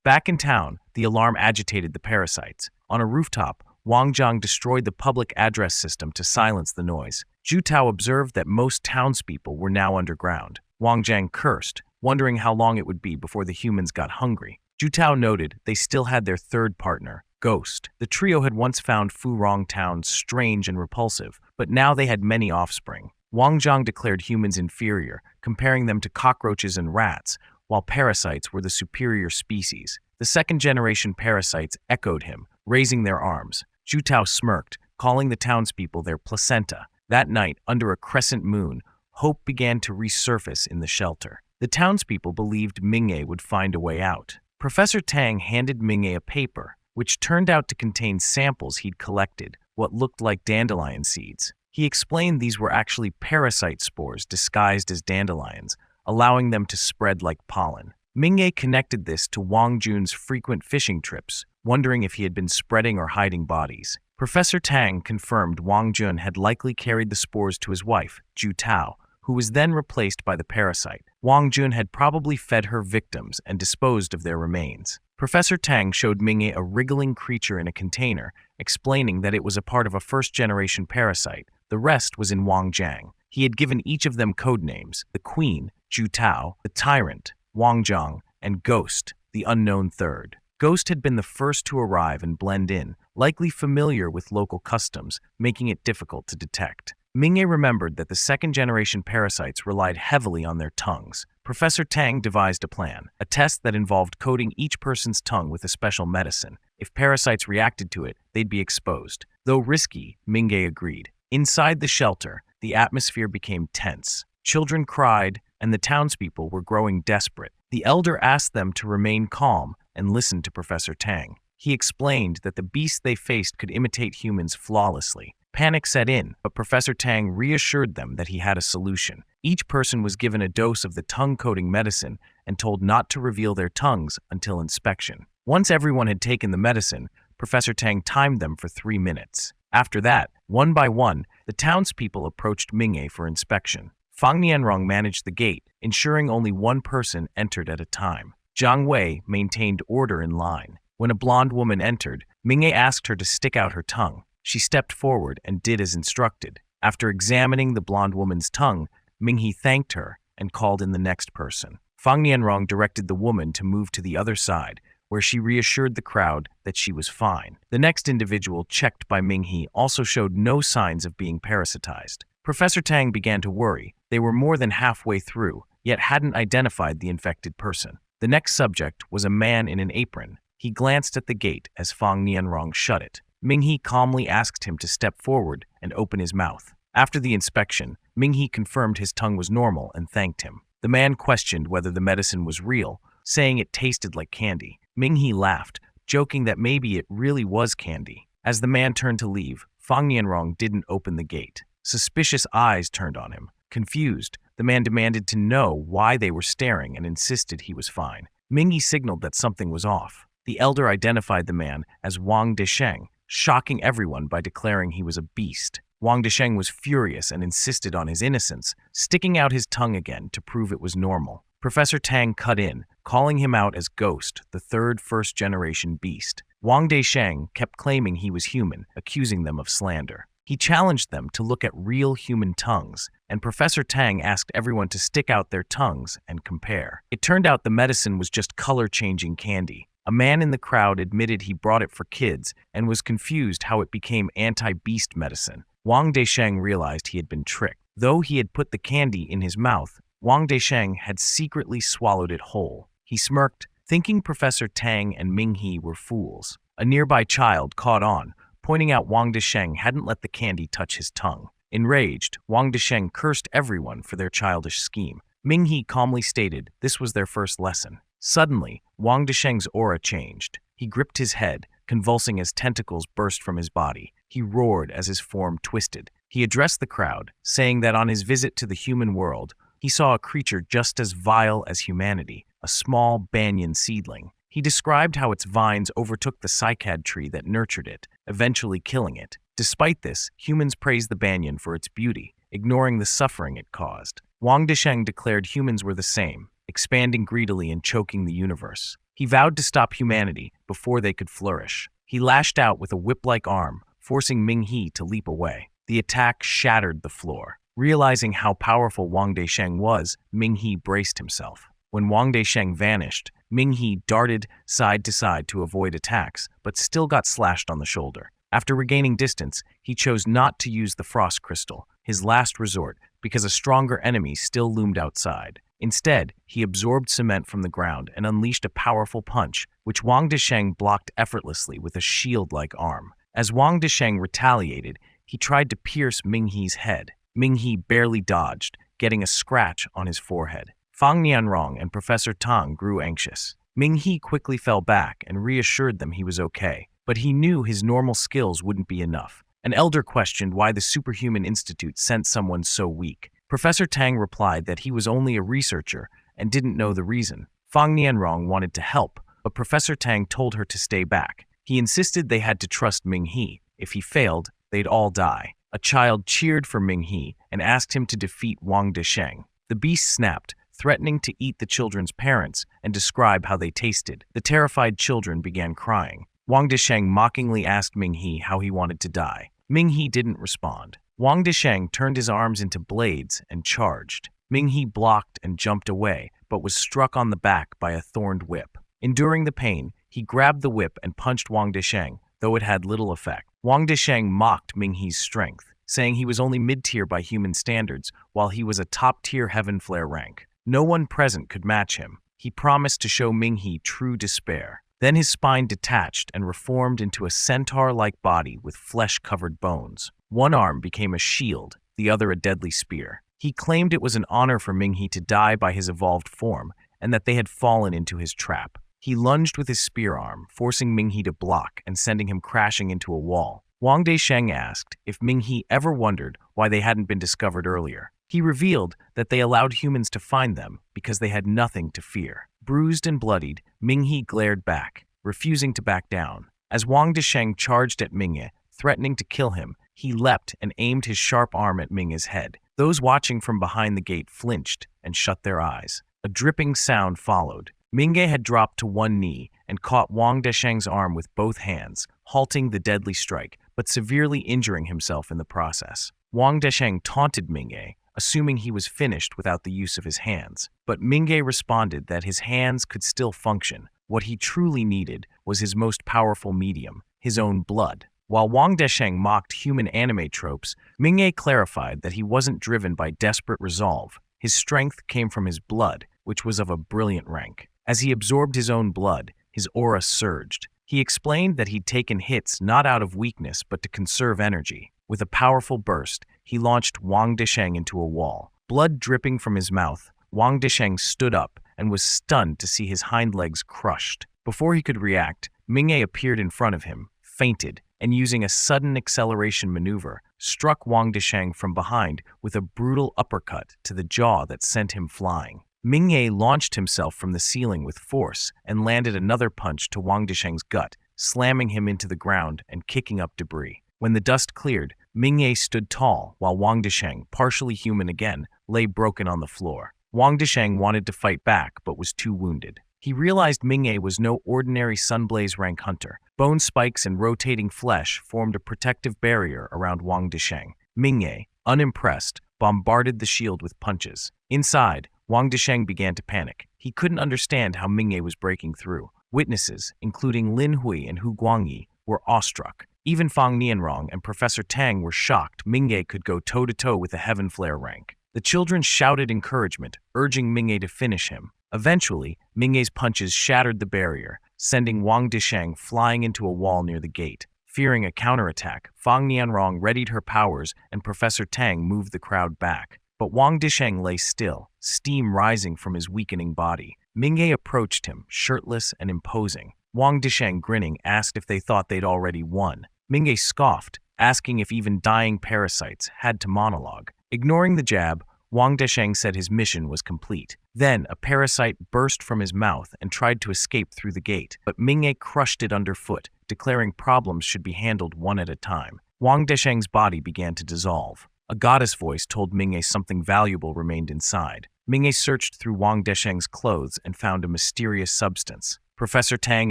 Back in town, the alarm agitated the parasites. On a rooftop, Wang Zhang destroyed the public address system to silence the noise. Zhu Tao observed that most townspeople were now underground. Wang Zhang cursed, wondering how long it would be before the humans got hungry. Zhu Tao noted they still had their third partner, Ghost. The trio had once found Furong Town strange and repulsive, but now they had many offspring. Wang Zhang declared humans inferior, comparing them to cockroaches and rats, while parasites were the superior species. The second-generation parasites echoed him, raising their arms. Zhu Tao smirked, calling the townspeople their placenta. That night, under a crescent moon, hope began to resurface in the shelter. The townspeople believed Mingye would find a way out. Professor Tang handed Mingye a paper, which turned out to contain samples he'd collected, what looked like dandelion seeds. He explained these were actually parasite spores disguised as dandelions, allowing them to spread like pollen. Mingye connected this to Wang Jun's frequent fishing trips, wondering if he had been spreading or hiding bodies. Professor Tang confirmed Wang Jun had likely carried the spores to his wife, Zhu Tao, who was then replaced by the parasite. Wang Jun had probably fed her victims and disposed of their remains. Professor Tang showed Mingye a wriggling creature in a container, explaining that it was a part of a first-generation parasite. The rest was in Wang Zhang. He had given each of them code names: the Queen, Zhu Tao; the Tyrant, Wang Zhang; and Ghost, the unknown third. Ghost had been the first to arrive and blend in, likely familiar with local customs, making it difficult to detect. Mingye remembered that the second-generation parasites relied heavily on their tongues. Professor Tang devised a plan, a test that involved coating each person's tongue with a special medicine. If parasites reacted to it, they'd be exposed. Though risky, Mingye agreed. Inside the shelter, the atmosphere became tense. Children cried, and the townspeople were growing desperate. The elder asked them to remain calm and listen to Professor Tang. He explained that the beasts they faced could imitate humans flawlessly. Panic set in, but Professor Tang reassured them that he had a solution. Each person was given a dose of the tongue-coating medicine and told not to reveal their tongues until inspection. Once everyone had taken the medicine, Professor Tang timed them for 3 minutes. After that, one by one, the townspeople approached Mingye for inspection. Fang Nianrong managed the gate, ensuring only one person entered at a time. Jiang Wei maintained order in line. When a blonde woman entered, Mingye asked her to stick out her tongue. She stepped forward and did as instructed. After examining the blonde woman's tongue, Minghe thanked her and called in the next person. Fang Nianrong directed the woman to move to the other side, where she reassured the crowd that she was fine. The next individual checked by Minghe also showed no signs of being parasitized. Professor Tang began to worry. They were more than halfway through, yet hadn't identified the infected person. The next subject was a man in an apron. He glanced at the gate as Fang Nianrong shut it. Minghe calmly asked him to step forward and open his mouth. After the inspection, Minghe confirmed his tongue was normal and thanked him. The man questioned whether the medicine was real, saying it tasted like candy. Minghe laughed, joking that maybe it really was candy. As the man turned to leave, Fang Nianrong didn't open the gate. Suspicious eyes turned on him. Confused, the man demanded to know why they were staring and insisted he was fine. Minghe signaled that something was off. The elder identified the man as Wang Desheng, shocking everyone by declaring he was a beast. Wang Desheng was furious and insisted on his innocence, sticking out his tongue again to prove it was normal. Professor Tang cut in, calling him out as Ghost, the third first-generation beast. Wang Desheng kept claiming he was human, accusing them of slander. He challenged them to look at real human tongues, and Professor Tang asked everyone to stick out their tongues and compare. It turned out the medicine was just color-changing candy. A man in the crowd admitted he brought it for kids and was confused how it became anti-beast medicine. Wang Desheng realized he had been tricked. Though he had put the candy in his mouth, Wang Desheng had secretly swallowed it whole. He smirked, thinking Professor Tang and Minghe were fools. A nearby child caught on, pointing out Wang Desheng hadn't let the candy touch his tongue. Enraged, Wang Desheng cursed everyone for their childish scheme. Minghe calmly stated this was their first lesson. Suddenly, Wang Desheng's aura changed. He gripped his head, convulsing as tentacles burst from his body. He roared as his form twisted. He addressed the crowd, saying that on his visit to the human world, he saw a creature just as vile as humanity, a small banyan seedling. He described how its vines overtook the cycad tree that nurtured it, eventually killing it. Despite this, humans praised the banyan for its beauty, ignoring the suffering it caused. Wang Disheng declared humans were the same, expanding greedily and choking the universe. He vowed to stop humanity before they could flourish. He lashed out with a whip-like arm, forcing Ming He to leap away. The attack shattered the floor. Realizing how powerful Wang Desheng was, Ming He braced himself. When Wang Desheng vanished, Ming He darted side to side to avoid attacks, but still got slashed on the shoulder. After regaining distance, he chose not to use the frost crystal, his last resort, because a stronger enemy still loomed outside. Instead, he absorbed cement from the ground and unleashed a powerful punch, which Wang Desheng blocked effortlessly with a shield-like arm. As Wang Desheng retaliated, he tried to pierce Ming He's head. Ming He barely dodged, getting a scratch on his forehead. Fang Nianrong and Professor Tang grew anxious. Ming He quickly fell back and reassured them he was okay, but he knew his normal skills wouldn't be enough. An elder questioned why the Superhuman Institute sent someone so weak. Professor Tang replied that he was only a researcher and didn't know the reason. Fang Nianrong wanted to help, but Professor Tang told her to stay back. He insisted they had to trust Ming He. If he failed, they'd all die. A child cheered for Ming He and asked him to defeat Wang Desheng. The beast snapped, threatening to eat the children's parents and describe how they tasted. The terrified children began crying. Wang Desheng mockingly asked Ming He how he wanted to die. Ming He didn't respond. Wang Desheng turned his arms into blades and charged. Ming He blocked and jumped away, but was struck on the back by a thorned whip. Enduring the pain, he grabbed the whip and punched Wang Desheng, though it had little effect. Wang Desheng mocked Ming He's strength, saying he was only mid-tier by human standards, while he was a top-tier Heaven Flare rank. No one present could match him. He promised to show Ming He true despair. Then his spine detached and reformed into a centaur-like body with flesh-covered bones. One arm became a shield, the other a deadly spear. He claimed it was an honor for Ming He to die by his evolved form, and that they had fallen into his trap. He lunged with his spear arm, forcing Ming He to block and sending him crashing into a wall. Wang Desheng asked if Ming He ever wondered why they hadn't been discovered earlier. He revealed that they allowed humans to find them because they had nothing to fear. Bruised and bloodied, Ming He glared back, refusing to back down. As Wang Desheng charged at Ming He, threatening to kill him, he leapt and aimed his sharp arm at Ming He's head. Those watching from behind the gate flinched and shut their eyes. A dripping sound followed. Ming He had dropped to one knee and caught Wang Desheng's arm with both hands, halting the deadly strike, but severely injuring himself in the process. Wang Desheng taunted Ming He, assuming he was finished without the use of his hands. But Ming He responded that his hands could still function. What he truly needed was his most powerful medium, his own blood. While Wang Desheng mocked human anime tropes, Ming He clarified that he wasn't driven by desperate resolve. His strength came from his blood, which was of a brilliant rank. As he absorbed his own blood, his aura surged. He explained that he'd taken hits not out of weakness but to conserve energy. With a powerful burst, he launched Wang Desheng into a wall. Blood dripping from his mouth, Wang Desheng stood up and was stunned to see his hind legs crushed. Before he could react, Ming He appeared in front of him, feinted, and using a sudden acceleration maneuver, struck Wang Desheng from behind with a brutal uppercut to the jaw that sent him flying. Ming He launched himself from the ceiling with force and landed another punch to Wang Desheng's gut, slamming him into the ground and kicking up debris. When the dust cleared, Ming He stood tall, while Wang Desheng, partially human again, lay broken on the floor. Wang Desheng wanted to fight back, but was too wounded. He realized Ming He was no ordinary Sunblaze rank hunter. Bone spikes and rotating flesh formed a protective barrier around Wang Desheng. Ming He, unimpressed, bombarded the shield with punches. Inside, Wang Desheng began to panic. He couldn't understand how Ming He was breaking through. Witnesses, including Lin Hui and Hu Guangyi, were awestruck. Even Fang Nianrong and Professor Tang were shocked Ming He could go toe-to-toe with a Heaven Flare rank. The children shouted encouragement, urging Ming He to finish him. Eventually, Ming He's punches shattered the barrier, sending Wang Desheng flying into a wall near the gate. Fearing a counterattack, Fang Nianrong readied her powers and Professor Tang moved the crowd back. But Wang Desheng lay still, steam rising from his weakening body. Ming He approached him, shirtless and imposing. Wang Desheng, grinning, asked if they thought they'd already won. Ming He scoffed, asking if even dying parasites had to monologue. Ignoring the jab, Wang Desheng said his mission was complete. Then, a parasite burst from his mouth and tried to escape through the gate, but Minghe crushed it underfoot, declaring problems should be handled one at a time. Wang Desheng's body began to dissolve. A goddess voice told Minghe something valuable remained inside. Minghe searched through Wang Desheng's clothes and found a mysterious substance. Professor Tang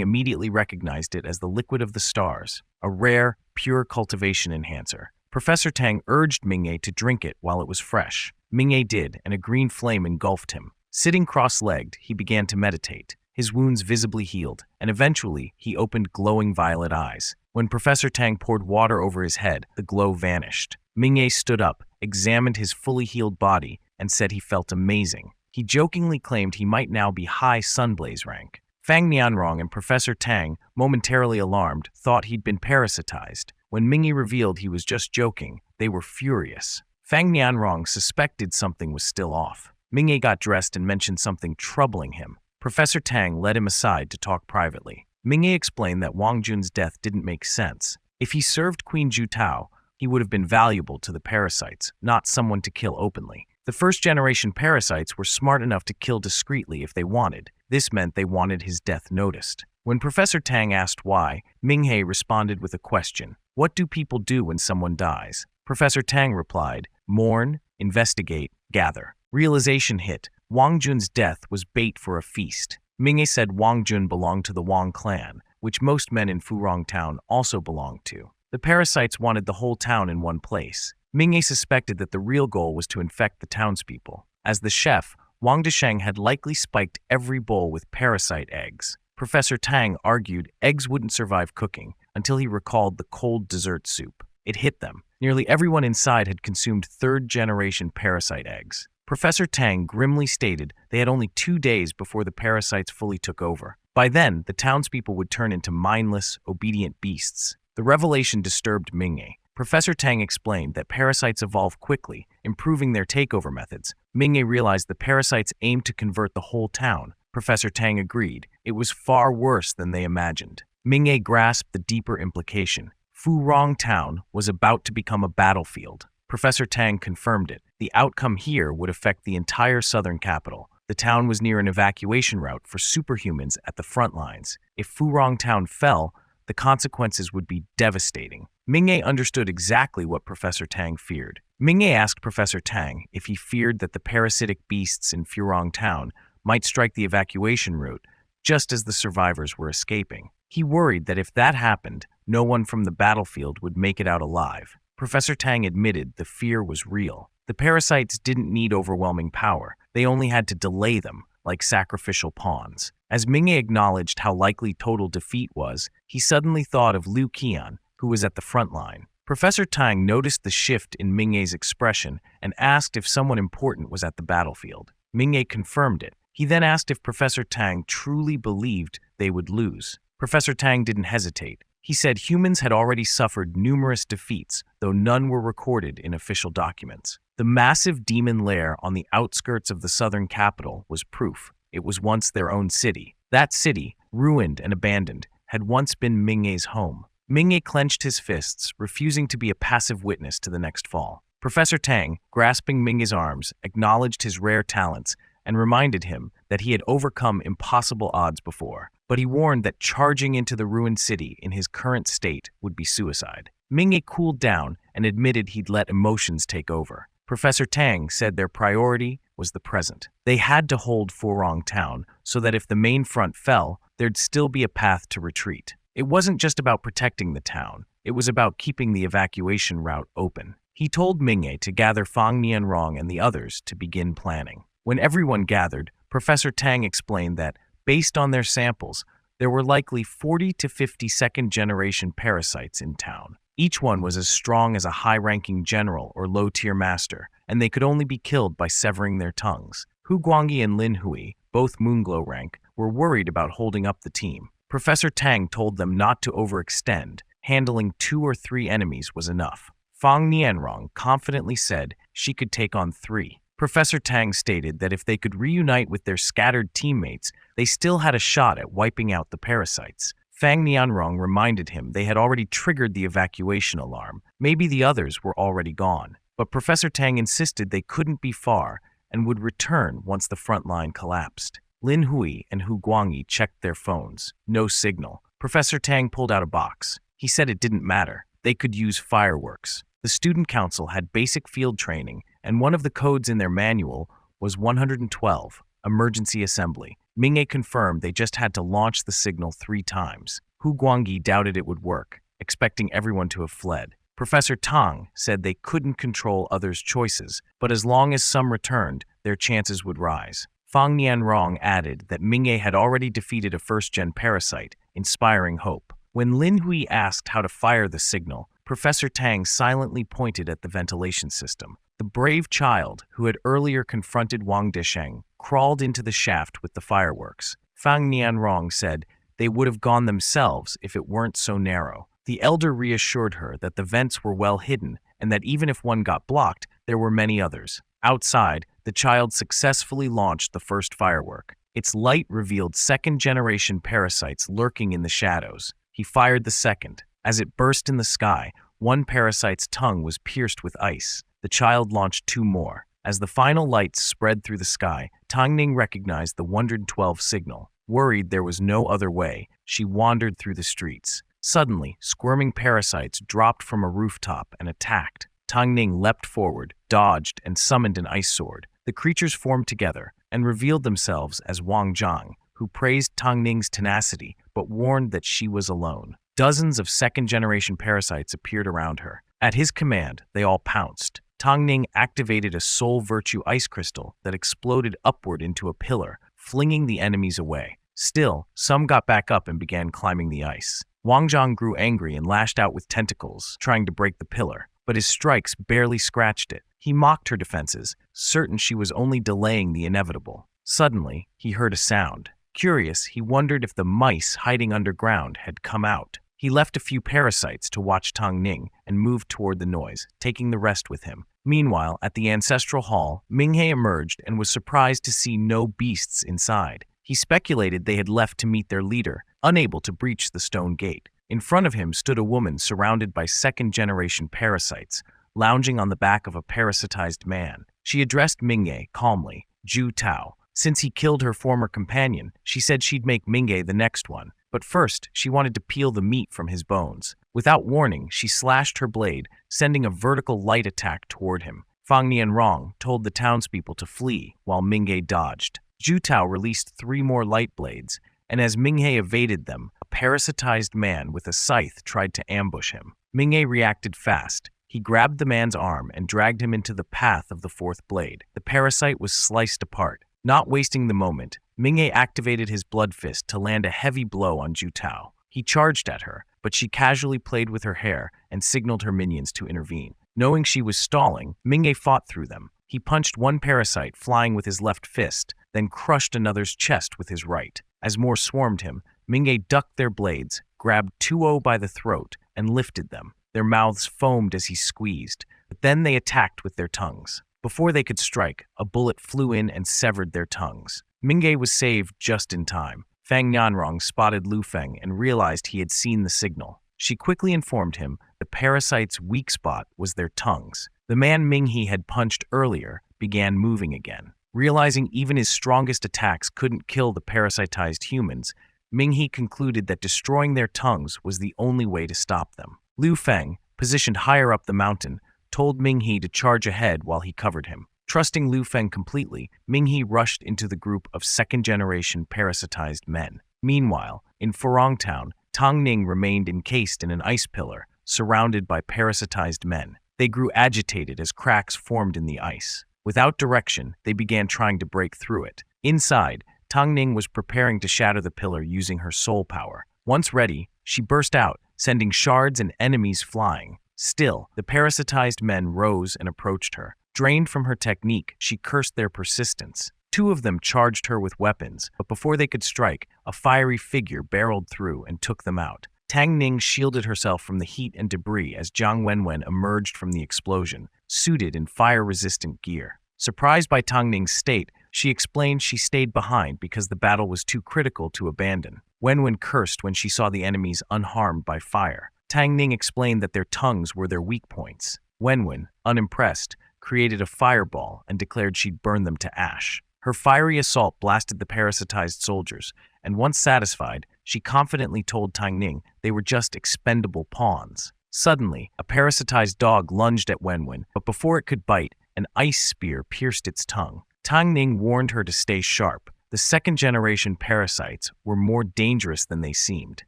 immediately recognized it as the liquid of the stars, a rare, pure cultivation enhancer. Professor Tang urged Minghe to drink it while it was fresh. Minghe did, and a green flame engulfed him. Sitting cross-legged, he began to meditate. His wounds visibly healed, and eventually he opened glowing violet eyes. When Professor Tang poured water over his head, the glow vanished. Minghe stood up, examined his fully healed body, and said he felt amazing. He jokingly claimed he might now be high Sunblaze rank. Fang Nianrong and Professor Tang, momentarily alarmed, thought he'd been parasitized. When Minghe revealed he was just joking, they were furious. Fang Nianrong suspected something was still off. Minghe got dressed and mentioned something troubling him. Professor Tang led him aside to talk privately. Minghe explained that Wang Jun's death didn't make sense. If he served Queen Ju Tao, he would have been valuable to the parasites, not someone to kill openly. The first-generation parasites were smart enough to kill discreetly if they wanted. This meant they wanted his death noticed. When Professor Tang asked why, Minghe responded with a question. What do people do when someone dies? Professor Tang replied, mourn, investigate, gather. Realization hit. Wang Jun's death was bait for a feast. Minghe said Wang Jun belonged to the Wang clan, which most men in Furong Town also belonged to. The parasites wanted the whole town in one place. Minghe suspected that the real goal was to infect the townspeople. As the chef, Wang Desheng had likely spiked every bowl with parasite eggs. Professor Tang argued eggs wouldn't survive cooking until he recalled the cold dessert soup. It hit them. Nearly everyone inside had consumed third-generation parasite eggs. Professor Tang grimly stated they had only 2 days before the parasites fully took over. By then, the townspeople would turn into mindless, obedient beasts. The revelation disturbed Minghe. Professor Tang explained that parasites evolve quickly, improving their takeover methods. Minghe realized the parasites aimed to convert the whole town. Professor Tang agreed. It was far worse than they imagined. Minghe grasped the deeper implication. Furong Town was about to become a battlefield. Professor Tang confirmed it. The outcome here would affect the entire southern capital. The town was near an evacuation route for superhumans at the front lines. If Furong Town fell, the consequences would be devastating. Minghe understood exactly what Professor Tang feared. Minghe asked Professor Tang if he feared that the parasitic beasts in Furong Town might strike the evacuation route just as the survivors were escaping. He worried that if that happened, no one from the battlefield would make it out alive. Professor Tang admitted the fear was real. The parasites didn't need overwhelming power. They only had to delay them, like sacrificial pawns. As Minghe acknowledged how likely total defeat was, he suddenly thought of Liu Qian, who was at the front line. Professor Tang noticed the shift in Minghe's expression and asked if someone important was at the battlefield. Minghe confirmed it. He then asked if Professor Tang truly believed they would lose. Professor Tang didn't hesitate. He said humans had already suffered numerous defeats, though none were recorded in official documents. The massive demon lair on the outskirts of the southern capital was proof. It was once their own city. That city, ruined and abandoned, had once been Minghe's home. Minghe clenched his fists, refusing to be a passive witness to the next fall. Professor Tang, grasping Minghe's arms, acknowledged his rare talents and reminded him that he had overcome impossible odds before. But he warned that charging into the ruined city in his current state would be suicide. Minghe cooled down and admitted he'd let emotions take over. Professor Tang said their priority was the present. They had to hold Furong Town so that if the main front fell, there'd still be a path to retreat. It wasn't just about protecting the town. It was about keeping the evacuation route open. He told Minghe to gather Fang Nianrong and the others to begin planning. When everyone gathered, Professor Tang explained that, based on their samples, there were likely 40 to 50 second-generation parasites in town. Each one was as strong as a high-ranking general or low-tier master, and they could only be killed by severing their tongues. Hu Guangyi and Lin Hui, both Moonglow rank, were worried about holding up the team. Professor Tang told them not to overextend. Handling 2 or 3 enemies was enough. Fang Nianrong confidently said she could take on 3. Professor Tang stated that if they could reunite with their scattered teammates, they still had a shot at wiping out the parasites. Fang Nianrong reminded him they had already triggered the evacuation alarm. Maybe the others were already gone. But Professor Tang insisted they couldn't be far and would return once the front line collapsed. Lin Hui and Hu Guangyi checked their phones. No signal. Professor Tang pulled out a box. He said it didn't matter. They could use fireworks. The student council had basic field training, and one of the codes in their manual was 112, emergency assembly. Minghe confirmed they just had to launch the signal 3 times. Hu Guangyi doubted it would work, expecting everyone to have fled. Professor Tang said they couldn't control others' choices, but as long as some returned, their chances would rise. Fang Nianrong added that Minghe had already defeated a first-gen parasite, inspiring hope. When Lin Hui asked how to fire the signal, Professor Tang silently pointed at the ventilation system. The brave child, who had earlier confronted Wang Desheng, crawled into the shaft with the fireworks. Fang Nianrong said they would have gone themselves if it weren't so narrow. The elder reassured her that the vents were well hidden and that even if one got blocked, there were many others. Outside, the child successfully launched the first firework. Its light revealed second-generation parasites lurking in the shadows. He fired the second. As it burst in the sky, one parasite's tongue was pierced with ice. The child launched 2 more. As the final lights spread through the sky, Tang Ning recognized the 112 signal. Worried there was no other way, she wandered through the streets. Suddenly, squirming parasites dropped from a rooftop and attacked. Tang Ning leapt forward, dodged, and summoned an ice sword. The creatures formed together and revealed themselves as Wang Zhang, who praised Tang Ning's tenacity but warned that she was alone. Dozens of second-generation parasites appeared around her. At his command, they all pounced. Tang Ning activated a soul virtue ice crystal that exploded upward into a pillar, flinging the enemies away. Still, some got back up and began climbing the ice. Wang Zhang grew angry and lashed out with tentacles, trying to break the pillar, but his strikes barely scratched it. He mocked her defenses, certain she was only delaying the inevitable. Suddenly, he heard a sound. Curious, he wondered if the mice hiding underground had come out. He left a few parasites to watch Tang Ning and moved toward the noise, taking the rest with him. Meanwhile, at the ancestral hall, Minghe emerged and was surprised to see no beasts inside. He speculated they had left to meet their leader, unable to breach the stone gate. In front of him stood a woman surrounded by second-generation parasites, lounging on the back of a parasitized man. She addressed Minghe calmly, Zhu Tao. Since he killed her former companion, she said she'd make Minghe the next one. But first, she wanted to peel the meat from his bones. Without warning, she slashed her blade, sending a vertical light attack toward him. Fang Nianrong told the townspeople to flee, while Minghe dodged. Zhu Tao released 3 more light blades, and as Minghe evaded them, a parasitized man with a scythe tried to ambush him. Minghe reacted fast. He grabbed the man's arm and dragged him into the path of the 4th blade. The parasite was sliced apart. Not wasting the moment, Minghe activated his blood fist to land a heavy blow on Zhu Tao. He charged at her, but she casually played with her hair and signaled her minions to intervene. Knowing she was stalling, Minghe fought through them. He punched one parasite flying with his left fist, then crushed another's chest with his right. As more swarmed him, Minghe ducked their blades, grabbed 2-0 by the throat, and lifted them. Their mouths foamed as he squeezed, but then they attacked with their tongues. Before they could strike, a bullet flew in and severed their tongues. Minghe was saved just in time. Fang Nianrong spotted Lu Feng and realized he had seen the signal. She quickly informed him the parasite's weak spot was their tongues. The man Minghe had punched earlier began moving again. Realizing even his strongest attacks couldn't kill the parasitized humans, Minghe concluded that destroying their tongues was the only way to stop them. Lu Feng, positioned higher up the mountain, told Minghe to charge ahead while he covered him. Trusting Lu Feng completely, Minghe rushed into the group of second-generation parasitized men. Meanwhile, in Furong Town, Tang Ning remained encased in an ice pillar, surrounded by parasitized men. They grew agitated as cracks formed in the ice. Without direction, they began trying to break through it. Inside, Tang Ning was preparing to shatter the pillar using her soul power. Once ready, she burst out, sending shards and enemies flying. Still, the parasitized men rose and approached her. Drained from her technique, she cursed their persistence. 2 of them charged her with weapons, but before they could strike, a fiery figure barreled through and took them out. Tang Ning shielded herself from the heat and debris as Jiang Wenwen emerged from the explosion, suited in fire-resistant gear. Surprised by Tang Ning's state, she explained she stayed behind because the battle was too critical to abandon. Wenwen cursed when she saw the enemies unharmed by fire. Tang Ning explained that their tongues were their weak points. Wenwen, unimpressed, created a fireball and declared she'd burn them to ash. Her fiery assault blasted the parasitized soldiers, and once satisfied, she confidently told Tang Ning they were just expendable pawns. Suddenly, a parasitized dog lunged at Wenwen, but before it could bite, an ice spear pierced its tongue. Tang Ning warned her to stay sharp. The second-generation parasites were more dangerous than they seemed.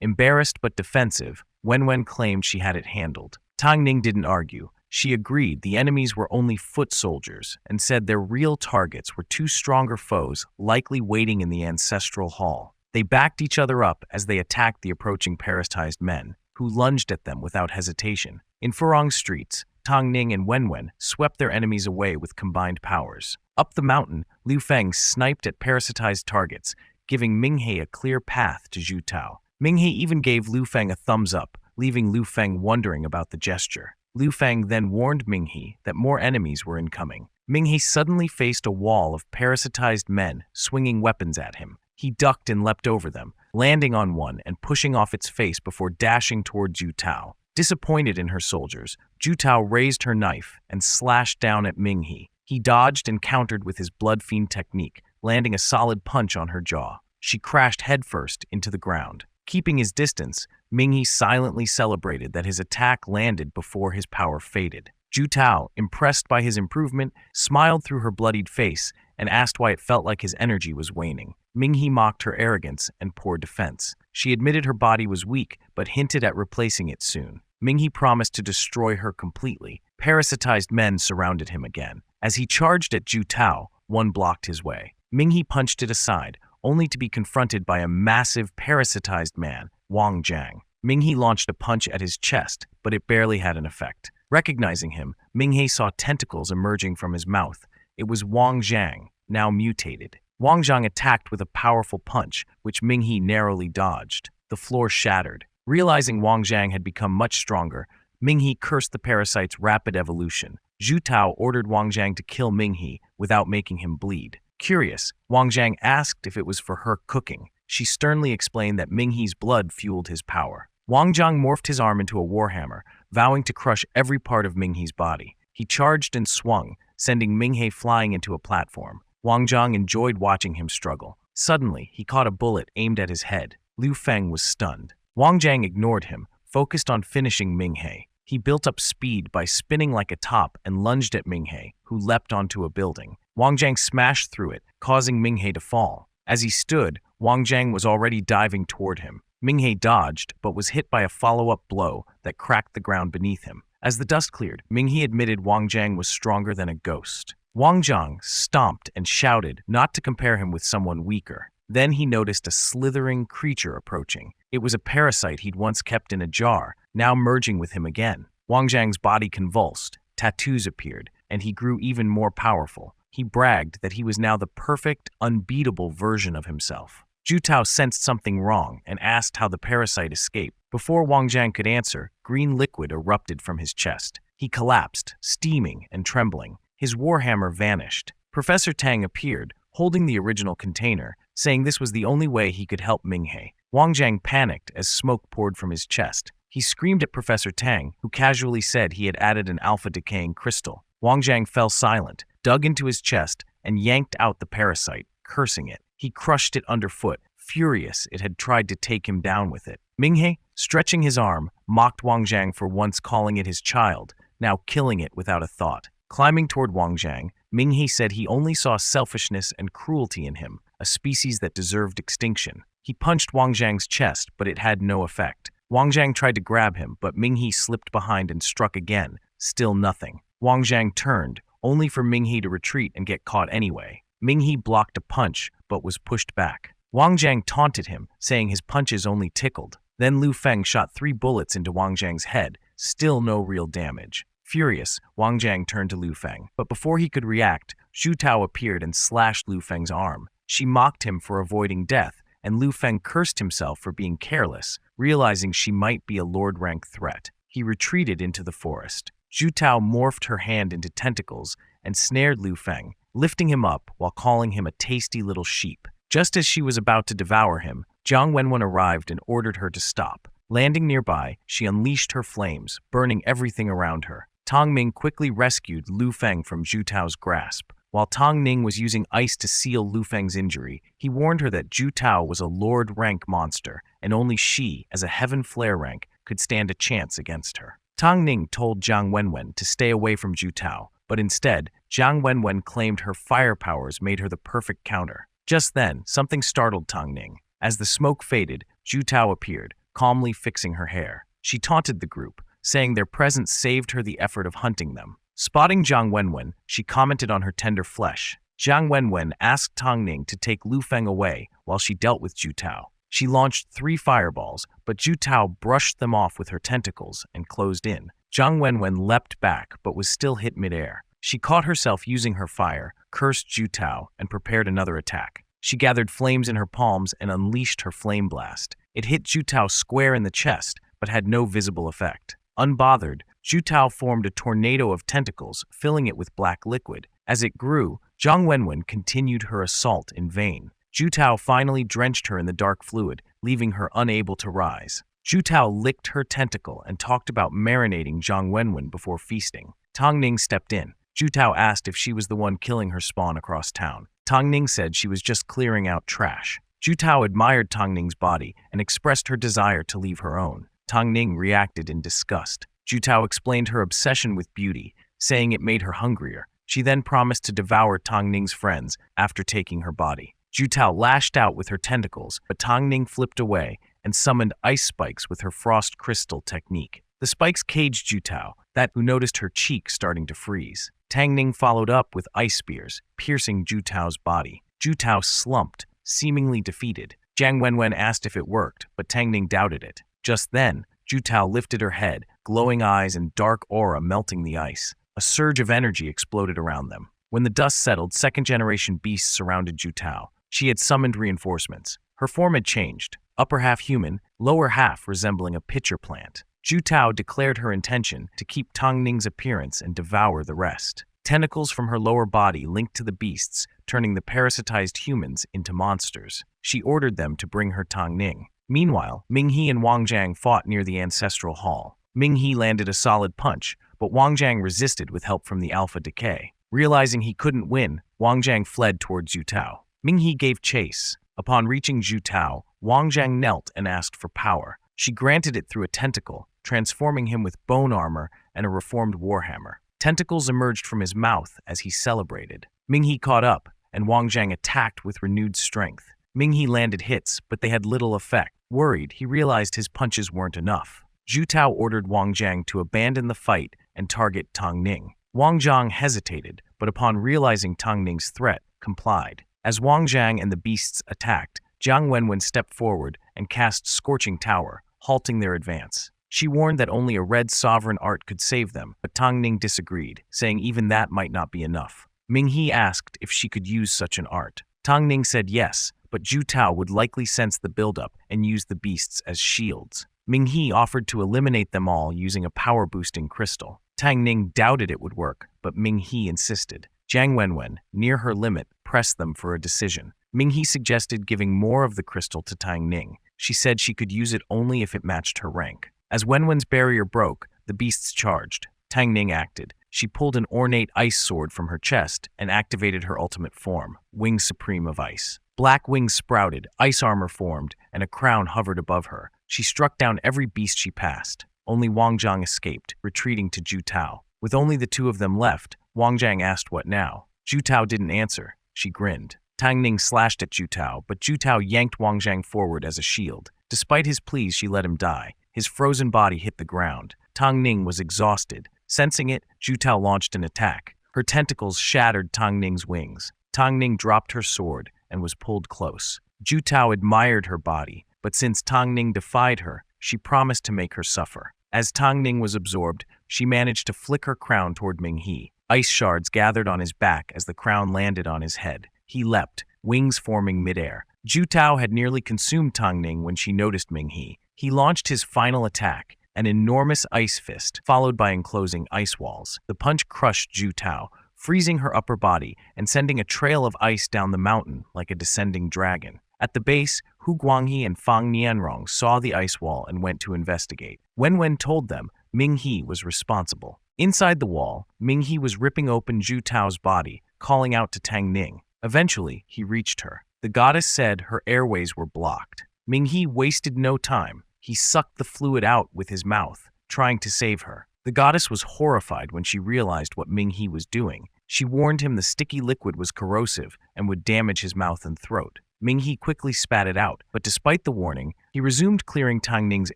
Embarrassed but defensive, Wenwen claimed she had it handled. Tang Ning didn't argue. She agreed the enemies were only foot soldiers and said their real targets were two stronger foes likely waiting in the ancestral hall. They backed each other up as they attacked the approaching parasitized men, who lunged at them without hesitation. In Furong streets, Tang Ning and Wenwen swept their enemies away with combined powers. Up the mountain, Liu Feng sniped at parasitized targets, giving Minghe a clear path to Zhu Tao. Minghe even gave Liu Feng a thumbs up, leaving Liu Feng wondering about the gesture. Liu Feng then warned Minghe that more enemies were incoming. Minghe suddenly faced a wall of parasitized men swinging weapons at him. He ducked and leapt over them, landing on one and pushing off its face before dashing toward Zhu Tao. Disappointed in her soldiers, Zhu Tao raised her knife and slashed down at Minghe. He dodged and countered with his blood fiend technique, landing a solid punch on her jaw. She crashed headfirst into the ground. Keeping his distance, Minghe silently celebrated that his attack landed before his power faded. Zhu Tao, impressed by his improvement, smiled through her bloodied face and asked why it felt like his energy was waning. Minghe mocked her arrogance and poor defense. She admitted her body was weak, but hinted at replacing it soon. Minghe promised to destroy her completely. Parasitized men surrounded him again. As he charged at Zhu Tao, one blocked his way. Minghe punched it aside, only to be confronted by a massive parasitized man, Wang Jiang. Minghe launched a punch at his chest, but it barely had an effect. Recognizing him, Minghe saw tentacles emerging from his mouth. It was Wang Jiang, now mutated. Wang Jiang attacked with a powerful punch, which Minghe narrowly dodged. The floor shattered. Realizing Wang Jiang had become much stronger, Minghe cursed the parasite's rapid evolution. Zhu Tao ordered Wang Jiang to kill Minghe without making him bleed. Curious, Wang Jiang asked if it was for her cooking. She sternly explained that Minghe's blood fueled his power. Wang Jiang morphed his arm into a warhammer, vowing to crush every part of Minghe's body. He charged and swung, sending Minghe flying into a platform. Wang Jiang enjoyed watching him struggle. Suddenly, he caught a bullet aimed at his head. Liu Feng was stunned. Wang Jiang ignored him, focused on finishing Minghe. He built up speed by spinning like a top and lunged at Minghe, who leapt onto a building. Wang Jiang smashed through it, causing Minghe to fall. As he stood, Wang Jiang was already diving toward him. Minghe dodged, but was hit by a follow-up blow that cracked the ground beneath him. As the dust cleared, Minghe admitted Wang Jiang was stronger than a ghost. Wang Jiang stomped and shouted not to compare him with someone weaker. Then he noticed a slithering creature approaching. It was a parasite he'd once kept in a jar, now merging with him again. Wang Jiang's body convulsed, tattoos appeared, and he grew even more powerful. He bragged that he was now the perfect, unbeatable version of himself. Zhu Tao sensed something wrong and asked how the parasite escaped. Before Wang Jiang could answer, green liquid erupted from his chest. He collapsed, steaming and trembling. His warhammer vanished. Professor Tang appeared, holding the original container, saying this was the only way he could help Minghe. Wang Jiang panicked as smoke poured from his chest. He screamed at Professor Tang, who casually said he had added an alpha-decaying crystal. Wang Jiang fell silent, dug into his chest, and yanked out the parasite, cursing it. He crushed it underfoot, furious it had tried to take him down with it. Minghe, stretching his arm, mocked Wang Jiang for once calling it his child, now killing it without a thought. Climbing toward Wang Jiang, Minghe said he only saw selfishness and cruelty in him, a species that deserved extinction. He punched Wang Jiang's chest, but it had no effect. Wang Jiang tried to grab him, but Minghe slipped behind and struck again. Still nothing. Wang Jiang turned, only for Minghe to retreat and get caught anyway. Minghe blocked a punch, but was pushed back. Wang Jiang taunted him, saying his punches only tickled. Then Liu Feng shot 3 bullets into Wang Jiang's head, still no real damage. Furious, Wang Jiang turned to Liu Feng, but before he could react, Zhu Tao appeared and slashed Liu Feng's arm. She mocked him for avoiding death, and Liu Feng cursed himself for being careless, realizing she might be a Lord-rank threat. He retreated into the forest. Zhu Tao morphed her hand into tentacles and snared Liu Feng, lifting him up while calling him a tasty little sheep. Just as she was about to devour him, Jiang Wenwen arrived and ordered her to stop. Landing nearby, she unleashed her flames, burning everything around her. Tang Ming quickly rescued Lu Feng from Zhu Tao's grasp. While Tang Ning was using ice to seal Lu Feng's injury, he warned her that Zhu Tao was a Lord-rank monster, and only she, as a Heaven Flare rank, could stand a chance against her. Tang Ning told Jiang Wenwen to stay away from Zhu Tao, but instead, Jiang Wenwen claimed her fire powers made her the perfect counter. Just then, something startled Tang Ning. As the smoke faded, Zhu Tao appeared, calmly fixing her hair. She taunted the group, saying their presence saved her the effort of hunting them. Spotting Jiang Wenwen, she commented on her tender flesh. Jiang Wenwen asked Tang Ning to take Lu Feng away while she dealt with Zhu Tao. She launched 3 fireballs, but Zhu Tao brushed them off with her tentacles and closed in. Jiang Wenwen leapt back but was still hit midair. She caught herself using her fire, cursed Zhu Tao, and prepared another attack. She gathered flames in her palms and unleashed her flame blast. It hit Zhu Tao square in the chest, but had no visible effect. Unbothered, Zhu Tao formed a tornado of tentacles, filling it with black liquid. As it grew, Jiang Wenwen continued her assault in vain. Zhu Tao finally drenched her in the dark fluid, leaving her unable to rise. Zhu Tao licked her tentacle and talked about marinating Jiang Wenwen before feasting. Tang Ning stepped in. Zhu Tao asked if she was the one killing her spawn across town. Tang Ning said she was just clearing out trash. Zhu Tao admired Tang Ning's body and expressed her desire to leave her own. Tang Ning reacted in disgust. Zhu Tao explained her obsession with beauty, saying it made her hungrier. She then promised to devour Tang Ning's friends after taking her body. Zhu Tao lashed out with her tentacles, but Tang Ning flipped away and summoned ice spikes with her frost crystal technique. The spikes caged Zhu Tao, who noticed her cheek starting to freeze. Tang Ning followed up with ice spears, piercing Zhu Tao's body. Zhu Tao slumped, seemingly defeated. Jiang Wenwen asked if it worked, but Tang Ning doubted it. Just then, Zhu Tao lifted her head, glowing eyes and dark aura melting the ice. A surge of energy exploded around them. When the dust settled, second-generation beasts surrounded Zhu Tao. She had summoned reinforcements. Her form had changed, upper half human, lower half resembling a pitcher plant. Zhu Tao declared her intention to keep Tang Ning's appearance and devour the rest. Tentacles from her lower body linked to the beasts, turning the parasitized humans into monsters. She ordered them to bring her Tang Ning. Meanwhile, Ming He and Wang Jiang fought near the ancestral hall. Ming He landed a solid punch, but Wang Jiang resisted with help from the Alpha Decay. Realizing he couldn't win, Wang Jiang fled toward Zhu Tao. Ming He gave chase. Upon reaching Zhu Tao, Wang Jiang knelt and asked for power. She granted it through a tentacle, transforming him with bone armor and a reformed warhammer. Tentacles emerged from his mouth as he celebrated. Ming He caught up, and Wang Jiang attacked with renewed strength. Ming He landed hits, but they had little effect. Worried, he realized his punches weren't enough. Zhu Tao ordered Wang Jiang to abandon the fight and target Tang Ning. Wang Jiang hesitated, but upon realizing Tang Ning's threat, complied. As Wang Jiang and the beasts attacked, Jiang Wenwen stepped forward and cast Scorching Tower, halting their advance. She warned that only a red sovereign art could save them, but Tang Ning disagreed, saying even that might not be enough. Ming He asked if she could use such an art. Tang Ning said yes, but Zhu Tao would likely sense the buildup and use the beasts as shields. Ming He offered to eliminate them all using a power-boosting crystal. Tang Ning doubted it would work, but Ming He insisted. Jiang Wenwen, near her limit, pressed them for a decision. Ming He suggested giving more of the crystal to Tang Ning. She said she could use it only if it matched her rank. As Wenwen's barrier broke, the beasts charged. Tang Ning acted. She pulled an ornate ice sword from her chest and activated her ultimate form, Wing Supreme of Ice. Black wings sprouted, ice armor formed, and a crown hovered above her. She struck down every beast she passed. Only Wang Jiang escaped, retreating to Zhu Tao. With only the two of them left, Wang Jiang asked what now. Zhu Tao didn't answer. She grinned. Tang Ning slashed at Zhu Tao, but Zhu Tao yanked Wang Jiang forward as a shield. Despite his pleas, she let him die. His frozen body hit the ground. Tang Ning was exhausted. Sensing it, Zhu Tao launched an attack. Her tentacles shattered Tang Ning's wings. Tang Ning dropped her sword and was pulled close. Zhu Tao admired her body, but since Tang Ning defied her, she promised to make her suffer. As Tang Ning was absorbed, she managed to flick her crown toward Ming He. Ice shards gathered on his back as the crown landed on his head. He leapt, wings forming midair. Zhu Tao had nearly consumed Tang Ning when she noticed Ming He. He launched his final attack, an enormous ice fist, followed by enclosing ice walls. The punch crushed Zhu Tao, freezing her upper body and sending a trail of ice down the mountain like a descending dragon. At the base, Hu Guanghe and Fang Nianrong saw the ice wall and went to investigate. Wen told them Ming He was responsible. Inside the wall, Ming He was ripping open Zhu Tao's body, calling out to Tang Ning. Eventually, he reached her. The goddess said her airways were blocked. Ming He wasted no time. He sucked the fluid out with his mouth, trying to save her. The goddess was horrified when she realized what Ming He was doing. She warned him the sticky liquid was corrosive and would damage his mouth and throat. Ming He quickly spat it out, but despite the warning, he resumed clearing Tang Ning's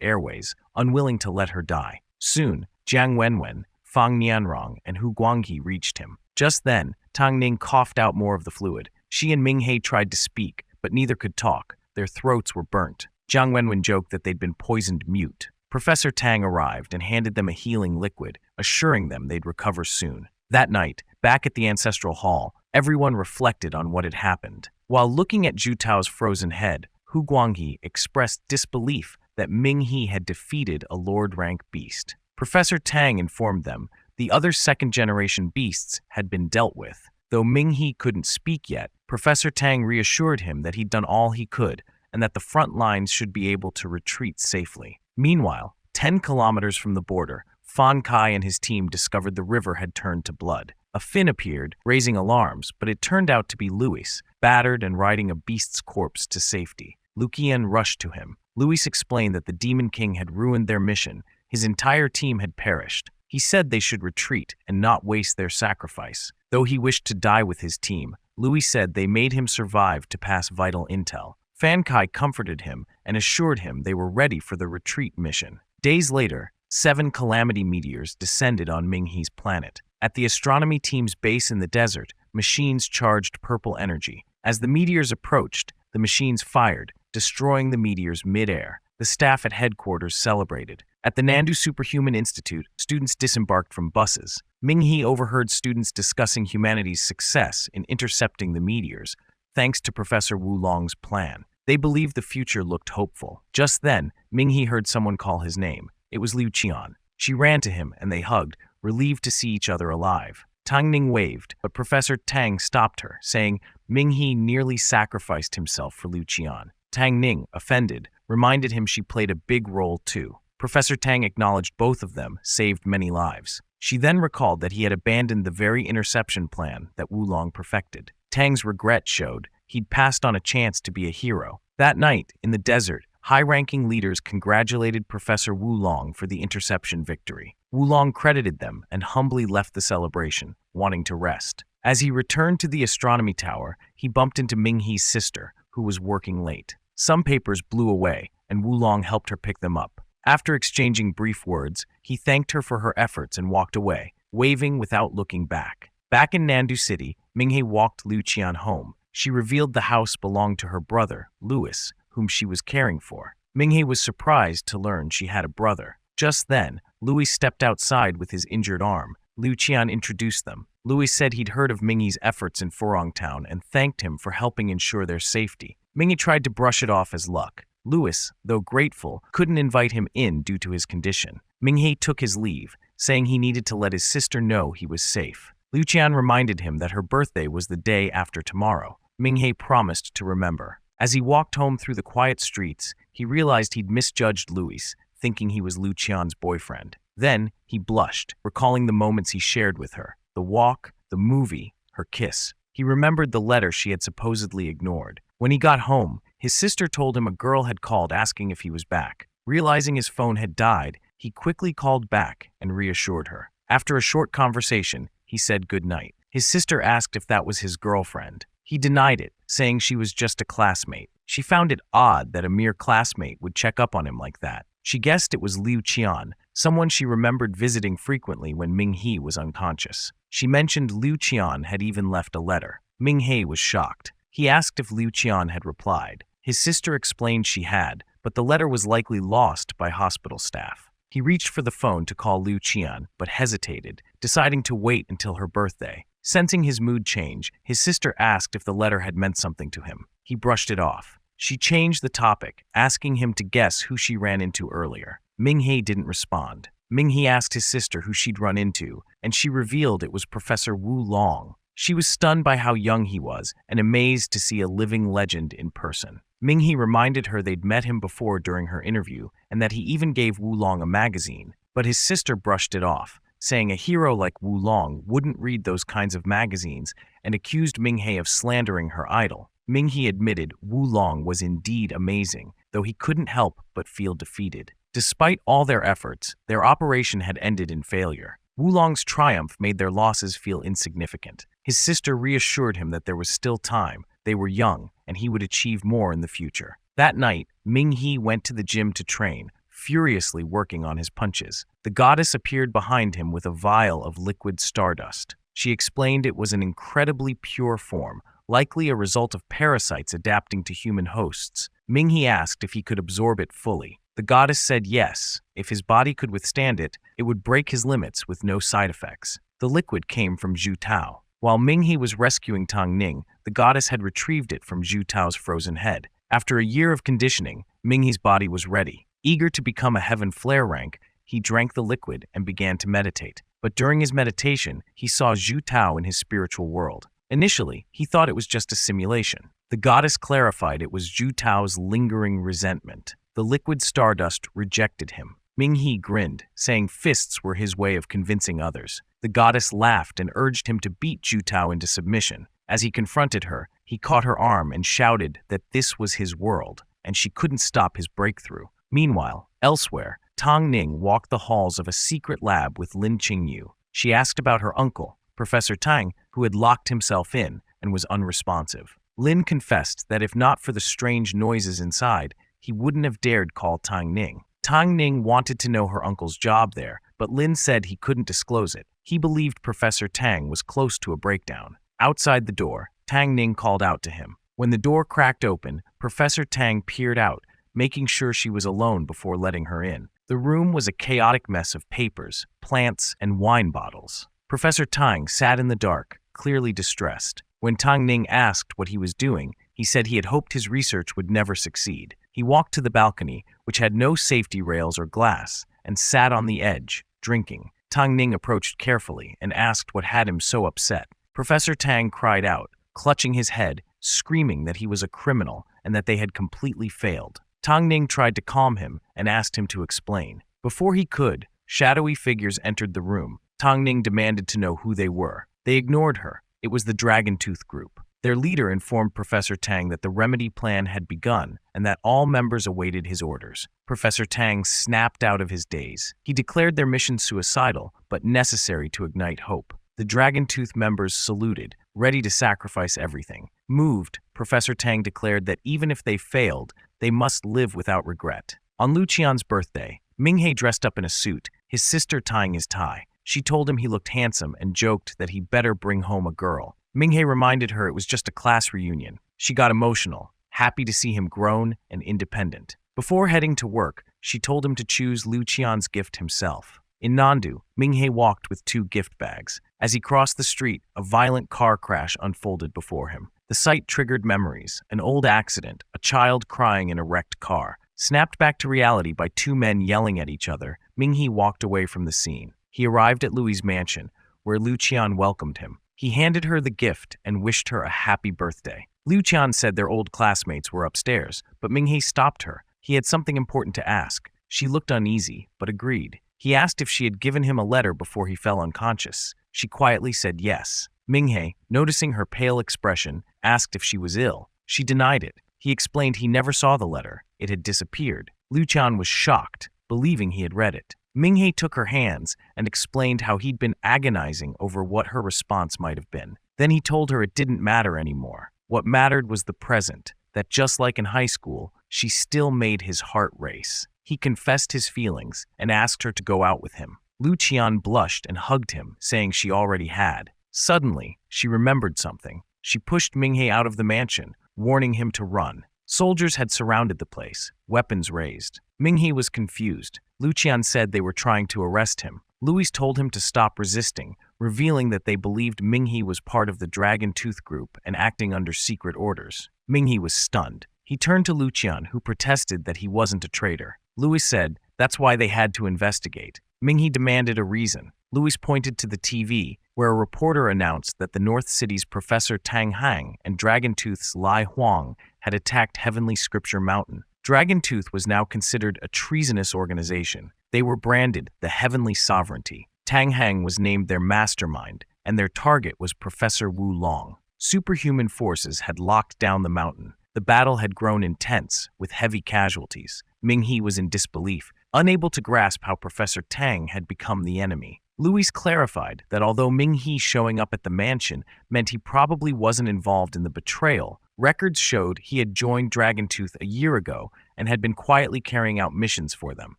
airways, unwilling to let her die. Soon, Jiang Wenwen, Fang Nianrong, and Hu Guanghe reached him. Just then, Tang Ning coughed out more of the fluid. She and Ming He tried to speak, but neither could talk. Their throats were burnt. Jiang Wenwen joked that they'd been poisoned mute. Professor Tang arrived and handed them a healing liquid, assuring them they'd recover soon. That night, back at the ancestral hall, everyone reflected on what had happened. While looking at Zhu Tao's frozen head, Hu Guanghe expressed disbelief that Ming He had defeated a Lord-rank beast. Professor Tang informed them the other second-generation beasts had been dealt with. Though Ming He couldn't speak yet, Professor Tang reassured him that he'd done all he could and that the front lines should be able to retreat safely. Meanwhile, 10 kilometers from the border, Fan Kai and his team discovered the river had turned to blood. A Finn appeared, raising alarms, but it turned out to be Louis, battered and riding a beast's corpse to safety. Luqian rushed to him. Louis explained that the Demon King had ruined their mission. His entire team had perished. He said they should retreat and not waste their sacrifice. Though he wished to die with his team, Louis said they made him survive to pass vital intel. Fan Kai comforted him and assured him they were ready for the retreat mission. Days later, 7 calamity meteors descended on Ming He's planet. At the astronomy team's base in the desert, machines charged purple energy. As the meteors approached, the machines fired, destroying the meteors mid-air. The staff at headquarters celebrated. At the Nandu Superhuman Institute, students disembarked from buses. Ming He overheard students discussing humanity's success in intercepting the meteors, thanks to Professor Wu Long's plan. They believed the future looked hopeful. Just then, Ming He heard someone call his name. It was Liu Qian. She ran to him and they hugged, relieved to see each other alive. Tang Ning waved, but Professor Tang stopped her, saying Ming He nearly sacrificed himself for Liu Qian. Tang Ning, offended, reminded him she played a big role too. Professor Tang acknowledged both of them saved many lives. She then recalled that he had abandoned the very interception plan that Wu Long perfected. Tang's regret showed he'd passed on a chance to be a hero. That night, in the desert, high-ranking leaders congratulated Professor Wu Long for the interception victory. Wu Long credited them and humbly left the celebration, wanting to rest. As he returned to the astronomy tower, he bumped into Ming He's sister, who was working late. Some papers blew away, and Wu Long helped her pick them up. After exchanging brief words, he thanked her for her efforts and walked away, waving without looking back. Back in Nandu City, Ming He walked Liu Qian home. She revealed the house belonged to her brother, Louis, whom she was caring for. Ming He was surprised to learn she had a brother. Just then, Louis stepped outside with his injured arm. Liu Qian introduced them. Louis said he'd heard of Ming He's efforts in Furong Town and thanked him for helping ensure their safety. Ming He tried to brush it off as luck. Louis, though grateful, couldn't invite him in due to his condition. Ming He took his leave, saying he needed to let his sister know he was safe. Liu Qian reminded him that her birthday was the day after tomorrow. Ming He promised to remember. As he walked home through the quiet streets, he realized he'd misjudged Louis, thinking he was Liu Qian's boyfriend. Then, he blushed, recalling the moments he shared with her. The walk, the movie, her kiss. He remembered the letter she had supposedly ignored. When he got home, his sister told him a girl had called asking if he was back. Realizing his phone had died, he quickly called back and reassured her. After a short conversation, he said goodnight. His sister asked if that was his girlfriend. He denied it, saying she was just a classmate. She found it odd that a mere classmate would check up on him like that. She guessed it was Liu Qian, someone she remembered visiting frequently when Ming He was unconscious. She mentioned Liu Qian had even left a letter. Ming He was shocked. He asked if Liu Qian had replied. His sister explained she had, but the letter was likely lost by hospital staff. He reached for the phone to call Liu Qian, but hesitated, deciding to wait until her birthday. Sensing his mood change, his sister asked if the letter had meant something to him. He brushed it off. She changed the topic, asking him to guess who she ran into earlier. Ming He didn't respond. Ming He asked his sister who she'd run into, and she revealed it was Professor Wu Long. She was stunned by how young he was and amazed to see a living legend in person. Ming-He reminded her they'd met him before during her interview and that he even gave Wulong a magazine, but his sister brushed it off, saying a hero like Wulong wouldn't read those kinds of magazines and accused Ming-He of slandering her idol. Ming-He admitted Wulong was indeed amazing, though he couldn't help but feel defeated. Despite all their efforts, their operation had ended in failure. Wulong's triumph made their losses feel insignificant. His sister reassured him that there was still time, they were young, and he would achieve more in the future. That night, Ming-He went to the gym to train, furiously working on his punches. The goddess appeared behind him with a vial of liquid stardust. She explained it was an incredibly pure form, likely a result of parasites adapting to human hosts. Ming-He asked if he could absorb it fully. The goddess said yes. If his body could withstand it, it would break his limits with no side effects. The liquid came from Zhu Tao. While Ming-He was rescuing Tang Ning, the goddess had retrieved it from Zhu Tao's frozen head. After a year of conditioning, Ming-He's body was ready. Eager to become a heaven flare rank, he drank the liquid and began to meditate. But during his meditation, he saw Zhu Tao in his spiritual world. Initially, he thought it was just a simulation. The goddess clarified it was Zhu Tao's lingering resentment. The liquid stardust rejected him. Ming-He grinned, saying fists were his way of convincing others. The goddess laughed and urged him to beat Zhu Tao into submission. As he confronted her, he caught her arm and shouted that this was his world, and she couldn't stop his breakthrough. Meanwhile, elsewhere, Tang Ning walked the halls of a secret lab with Lin Qingyu. She asked about her uncle, Professor Tang, who had locked himself in and was unresponsive. Lin confessed that if not for the strange noises inside, he wouldn't have dared call Tang Ning. Tang Ning wanted to know her uncle's job there, but Lin said he couldn't disclose it. He believed Professor Tang was close to a breakdown. Outside the door, Tang Ning called out to him. When the door cracked open, Professor Tang peered out, making sure she was alone before letting her in. The room was a chaotic mess of papers, plants, and wine bottles. Professor Tang sat in the dark, clearly distressed. When Tang Ning asked what he was doing, he said he had hoped his research would never succeed. He walked to the balcony, which had no safety rails or glass, and sat on the edge, drinking. Tang Ning approached carefully and asked what had him so upset. Professor Tang cried out, clutching his head, screaming that he was a criminal and that they had completely failed. Tang Ning tried to calm him and asked him to explain. Before he could, shadowy figures entered the room. Tang Ning demanded to know who they were. They ignored her. It was the Dragon Tooth Group. Their leader informed Professor Tang that the remedy plan had begun and that all members awaited his orders. Professor Tang snapped out of his daze. He declared their mission suicidal, but necessary to ignite hope. The Dragon Tooth members saluted, ready to sacrifice everything. Moved, Professor Tang declared that even if they failed, they must live without regret. On Lu Qian's birthday, Ming-He dressed up in a suit, his sister tying his tie. She told him he looked handsome and joked that he better bring home a girl. Ming-He reminded her it was just a class reunion. She got emotional, happy to see him grown and independent. Before heading to work, she told him to choose Lu Qian's gift himself. In Nandu, Ming-He walked with 2 gift bags. As he crossed the street, a violent car crash unfolded before him. The sight triggered memories, an old accident, a child crying in a wrecked car. Snapped back to reality by 2 men yelling at each other, Ming-He walked away from the scene. He arrived at Louis's mansion, where Lu Qian welcomed him. He handed her the gift and wished her a happy birthday. Lu Qian said their old classmates were upstairs, but Ming-He stopped her. He had something important to ask. She looked uneasy, but agreed. He asked if she had given him a letter before he fell unconscious. She quietly said yes. Ming-He, noticing her pale expression, asked if she was ill. She denied it. He explained he never saw the letter. It had disappeared. Lu Qian was shocked, believing he had read it. Ming-He took her hands and explained how he'd been agonizing over what her response might have been. Then he told her it didn't matter anymore. What mattered was the present, that just like in high school, she still made his heart race. He confessed his feelings and asked her to go out with him. Lu Qian blushed and hugged him, saying she already had. Suddenly, she remembered something. She pushed Ming-He out of the mansion, warning him to run. Soldiers had surrounded the place, weapons raised. Ming-He was confused. Lu Qian said they were trying to arrest him. Louis told him to stop resisting, revealing that they believed Ming-He was part of the Dragon Tooth Group and acting under secret orders. Ming-He was stunned. He turned to Lu Qian, who protested that he wasn't a traitor. Louis said that's why they had to investigate. Ming-He demanded a reason. Louis pointed to the TV, where a reporter announced that the North City's Professor Tang Hang and Dragon Tooth's Lai Huang had attacked Heavenly Scripture Mountain. Dragon Tooth was now considered a treasonous organization. They were branded the Heavenly Sovereignty. Tang Heng was named their mastermind, and their target was Professor Wu Long. Superhuman forces had locked down the mountain. The battle had grown intense, with heavy casualties. Ming He was in disbelief, unable to grasp how Professor Tang had become the enemy. Louis clarified that although Ming He showing up at the mansion meant he probably wasn't involved in the betrayal, records showed he had joined Dragon Tooth a year ago and had been quietly carrying out missions for them.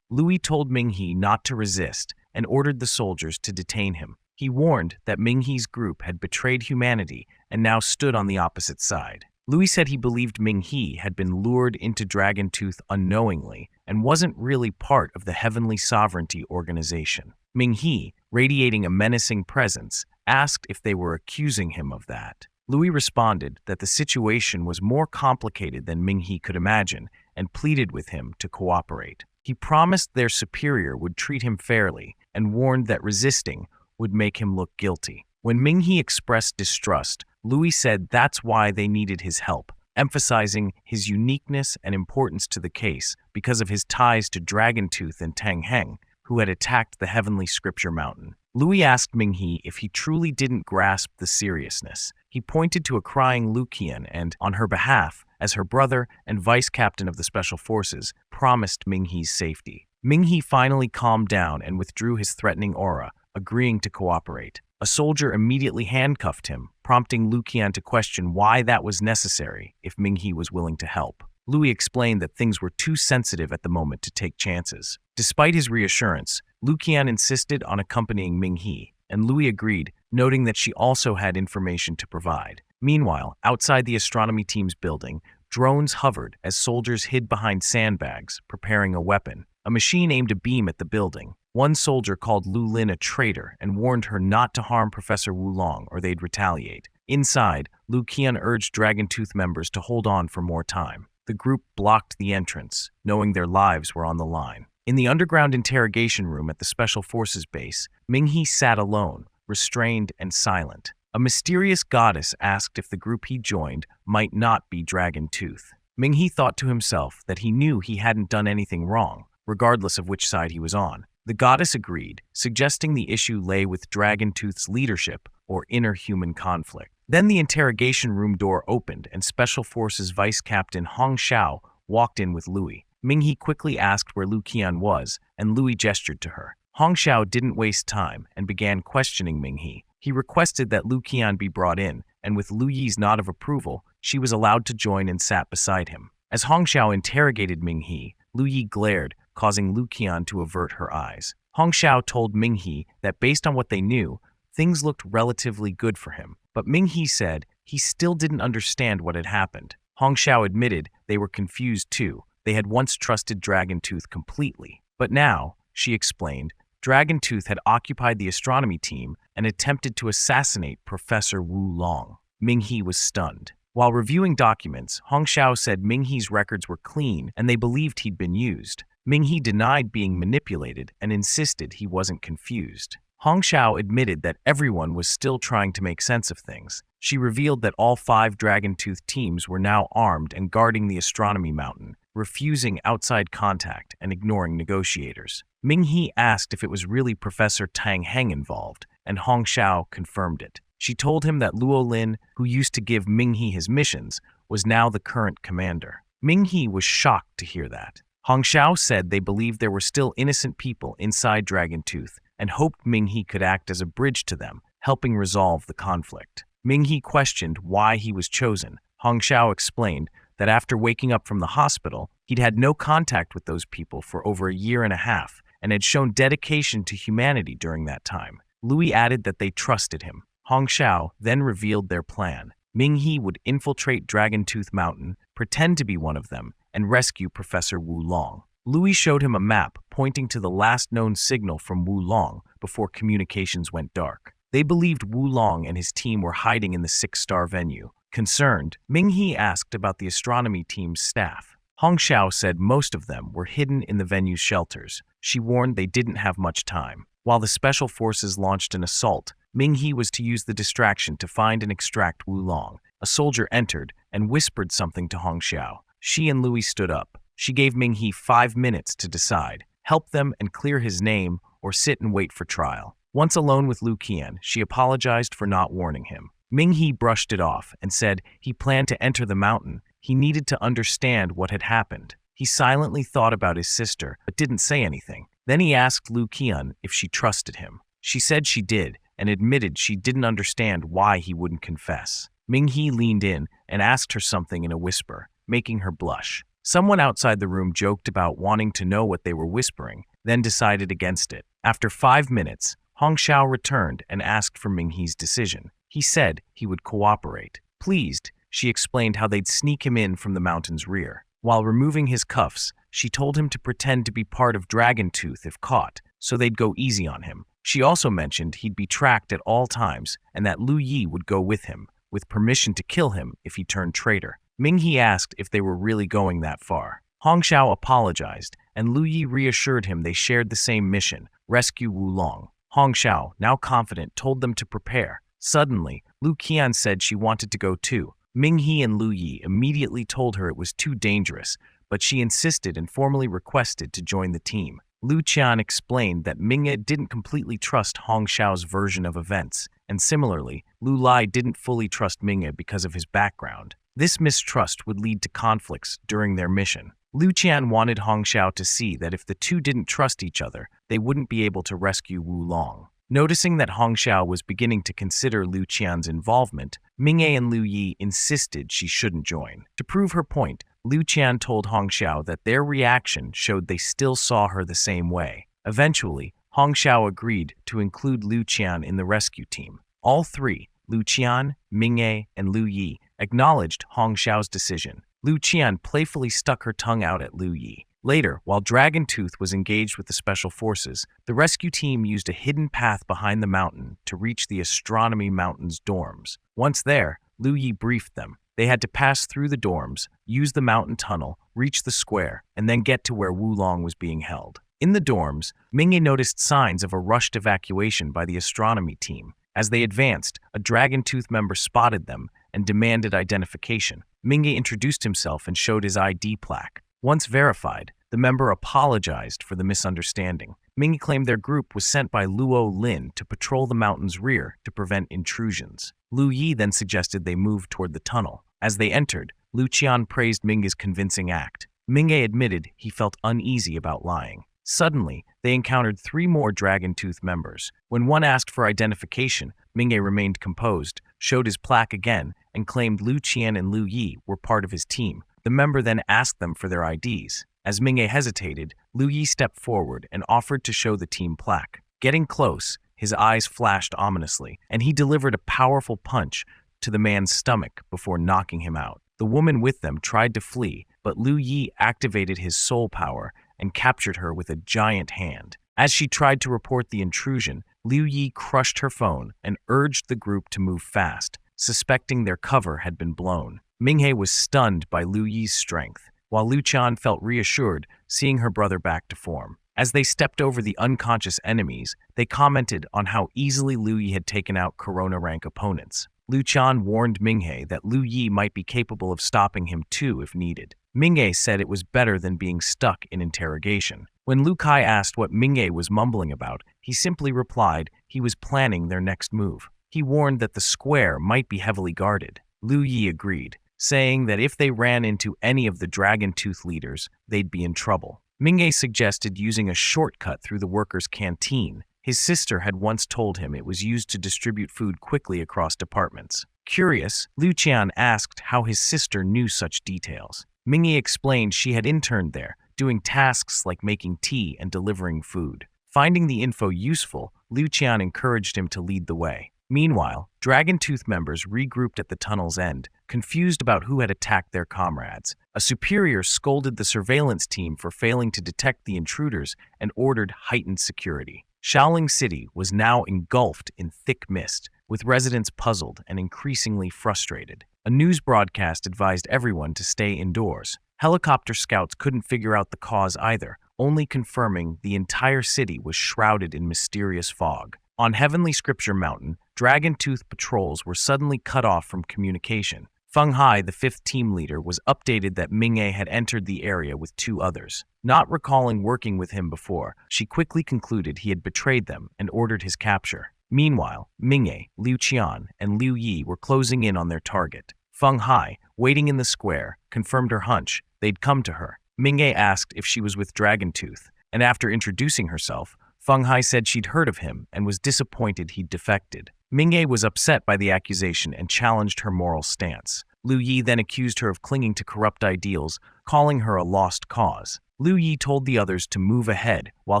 Louis told Ming He not to resist and ordered the soldiers to detain him. He warned that Ming He's group had betrayed humanity and now stood on the opposite side. Louis said he believed Ming He had been lured into Dragon Tooth unknowingly and wasn't really part of the Heavenly Sovereignty organization. Ming He, radiating a menacing presence, asked if they were accusing him of that. Louis responded that the situation was more complicated than Ming He could imagine and pleaded with him to cooperate. He promised their superior would treat him fairly and warned that resisting would make him look guilty. When Ming He expressed distrust, Louis said that's why they needed his help, emphasizing his uniqueness and importance to the case because of his ties to Dragon Tooth and Tang Heng, who had attacked the Heavenly Scripture Mountain. Louis asked Ming He if he truly didn't grasp the seriousness. He pointed to a crying Lu Qian and, on her behalf, as her brother and vice captain of the Special Forces, promised Ming He's safety. Ming He finally calmed down and withdrew his threatening aura, agreeing to cooperate. A soldier immediately handcuffed him, prompting Lu Qian to question why that was necessary if Ming He was willing to help. Louis explained that things were too sensitive at the moment to take chances. Despite his reassurance, Lu Qian insisted on accompanying Ming He, and Louis agreed, noting that she also had information to provide. Meanwhile, outside the astronomy team's building, drones hovered as soldiers hid behind sandbags, preparing a weapon. A machine aimed a beam at the building. One soldier called Lu Lin a traitor and warned her not to harm Professor Wu Long or they'd retaliate. Inside, Lu Qian urged Dragon Tooth members to hold on for more time. The group blocked the entrance, knowing their lives were on the line. In the underground interrogation room at the Special Forces base, Ming He sat alone, restrained and silent. A mysterious goddess asked if the group he joined might not be Dragon Tooth. Ming He thought to himself that he knew he hadn't done anything wrong, regardless of which side he was on. The goddess agreed, suggesting the issue lay with Dragon Tooth's leadership or inner human conflict. Then the interrogation room door opened and Special Forces Vice Captain Hong Xiao walked in with Louis. Ming He quickly asked where Lu Qian was, and Louis gestured to her. Hong Xiao didn't waste time and began questioning Ming He. He requested that Lu Qian be brought in, and with Lu Yi's nod of approval, she was allowed to join and sat beside him. As Hong Xiao interrogated Ming He, Lu Yi glared, causing Lu Qian to avert her eyes. Hong Xiao told Ming He that based on what they knew, things looked relatively good for him, but Ming He said he still didn't understand what had happened. Hong Xiao admitted they were confused too. They had once trusted Dragon Tooth completely. But now, she explained, Dragon Tooth had occupied the astronomy team and attempted to assassinate Professor Wu Long. Ming He was stunned. While reviewing documents, Hong Xiao said Ming He's records were clean and they believed he'd been used. Ming He denied being manipulated and insisted he wasn't confused. Hong Xiao admitted that everyone was still trying to make sense of things. She revealed that all 5 Dragon Tooth teams were now armed and guarding the astronomy mountain, refusing outside contact and ignoring negotiators. Ming He asked if it was really Professor Tang Heng involved, and Hong Xiao confirmed it. She told him that Luo Lin, who used to give Ming He his missions, was now the current commander. Ming He was shocked to hear that. Hong Xiao said they believed there were still innocent people inside Dragon Tooth and hoped Ming He could act as a bridge to them, helping resolve the conflict. Ming He questioned why he was chosen. Hong Xiao explained that after waking up from the hospital, he'd had no contact with those people for over a year and a half and had shown dedication to humanity during that time. Louis added that they trusted him. Hong Xiao then revealed their plan. Ming He would infiltrate Dragon Tooth Mountain, pretend to be one of them, and rescue Professor Wu Long. Louis showed him a map pointing to the last known signal from Wu Long before communications went dark. They believed Wu Long and his team were hiding in the 6-star venue. Concerned, Ming He asked about the astronomy team's staff. Hong Xiao said most of them were hidden in the venue's shelters. She warned they didn't have much time. While the special forces launched an assault, Ming He was to use the distraction to find and extract Wu Long. A soldier entered, and whispered something to Hongxiao. She and Louis stood up. She gave Minghe 5 minutes to decide, help them and clear his name, or sit and wait for trial. Once alone with Lu Qian, she apologized for not warning him. Minghe brushed it off and said he planned to enter the mountain. He needed to understand what had happened. He silently thought about his sister, but didn't say anything. Then he asked Lu Qian if she trusted him. She said she did, and admitted she didn't understand why he wouldn't confess. Minghe leaned in and asked her something in a whisper, making her blush. Someone outside the room joked about wanting to know what they were whispering, then decided against it. After 5 minutes, Hongxiao returned and asked for Minghe's decision. He said he would cooperate. Pleased, she explained how they'd sneak him in from the mountain's rear. While removing his cuffs, she told him to pretend to be part of Dragon Tooth if caught, so they'd go easy on him. She also mentioned he'd be tracked at all times and that Lu Yi would go with him, with permission to kill him if he turned traitor. Minghe asked if they were really going that far. Hongxiao apologized, and Lu Yi reassured him they shared the same mission, rescue Wulong. Hongxiao, now confident, told them to prepare. Suddenly, Lu Qian said she wanted to go too. Minghe and Lu Yi immediately told her it was too dangerous, but she insisted and formally requested to join the team. Lu Qian explained that Minghe didn't completely trust Hongxiao's version of events, and similarly, Lu Lai didn't fully trust Minghe because of his background. This mistrust would lead to conflicts during their mission. Lu Qian wanted Hongxiao to see that if the two didn't trust each other, they wouldn't be able to rescue Wulong. Noticing that Hongxiao was beginning to consider Lu Qian's involvement, Minghe and Lu Yi insisted she shouldn't join. To prove her point, Lu Qian told Hongxiao that their reaction showed they still saw her the same way. Eventually, Hongxiao agreed to include Lu Qian in the rescue team. All three, Lu Qian, Minghe, and Lu Yi, acknowledged Hongxiao's decision. Lu Qian playfully stuck her tongue out at Lu Yi. Later, while Dragon Tooth was engaged with the special forces, the rescue team used a hidden path behind the mountain to reach the Astronomy Mountain's dorms. Once there, Lu Yi briefed them. They had to pass through the dorms, use the mountain tunnel, reach the square, and then get to where Wulong was being held. In the dorms, Minghe noticed signs of a rushed evacuation by the astronomy team. As they advanced, a Dragon Tooth member spotted them and demanded identification. Minghe introduced himself and showed his ID plaque. Once verified, the member apologized for the misunderstanding. Minghe claimed their group was sent by Luo Lin to patrol the mountain's rear to prevent intrusions. Lu Yi then suggested they move toward the tunnel. As they entered, Lu Qian praised Minghe's convincing act. Minghe admitted he felt uneasy about lying. Suddenly, they encountered 3 more Dragon Tooth members. When one asked for identification, Minghe remained composed, showed his plaque again, and claimed Lu Qian and Lu Yi were part of his team. The member then asked them for their IDs. As Minghe hesitated, Lu Yi stepped forward and offered to show the team plaque. Getting close, his eyes flashed ominously, and he delivered a powerful punch to the man's stomach before knocking him out. The woman with them tried to flee, but Lu Yi activated his soul power and captured her with a giant hand. As she tried to report the intrusion, Lu Yi crushed her phone and urged the group to move fast, suspecting their cover had been blown. Minghe was stunned by Lu Yi's strength, while Lu Qian felt reassured seeing her brother back to form. As they stepped over the unconscious enemies, they commented on how easily Lu Yi had taken out Corona rank opponents. Lu Qian warned Minghe that Lu Yi might be capable of stopping him too if needed. Minghe said it was better than being stuck in interrogation. When Lu Kai asked what Minghe was mumbling about, he simply replied he was planning their next move. He warned that the square might be heavily guarded. Lu Yi agreed, saying that if they ran into any of the Dragon Tooth leaders, they'd be in trouble. Minghe suggested using a shortcut through the workers' canteen. His sister had once told him it was used to distribute food quickly across departments. Curious, Lu Qian asked how his sister knew such details. Minghe explained she had interned there, doing tasks like making tea and delivering food. Finding the info useful, Lu Qian encouraged him to lead the way. Meanwhile, Dragon Tooth members regrouped at the tunnel's end, confused about who had attacked their comrades. A superior scolded the surveillance team for failing to detect the intruders and ordered heightened security. Shaoling City was now engulfed in thick mist, with residents puzzled and increasingly frustrated. A news broadcast advised everyone to stay indoors. Helicopter scouts couldn't figure out the cause either, only confirming the entire city was shrouded in mysterious fog. On Heavenly Scripture Mountain, Dragon Tooth patrols were suddenly cut off from communication. Feng Hai, the fifth team leader, was updated that Ming-A had entered the area with two others. Not recalling working with him before, she quickly concluded he had betrayed them and ordered his capture. Meanwhile, Ming-A, Liu Qian, and Liu Yi were closing in on their target. Feng Hai, waiting in the square, confirmed her hunch. They'd come to her. Ming-A asked if she was with Dragon Tooth, and after introducing herself, Feng Hai said she'd heard of him and was disappointed he'd defected. Ming-A was upset by the accusation and challenged her moral stance. Liu Yi then accused her of clinging to corrupt ideals, calling her a lost cause. Liu Yi told the others to move ahead while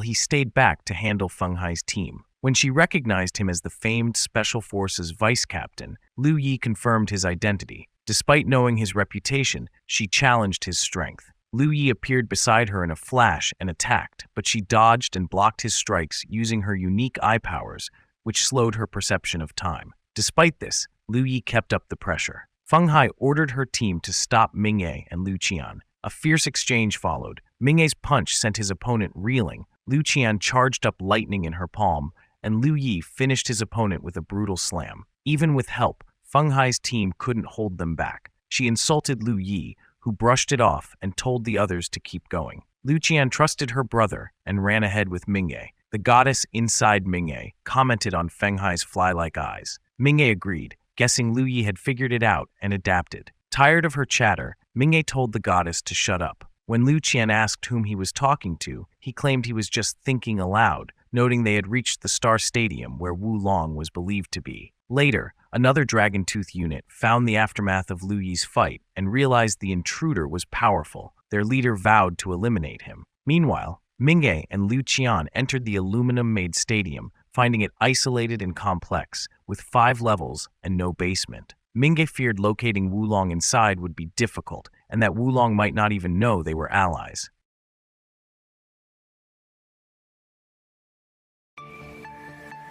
he stayed back to handle Feng Hai's team. When she recognized him as the famed Special Forces vice captain, Liu Yi confirmed his identity. Despite knowing his reputation, she challenged his strength. Liu Yi appeared beside her in a flash and attacked, but she dodged and blocked his strikes using her unique eye powers, which slowed her perception of time. Despite this, Liu Yi kept up the pressure. Feng Hai ordered her team to stop Ming-A and Liu Qian. A fierce exchange followed. Ming-A's punch sent his opponent reeling. Liu Qian charged up lightning in her palm, and Liu Yi finished his opponent with a brutal slam. Even with help, Feng Hai's team couldn't hold them back. She insulted Liu Yi, who brushed it off and told the others to keep going. Liu Qian trusted her brother and ran ahead with Ming-A. The goddess inside Ming-A commented on Feng Hai's fly-like eyes. Ming-A agreed, guessing Liu Yi had figured it out and adapted. Tired of her chatter, Ming-A told the goddess to shut up. When Liu Qian asked whom he was talking to, he claimed he was just thinking aloud, noting they had reached the Star Stadium where Wu Long was believed to be. Later, another Dragon Tooth unit found the aftermath of Liu Yi's fight and realized the intruder was powerful. Their leader vowed to eliminate him. Meanwhile, Ming-A and Liu Qian entered the aluminum-made stadium, finding it isolated and complex, with 5 levels and no basement. Ming-A feared locating Wu Long inside would be difficult, and that Wu Long might not even know they were allies.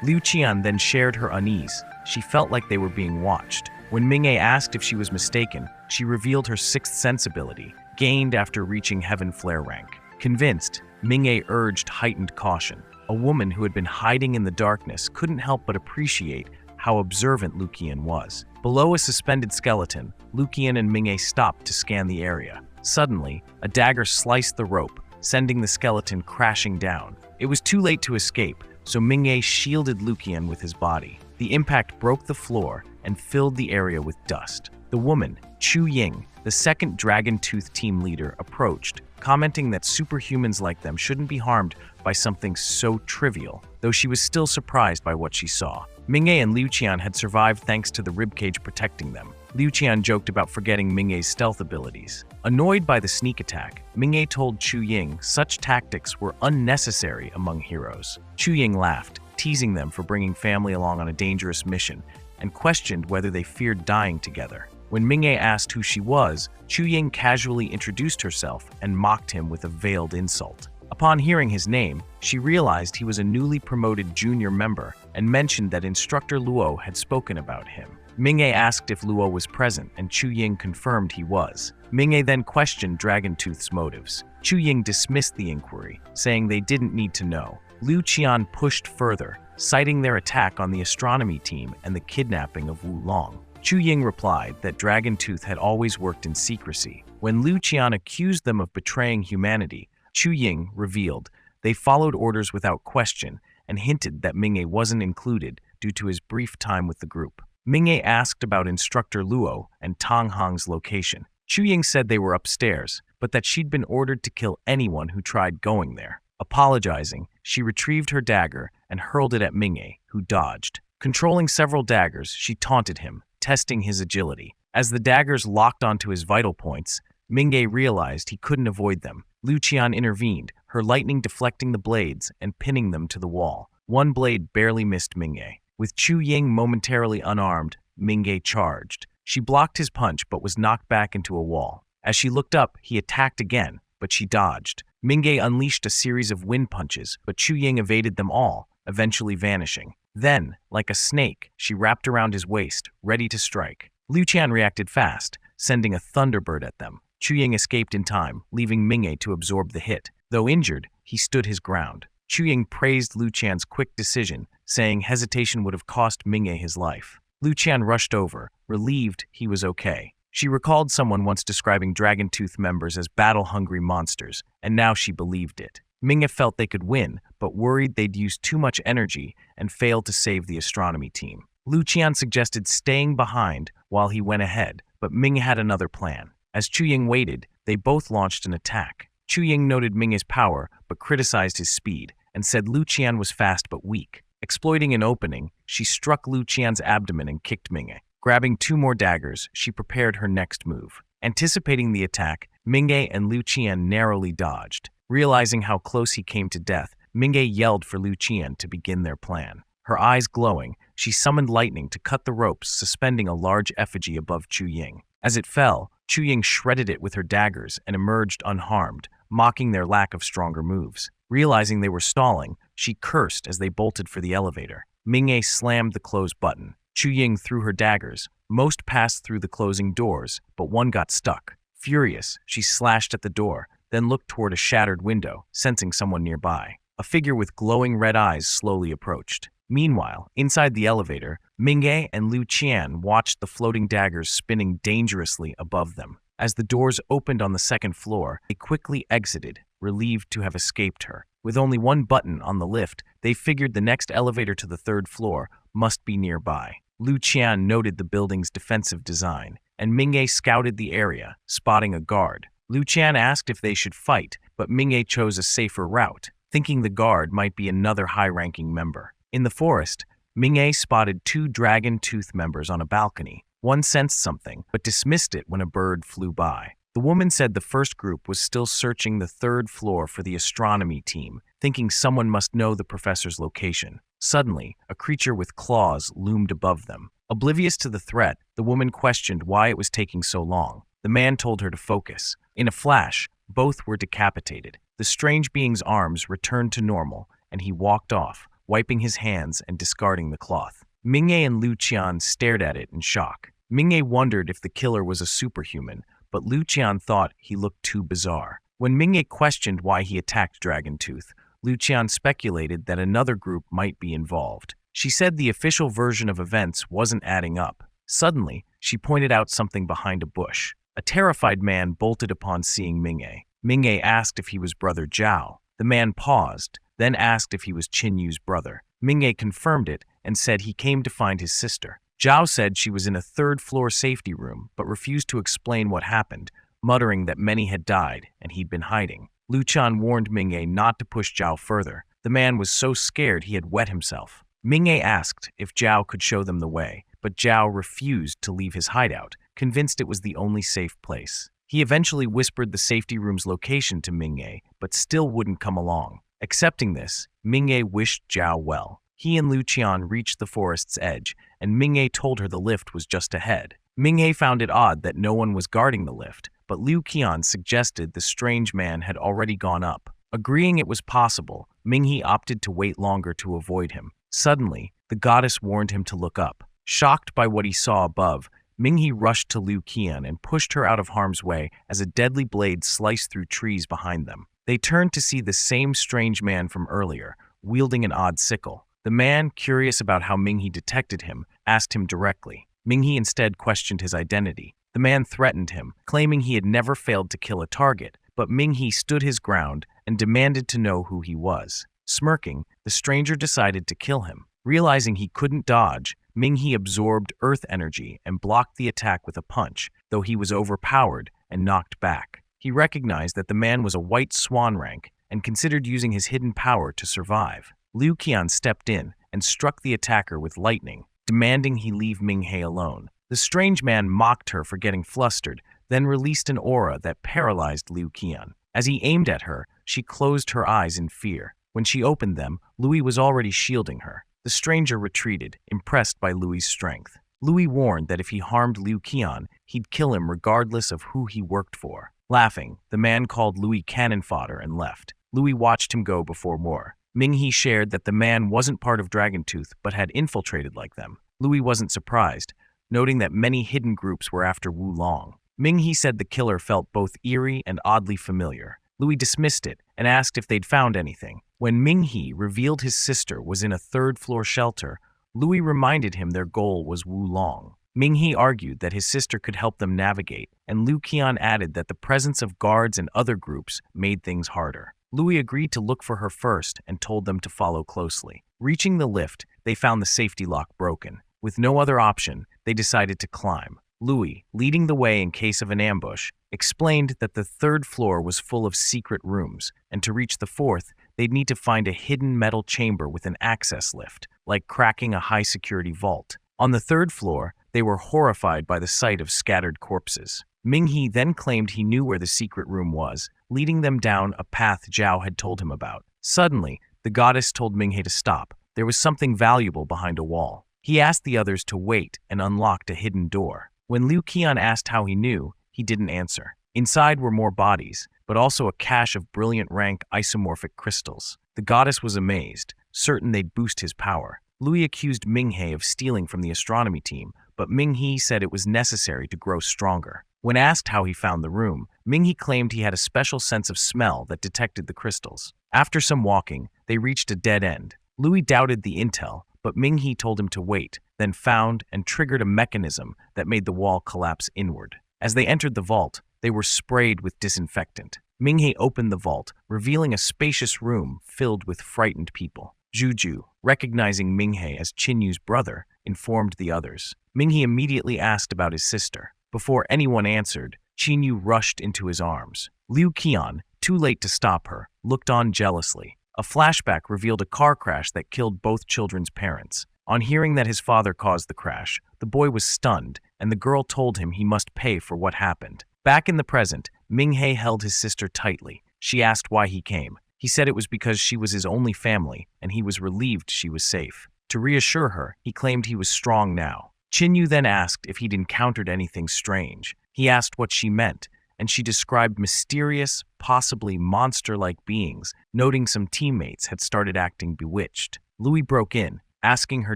Liu Qian then shared her unease. She felt like they were being watched. When Ming-A asked if she was mistaken, she revealed her sixth sense ability, gained after reaching Heaven Flare rank. Convinced, Ming-A urged heightened caution. A woman who had been hiding in the darkness couldn't help but appreciate how observant Liu Qian was. Below a suspended skeleton, Liu Qian and Ming-A stopped to scan the area. Suddenly, a dagger sliced the rope, sending the skeleton crashing down. It was too late to escape, so Ming-A shielded Liu Qian with his body. The impact broke the floor and filled the area with dust. The woman, Chu Ying, the second Dragon Tooth team leader, approached, commenting that superhumans like them shouldn't be harmed by something so trivial, though she was still surprised by what she saw. Ming-A and Liu Qian had survived thanks to the ribcage protecting them. Liu Qian joked about forgetting Ming-A's stealth abilities. Annoyed by the sneak attack, Ming-A told Chu Ying such tactics were unnecessary among heroes. Chu Ying laughed, teasing them for bringing family along on a dangerous mission, and questioned whether they feared dying together. When Ming-A asked who she was, Chu Ying casually introduced herself and mocked him with a veiled insult. Upon hearing his name, she realized he was a newly promoted junior member and mentioned that Instructor Luo had spoken about him. Ming-A asked if Luo was present, and Chu Ying confirmed he was. Ming-A then questioned Dragon Tooth's motives. Chu Ying dismissed the inquiry, saying they didn't need to know. Liu Qian pushed further, citing their attack on the astronomy team and the kidnapping of Wu Long. Chu Ying replied that Dragon Tooth had always worked in secrecy. When Liu Qian accused them of betraying humanity, Chu Ying revealed they followed orders without question and hinted that Ming-A wasn't included due to his brief time with the group. Ming-A asked about Instructor Luo and Tang Hong's location. Chu Ying said they were upstairs, but that she'd been ordered to kill anyone who tried going there. Apologizing, she retrieved her dagger and hurled it at Ming-A, who dodged. Controlling several daggers, she taunted him, testing his agility. As the daggers locked onto his vital points, Ming-A realized he couldn't avoid them. Liu Qian intervened, her lightning deflecting the blades and pinning them to the wall. One blade barely missed Ming-A. With Chu Ying momentarily unarmed, Ming-A charged. She blocked his punch but was knocked back into a wall. As she looked up, he attacked again, but she dodged. Ming-A unleashed a series of wind punches, but Chu Ying evaded them all, eventually vanishing. Then, like a snake, she wrapped around his waist, ready to strike. Liu Qian reacted fast, sending a thunderbird at them. Chu Ying escaped in time, leaving Ming-A to absorb the hit. Though injured, he stood his ground. Chu Ying praised Liu Qian's quick decision, saying hesitation would have cost Ming-A his life. Liu Qian rushed over, relieved he was okay. She recalled someone once describing Dragon Tooth members as battle-hungry monsters, and now she believed it. Minghe felt they could win, but worried they'd use too much energy and fail to save the astronomy team. Lu Qian suggested staying behind while he went ahead, but Minghe had another plan. As Chu Ying waited, they both launched an attack. Chu Ying noted Minghe's power, but criticized his speed, and said Lu Qian was fast but weak. Exploiting an opening, she struck Lu Qian's abdomen and kicked Minghe. Grabbing 2 more daggers, she prepared her next move. Anticipating the attack, Minghe and Lu Qian narrowly dodged. Realizing how close he came to death, Minghe yelled for Lu Qian to begin their plan. Her eyes glowing, she summoned lightning to cut the ropes, suspending a large effigy above Chu Ying. As it fell, Chu Ying shredded it with her daggers and emerged unharmed, mocking their lack of stronger moves. Realizing they were stalling, she cursed as they bolted for the elevator. Minghe slammed the close button. Chu Ying threw her daggers. Most passed through the closing doors, but one got stuck. Furious, she slashed at the door, then looked toward a shattered window, sensing someone nearby. A figure with glowing red eyes slowly approached. Meanwhile, inside the elevator, Minghe and Lu Qian watched the floating daggers spinning dangerously above them. As the doors opened on the second floor, they quickly exited, relieved to have escaped her. With only one button on the lift, they figured the next elevator to the 3rd floor must be nearby. Lu Qian noted the building's defensive design, and Minghe scouted the area, spotting a guard. Lu Qian asked if they should fight, but Minghe chose a safer route, thinking the guard might be another high-ranking member. In the forest, Minghe spotted 2 Dragon Tooth members on a balcony. One sensed something, but dismissed it when a bird flew by. The woman said the first group was still searching the 3rd floor for the astronomy team, thinking someone must know the professor's location. Suddenly, a creature with claws loomed above them. Oblivious to the threat, the woman questioned why it was taking so long. The man told her to focus. In a flash, both were decapitated. The strange being's arms returned to normal, and he walked off, wiping his hands and discarding the cloth. Minghe and Lu Qian stared at it in shock. Minghe wondered if the killer was a superhuman, but Lu Qian thought he looked too bizarre. When Minghe questioned why he attacked Dragon Tooth, Lu Qian speculated that another group might be involved. She said the official version of events wasn't adding up. Suddenly, she pointed out something behind a bush. A terrified man bolted upon seeing Minghe. Minghe asked if he was Brother Zhao. The man paused, then asked if he was Qin Yu's brother. Minghe confirmed it and said he came to find his sister. Zhao said she was in a 3rd-floor safety room, but refused to explain what happened, muttering that many had died and he'd been hiding. Lu Qian warned Minghe not to push Zhao further. The man was so scared he had wet himself. Minghe asked if Zhao could show them the way, but Zhao refused to leave his hideout, convinced it was the only safe place. He eventually whispered the safety room's location to Minghe, but still wouldn't come along. Accepting this, Minghe wished Zhao well. He and Lu Qian reached the forest's edge, and Minghe told her the lift was just ahead. Minghe found it odd that no one was guarding the lift, but Lu Qian suggested the strange man had already gone up. Agreeing it was possible, Minghe opted to wait longer to avoid him. Suddenly, the goddess warned him to look up. Shocked by what he saw above, Minghe rushed to Lu Qian and pushed her out of harm's way as a deadly blade sliced through trees behind them. They turned to see the same strange man from earlier, wielding an odd sickle. The man, curious about how Minghe detected him, asked him directly. Minghe instead questioned his identity. The man threatened him, claiming he had never failed to kill a target, but Minghe stood his ground and demanded to know who he was. Smirking, the stranger decided to kill him. Realizing he couldn't dodge, Minghe absorbed earth energy and blocked the attack with a punch, though he was overpowered and knocked back. He recognized that the man was a white swan rank and considered using his hidden power to survive. Lu Qian stepped in and struck the attacker with lightning, demanding he leave Minghe alone. The strange man mocked her for getting flustered, then released an aura that paralyzed Lu Qian. As he aimed at her, she closed her eyes in fear. When she opened them, Louis was already shielding her. The stranger retreated, impressed by Louis's strength. Louis warned that if he harmed Lu Qian, he'd kill him regardless of who he worked for. Laughing, the man called Louis cannon fodder and left. Louis watched him go before more. Minghe shared that the man wasn't part of Dragon Tooth but had infiltrated like them. Louis wasn't surprised, noting that many hidden groups were after Wu Long. Minghe said the killer felt both eerie and oddly familiar. Louis dismissed it and asked if they'd found anything. When Minghe revealed his sister was in a 3rd-floor shelter, Louis reminded him their goal was Wu Long. Ming-hee argued that his sister could help them navigate, and Liu Qian added that the presence of guards and other groups made things harder. Louis agreed to look for her first and told them to follow closely. Reaching the lift, they found the safety lock broken. With no other option, they decided to climb. Louis, leading the way in case of an ambush, explained that the third floor was full of secret rooms, and to reach the fourth, they'd need to find a hidden metal chamber with an access lift, like cracking a high-security vault. On the third floor, they were horrified by the sight of scattered corpses. Ming-hee then claimed he knew where the secret room was, leading them down a path Zhao had told him about. Suddenly, the goddess told Ming-hee to stop. There was something valuable behind a wall. He asked the others to wait and unlocked a hidden door. When Liu Qian asked how he knew, he didn't answer. Inside were more bodies, but also a cache of brilliant rank isomorphic crystals. The goddess was amazed, certain they'd boost his power. Louis accused Ming-hee of stealing from the astronomy team, but Ming-hee said it was necessary to grow stronger. When asked how he found the room, Ming-hee claimed he had a special sense of smell that detected the crystals. After some walking, they reached a dead end. Louis doubted the intel, but Ming-hee told him to wait, then found and triggered a mechanism that made the wall collapse inward. As they entered the vault, they were sprayed with disinfectant. Ming-hee opened the vault, revealing a spacious room filled with frightened people. Juju, recognizing Ming-hee as Qinyu's brother, informed the others. Ming-hee immediately asked about his sister. Before anyone answered, Qinyu rushed into his arms. Liu Qian, too late to stop her, looked on jealously. A flashback revealed a car crash that killed both children's parents. On hearing that his father caused the crash, the boy was stunned, and the girl told him he must pay for what happened. Back in the present, Ming-hee held his sister tightly. She asked why he came. He said it was because she was his only family, and he was relieved she was safe. To reassure her, he claimed he was strong now. Qinyu then asked if he'd encountered anything strange. He asked what she meant, and she described mysterious, possibly monster-like beings, noting some teammates had started acting bewitched. Louis broke in, asking her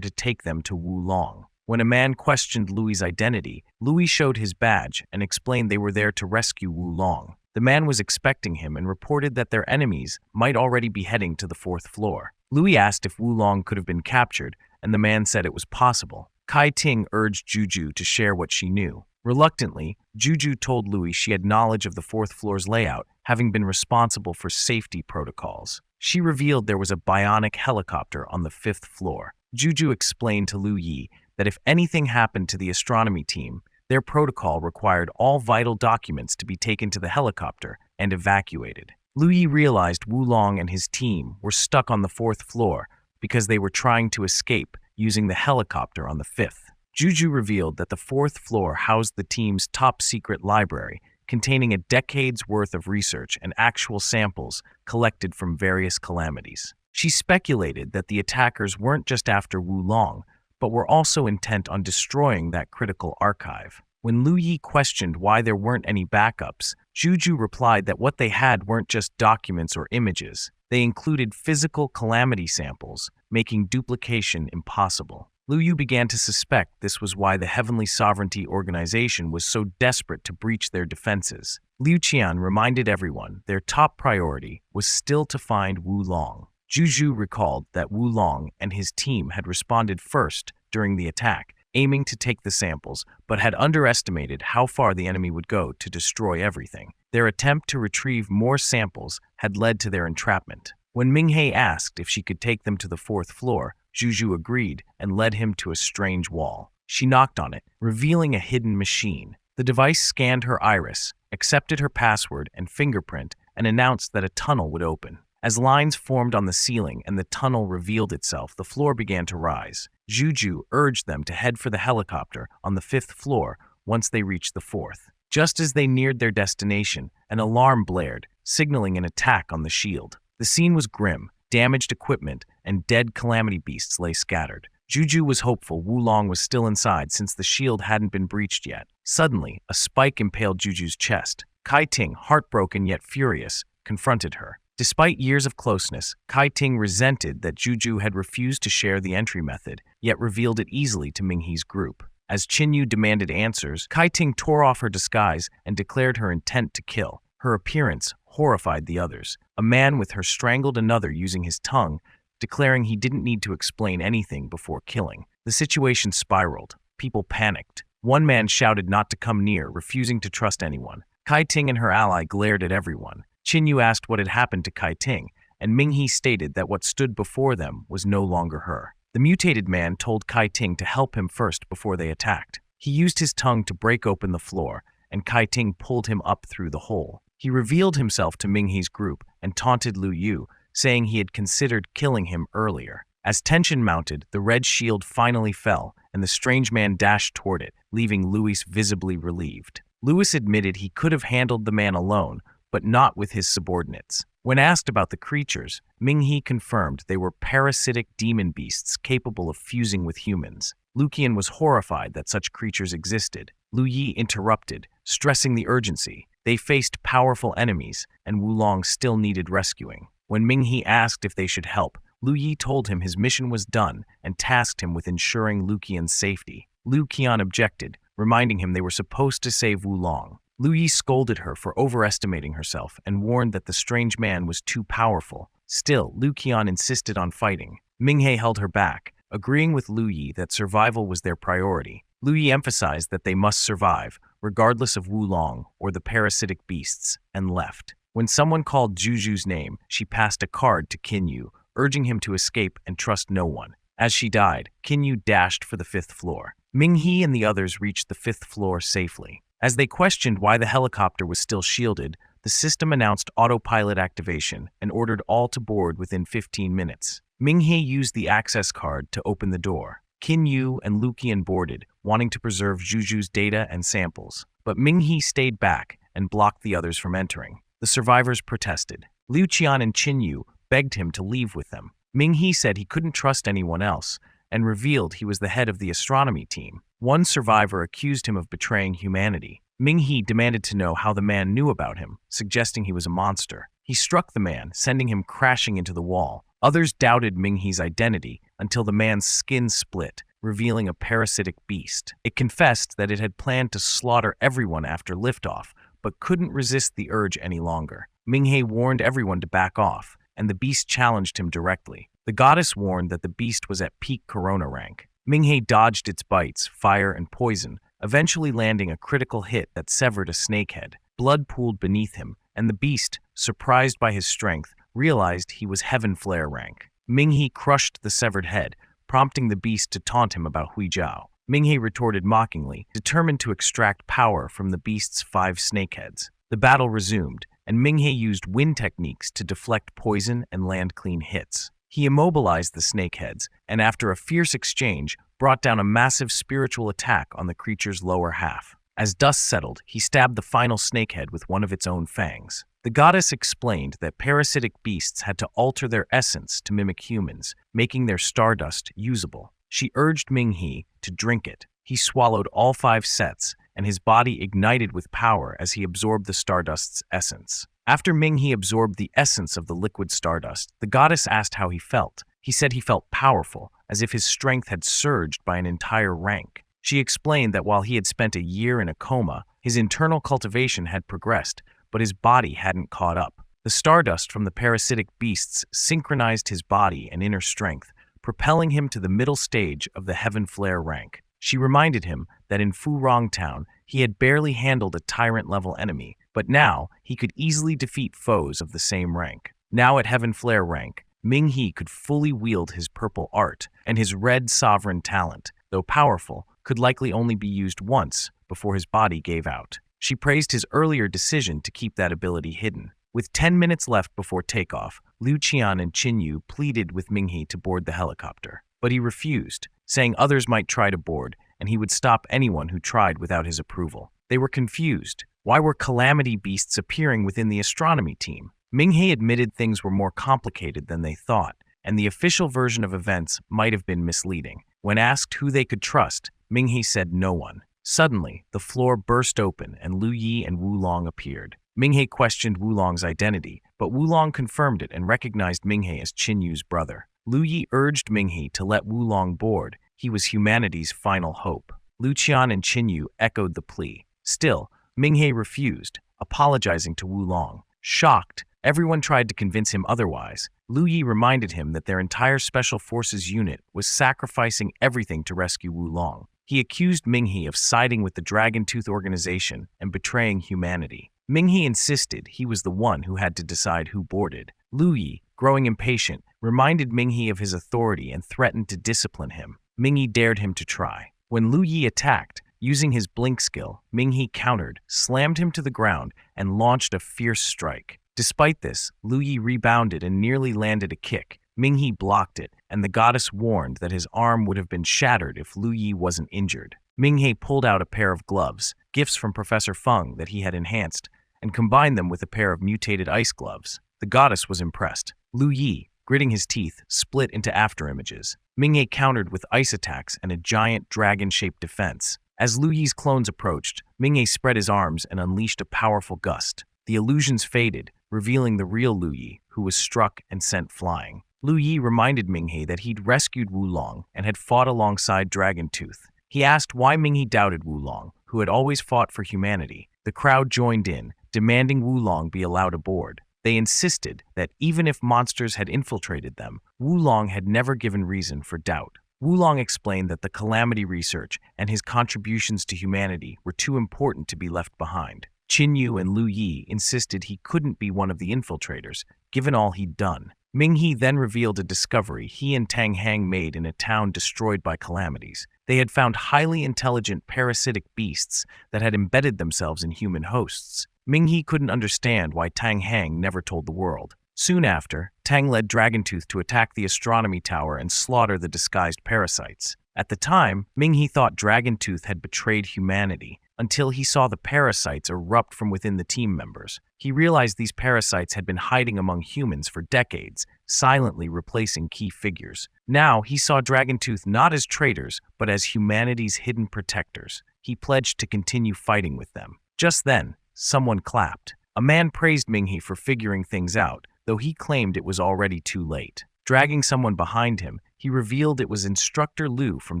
to take them to Wulong. When a man questioned Louis's identity, Louis showed his badge and explained they were there to rescue Wulong. The man was expecting him and reported that their enemies might already be heading to the fourth floor. Louis asked if Wulong could have been captured, and the man said it was possible. Kai Ting urged Juju to share what she knew. Reluctantly, Juju told Louis she had knowledge of the fourth floor's layout, having been responsible for safety protocols. She revealed there was a bionic helicopter on the fifth floor. Juju explained to Liu Yi that if anything happened to the astronomy team, their protocol required all vital documents to be taken to the helicopter and evacuated. Liu Yi realized Wulong and his team were stuck on the fourth floor because they were trying to escape using the helicopter on the fifth. Juju revealed that the fourth floor housed the team's top-secret library, containing a decade's worth of research and actual samples collected from various calamities. She speculated that the attackers weren't just after Wulong, but were also intent on destroying that critical archive. When Liu Yi questioned why there weren't any backups, Juju replied that what they had weren't just documents or images. They included physical calamity samples, making duplication impossible. Liu Yu began to suspect this was why the Heavenly Sovereignty Organization was so desperate to breach their defenses. Liu Qian reminded everyone their top priority was still to find Wulong. Juju recalled that Wulong and his team had responded first during the attack, aiming to take the samples, but had underestimated how far the enemy would go to destroy everything. Their attempt to retrieve more samples had led to their entrapment. When Ming-hee asked if she could take them to the fourth floor, Juju agreed and led him to a strange wall. She knocked on it, revealing a hidden machine. The device scanned her iris, accepted her password and fingerprint, and announced that a tunnel would open. As lines formed on the ceiling and the tunnel revealed itself, the floor began to rise. Juju urged them to head for the helicopter on the fifth floor once they reached the fourth. Just as they neared their destination, an alarm blared, signaling an attack on the shield. The scene was grim. Damaged equipment and dead calamity beasts lay scattered. Juju was hopeful Wulong was still inside since the shield hadn't been breached yet. Suddenly, a spike impaled Juju's chest. Kai Ting, heartbroken yet furious, confronted her. Despite years of closeness, Kai Ting resented that Juju had refused to share the entry method, yet revealed it easily to Ming-hee's group. As Qinyu demanded answers, Kai Ting tore off her disguise and declared her intent to kill. Her appearance horrified the others. A man with her strangled another using his tongue, declaring he didn't need to explain anything before killing. The situation spiraled. People panicked. One man shouted not to come near, refusing to trust anyone. Kai Ting and her ally glared at everyone. Qin Yu asked what had happened to Kai Ting, and Ming He stated that what stood before them was no longer her. The mutated man told Kai Ting to help him first before they attacked. He used his tongue to break open the floor, and Kai Ting pulled him up through the hole. He revealed himself to Ming He's group and taunted Lu Yu, saying he had considered killing him earlier. As tension mounted, the red shield finally fell, and the strange man dashed toward it, leaving Louis visibly relieved. Louis admitted he could have handled the man alone, but not with his subordinates. When asked about the creatures, Ming He confirmed they were parasitic demon beasts capable of fusing with humans. Lucian was horrified that such creatures existed. Lu Yi interrupted, stressing the urgency. They faced powerful enemies, and Wulong still needed rescuing. When Ming He asked if they should help, Lu Yi told him his mission was done and tasked him with ensuring Lucian's safety. Lu Qian objected, reminding him they were supposed to save Wulong. Lu Yi scolded her for overestimating herself and warned that the strange man was too powerful. Still, Lu Qian insisted on fighting. Ming He held her back, agreeing with Lu Yi that survival was their priority. Lu Yi emphasized that they must survive, regardless of Wulong or the parasitic beasts, and left. When someone called Juju's name, she passed a card to Qin Yu, urging him to escape and trust no one. As she died, Qin Yu dashed for the 5th floor. Ming He and the others reached the 5th floor safely. As they questioned why the helicopter was still shielded, the system announced autopilot activation and ordered all to board within 15 minutes. Ming He used the access card to open the door. Qin Yu and Lu Qian boarded, wanting to preserve Juju's data and samples. But Ming He stayed back and blocked the others from entering. The survivors protested. Liu Qian and Qin Yu begged him to leave with them. Ming He said he couldn't trust anyone else, and revealed he was the head of the astronomy team. One survivor accused him of betraying humanity. Ming He demanded to know how the man knew about him, suggesting he was a monster. He struck the man, sending him crashing into the wall. Others doubted Ming He's identity until the man's skin split, revealing a parasitic beast. It confessed that it had planned to slaughter everyone after liftoff, but couldn't resist the urge any longer. Ming He warned everyone to back off, and the beast challenged him directly. The goddess warned that the beast was at peak corona rank. Ming He dodged its bites, fire, and poison, eventually landing a critical hit that severed a snakehead. Blood pooled beneath him, and the beast, surprised by his strength, realized he was Heaven Flare rank. Ming He crushed the severed head, prompting the beast to taunt him about Hui Jiao. Ming He retorted mockingly, determined to extract power from the beast's 5 snakeheads. The battle resumed, and Ming He used wind techniques to deflect poison and land clean hits. He immobilized the snakeheads, and after a fierce exchange, brought down a massive spiritual attack on the creature's lower half. As dust settled, he stabbed the final snakehead with one of its own fangs. The goddess explained that parasitic beasts had to alter their essence to mimic humans, making their stardust usable. She urged Ming He to drink it. He swallowed all 5 sets, and his body ignited with power as he absorbed the stardust's essence. After Ming He absorbed the essence of the liquid stardust, the goddess asked how he felt. He said he felt powerful, as if his strength had surged by an entire rank. She explained that while he had spent a year in a coma, his internal cultivation had progressed, but his body hadn't caught up. The stardust from the parasitic beasts synchronized his body and inner strength, propelling him to the middle stage of the Heaven Flare rank. She reminded him that in Furong Town, he had barely handled a tyrant-level enemy, but now he could easily defeat foes of the same rank. Now at Heaven Flare rank, Ming He could fully wield his purple art, and his red sovereign talent, though powerful, could likely only be used once before his body gave out. She praised his earlier decision to keep that ability hidden. With 10 minutes left before takeoff, Liu Qian and Qin Yu pleaded with Ming He to board the helicopter, but he refused, saying others might try to board, and he would stop anyone who tried without his approval. They were confused. Why were calamity beasts appearing within the astronomy team? Ming He admitted things were more complicated than they thought, and the official version of events might have been misleading. When asked who they could trust, Ming He said no one. Suddenly, the floor burst open and Lu Yi and Wulong appeared. Ming He questioned Wulong's identity, but Wulong confirmed it and recognized Ming He as Qin Yu's brother. Lu Yi urged Ming He to let Wulong board. He was humanity's final hope. Liu Qian and Qin Yu echoed the plea. Still, Ming He refused, apologizing to Wulong. Shocked, everyone tried to convince him otherwise. Lu Yi reminded him that their entire Special Forces unit was sacrificing everything to rescue Wulong. He accused Minghe of siding with the Dragon Tooth organization and betraying humanity. Minghe insisted he was the one who had to decide who boarded. Lu Yi, growing impatient, reminded Minghe of his authority and threatened to discipline him. Minghe dared him to try. When Lu Yi attacked, using his blink skill, Minghe countered, slammed him to the ground, and launched a fierce strike. Despite this, Lu Yi rebounded and nearly landed a kick. Minghe blocked it, and the goddess warned that his arm would have been shattered if Lu Yi wasn't injured. Minghe pulled out a pair of gloves, gifts from Professor Feng that he had enhanced, and combined them with a pair of mutated ice gloves. The goddess was impressed. Lu Yi, gritting his teeth, split into afterimages. Minghe countered with ice attacks and a giant dragon-shaped defense. As Lu Yi's clones approached, Minghe spread his arms and unleashed a powerful gust. The illusions faded, revealing the real Lu Yi, who was struck and sent flying. Lu Yi reminded Minghe that he'd rescued Wulong and had fought alongside Dragon Tooth. He asked why Minghe doubted Wulong, who had always fought for humanity. The crowd joined in, demanding Wulong be allowed aboard. They insisted that even if monsters had infiltrated them, Wulong had never given reason for doubt. Wulong explained that the Calamity research and his contributions to humanity were too important to be left behind. Qin Yu and Lu Yi insisted he couldn't be one of the infiltrators, given all he'd done. Minghe then revealed a discovery he and Tang Hang made in a town destroyed by calamities. They had found highly intelligent parasitic beasts that had embedded themselves in human hosts. Minghe couldn't understand why Tang Hang never told the world. Soon after, Tang led Dragontooth to attack the astronomy tower and slaughter the disguised parasites. At the time, Minghe thought Dragontooth had betrayed humanity, until he saw the parasites erupt from within the team members. He realized these parasites had been hiding among humans for decades, silently replacing key figures. Now, he saw Dragontooth not as traitors, but as humanity's hidden protectors. He pledged to continue fighting with them. Just then, someone clapped. A man praised Minghe for figuring things out, though he claimed it was already too late. Dragging someone behind him, he revealed it was Instructor Lu from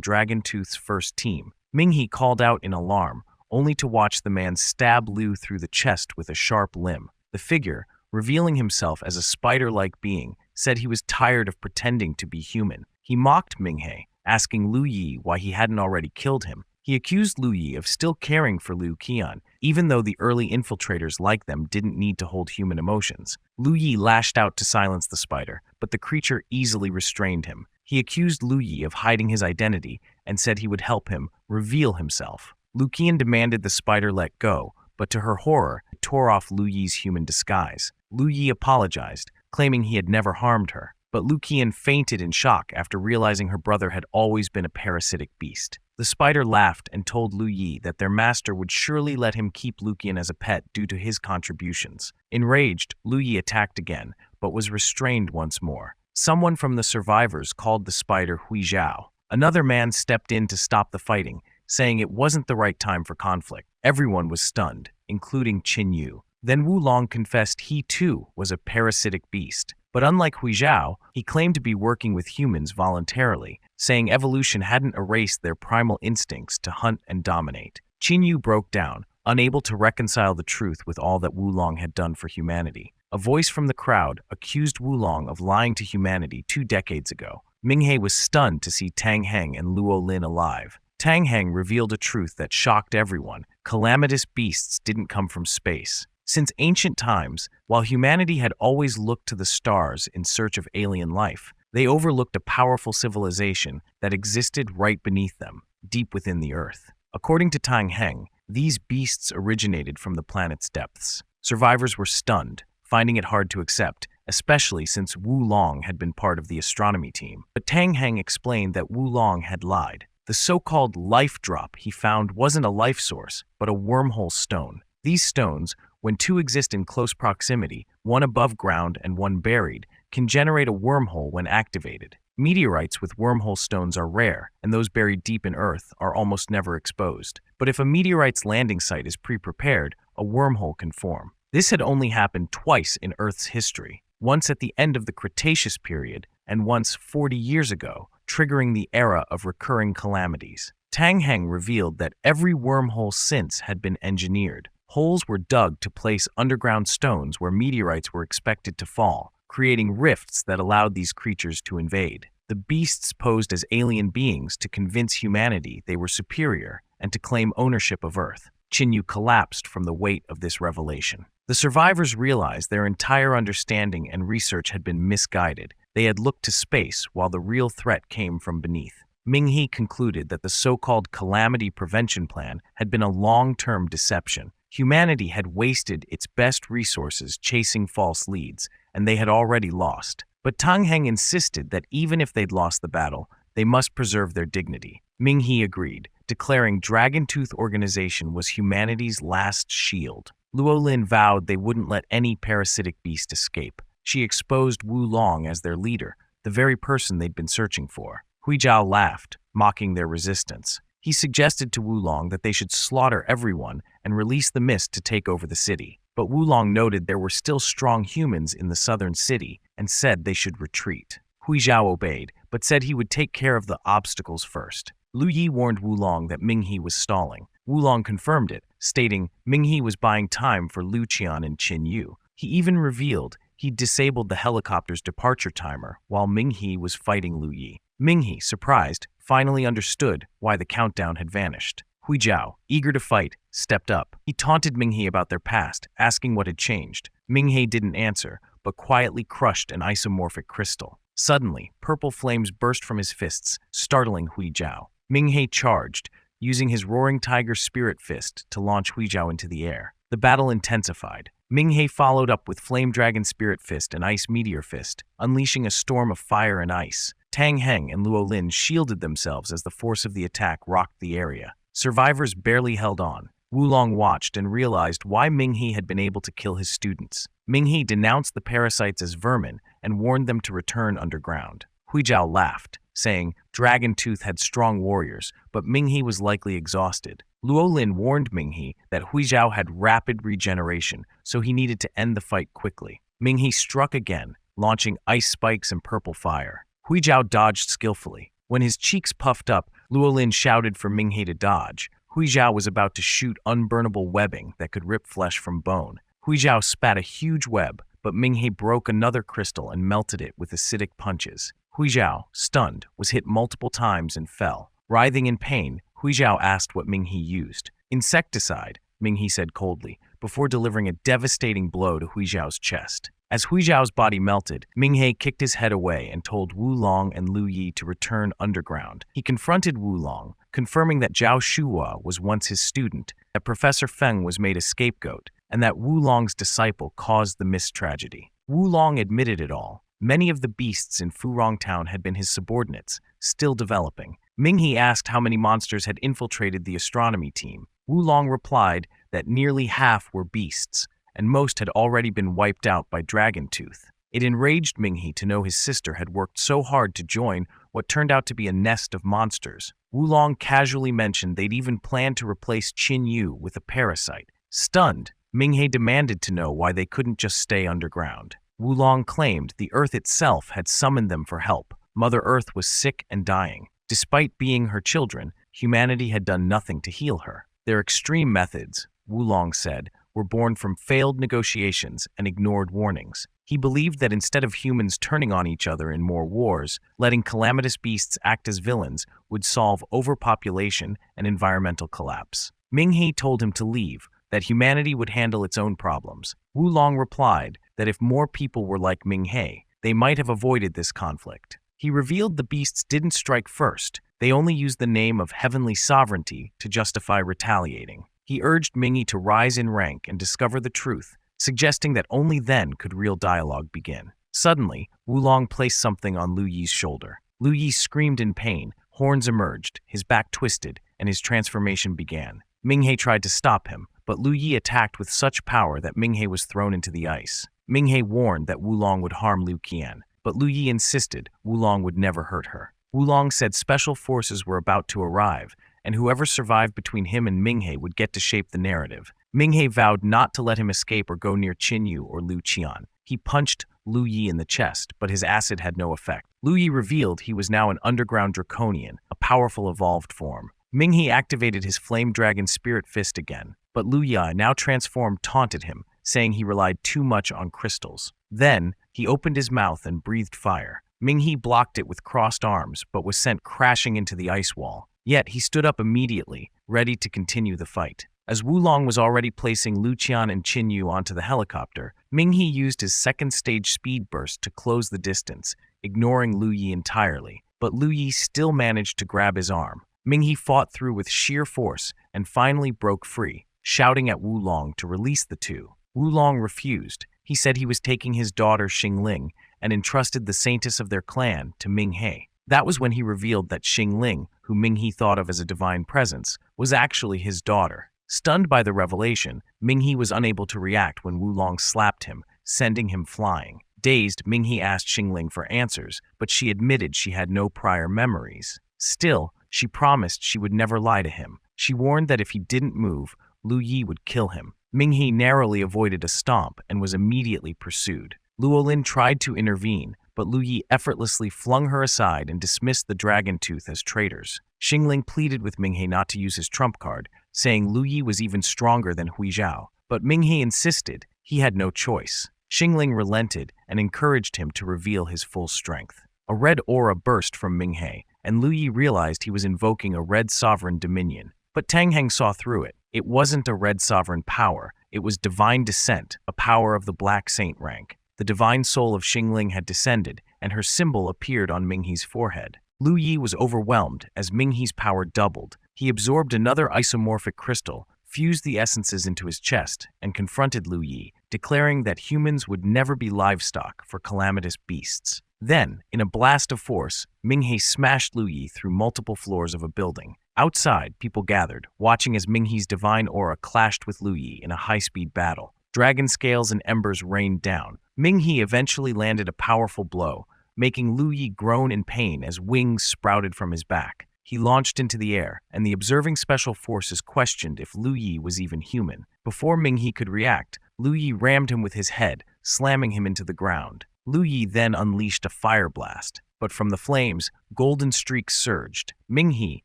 Dragontooth's first team. Minghe called out in alarm, only to watch the man stab Lu through the chest with a sharp limb. The figure, revealing himself as a spider-like being, said he was tired of pretending to be human. He mocked Minghe, asking Lu Yi why he hadn't already killed him. He accused Lu Yi of still caring for Liu Qian, even though the early infiltrators like them didn't need to hold human emotions. Lu Yi lashed out to silence the spider, but the creature easily restrained him. He accused Lu Yi of hiding his identity and said he would help him reveal himself. Liu Qian demanded the spider let go, but to her horror, it tore off Lu Yi's human disguise. Lu Yi apologized, claiming he had never harmed her, but Liu Qian fainted in shock after realizing her brother had always been a parasitic beast. The spider laughed and told Lu Yi that their master would surely let him keep Liu Qian as a pet due to his contributions. Enraged, Lu Yi attacked again, but was restrained once more. Someone from the survivors called the spider Hui Zhao. Another man stepped in to stop the fighting, saying it wasn't the right time for conflict. Everyone was stunned, including Qin Yu. Then Wulong confessed he too was a parasitic beast. But unlike Hui Zhao, he claimed to be working with humans voluntarily, saying evolution hadn't erased their primal instincts to hunt and dominate. Qin Yu broke down, unable to reconcile the truth with all that Wulong had done for humanity. A voice from the crowd accused Wulong of lying to humanity 2 decades ago. Minghe was stunned to see Tang Heng and Luo Lin alive. Tang Heng revealed a truth that shocked everyone. Calamitous beasts didn't come from space. Since ancient times, while humanity had always looked to the stars in search of alien life, they overlooked a powerful civilization that existed right beneath them, deep within the earth. According to Tang Heng, these beasts originated from the planet's depths. Survivors were stunned, finding it hard to accept, especially since Wulong had been part of the astronomy team. But Tang Heng explained that Wulong had lied. The so-called life drop he found wasn't a life source, but a wormhole stone. These stones, when 2 exist in close proximity, one above ground and one buried, can generate a wormhole when activated. Meteorites with wormhole stones are rare, and those buried deep in Earth are almost never exposed. But if a meteorite's landing site is pre-prepared, a wormhole can form. This had only happened twice in Earth's history, once at the end of the Cretaceous period and once 40 years ago, triggering the era of recurring calamities. Tang Heng revealed that every wormhole since had been engineered. Holes were dug to place underground stones where meteorites were expected to fall, creating rifts that allowed these creatures to invade. The beasts posed as alien beings to convince humanity they were superior and to claim ownership of Earth. Chinyu collapsed from the weight of this revelation. The survivors realized their entire understanding and research had been misguided. They had looked to space while the real threat came from beneath. Ming-He concluded that the so-called Calamity Prevention Plan had been a long-term deception. Humanity had wasted its best resources chasing false leads, and they had already lost. But Tang Heng insisted that even if they'd lost the battle, they must preserve their dignity. Ming-He agreed, declaring Dragon Tooth Organization was humanity's last shield. Luo Lin vowed they wouldn't let any parasitic beast escape. She exposed Wu Long as their leader, the very person they'd been searching for. Hui Zhao laughed, mocking their resistance. He suggested to Wu Long that they should slaughter everyone and release the mist to take over the city. But Wu Long noted there were still strong humans in the southern city and said they should retreat. Hui Zhao obeyed, but said he would take care of the obstacles first. Lu Yi warned Wu Long that Ming-He was stalling. Wu Long confirmed it, stating Ming-He was buying time for Lu Qian and Qin Yu. He even revealed he'd disabled the helicopter's departure timer while Ming-He was fighting Lu Yi. Ming-He, surprised, finally understood why the countdown had vanished. Hui Zhao, eager to fight, stepped up. He taunted Ming-He about their past, asking what had changed. Ming-He didn't answer, but quietly crushed an isomorphic crystal. Suddenly, purple flames burst from his fists, startling Hui Zhao. Ming-He charged, using his Roaring Tiger Spirit Fist to launch Hui Zhao into the air. The battle intensified. Ming-He followed up with Flame Dragon Spirit Fist and Ice Meteor Fist, unleashing a storm of fire and ice. Tang Heng and Luo Lin shielded themselves as the force of the attack rocked the area. Survivors barely held on. Wu Long watched and realized why Ming-He had been able to kill his students. Ming-He denounced the parasites as vermin and warned them to return underground. Hui Zhao laughed, saying Dragon Tooth had strong warriors, but Ming-He was likely exhausted. Luo Lin warned Ming-He that Hui Zhao had rapid regeneration, so he needed to end the fight quickly. Ming-He struck again, launching ice spikes and purple fire. Hui Zhao dodged skillfully. When his cheeks puffed up, Luo Lin shouted for Ming-He to dodge. Hui Zhao was about to shoot unburnable webbing that could rip flesh from bone. Hui Zhao spat a huge web, but Ming-He broke another crystal and melted it with acidic punches. Hui Zhao, stunned, was hit multiple times and fell. Writhing in pain, Hui Zhao asked what Ming-He used. Insecticide, Ming-He said coldly, before delivering a devastating blow to Hui Zhao's chest. As Hui Zhao's body melted, Ming-He kicked his head away and told Wu Long and Lu Yi to return underground. He confronted Wu Long, confirming that Zhao Shuhua was once his student, that Professor Feng was made a scapegoat, and that Wu Long's disciple caused the mist tragedy. Wu Long admitted it all. Many of the beasts in Furong Town had been his subordinates, still developing. Ming-He asked how many monsters had infiltrated the astronomy team. Wu Long replied that nearly half were beasts, and most had already been wiped out by Dragon Tooth. It enraged Ming-He to know his sister had worked so hard to join what turned out to be a nest of monsters. Wu Long casually mentioned they'd even planned to replace Qin Yu with a parasite. Stunned, Ming-He demanded to know why they couldn't just stay underground. Wu Long claimed the Earth itself had summoned them for help. Mother Earth was sick and dying. Despite being her children, humanity had done nothing to heal her. Their extreme methods, Wu Long said, were born from failed negotiations and ignored warnings. He believed that instead of humans turning on each other in more wars, letting calamitous beasts act as villains would solve overpopulation and environmental collapse. Ming-He told him to leave, that humanity would handle its own problems. Wu Long replied that if more people were like Ming-He, they might have avoided this conflict. He revealed the beasts didn't strike first. They only used the name of heavenly sovereignty to justify retaliating. He urged Ming-He to rise in rank and discover the truth, suggesting that only then could real dialogue begin. Suddenly, Wu Long placed something on Lu Yi's shoulder. Lu Yi screamed in pain, horns emerged, his back twisted, and his transformation began. Ming-He tried to stop him, but Lu Yi attacked with such power that Ming-He was thrown into the ice. Ming-He warned that Wu Long would harm Lu Qian, but Lu Yi insisted Wu Long would never hurt her. Wu Long said special forces were about to arrive, and whoever survived between him and Ming-He would get to shape the narrative. Ming-He vowed not to let him escape or go near Qin Yu or Lu Qian. He punched Lu Yi in the chest, but his acid had no effect. Lu Yi revealed he was now an underground draconian, a powerful evolved form. Ming-He activated his Flame Dragon Spirit Fist again, but Lu Yi, now transformed, taunted him, saying he relied too much on crystals. Then, he opened his mouth and breathed fire. Ming-He blocked it with crossed arms, but was sent crashing into the ice wall. Yet he stood up immediately, ready to continue the fight. As Wulong was already placing Lu Qian and Qin Yu onto the helicopter, Ming-He used his second stage speed burst to close the distance, ignoring Lu Yi entirely. But Lu Yi still managed to grab his arm. Ming-He fought through with sheer force and finally broke free, shouting at Wulong to release the two. Wulong refused. He said he was taking his daughter Xingling and entrusted the saintess of their clan to Ming-He. That was when he revealed that Xingling, who Ming-He thought of as a divine presence, was actually his daughter. Stunned by the revelation, Ming-He was unable to react when Wulong slapped him, sending him flying. Dazed, Ming-He asked Xingling for answers, but she admitted she had no prior memories. Still, she promised she would never lie to him. She warned that if he didn't move, Lu Yi would kill him. Ming-He narrowly avoided a stomp and was immediately pursued. Luolin tried to intervene, but Lu Yi effortlessly flung her aside and dismissed the Dragon Tooth as traitors. Xingling pleaded with Ming-He not to use his trump card, saying Lu Yi was even stronger than Hui Zhao. But Ming-He insisted he had no choice. Xingling relented and encouraged him to reveal his full strength. A red aura burst from Ming-He, and Lu Yi realized he was invoking a red sovereign dominion. But Tang Heng saw through it. It wasn't a red sovereign power, it was divine descent, a power of the Black Saint rank. The divine soul of Xingling had descended, and her symbol appeared on Ming-He's forehead. Lu Yi was overwhelmed as Ming-He's power doubled. He absorbed another isomorphic crystal, fused the essences into his chest, and confronted Lu Yi, declaring that humans would never be livestock for calamitous beasts. Then, in a blast of force, Ming-He smashed Lu Yi through multiple floors of a building. Outside, people gathered, watching as Ming-He's divine aura clashed with Lu Yi in a high-speed battle. Dragon scales and embers rained down. Ming-He eventually landed a powerful blow, making Lu Yi groan in pain as wings sprouted from his back. He launched into the air, and the observing special forces questioned if Lu Yi was even human. Before Ming-He could react, Lu Yi rammed him with his head, slamming him into the ground. Lu Yi then unleashed a fire blast, but from the flames, golden streaks surged. Ming-He,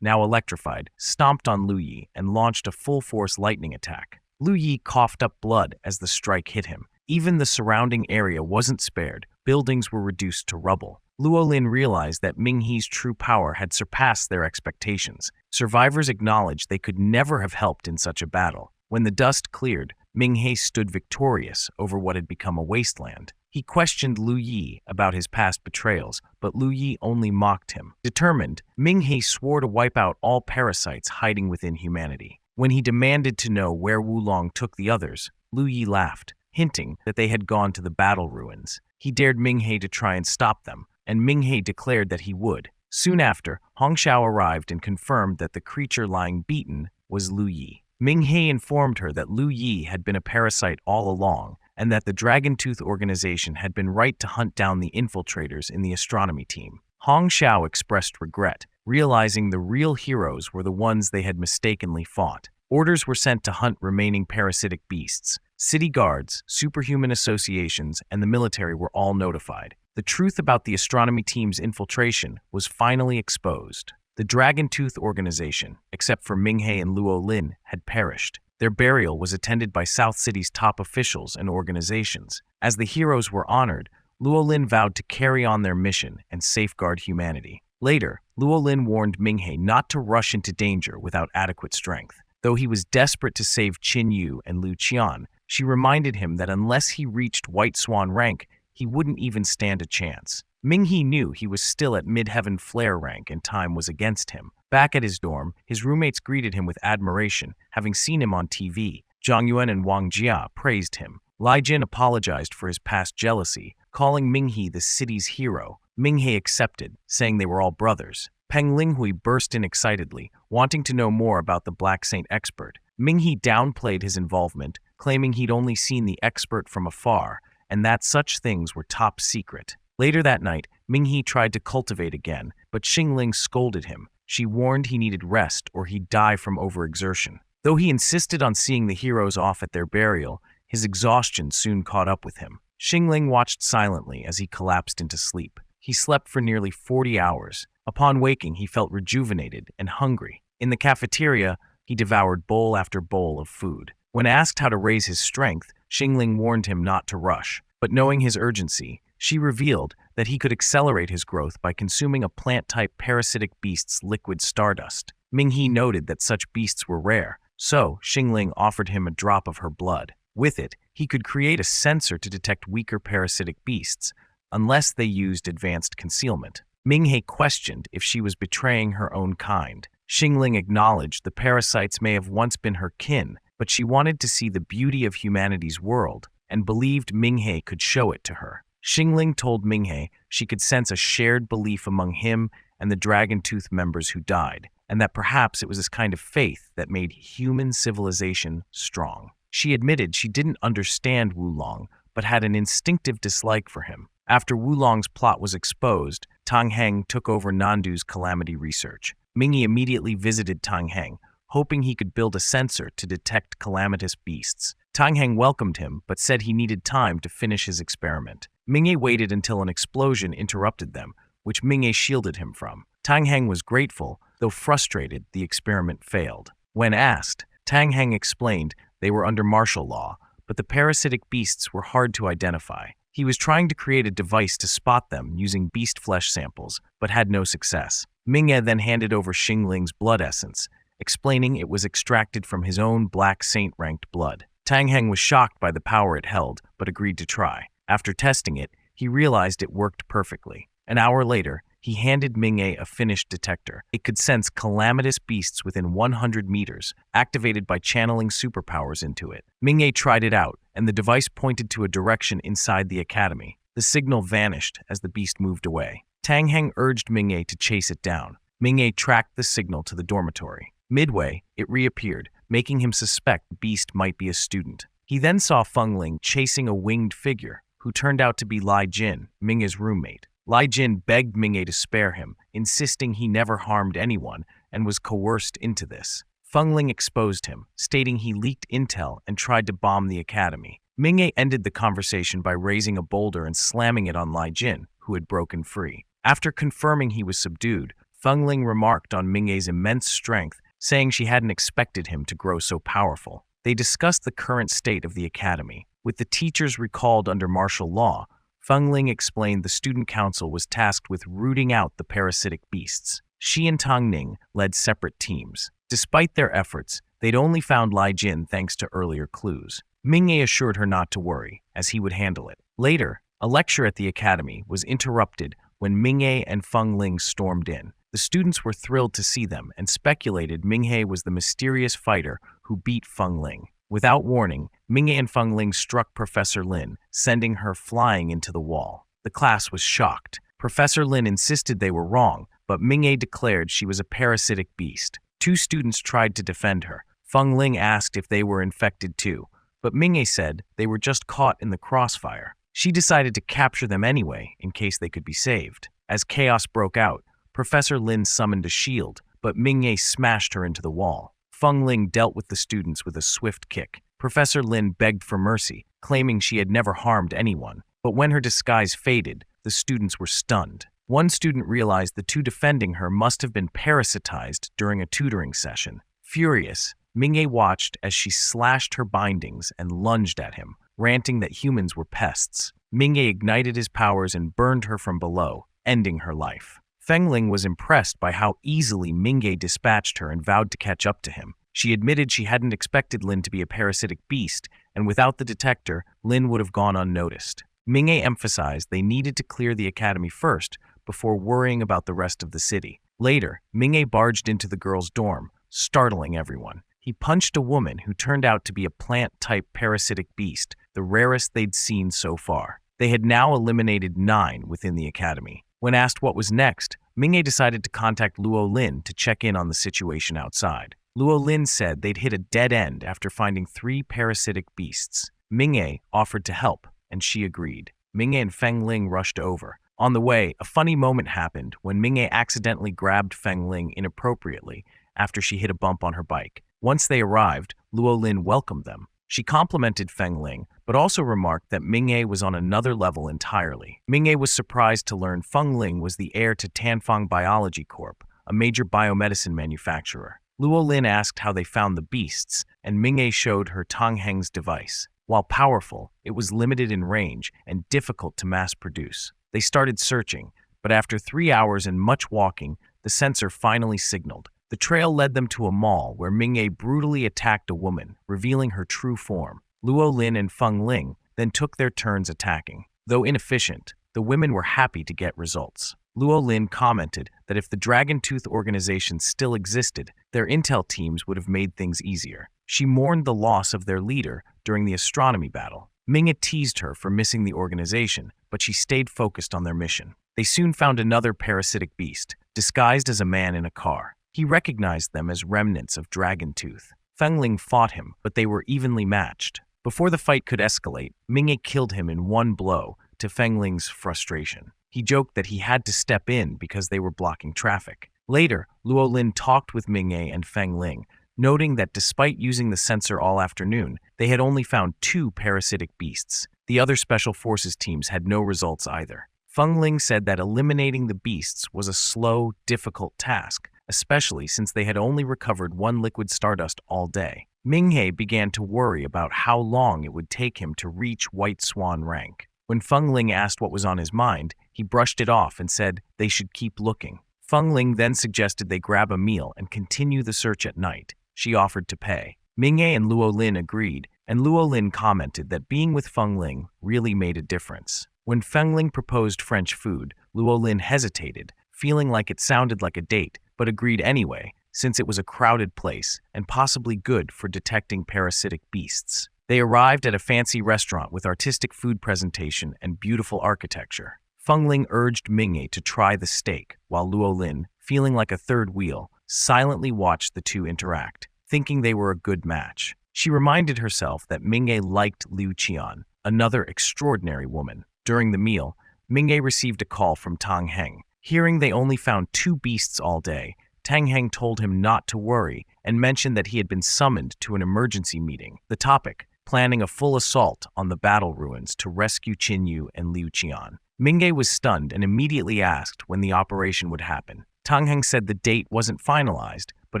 now electrified, stomped on Lu Yi and launched a full-force lightning attack. Lu Yi coughed up blood as the strike hit him. Even the surrounding area wasn't spared. Buildings were reduced to rubble. Luolin realized that Ming-He's true power had surpassed their expectations. Survivors acknowledged they could never have helped in such a battle. When the dust cleared, Ming-He stood victorious over what had become a wasteland. He questioned Lu Yi about his past betrayals, but Lu Yi only mocked him. Determined, Ming-He swore to wipe out all parasites hiding within humanity. When he demanded to know where Wulong took the others, Lu Yi laughed, hinting that they had gone to the battle ruins. He dared Ming-He to try and stop them, and Ming-He declared that he would. Soon after, Hongxiao arrived and confirmed that the creature lying beaten was Lu Yi. Ming-He informed her that Lu Yi had been a parasite all along, and that the Dragon Tooth organization had been right to hunt down the infiltrators in the astronomy team. Hongxiao expressed regret, realizing the real heroes were the ones they had mistakenly fought. Orders were sent to hunt remaining parasitic beasts. City guards, superhuman associations, and the military were all notified. The truth about the astronomy team's infiltration was finally exposed. The Dragon Tooth organization, except for Ming-He and Luolin, had perished. Their burial was attended by South City's top officials and organizations. As the heroes were honored, Luolin vowed to carry on their mission and safeguard humanity. Later, Luolin warned Ming-He not to rush into danger without adequate strength. Though he was desperate to save Qin Yu and Lu Qian, she reminded him that unless he reached White Swan rank, he wouldn't even stand a chance. Ming-He knew he was still at Mid-Heaven Flare rank and time was against him. Back at his dorm, his roommates greeted him with admiration, having seen him on TV. Zhang Yuan and Wang Jia praised him. Lai Jin apologized for his past jealousy, calling Ming-He the city's hero. Ming-He accepted, saying they were all brothers. Peng Linghui burst in excitedly, wanting to know more about the Black Saint expert. Ming-He downplayed his involvement, claiming he'd only seen the expert from afar, and that such things were top secret. Later that night, Ming-He tried to cultivate again, but Xingling scolded him. She warned he needed rest or he'd die from overexertion. Though he insisted on seeing the heroes off at their burial, his exhaustion soon caught up with him. Xingling watched silently as he collapsed into sleep. He slept for nearly 40 hours. Upon waking, he felt rejuvenated and hungry. In the cafeteria, he devoured bowl after bowl of food. When asked how to raise his strength, Xingling warned him not to rush. But knowing his urgency, She revealed that he could accelerate his growth by consuming a plant-type parasitic beast's liquid stardust. Minghe noted that such beasts were rare, so Xingling offered him a drop of her blood. With it, he could create a sensor to detect weaker parasitic beasts, unless they used advanced concealment. Minghe questioned if she was betraying her own kind. Xingling acknowledged the parasites may have once been her kin, but she wanted to see the beauty of humanity's world and believed Minghe could show it to her. Xingling told Minghe she could sense a shared belief among him and the Dragon Tooth members who died, and that perhaps it was this kind of faith that made human civilization strong. She admitted she didn't understand Wulong, but had an instinctive dislike for him. After Wulong's plot was exposed, Tang Heng took over Nandu's calamity research. Minghe immediately visited Tang Heng, hoping he could build a sensor to detect calamitous beasts. Tang Heng welcomed him, but said he needed time to finish his experiment. Minghe waited until an explosion interrupted them, which Minghe shielded him from. Tang Heng was grateful, though frustrated the experiment failed. When asked, Tang Heng explained they were under martial law, but the parasitic beasts were hard to identify. He was trying to create a device to spot them using beast flesh samples, but had no success. Minghe then handed over Xingling's blood essence, explaining it was extracted from his own Black Saint-ranked blood. Tang Heng was shocked by the power it held, but agreed to try. After testing it, he realized it worked perfectly. An hour later, he handed Minghe a finished detector. It could sense calamitous beasts within 100 meters, activated by channeling superpowers into it. Minghe tried it out, and the device pointed to a direction inside the academy. The signal vanished as the beast moved away. Tang Heng urged Minghe to chase it down. Minghe tracked the signal to the dormitory. Midway, it reappeared, making him suspect the beast might be a student. He then saw Feng Ling chasing a winged figure, who turned out to be Lai Jin, Minghe's roommate. Lai Jin begged Minghe to spare him, insisting he never harmed anyone and was coerced into this. Feng Ling exposed him, stating he leaked intel and tried to bomb the academy. Minghe ended the conversation by raising a boulder and slamming it on Lai Jin, who had broken free. After confirming he was subdued, Feng Ling remarked on Minghe's immense strength, saying she hadn't expected him to grow so powerful. They discussed the current state of the academy. With the teachers recalled under martial law, Feng Ling explained the student council was tasked with rooting out the parasitic beasts. She and Tang Ning led separate teams. Despite their efforts, they'd only found Lai Jin thanks to earlier clues. Minghe assured her not to worry, as he would handle it. Later, a lecture at the academy was interrupted when Minghe and Feng Ling stormed in. The students were thrilled to see them and speculated Minghe was the mysterious fighter who beat Feng Ling. Without warning, Minghe and Feng Ling struck Professor Lin, sending her flying into the wall. The class was shocked. Professor Lin insisted they were wrong, but Minghe declared she was a parasitic beast. Two students tried to defend her. Feng Ling asked if they were infected too, but Minghe said they were just caught in the crossfire. She decided to capture them anyway, in case they could be saved. As chaos broke out, Professor Lin summoned a shield, but Minghe smashed her into the wall. Feng Ling dealt with the students with a swift kick. Professor Lin begged for mercy, claiming she had never harmed anyone. But when her disguise faded, the students were stunned. One student realized the two defending her must have been parasitized during a tutoring session. Furious, Minghe watched as she slashed her bindings and lunged at him, ranting that humans were pests. Minghe ignited his powers and burned her from below, ending her life. Feng Ling was impressed by how easily Minghe dispatched her and vowed to catch up to him. She admitted she hadn't expected Lin to be a parasitic beast, and without the detector, Lin would have gone unnoticed. Minghe emphasized they needed to clear the academy first before worrying about the rest of the city. Later, Minghe barged into the girls' dorm, startling everyone. He punched a woman who turned out to be a plant-type parasitic beast, the rarest they'd seen so far. They had now eliminated 9 within the academy. When asked what was next, Minghe decided to contact Luo Lin to check in on the situation outside. Luo Lin said they'd hit a dead end after finding 3 parasitic beasts. Minghe offered to help, and she agreed. Minghe and Feng Ling rushed over. On the way, a funny moment happened when Minghe accidentally grabbed Feng Ling inappropriately after she hit a bump on her bike. Once they arrived, Luo Lin welcomed them. She complimented Feng Ling, but also remarked that Minghe was on another level entirely. Minghe was surprised to learn Feng Ling was the heir to Tanfang Biology Corp., a major biomedicine manufacturer. Luo Lin asked how they found the beasts, and Minghe showed her Tang Heng's device. While powerful, it was limited in range and difficult to mass produce. They started searching, but after 3 hours and much walking, the sensor finally signaled. The trail led them to a mall where Ming-ye brutally attacked a woman, revealing her true form. Luo Lin and Feng Ling then took their turns attacking. Though inefficient, the women were happy to get results. Luo Lin commented that if the Dragon Tooth organization still existed, their intel teams would have made things easier. She mourned the loss of their leader during the astronomy battle. Ming-ye teased her for missing the organization, but she stayed focused on their mission. They soon found another parasitic beast, disguised as a man in a car. He recognized them as remnants of Dragon Tooth. Feng Ling fought him, but they were evenly matched. Before the fight could escalate, Ming-ye killed him in one blow, to Feng Ling's frustration. He joked that he had to step in because they were blocking traffic. Later, Luo Lin talked with Ming-ye and Feng Ling, noting that despite using the sensor all afternoon, they had only found 2 parasitic beasts. The other special forces teams had no results either. Feng Ling said that eliminating the beasts was a slow, difficult task, especially since they had only recovered 1 liquid stardust all day. Ming-ye began to worry about how long it would take him to reach White Swan rank. When Feng Ling asked what was on his mind, he brushed it off and said they should keep looking. Feng Ling then suggested they grab a meal and continue the search at night. She offered to pay. Ming-ye and Luo Lin agreed, and Luo Lin commented that being with Feng Ling really made a difference. When Feng Ling proposed French food, Luo Lin hesitated, feeling like it sounded like a date, but agreed anyway, since it was a crowded place and possibly good for detecting parasitic beasts. They arrived at a fancy restaurant with artistic food presentation and beautiful architecture. Feng Ling urged Ming-ye to try the steak, while Luo Lin, feeling like a third wheel, silently watched the two interact, thinking they were a good match. She reminded herself that Ming-ye liked Liu Qian, another extraordinary woman. During the meal, Ming-ye received a call from Tang Heng. Hearing they only found 2 beasts all day, Tang Heng told him not to worry and mentioned that he had been summoned to an emergency meeting. The topic: planning a full assault on the battle ruins to rescue Qin Yu and Liu Qian. Ming-ye was stunned and immediately asked when the operation would happen. Tang Heng said the date wasn't finalized, but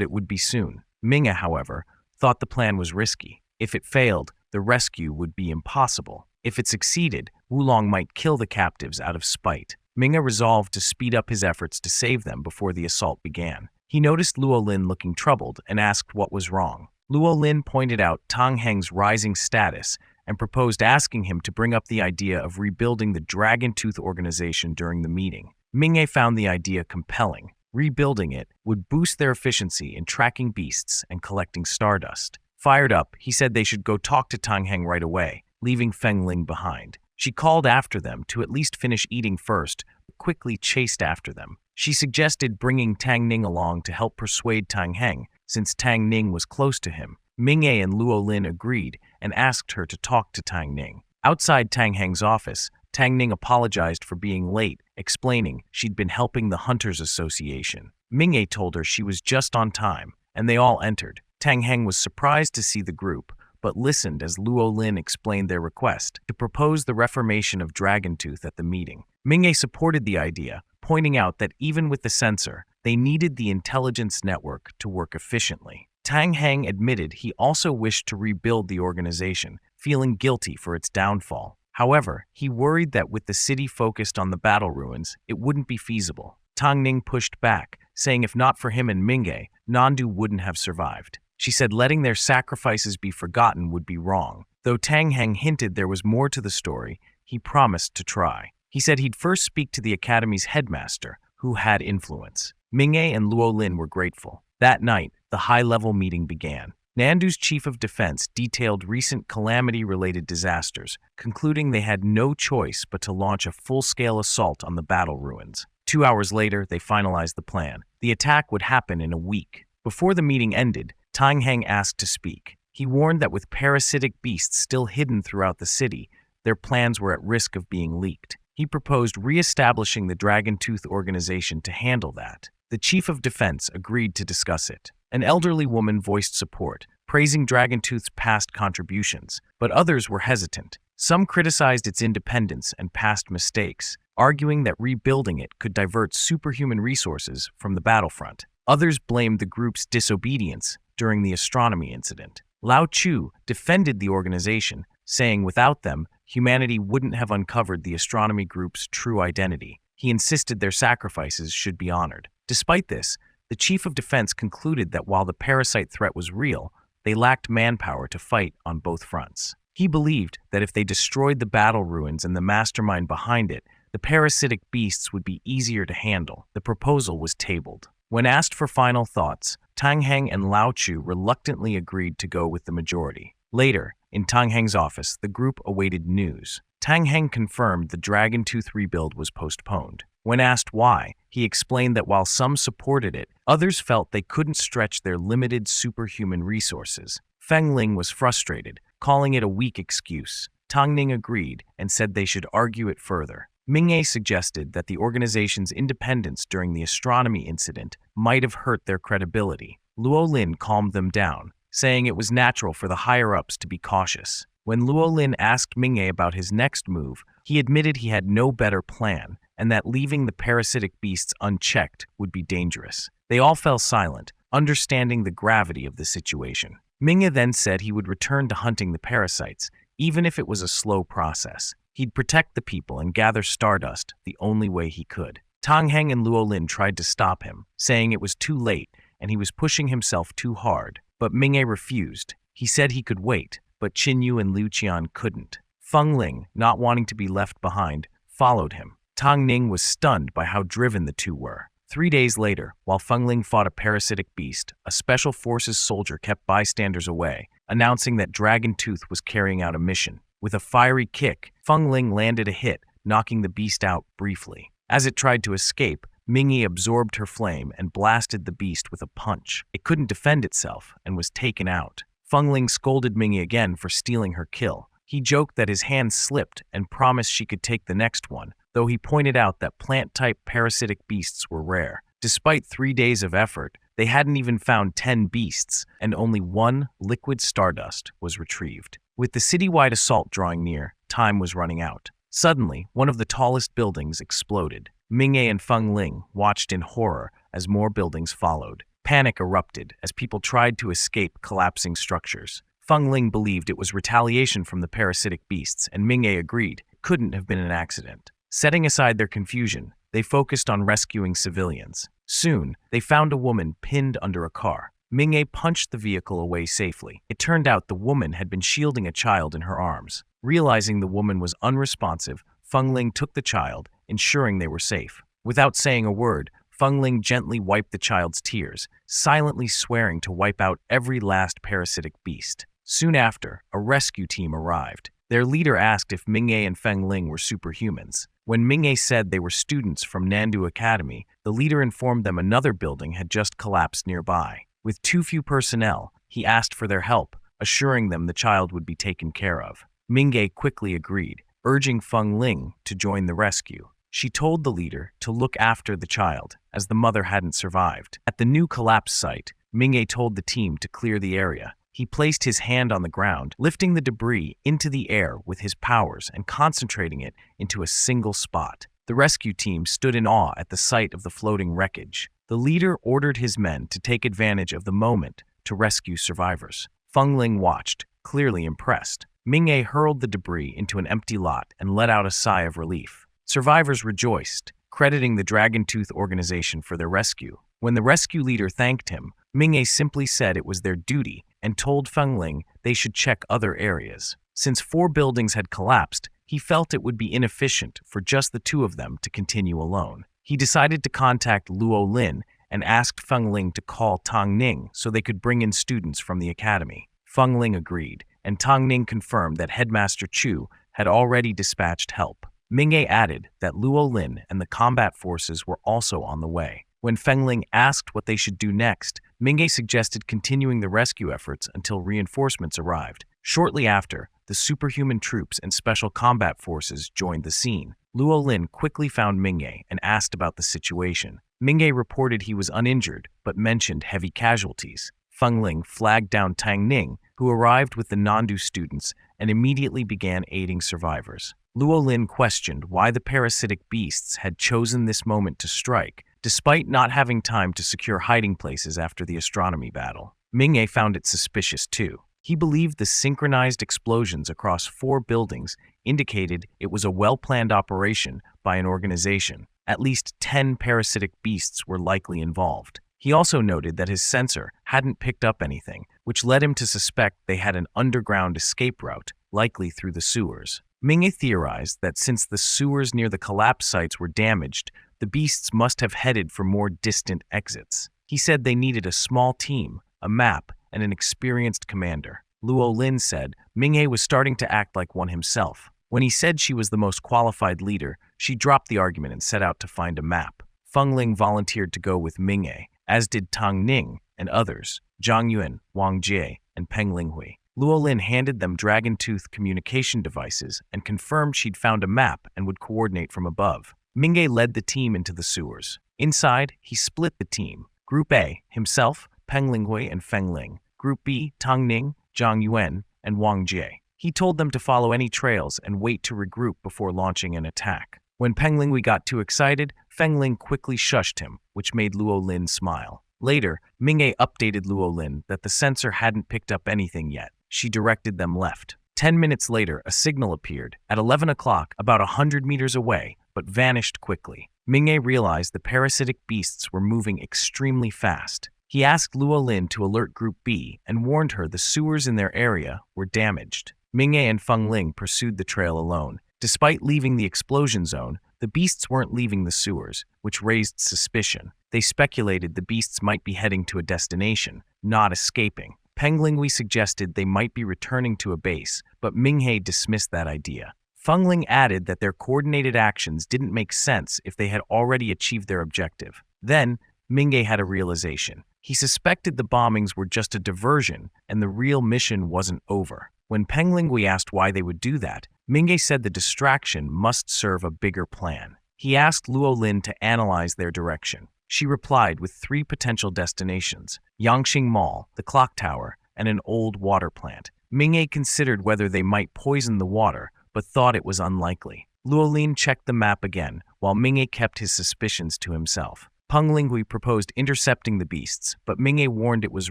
it would be soon. Ming-ye, however, thought the plan was risky. If it failed, the rescue would be impossible. If it succeeded, Wulong might kill the captives out of spite. Ming-ye resolved to speed up his efforts to save them before the assault began. He noticed Luo Lin looking troubled and asked what was wrong. Luo Lin pointed out Tang Heng's rising status and proposed asking him to bring up the idea of rebuilding the Dragon Tooth organization during the meeting. Ming-ye found the idea compelling. Rebuilding it would boost their efficiency in tracking beasts and collecting stardust. Fired up, he said they should go talk to Tang Heng right away, leaving Feng Ling behind. She called after them to at least finish eating first, but quickly chased after them. She suggested bringing Tang Ning along to help persuade Tang Heng, since Tang Ning was close to him. Ming-ye and Luo Lin agreed and asked her to talk to Tang Ning. Outside Tang Heng's office, Tang Ning apologized for being late, explaining she'd been helping the Hunters Association. Ming-ye told her she was just on time, and they all entered. Tang Heng was surprised to see the group, but listened as Luo Lin explained their request to propose the reformation of Dragon Tooth at the meeting. Ming-ye supported the idea, pointing out that even with the censor, they needed the intelligence network to work efficiently. Tang Heng admitted he also wished to rebuild the organization, feeling guilty for its downfall. However, he worried that with the city focused on the battle ruins, it wouldn't be feasible. Tang Ning pushed back, saying if not for him and Ming-ye, Nandu wouldn't have survived. She said letting their sacrifices be forgotten would be wrong. Though Tang Heng hinted there was more to the story, he promised to try. He said he'd first speak to the academy's headmaster, who had influence. Ming-ye and Luo Lin were grateful. That night, the high-level meeting began. Nandu's chief of defense detailed recent calamity-related disasters, concluding they had no choice but to launch a full-scale assault on the battle ruins. 2 hours later, they finalized the plan. The attack would happen in a week. Before the meeting ended, Tang Heng asked to speak. He warned that with parasitic beasts still hidden throughout the city, their plans were at risk of being leaked. He proposed re-establishing the Dragon Tooth organization to handle that. The chief of defense agreed to discuss it. An elderly woman voiced support, praising Dragon Tooth's past contributions, but others were hesitant. Some criticized its independence and past mistakes, arguing that rebuilding it could divert superhuman resources from the battlefront. Others blamed the group's disobedience during the astronomy incident. Lao Chu defended the organization, saying without them, humanity wouldn't have uncovered the astronomy group's true identity. He insisted their sacrifices should be honored. Despite this, the chief of defense concluded that while the parasite threat was real, they lacked manpower to fight on both fronts. He believed that if they destroyed the battle ruins and the mastermind behind it, the parasitic beasts would be easier to handle. The proposal was tabled. When asked for final thoughts, Tang Heng and Lao Chu reluctantly agreed to go with the majority. Later, in Tang Heng's office, the group awaited news. Tang Heng confirmed the Dragon Tooth rebuild was postponed. When asked why, he explained that while some supported it, others felt they couldn't stretch their limited superhuman resources. Feng Ling was frustrated, calling it a weak excuse. Tang Ning agreed and said they should argue it further. Ming-Ye suggested that the organization's independence during the astronomy incident might have hurt their credibility. Luo Lin calmed them down, saying it was natural for the higher-ups to be cautious. When Luo Lin asked Ming-Ye about his next move, he admitted he had no better plan and that leaving the parasitic beasts unchecked would be dangerous. They all fell silent, understanding the gravity of the situation. Ming-Ye then said he would return to hunting the parasites, even if it was a slow process. He'd protect the people and gather stardust the only way he could. Tang Heng and Luo Lin tried to stop him, saying it was too late and he was pushing himself too hard. But Ming-Ye refused. He said he could wait, but Qin Yu and Liu Qian couldn't. Feng Ling, not wanting to be left behind, followed him. Tang Ning was stunned by how driven the two were. 3 days later, while Feng Ling fought a parasitic beast, a special forces soldier kept bystanders away, announcing that Dragon Tooth was carrying out a mission. With a fiery kick, Feng Ling landed a hit, knocking the beast out briefly. As it tried to escape, Ming-Yi absorbed her flame and blasted the beast with a punch. It couldn't defend itself and was taken out. Feng Ling scolded Ming-Yi again for stealing her kill. He joked that his hand slipped and promised she could take the next one, though he pointed out that plant-type parasitic beasts were rare. Despite 3 days of effort, they hadn't even found 10 beasts, and only 1 liquid stardust was retrieved. With the citywide assault drawing near, time was running out. Suddenly, one of the tallest buildings exploded. Ming-Ye and Feng Ling watched in horror as more buildings followed. Panic erupted as people tried to escape collapsing structures. Feng Ling believed it was retaliation from the parasitic beasts, and Ming-Ye agreed it couldn't have been an accident. Setting aside their confusion, they focused on rescuing civilians. Soon, they found a woman pinned under a car. Ming-Ye punched the vehicle away safely. It turned out the woman had been shielding a child in her arms. Realizing the woman was unresponsive, Feng Ling took the child, ensuring they were safe. Without saying a word, Feng Ling gently wiped the child's tears, silently swearing to wipe out every last parasitic beast. Soon after, a rescue team arrived. Their leader asked if Ming-Ye and Feng Ling were superhumans. When Ming-Ye said they were students from Nandu Academy, the leader informed them another building had just collapsed nearby. With too few personnel, he asked for their help, assuring them the child would be taken care of. Ming-Ye quickly agreed, urging Feng Ling to join the rescue. She told the leader to look after the child, as the mother hadn't survived. At the new collapse site, Ming-Ye told the team to clear the area. He placed his hand on the ground, lifting the debris into the air with his powers and concentrating it into a single spot. The rescue team stood in awe at the sight of the floating wreckage. The leader ordered his men to take advantage of the moment to rescue survivors. Feng Ling watched, clearly impressed. Ming-Ye hurled the debris into an empty lot and let out a sigh of relief. Survivors rejoiced, crediting the Dragon Tooth organization for their rescue. When the rescue leader thanked him, Ming-Ye simply said it was their duty and told Feng Ling they should check other areas. Since 4 buildings had collapsed, he felt it would be inefficient for just the 2 of them to continue alone. He decided to contact Luo Lin and asked Feng Ling to call Tang Ning so they could bring in students from the academy. Feng Ling agreed, and Tang Ning confirmed that Headmaster Chu had already dispatched help. Ming-Ye added that Luo Lin and the combat forces were also on the way. When Feng Ling asked what they should do next, Ming-Ye suggested continuing the rescue efforts until reinforcements arrived. Shortly after, the superhuman troops and special combat forces joined the scene. Luo Lin quickly found Ming-Ye and asked about the situation. Ming-Ye reported he was uninjured, but mentioned heavy casualties. Feng Ling flagged down Tang Ning, who arrived with the Nandu students and immediately began aiding survivors. Luo Lin questioned why the parasitic beasts had chosen this moment to strike, despite not having time to secure hiding places after the astronomy battle. Ming-Ye found it suspicious too. He believed the synchronized explosions across 4 buildings indicated it was a well-planned operation by an organization. At least 10 parasitic beasts were likely involved. He also noted that his sensor hadn't picked up anything, which led him to suspect they had an underground escape route, likely through the sewers. Minghe theorized that since the sewers near the collapse sites were damaged, the beasts must have headed for more distant exits. He said they needed a small team, a map, and an experienced commander. Luo Lin said Minghe was starting to act like one himself. When he said she was the most qualified leader, she dropped the argument and set out to find a map. Feng Ling volunteered to go with Minghe, as did Tang Ning and others, Zhang Yuan, Wang Jie, and Peng Linghui. Luo Lin handed them dragon-tooth communication devices and confirmed she'd found a map and would coordinate from above. Minghe led the team into the sewers. Inside, he split the team. Group A, himself, Peng Linghui and Feng Ling. Group B, Tang Ning, Zhang Yuan, and Wang Jie. He told them to follow any trails and wait to regroup before launching an attack. When Peng Linghui got too excited, Feng Ling quickly shushed him, which made Luo Lin smile. Later, Minghe updated Luo Lin that the sensor hadn't picked up anything yet. She directed them left. 10 minutes later, a signal appeared at 11 o'clock about 100 meters away, but vanished quickly. Minghe realized the parasitic beasts were moving extremely fast. He asked Luo Lin to alert Group B and warned her the sewers in their area were damaged. Minghe and Feng Ling pursued the trail alone. Despite leaving the explosion zone, the beasts weren't leaving the sewers, which raised suspicion. They speculated the beasts might be heading to a destination, not escaping. Peng Linghui suggested they might be returning to a base, but Minghe dismissed that idea. Feng Ling added that their coordinated actions didn't make sense if they had already achieved their objective. Then, Minghe had a realization. He suspected the bombings were just a diversion and the real mission wasn't over. When Peng Linghui asked why they would do that, Minghe said the distraction must serve a bigger plan. He asked Luo Lin to analyze their direction. She replied with 3 potential destinations: Yangqing Mall, the clock tower, and an old water plant. Minghe considered whether they might poison the water, but thought it was unlikely. Luo Lin checked the map again, while Minghe kept his suspicions to himself. Peng Linghui proposed intercepting the beasts, but Minghe warned it was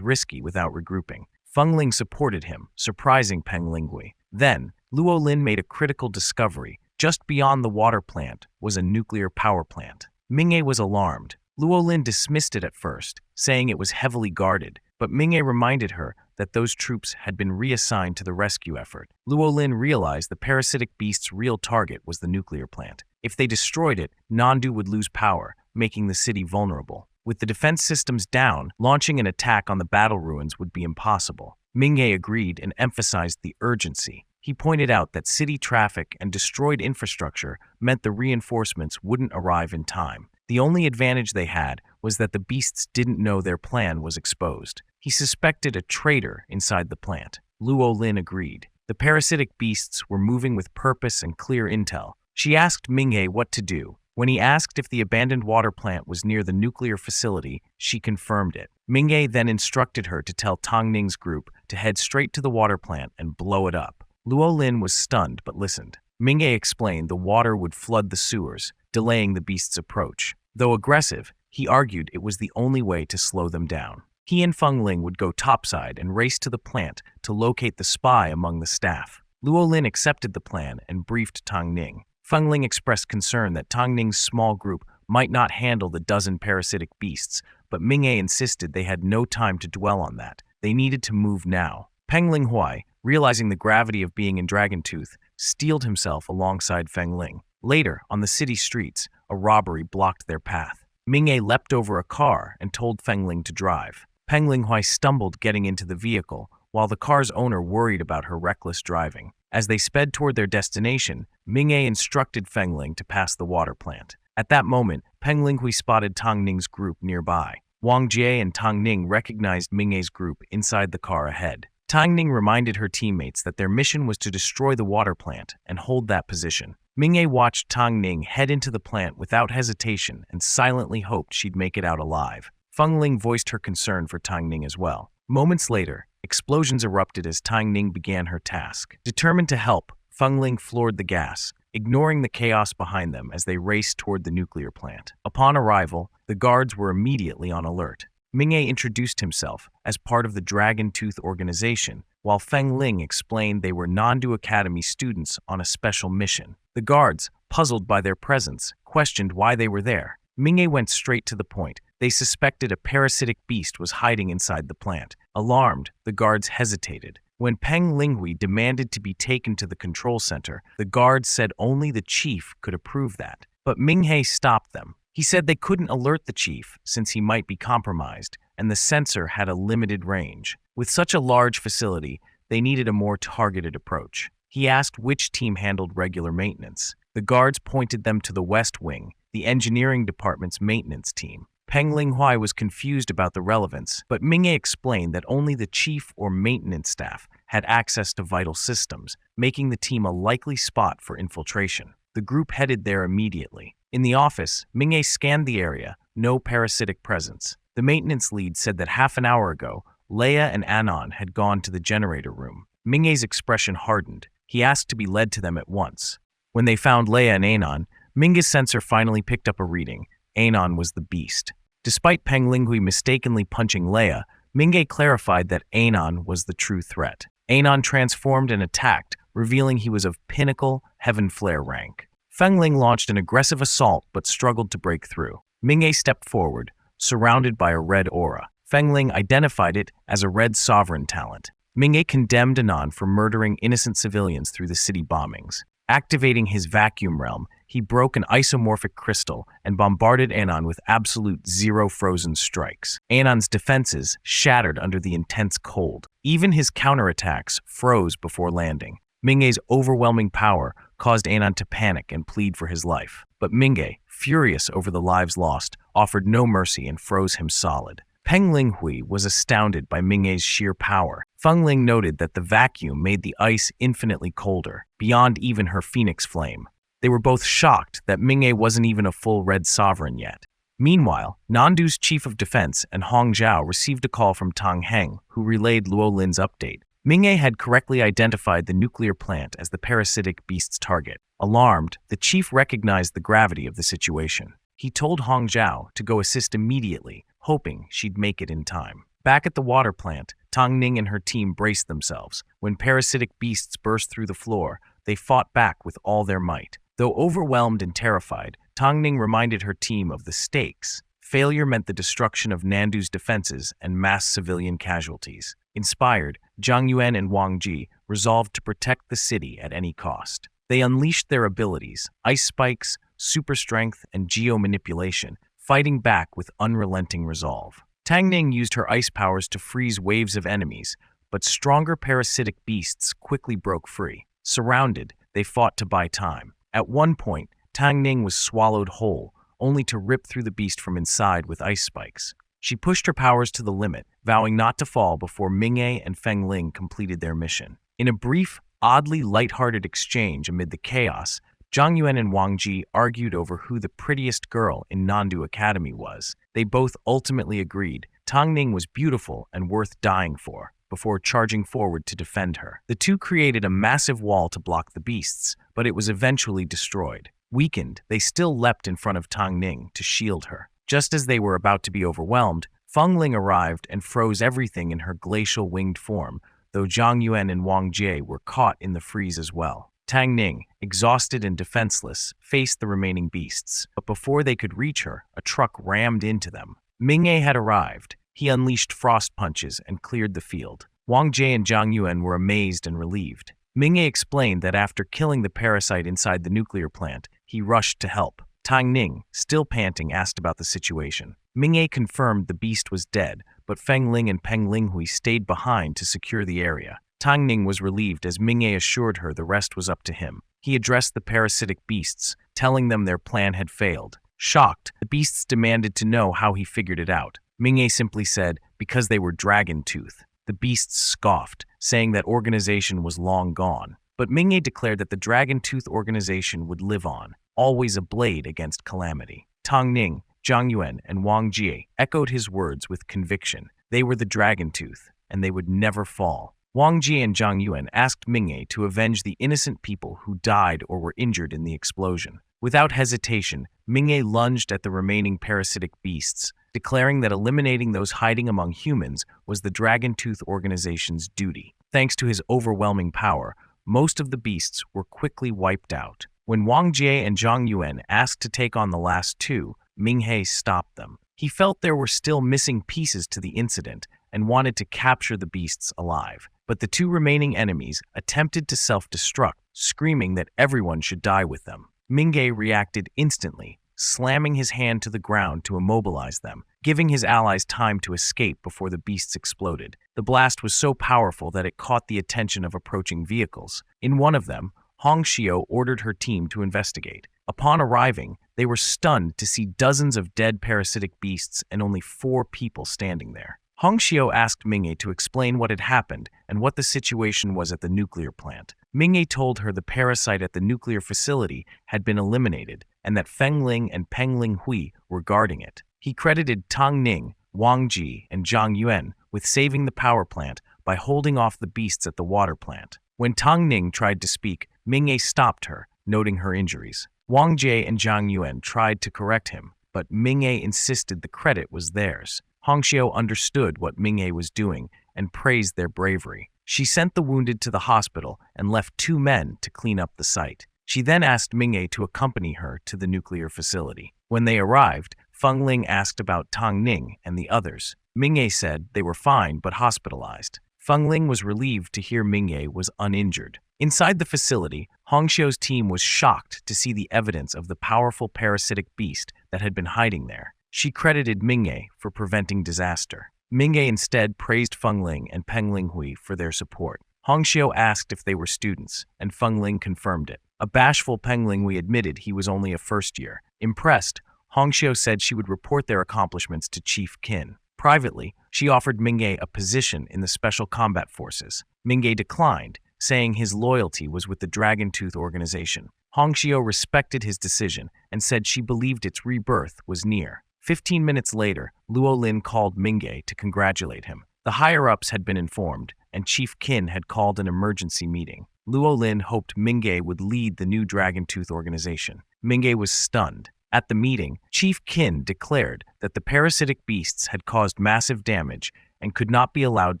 risky without regrouping. Feng Ling supported him, surprising Peng Linghui. Then, Luo Lin made a critical discovery. Just beyond the water plant was a nuclear power plant. Minghe was alarmed. Luo Lin dismissed it at first, saying it was heavily guarded, but Minghe reminded her that those troops had been reassigned to the rescue effort. Luo Lin realized the parasitic beast's real target was the nuclear plant. If they destroyed it, Nandu would lose power, making the city vulnerable. With the defense systems down, launching an attack on the battle ruins would be impossible. Minghe agreed and emphasized the urgency. He pointed out that city traffic and destroyed infrastructure meant the reinforcements wouldn't arrive in time. The only advantage they had was that the beasts didn't know their plan was exposed. He suspected a traitor inside the plant. Luo Lin agreed. The parasitic beasts were moving with purpose and clear intel. She asked Minghe what to do. When he asked if the abandoned water plant was near the nuclear facility, she confirmed it. Minghe then instructed her to tell Tang Ning's group to head straight to the water plant and blow it up. Luo Lin was stunned but listened. Minghe explained the water would flood the sewers, delaying the beast's approach. Though aggressive, he argued it was the only way to slow them down. He and Feng Ling would go topside and race to the plant to locate the spy among the staff. Luo Lin accepted the plan and briefed Tang Ning. Feng Ling expressed concern that Tang Ning's small group might not handle the dozen parasitic beasts, but Minghe insisted they had no time to dwell on that. They needed to move now. Peng Linghui, realizing the gravity of being in Dragon Tooth, steeled himself alongside Feng Ling. Later, on the city streets, a robbery blocked their path. Minghe leapt over a car and told Feng Ling to drive. Peng Linghui stumbled getting into the vehicle, while the car's owner worried about her reckless driving. As they sped toward their destination, Minghe instructed Feng Ling to pass the water plant. At that moment, Peng Linghui spotted Tang Ning's group nearby. Wang Jie and Tang Ning recognized Minghe's group inside the car ahead. Tang Ning reminded her teammates that their mission was to destroy the water plant and hold that position. Minghe watched Tang Ning head into the plant without hesitation and silently hoped she'd make it out alive. Feng Ling voiced her concern for Tang Ning as well. Moments later, explosions erupted as Tang Ning began her task. Determined to help, Feng Ling floored the gas, ignoring the chaos behind them as they raced toward the nuclear plant. Upon arrival, the guards were immediately on alert. Minghe introduced himself as part of the Dragon Tooth organization, while Feng Ling explained they were Nandu Academy students on a special mission. The guards, puzzled by their presence, questioned why they were there. Minghe went straight to the point. They suspected a parasitic beast was hiding inside the plant. Alarmed, the guards hesitated. When Peng Linghui demanded to be taken to the control center, the guards said only the chief could approve that. But Minghe stopped them. He said they couldn't alert the chief since he might be compromised, and the sensor had a limited range. With such a large facility, they needed a more targeted approach. He asked which team handled regular maintenance. The guards pointed them to the West Wing, the engineering department's maintenance team. Peng Linghui was confused about the relevance, but Minghe explained that only the chief or maintenance staff had access to vital systems, making the team a likely spot for infiltration. The group headed there immediately. In the office, Minghe scanned the area, no parasitic presence. The maintenance lead said that half an hour ago, Leia and Anon had gone to the generator room. Minghe's expression hardened. He asked to be led to them at once. When they found Leia and Anon, Minghe's sensor finally picked up a reading. Anon was the beast. Despite Peng Linghui mistakenly punching Leia, Minghe clarified that Anon was the true threat. Anon transformed and attacked, revealing he was of pinnacle Heaven Flare rank. Feng Ling launched an aggressive assault but struggled to break through. Minghe stepped forward, surrounded by a red aura. Feng Ling identified it as a red sovereign talent. Minghe condemned Anon for murdering innocent civilians through the city bombings. Activating his vacuum realm, he broke an isomorphic crystal and bombarded Anon with absolute zero frozen strikes. Anon's defenses shattered under the intense cold. Even his counterattacks froze before landing. Minghe's overwhelming power caused Anon to panic and plead for his life. But Minghe, furious over the lives lost, offered no mercy and froze him solid. Peng Linghui was astounded by Minghe's sheer power. Feng Ling noted that the vacuum made the ice infinitely colder, beyond even her phoenix flame. They were both shocked that Minghe wasn't even a full red sovereign yet. Meanwhile, Nandu's chief of defense and Hong Zhao received a call from Tang Heng, who relayed Luo Lin's update. Minghe had correctly identified the nuclear plant as the parasitic beast's target. Alarmed, the chief recognized the gravity of the situation. He told Hong Zhao to go assist immediately, hoping she'd make it in time. Back at the water plant, Tang Ning and her team braced themselves. When parasitic beasts burst through the floor, they fought back with all their might. Though overwhelmed and terrified, Tang Ning reminded her team of the stakes. Failure meant the destruction of Nandu's defenses and mass civilian casualties. Inspired, Zhang Yuan and Wang Ji resolved to protect the city at any cost. They unleashed their abilities, ice spikes, super strength, and geo-manipulation, fighting back with unrelenting resolve. Tang Ning used her ice powers to freeze waves of enemies, but stronger parasitic beasts quickly broke free. Surrounded, they fought to buy time. At one point, Tang Ning was swallowed whole, only to rip through the beast from inside with ice spikes. She pushed her powers to the limit, vowing not to fall before Minghe and Feng Ling completed their mission. In a brief, oddly lighthearted exchange amid the chaos, Zhang Yuan and Wang Ji argued over who the prettiest girl in Nandu Academy was. They both ultimately agreed Tang Ning was beautiful and worth dying for, before charging forward to defend her. The two created a massive wall to block the beasts, but it was eventually destroyed. Weakened, they still leapt in front of Tang Ning to shield her. Just as they were about to be overwhelmed, Feng Ling arrived and froze everything in her glacial winged form, though Zhang Yuan and Wang Jie were caught in the freeze as well. Tang Ning, exhausted and defenseless, faced the remaining beasts, but before they could reach her, a truck rammed into them. Minghe had arrived. He unleashed frost punches and cleared the field. Wang Jie and Zhang Yuan were amazed and relieved. Minghe explained that after killing the parasite inside the nuclear plant, he rushed to help. Tang Ning, still panting, asked about the situation. Minghe confirmed the beast was dead, but Feng Ling and Peng Linghui stayed behind to secure the area. Tang Ning was relieved as Minghe assured her the rest was up to him. He addressed the parasitic beasts, telling them their plan had failed. Shocked, the beasts demanded to know how he figured it out. Minghe simply said, because they were Dragon Tooth. The beasts scoffed, saying that organization was long gone. But Minghe declared that the Dragon Tooth organization would live on, always a blade against calamity. Tang Ning, Zhang Yuan, and Wang Jie echoed his words with conviction. They were the Dragon Tooth, and they would never fall. Wang Jie and Zhang Yuan asked Minghe to avenge the innocent people who died or were injured in the explosion. Without hesitation, Minghe lunged at the remaining parasitic beasts, declaring that eliminating those hiding among humans was the Dragon Tooth organization's duty. Thanks to his overwhelming power, most of the beasts were quickly wiped out. When Wang Jie and Zhang Yuan asked to take on the last two, Minghe stopped them. He felt there were still missing pieces to the incident and wanted to capture the beasts alive. But the two remaining enemies attempted to self-destruct, screaming that everyone should die with them. Minghe reacted instantly, slamming his hand to the ground to immobilize them, giving his allies time to escape before the beasts exploded. The blast was so powerful that it caught the attention of approaching vehicles. In one of them, Hong Xiu ordered her team to investigate. Upon arriving, they were stunned to see dozens of dead parasitic beasts and only 4 people standing there. Hong Xiu asked Minghe to explain what had happened and what the situation was at the nuclear plant. Minghe told her the parasite at the nuclear facility had been eliminated and that Feng Ling and Peng Ling Hui were guarding it. He credited Tang Ning, Wang Ji, and Zhang Yuan with saving the power plant by holding off the beasts at the water plant. When Tang Ning tried to speak, Minghe stopped her, noting her injuries. Wang Jie and Zhang Yuan tried to correct him, but Minghe insisted the credit was theirs. Hong Xiu understood what Minghe was doing and praised their bravery. She sent the wounded to the hospital and left 2 men to clean up the site. She then asked Minghe to accompany her to the nuclear facility. When they arrived, Feng Ling asked about Tang Ning and the others. Minghe said they were fine but hospitalized. Feng Ling was relieved to hear Minghe was uninjured. Inside the facility, Hong Xiu's team was shocked to see the evidence of the powerful parasitic beast that had been hiding there. She credited Minghe for preventing disaster. Minghe instead praised Feng Ling and Peng Ling Hui for their support. Hong Xiu asked if they were students, and Feng Ling confirmed it. A bashful Peng Ling Hui admitted he was only a first year. Impressed, Hong Xiu said she would report their accomplishments to Chief Qin. Privately, she offered Minghe a position in the Special Combat Forces. Minghe declined, saying his loyalty was with the Dragon Tooth organization. Hong Xiu respected his decision and said she believed its rebirth was near. 15 minutes later, Luo Lin called Minghe to congratulate him. The higher-ups had been informed, and Chief Qin had called an emergency meeting. Luo Lin hoped Minghe would lead the new Dragon Tooth organization. Minghe was stunned. At the meeting, Chief Qin declared that the parasitic beasts had caused massive damage and could not be allowed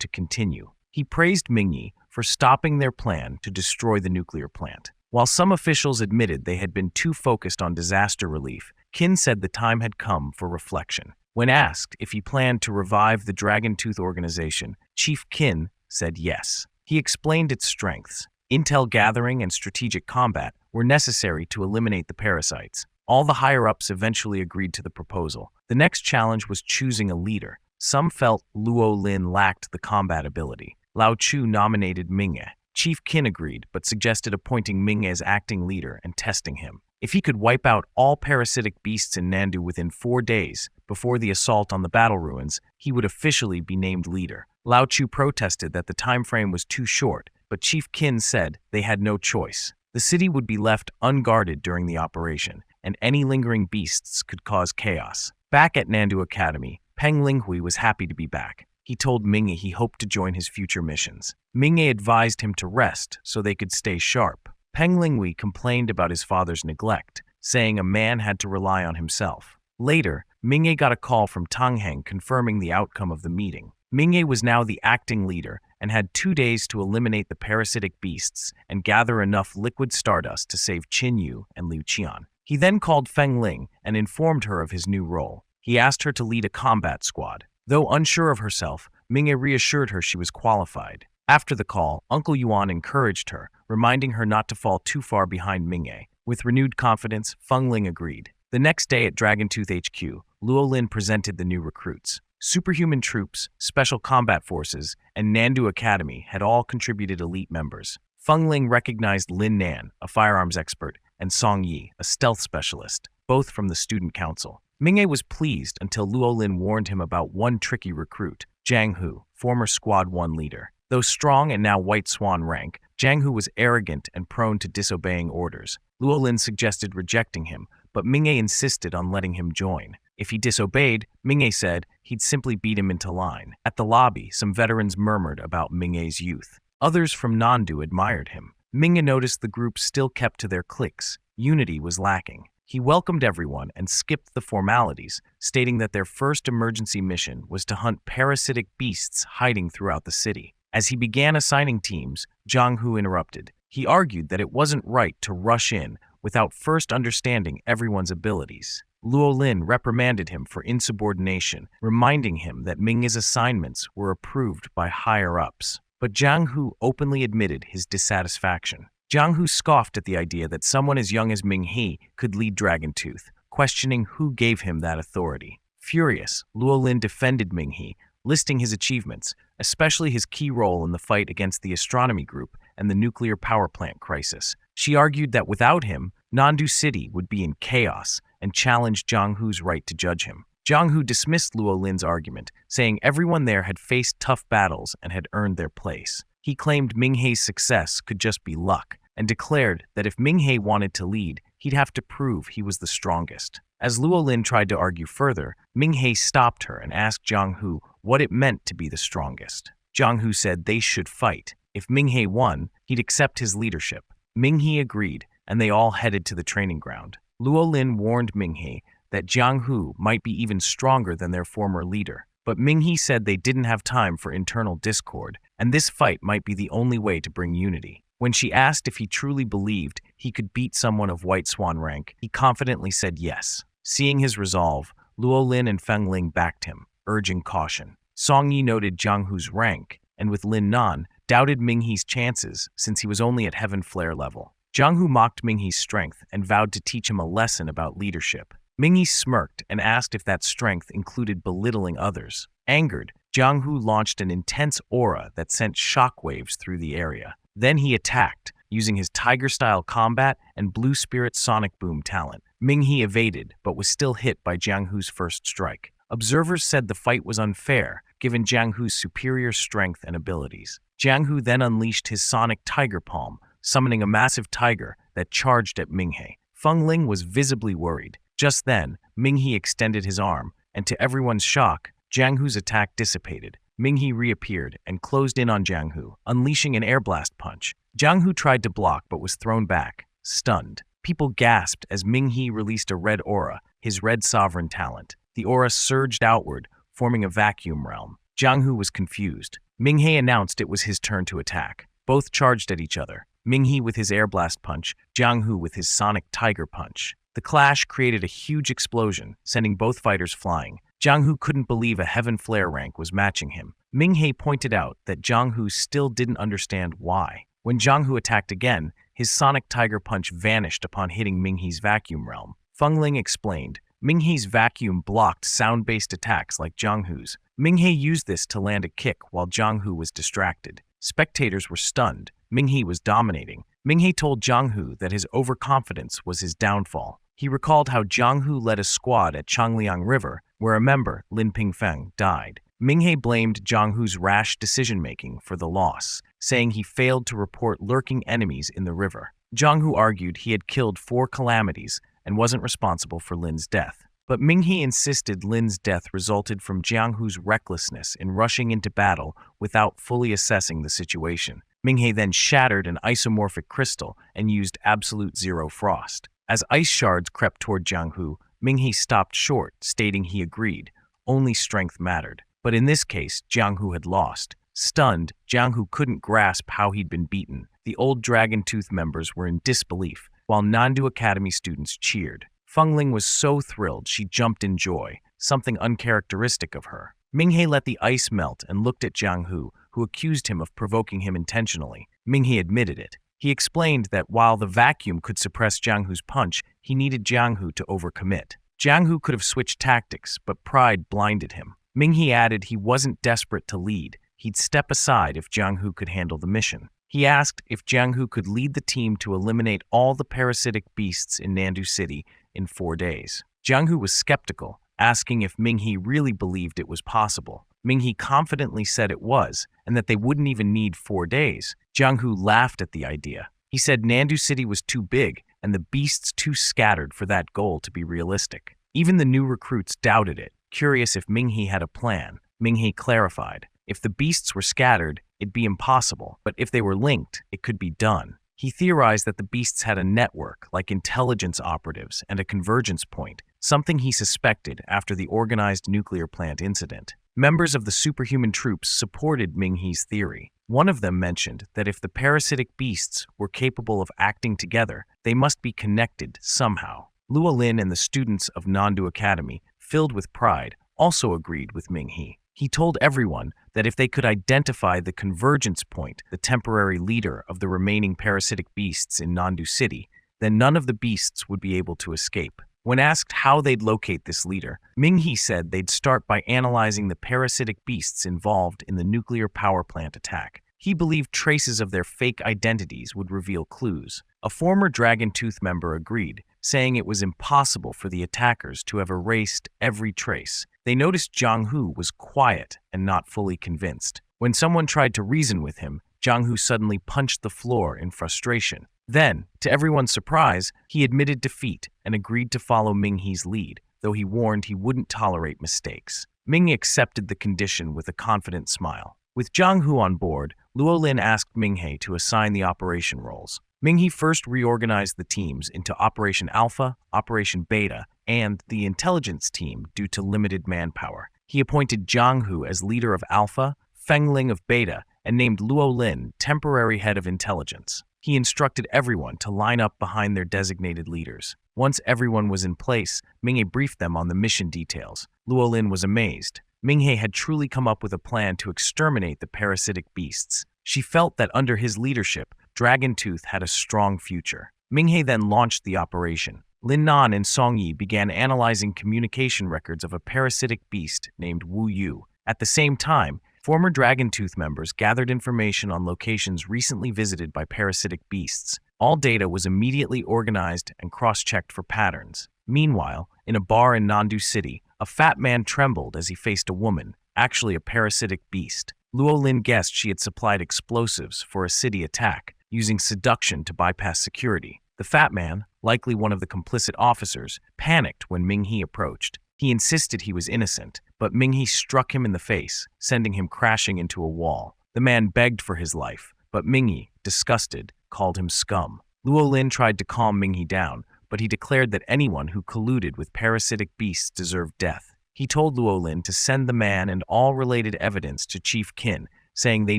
to continue. He praised Minghe for stopping their plan to destroy the nuclear plant. While some officials admitted they had been too focused on disaster relief, Qin said the time had come for reflection. When asked if he planned to revive the Dragon Tooth organization, Chief Qin said yes. He explained its strengths. Intel gathering and strategic combat were necessary to eliminate the parasites. All the higher-ups eventually agreed to the proposal. The next challenge was choosing a leader. Some felt Luo Lin lacked the combat ability. Lao Chu nominated Minghe. Chief Qin agreed, but suggested appointing Minghe as acting leader and testing him. If he could wipe out all parasitic beasts in Nandu within 4 days, before the assault on the battle ruins, he would officially be named leader. Lao Chu protested that the time frame was too short, but Chief Qin said they had no choice. The city would be left unguarded during the operation, and any lingering beasts could cause chaos. Back at Nandu Academy, Peng Ling Hui was happy to be back. He told Minghe he hoped to join his future missions. Minghe advised him to rest so they could stay sharp. Peng Ling Hui complained about his father's neglect, saying a man had to rely on himself. Later, Minghe got a call from Tang Heng confirming the outcome of the meeting. Minghe was now the acting leader and had 2 days to eliminate the parasitic beasts and gather enough liquid stardust to save Qin Yu and Liu Qian. He then called Feng Ling and informed her of his new role. He asked her to lead a combat squad. Though unsure of herself, Minghe reassured her she was qualified. After the call, Uncle Yuan encouraged her, reminding her not to fall too far behind Minghe. With renewed confidence, Feng Ling agreed. The next day at Dragon Tooth HQ, Luo Lin presented the new recruits. Superhuman troops, special combat forces, and Nandu Academy had all contributed elite members. Feng Ling recognized Lin Nan, a firearms expert, and Song Yi, a stealth specialist, both from the student council. Minghe was pleased until Luo Lin warned him about one tricky recruit, Zhang Hu, former Squad 1 leader. Though strong and now White Swan rank, Zhang Hu was arrogant and prone to disobeying orders. Luo Lin suggested rejecting him, but Minghe insisted on letting him join. If he disobeyed, Minghe said he'd simply beat him into line. At the lobby, some veterans murmured about Minghe's youth. Others from Nandu admired him. Minghe noticed the group still kept to their cliques. unity was lacking. He welcomed everyone and skipped the formalities, stating that their first emergency mission was to hunt parasitic beasts hiding throughout the city. As he began assigning teams, Jang Hu interrupted. He argued that it wasn't right to rush in without first understanding everyone's abilities. Luo Lin reprimanded him for insubordination, reminding him that Minghe's assignments were approved by higher-ups. But Jang Hu openly admitted his dissatisfaction. Jang Hu scoffed at the idea that someone as young as Minghe could lead Dragon Tooth, questioning who gave him that authority. Furious, Luo Lin defended Minghe, listing his achievements, especially his key role in the fight against the astronomy group and the nuclear power plant crisis. She argued that without him, Nandu City would be in chaos and challenged Jang Hu's right to judge him. Jang Hu dismissed Luo Lin's argument, saying everyone there had faced tough battles and had earned their place. He claimed Minghe's success could just be luck, and declared that if Minghe wanted to lead, he'd have to prove he was the strongest. As Luo Lin tried to argue further, Minghe stopped her and asked Jang Hu what it meant to be the strongest. Jang Hu said they should fight. If Minghe won, he'd accept his leadership. Minghe agreed, and they all headed to the training ground. Luo Lin warned Minghe that Jang Hu might be even stronger than their former leader. But Minghe said they didn't have time for internal discord, and this fight might be the only way to bring unity. When she asked if he truly believed he could beat someone of White Swan rank, he confidently said yes. Seeing his resolve, Luo Lin and Feng Ling backed him, urging caution. Song Yi noted Jang Hu's rank, and with Lin Nan, doubted Minghe's chances since he was only at Heaven Flare level. Jang Hu mocked Minghe's strength and vowed to teach him a lesson about leadership. Minghe smirked and asked if that strength included belittling others. Angered, Jang Hu launched an intense aura that sent shockwaves through the area. Then he attacked, using his Tiger-style combat and Blue Spirit Sonic Boom talent. Minghe evaded, but was still hit by Jang Hu's first strike. Observers said the fight was unfair, given Jang Hu's superior strength and abilities. Jang Hu then unleashed his Sonic Tiger Palm, summoning a massive tiger that charged at Minghe. Feng Ling was visibly worried. Just then, Minghe extended his arm, and to everyone's shock, Jang Hu's attack dissipated. Minghe reappeared and closed in on Jang Hu, unleashing an air blast punch. Jang Hu tried to block but was thrown back, stunned. People gasped as Minghe released a red aura, his red sovereign talent. The aura surged outward, forming a vacuum realm. Jang Hu was confused. Minghe announced it was his turn to attack. Both charged at each other, Minghe with his air blast punch, Jang Hu with his sonic tiger punch. The clash created a huge explosion, sending both fighters flying. Jang Hu couldn't believe a Heaven Flare rank was matching him. Minghe pointed out that Jang Hu still didn't understand why. When Jang Hu attacked again, his sonic tiger punch vanished upon hitting Minghe's vacuum realm. Feng Ling explained, Minghe's vacuum blocked sound-based attacks like Jang Hu's. Minghe used this to land a kick while Jang Hu was distracted. Spectators were stunned. Minghe was dominating. Minghe told Jang Hu that his overconfidence was his downfall. He recalled how Jang Hu led a squad at Changliang River, where a member, Lin Pingfeng, died. Minghe blamed Jang Hu's rash decision-making for the loss, saying he failed to report lurking enemies in the river. Jang Hu argued he had killed 4 calamities and wasn't responsible for Lin's death. But Minghe insisted Lin's death resulted from Jang Hu's recklessness in rushing into battle without fully assessing the situation. Minghe then shattered an isomorphic crystal and used absolute zero frost. As ice shards crept toward Jang Hu, Minghe stopped short, stating he agreed. Only strength mattered. But in this case, Jang Hu had lost. Stunned, Jang Hu couldn't grasp how he'd been beaten. The old Dragon Tooth members were in disbelief, while Nandu Academy students cheered. Feng Ling was so thrilled she jumped in joy, something uncharacteristic of her. Minghe let the ice melt and looked at Jang Hu, who accused him of provoking him intentionally. Minghe admitted it. He explained that while the vacuum could suppress Jang Hu's punch, he needed Jang Hu to overcommit. Jang Hu could have switched tactics, but pride blinded him. Minghe added he wasn't desperate to lead. He'd step aside if Jang Hu could handle the mission. He asked if Jang Hu could lead the team to eliminate all the parasitic beasts in Nandu City in 4 days. Jang Hu was skeptical, asking if Minghe really believed it was possible. Minghe confidently said it was, and that they wouldn't even need 4 days. Jang Hu laughed at the idea. He said Nandu City was too big and the beasts too scattered for that goal to be realistic. Even the new recruits doubted it, curious if Minghe had a plan. Minghe clarified, if the beasts were scattered, it'd be impossible, but if they were linked, it could be done. He theorized that the beasts had a network, like intelligence operatives, and a convergence point, something he suspected after the organized nuclear plant incident. Members of the superhuman troops supported Ming-He's theory. One of them mentioned that if the parasitic beasts were capable of acting together, they must be connected somehow. Luo Lin and the students of Nandu Academy, filled with pride, also agreed with Ming-He. He told everyone that if they could identify the convergence point, the temporary leader of the remaining parasitic beasts in Nandu City, then none of the beasts would be able to escape. When asked how they'd locate this leader, Ming-He said they'd start by analyzing the parasitic beasts involved in the nuclear power plant attack. He believed traces of their fake identities would reveal clues. A former Dragon Tooth member agreed, saying it was impossible for the attackers to have erased every trace. They noticed Jiang Hu was quiet and not fully convinced. When someone tried to reason with him, Jiang Hu suddenly punched the floor in frustration. Then, to everyone's surprise, he admitted defeat and agreed to follow Ming-He's lead, though he warned he wouldn't tolerate mistakes. Ming accepted the condition with a confident smile. With Jiang Hu on board, Luo Lin asked Ming-He to assign the operation roles. Ming-He first reorganized the teams into Operation Alpha, Operation Beta, and the intelligence team due to limited manpower. He appointed Jiang Hu as leader of Alpha, Feng Ling of Beta, and named Luo Lin temporary head of intelligence. He instructed everyone to line up behind their designated leaders. Once everyone was in place, Ming-He briefed them on the mission details. Luo Lin was amazed. Ming-He had truly come up with a plan to exterminate the parasitic beasts. She felt that under his leadership, Dragon Tooth had a strong future. Ming-He then launched the operation. Lin Nan and Song Yi began analyzing communication records of a parasitic beast named Wu Yu. At the same time, former Dragon Tooth members gathered information on locations recently visited by parasitic beasts. All data was immediately organized and cross-checked for patterns. Meanwhile, in a bar in Nandu City, a fat man trembled as he faced a woman, actually a parasitic beast. Luo Lin guessed she had supplied explosives for a city attack, using seduction to bypass security. The fat man, likely one of the complicit officers, panicked when Ming-He approached. He insisted he was innocent, but Ming-He struck him in the face, sending him crashing into a wall. The man begged for his life, but Ming-He, disgusted, called him scum. Luo Lin tried to calm Ming-He down, but he declared that anyone who colluded with parasitic beasts deserved death. He told Luo Lin to send the man and all related evidence to Chief Qin, saying they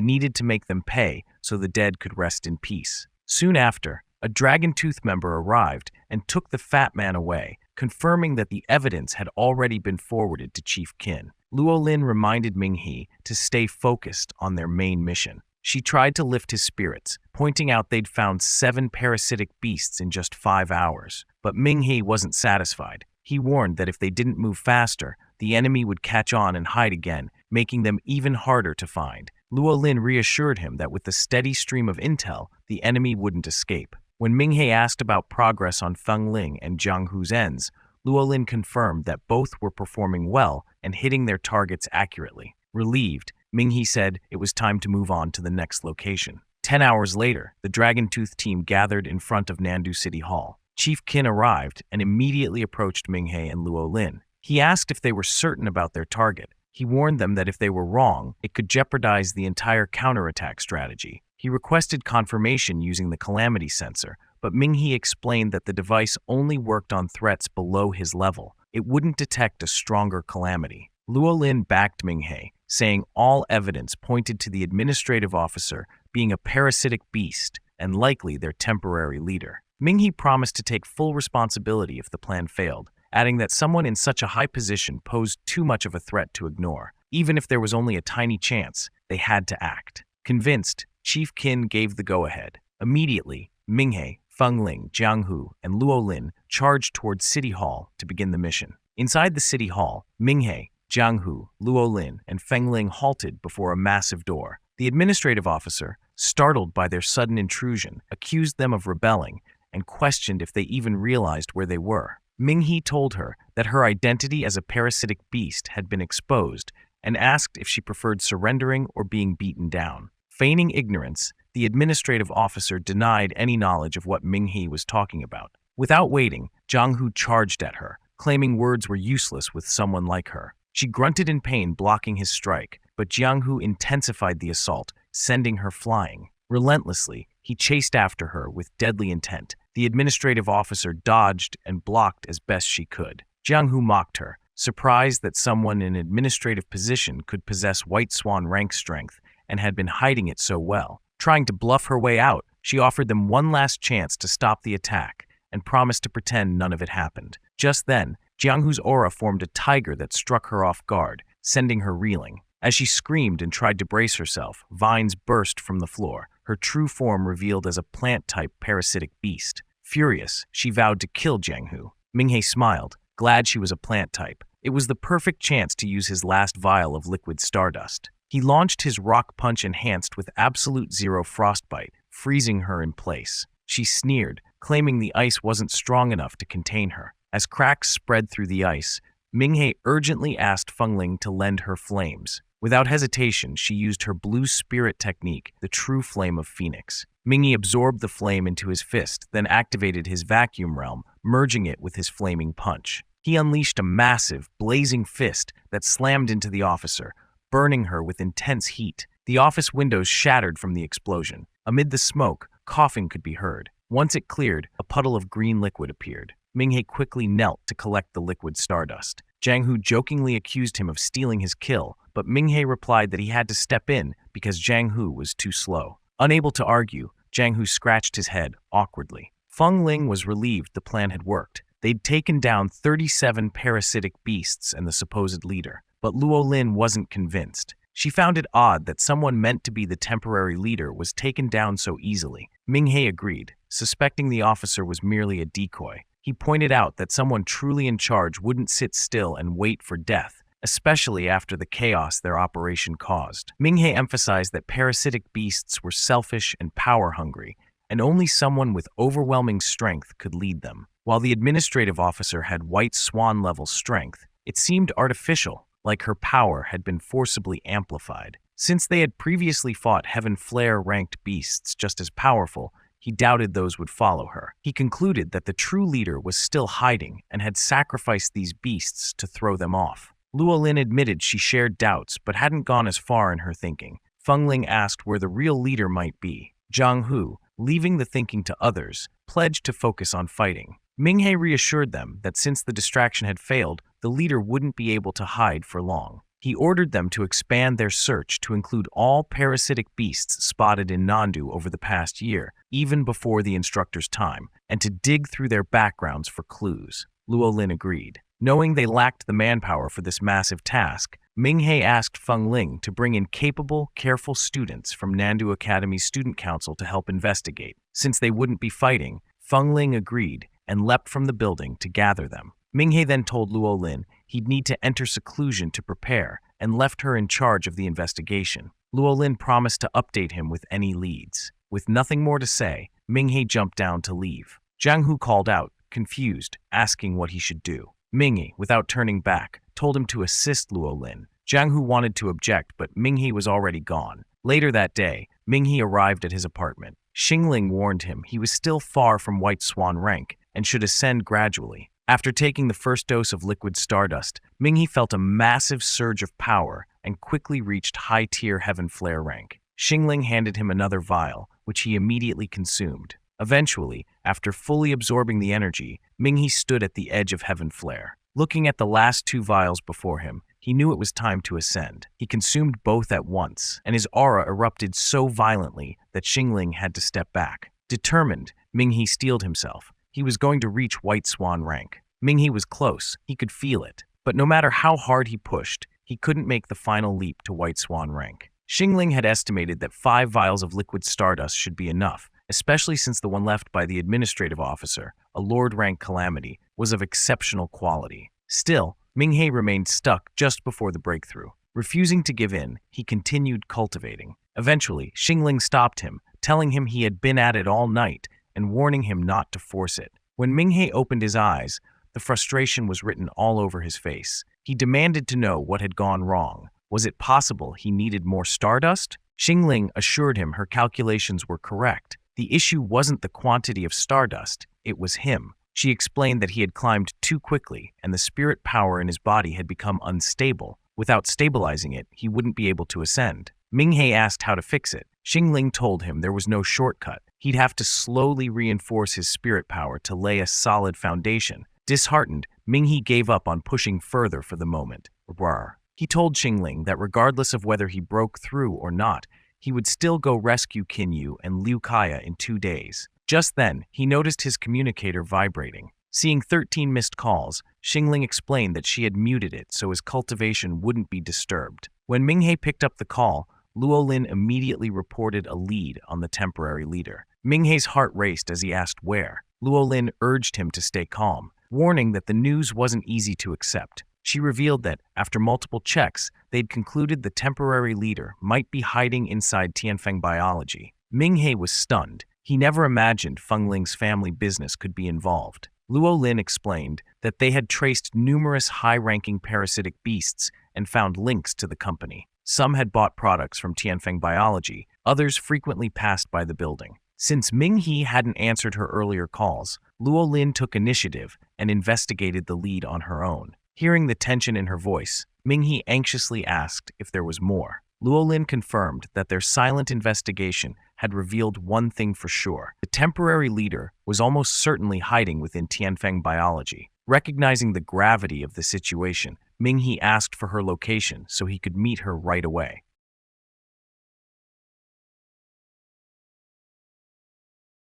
needed to make them pay so the dead could rest in peace. Soon after, a Dragon Tooth member arrived and took the fat man away, confirming that the evidence had already been forwarded to Chief Qin. Luo Lin reminded Ming-He to stay focused on their main mission. She tried to lift his spirits, pointing out they'd found 7 parasitic beasts in just 5 hours. But Ming-He wasn't satisfied. He warned that if they didn't move faster, the enemy would catch on and hide again, making them even harder to find. Luo Lin reassured him that with the steady stream of intel, the enemy wouldn't escape. When Ming-He asked about progress on Feng Ling and Jiang Hu's ends, Luo Lin confirmed that both were performing well and hitting their targets accurately. Relieved, Ming-He said it was time to move on to the next location. 10 hours later, the Dragon Tooth team gathered in front of Nandu City Hall. Chief Qin arrived and immediately approached Ming-He and Luo Lin. He asked if they were certain about their target. He warned them that if they were wrong, it could jeopardize the entire counterattack strategy. He requested confirmation using the calamity sensor, but Ming-He explained that the device only worked on threats below his level. It wouldn't detect a stronger calamity. Luo Lin backed Ming-He, saying all evidence pointed to the administrative officer being a parasitic beast and likely their temporary leader. Ming-He promised to take full responsibility if the plan failed, adding that someone in such a high position posed too much of a threat to ignore. Even if there was only a tiny chance, they had to act. Convinced, Chief Qin gave the go-ahead. Immediately, Ming-He, Feng Ling, Jiang Hu, and Luo Lin charged towards City Hall to begin the mission. Inside the City Hall, Ming-He, Jiang Hu, Luo Lin, and Feng Ling halted before a massive door. The administrative officer, startled by their sudden intrusion, accused them of rebelling and questioned if they even realized where they were. Ming-He told her that her identity as a parasitic beast had been exposed and asked if she preferred surrendering or being beaten down. Feigning ignorance, the administrative officer denied any knowledge of what Ming-He was talking about. Without waiting, Jiang Hu charged at her, claiming words were useless with someone like her. She grunted in pain, blocking his strike, but Jiang Hu intensified the assault, sending her flying. Relentlessly, He chased after her with deadly intent. The administrative officer dodged and blocked as best she could. Jiang Hu mocked her, surprised that someone in an administrative position could possess White Swan rank strength and had been hiding it so well. Trying to bluff her way out, she offered them one last chance to stop the attack and promised to pretend none of it happened. Just then, Jiang Hu's aura formed a tiger that struck her off guard, sending her reeling. As she screamed and tried to brace herself, vines burst from the floor, her true form revealed as a plant-type parasitic beast. Furious, she vowed to kill Jiang Hu. Minghe smiled, glad she was a plant type. It was the perfect chance to use his last vial of liquid stardust. He launched his rock punch enhanced with absolute zero frostbite, freezing her in place. She sneered, claiming the ice wasn't strong enough to contain her. As cracks spread through the ice, Minghe urgently asked Fengling to lend her flames. Without hesitation, she used her blue spirit technique, the true flame of Phoenix. Minghe absorbed the flame into his fist, then activated his vacuum realm, merging it with his flaming punch. He unleashed a massive, blazing fist that slammed into the officer, burning her with intense heat. The office windows shattered from the explosion. Amid the smoke, coughing could be heard. Once it cleared, a puddle of green liquid appeared. Minghe quickly knelt to collect the liquid stardust. Jiang Hu jokingly accused him of stealing his kill, but Minghe replied that he had to step in because Jiang Hu was too slow. Unable to argue, Jiang Hu scratched his head awkwardly. Feng Ling was relieved the plan had worked. They'd taken down 37 parasitic beasts and the supposed leader, but Luo Lin wasn't convinced. She found it odd that someone meant to be the temporary leader was taken down so easily. Minghe agreed, suspecting the officer was merely a decoy. He pointed out that someone truly in charge wouldn't sit still and wait for death, especially after the chaos their operation caused. Minghe emphasized that parasitic beasts were selfish and power-hungry, and only someone with overwhelming strength could lead them. While the administrative officer had White Swan-level strength, it seemed artificial, like her power had been forcibly amplified. Since they had previously fought Heaven Flare-ranked beasts just as powerful, he doubted those would follow her. He concluded that the true leader was still hiding and had sacrificed these beasts to throw them off. Luo Lin admitted she shared doubts but hadn't gone as far in her thinking. Feng Ling asked where the real leader might be. Jiang Hu, leaving the thinking to others, pledged to focus on fighting. Minghe reassured them that since the distraction had failed, the leader wouldn't be able to hide for long. He ordered them to expand their search to include all parasitic beasts spotted in Nandu over the past year, even before the instructor's time, and to dig through their backgrounds for clues. Luo Lin agreed. Knowing they lacked the manpower for this massive task, Minghe asked Feng Ling to bring in capable, careful students from Nandu Academy's student council to help investigate. Since they wouldn't be fighting, Feng Ling agreed and leapt from the building to gather them. Minghe then told Luo Lin he'd need to enter seclusion to prepare and left her in charge of the investigation. Luo Lin promised to update him with any leads. With nothing more to say, Minghe jumped down to leave. Jiang Hu called out, confused, asking what he should do. Minghe, without turning back, told him to assist Luo Lin. Jiang Hu wanted to object, but Minghe was already gone. Later that day, Minghe arrived at his apartment. Xingling warned him he was still far from White Swan rank and should ascend gradually. After taking the first dose of liquid stardust, Minghe felt a massive surge of power and quickly reached high-tier Heaven Flare rank. Xingling handed him another vial, which he immediately consumed. Eventually, after fully absorbing the energy, Minghe stood at the edge of Heaven Flare. Looking at the last 2 vials before him, he knew it was time to ascend. He consumed both at once, and his aura erupted so violently that Xingling had to step back. Determined, Minghe steeled himself. He was going to reach White Swan rank. Minghe was close, he could feel it. But no matter how hard he pushed, he couldn't make the final leap to White Swan rank. Xingling had estimated that 5 vials of liquid stardust should be enough, especially since the one left by the administrative officer, a Lord-rank calamity, was of exceptional quality. Still, Minghe remained stuck just before the breakthrough. Refusing to give in, he continued cultivating. Eventually, Xingling stopped him, telling him he had been at it all night and warning him not to force it. When Minghe opened his eyes, the frustration was written all over his face. He demanded to know what had gone wrong. Was it possible he needed more stardust? Xingling assured him her calculations were correct. The issue wasn't the quantity of stardust, it was him. She explained that he had climbed too quickly and the spirit power in his body had become unstable. Without stabilizing it, he wouldn't be able to ascend. Minghe asked how to fix it. Xingling told him there was no shortcut. He'd have to slowly reinforce his spirit power to lay a solid foundation. Disheartened, Minghe gave up on pushing further for the moment. Rawr. He told Xingling that regardless of whether he broke through or not, he would still go rescue Qinyu and Liu Kaya in 2 days. Just then, he noticed his communicator vibrating. Seeing 13 missed calls, Xingling explained that she had muted it so his cultivation wouldn't be disturbed. When Minghe picked up the call, Luolin immediately reported a lead on the temporary leader. Minghe's heart raced as he asked where. Luolin urged him to stay calm, warning that the news wasn't easy to accept. She revealed that, after multiple checks, they'd concluded the temporary leader might be hiding inside Tianfeng Biology. Minghe was stunned. He never imagined Fengling's family business could be involved. Luolin explained that they had traced numerous high-ranking parasitic beasts and found links to the company. Some had bought products from Tianfeng Biology, others frequently passed by the building. Since Minghe hadn't answered her earlier calls, Luolin took initiative and investigated the lead on her own. Hearing the tension in her voice, Minghe anxiously asked if there was more. Luolin confirmed that their silent investigation had revealed one thing for sure. The temporary leader was almost certainly hiding within Tianfeng Biology. Recognizing the gravity of the situation, Minghe asked for her location so he could meet her right away.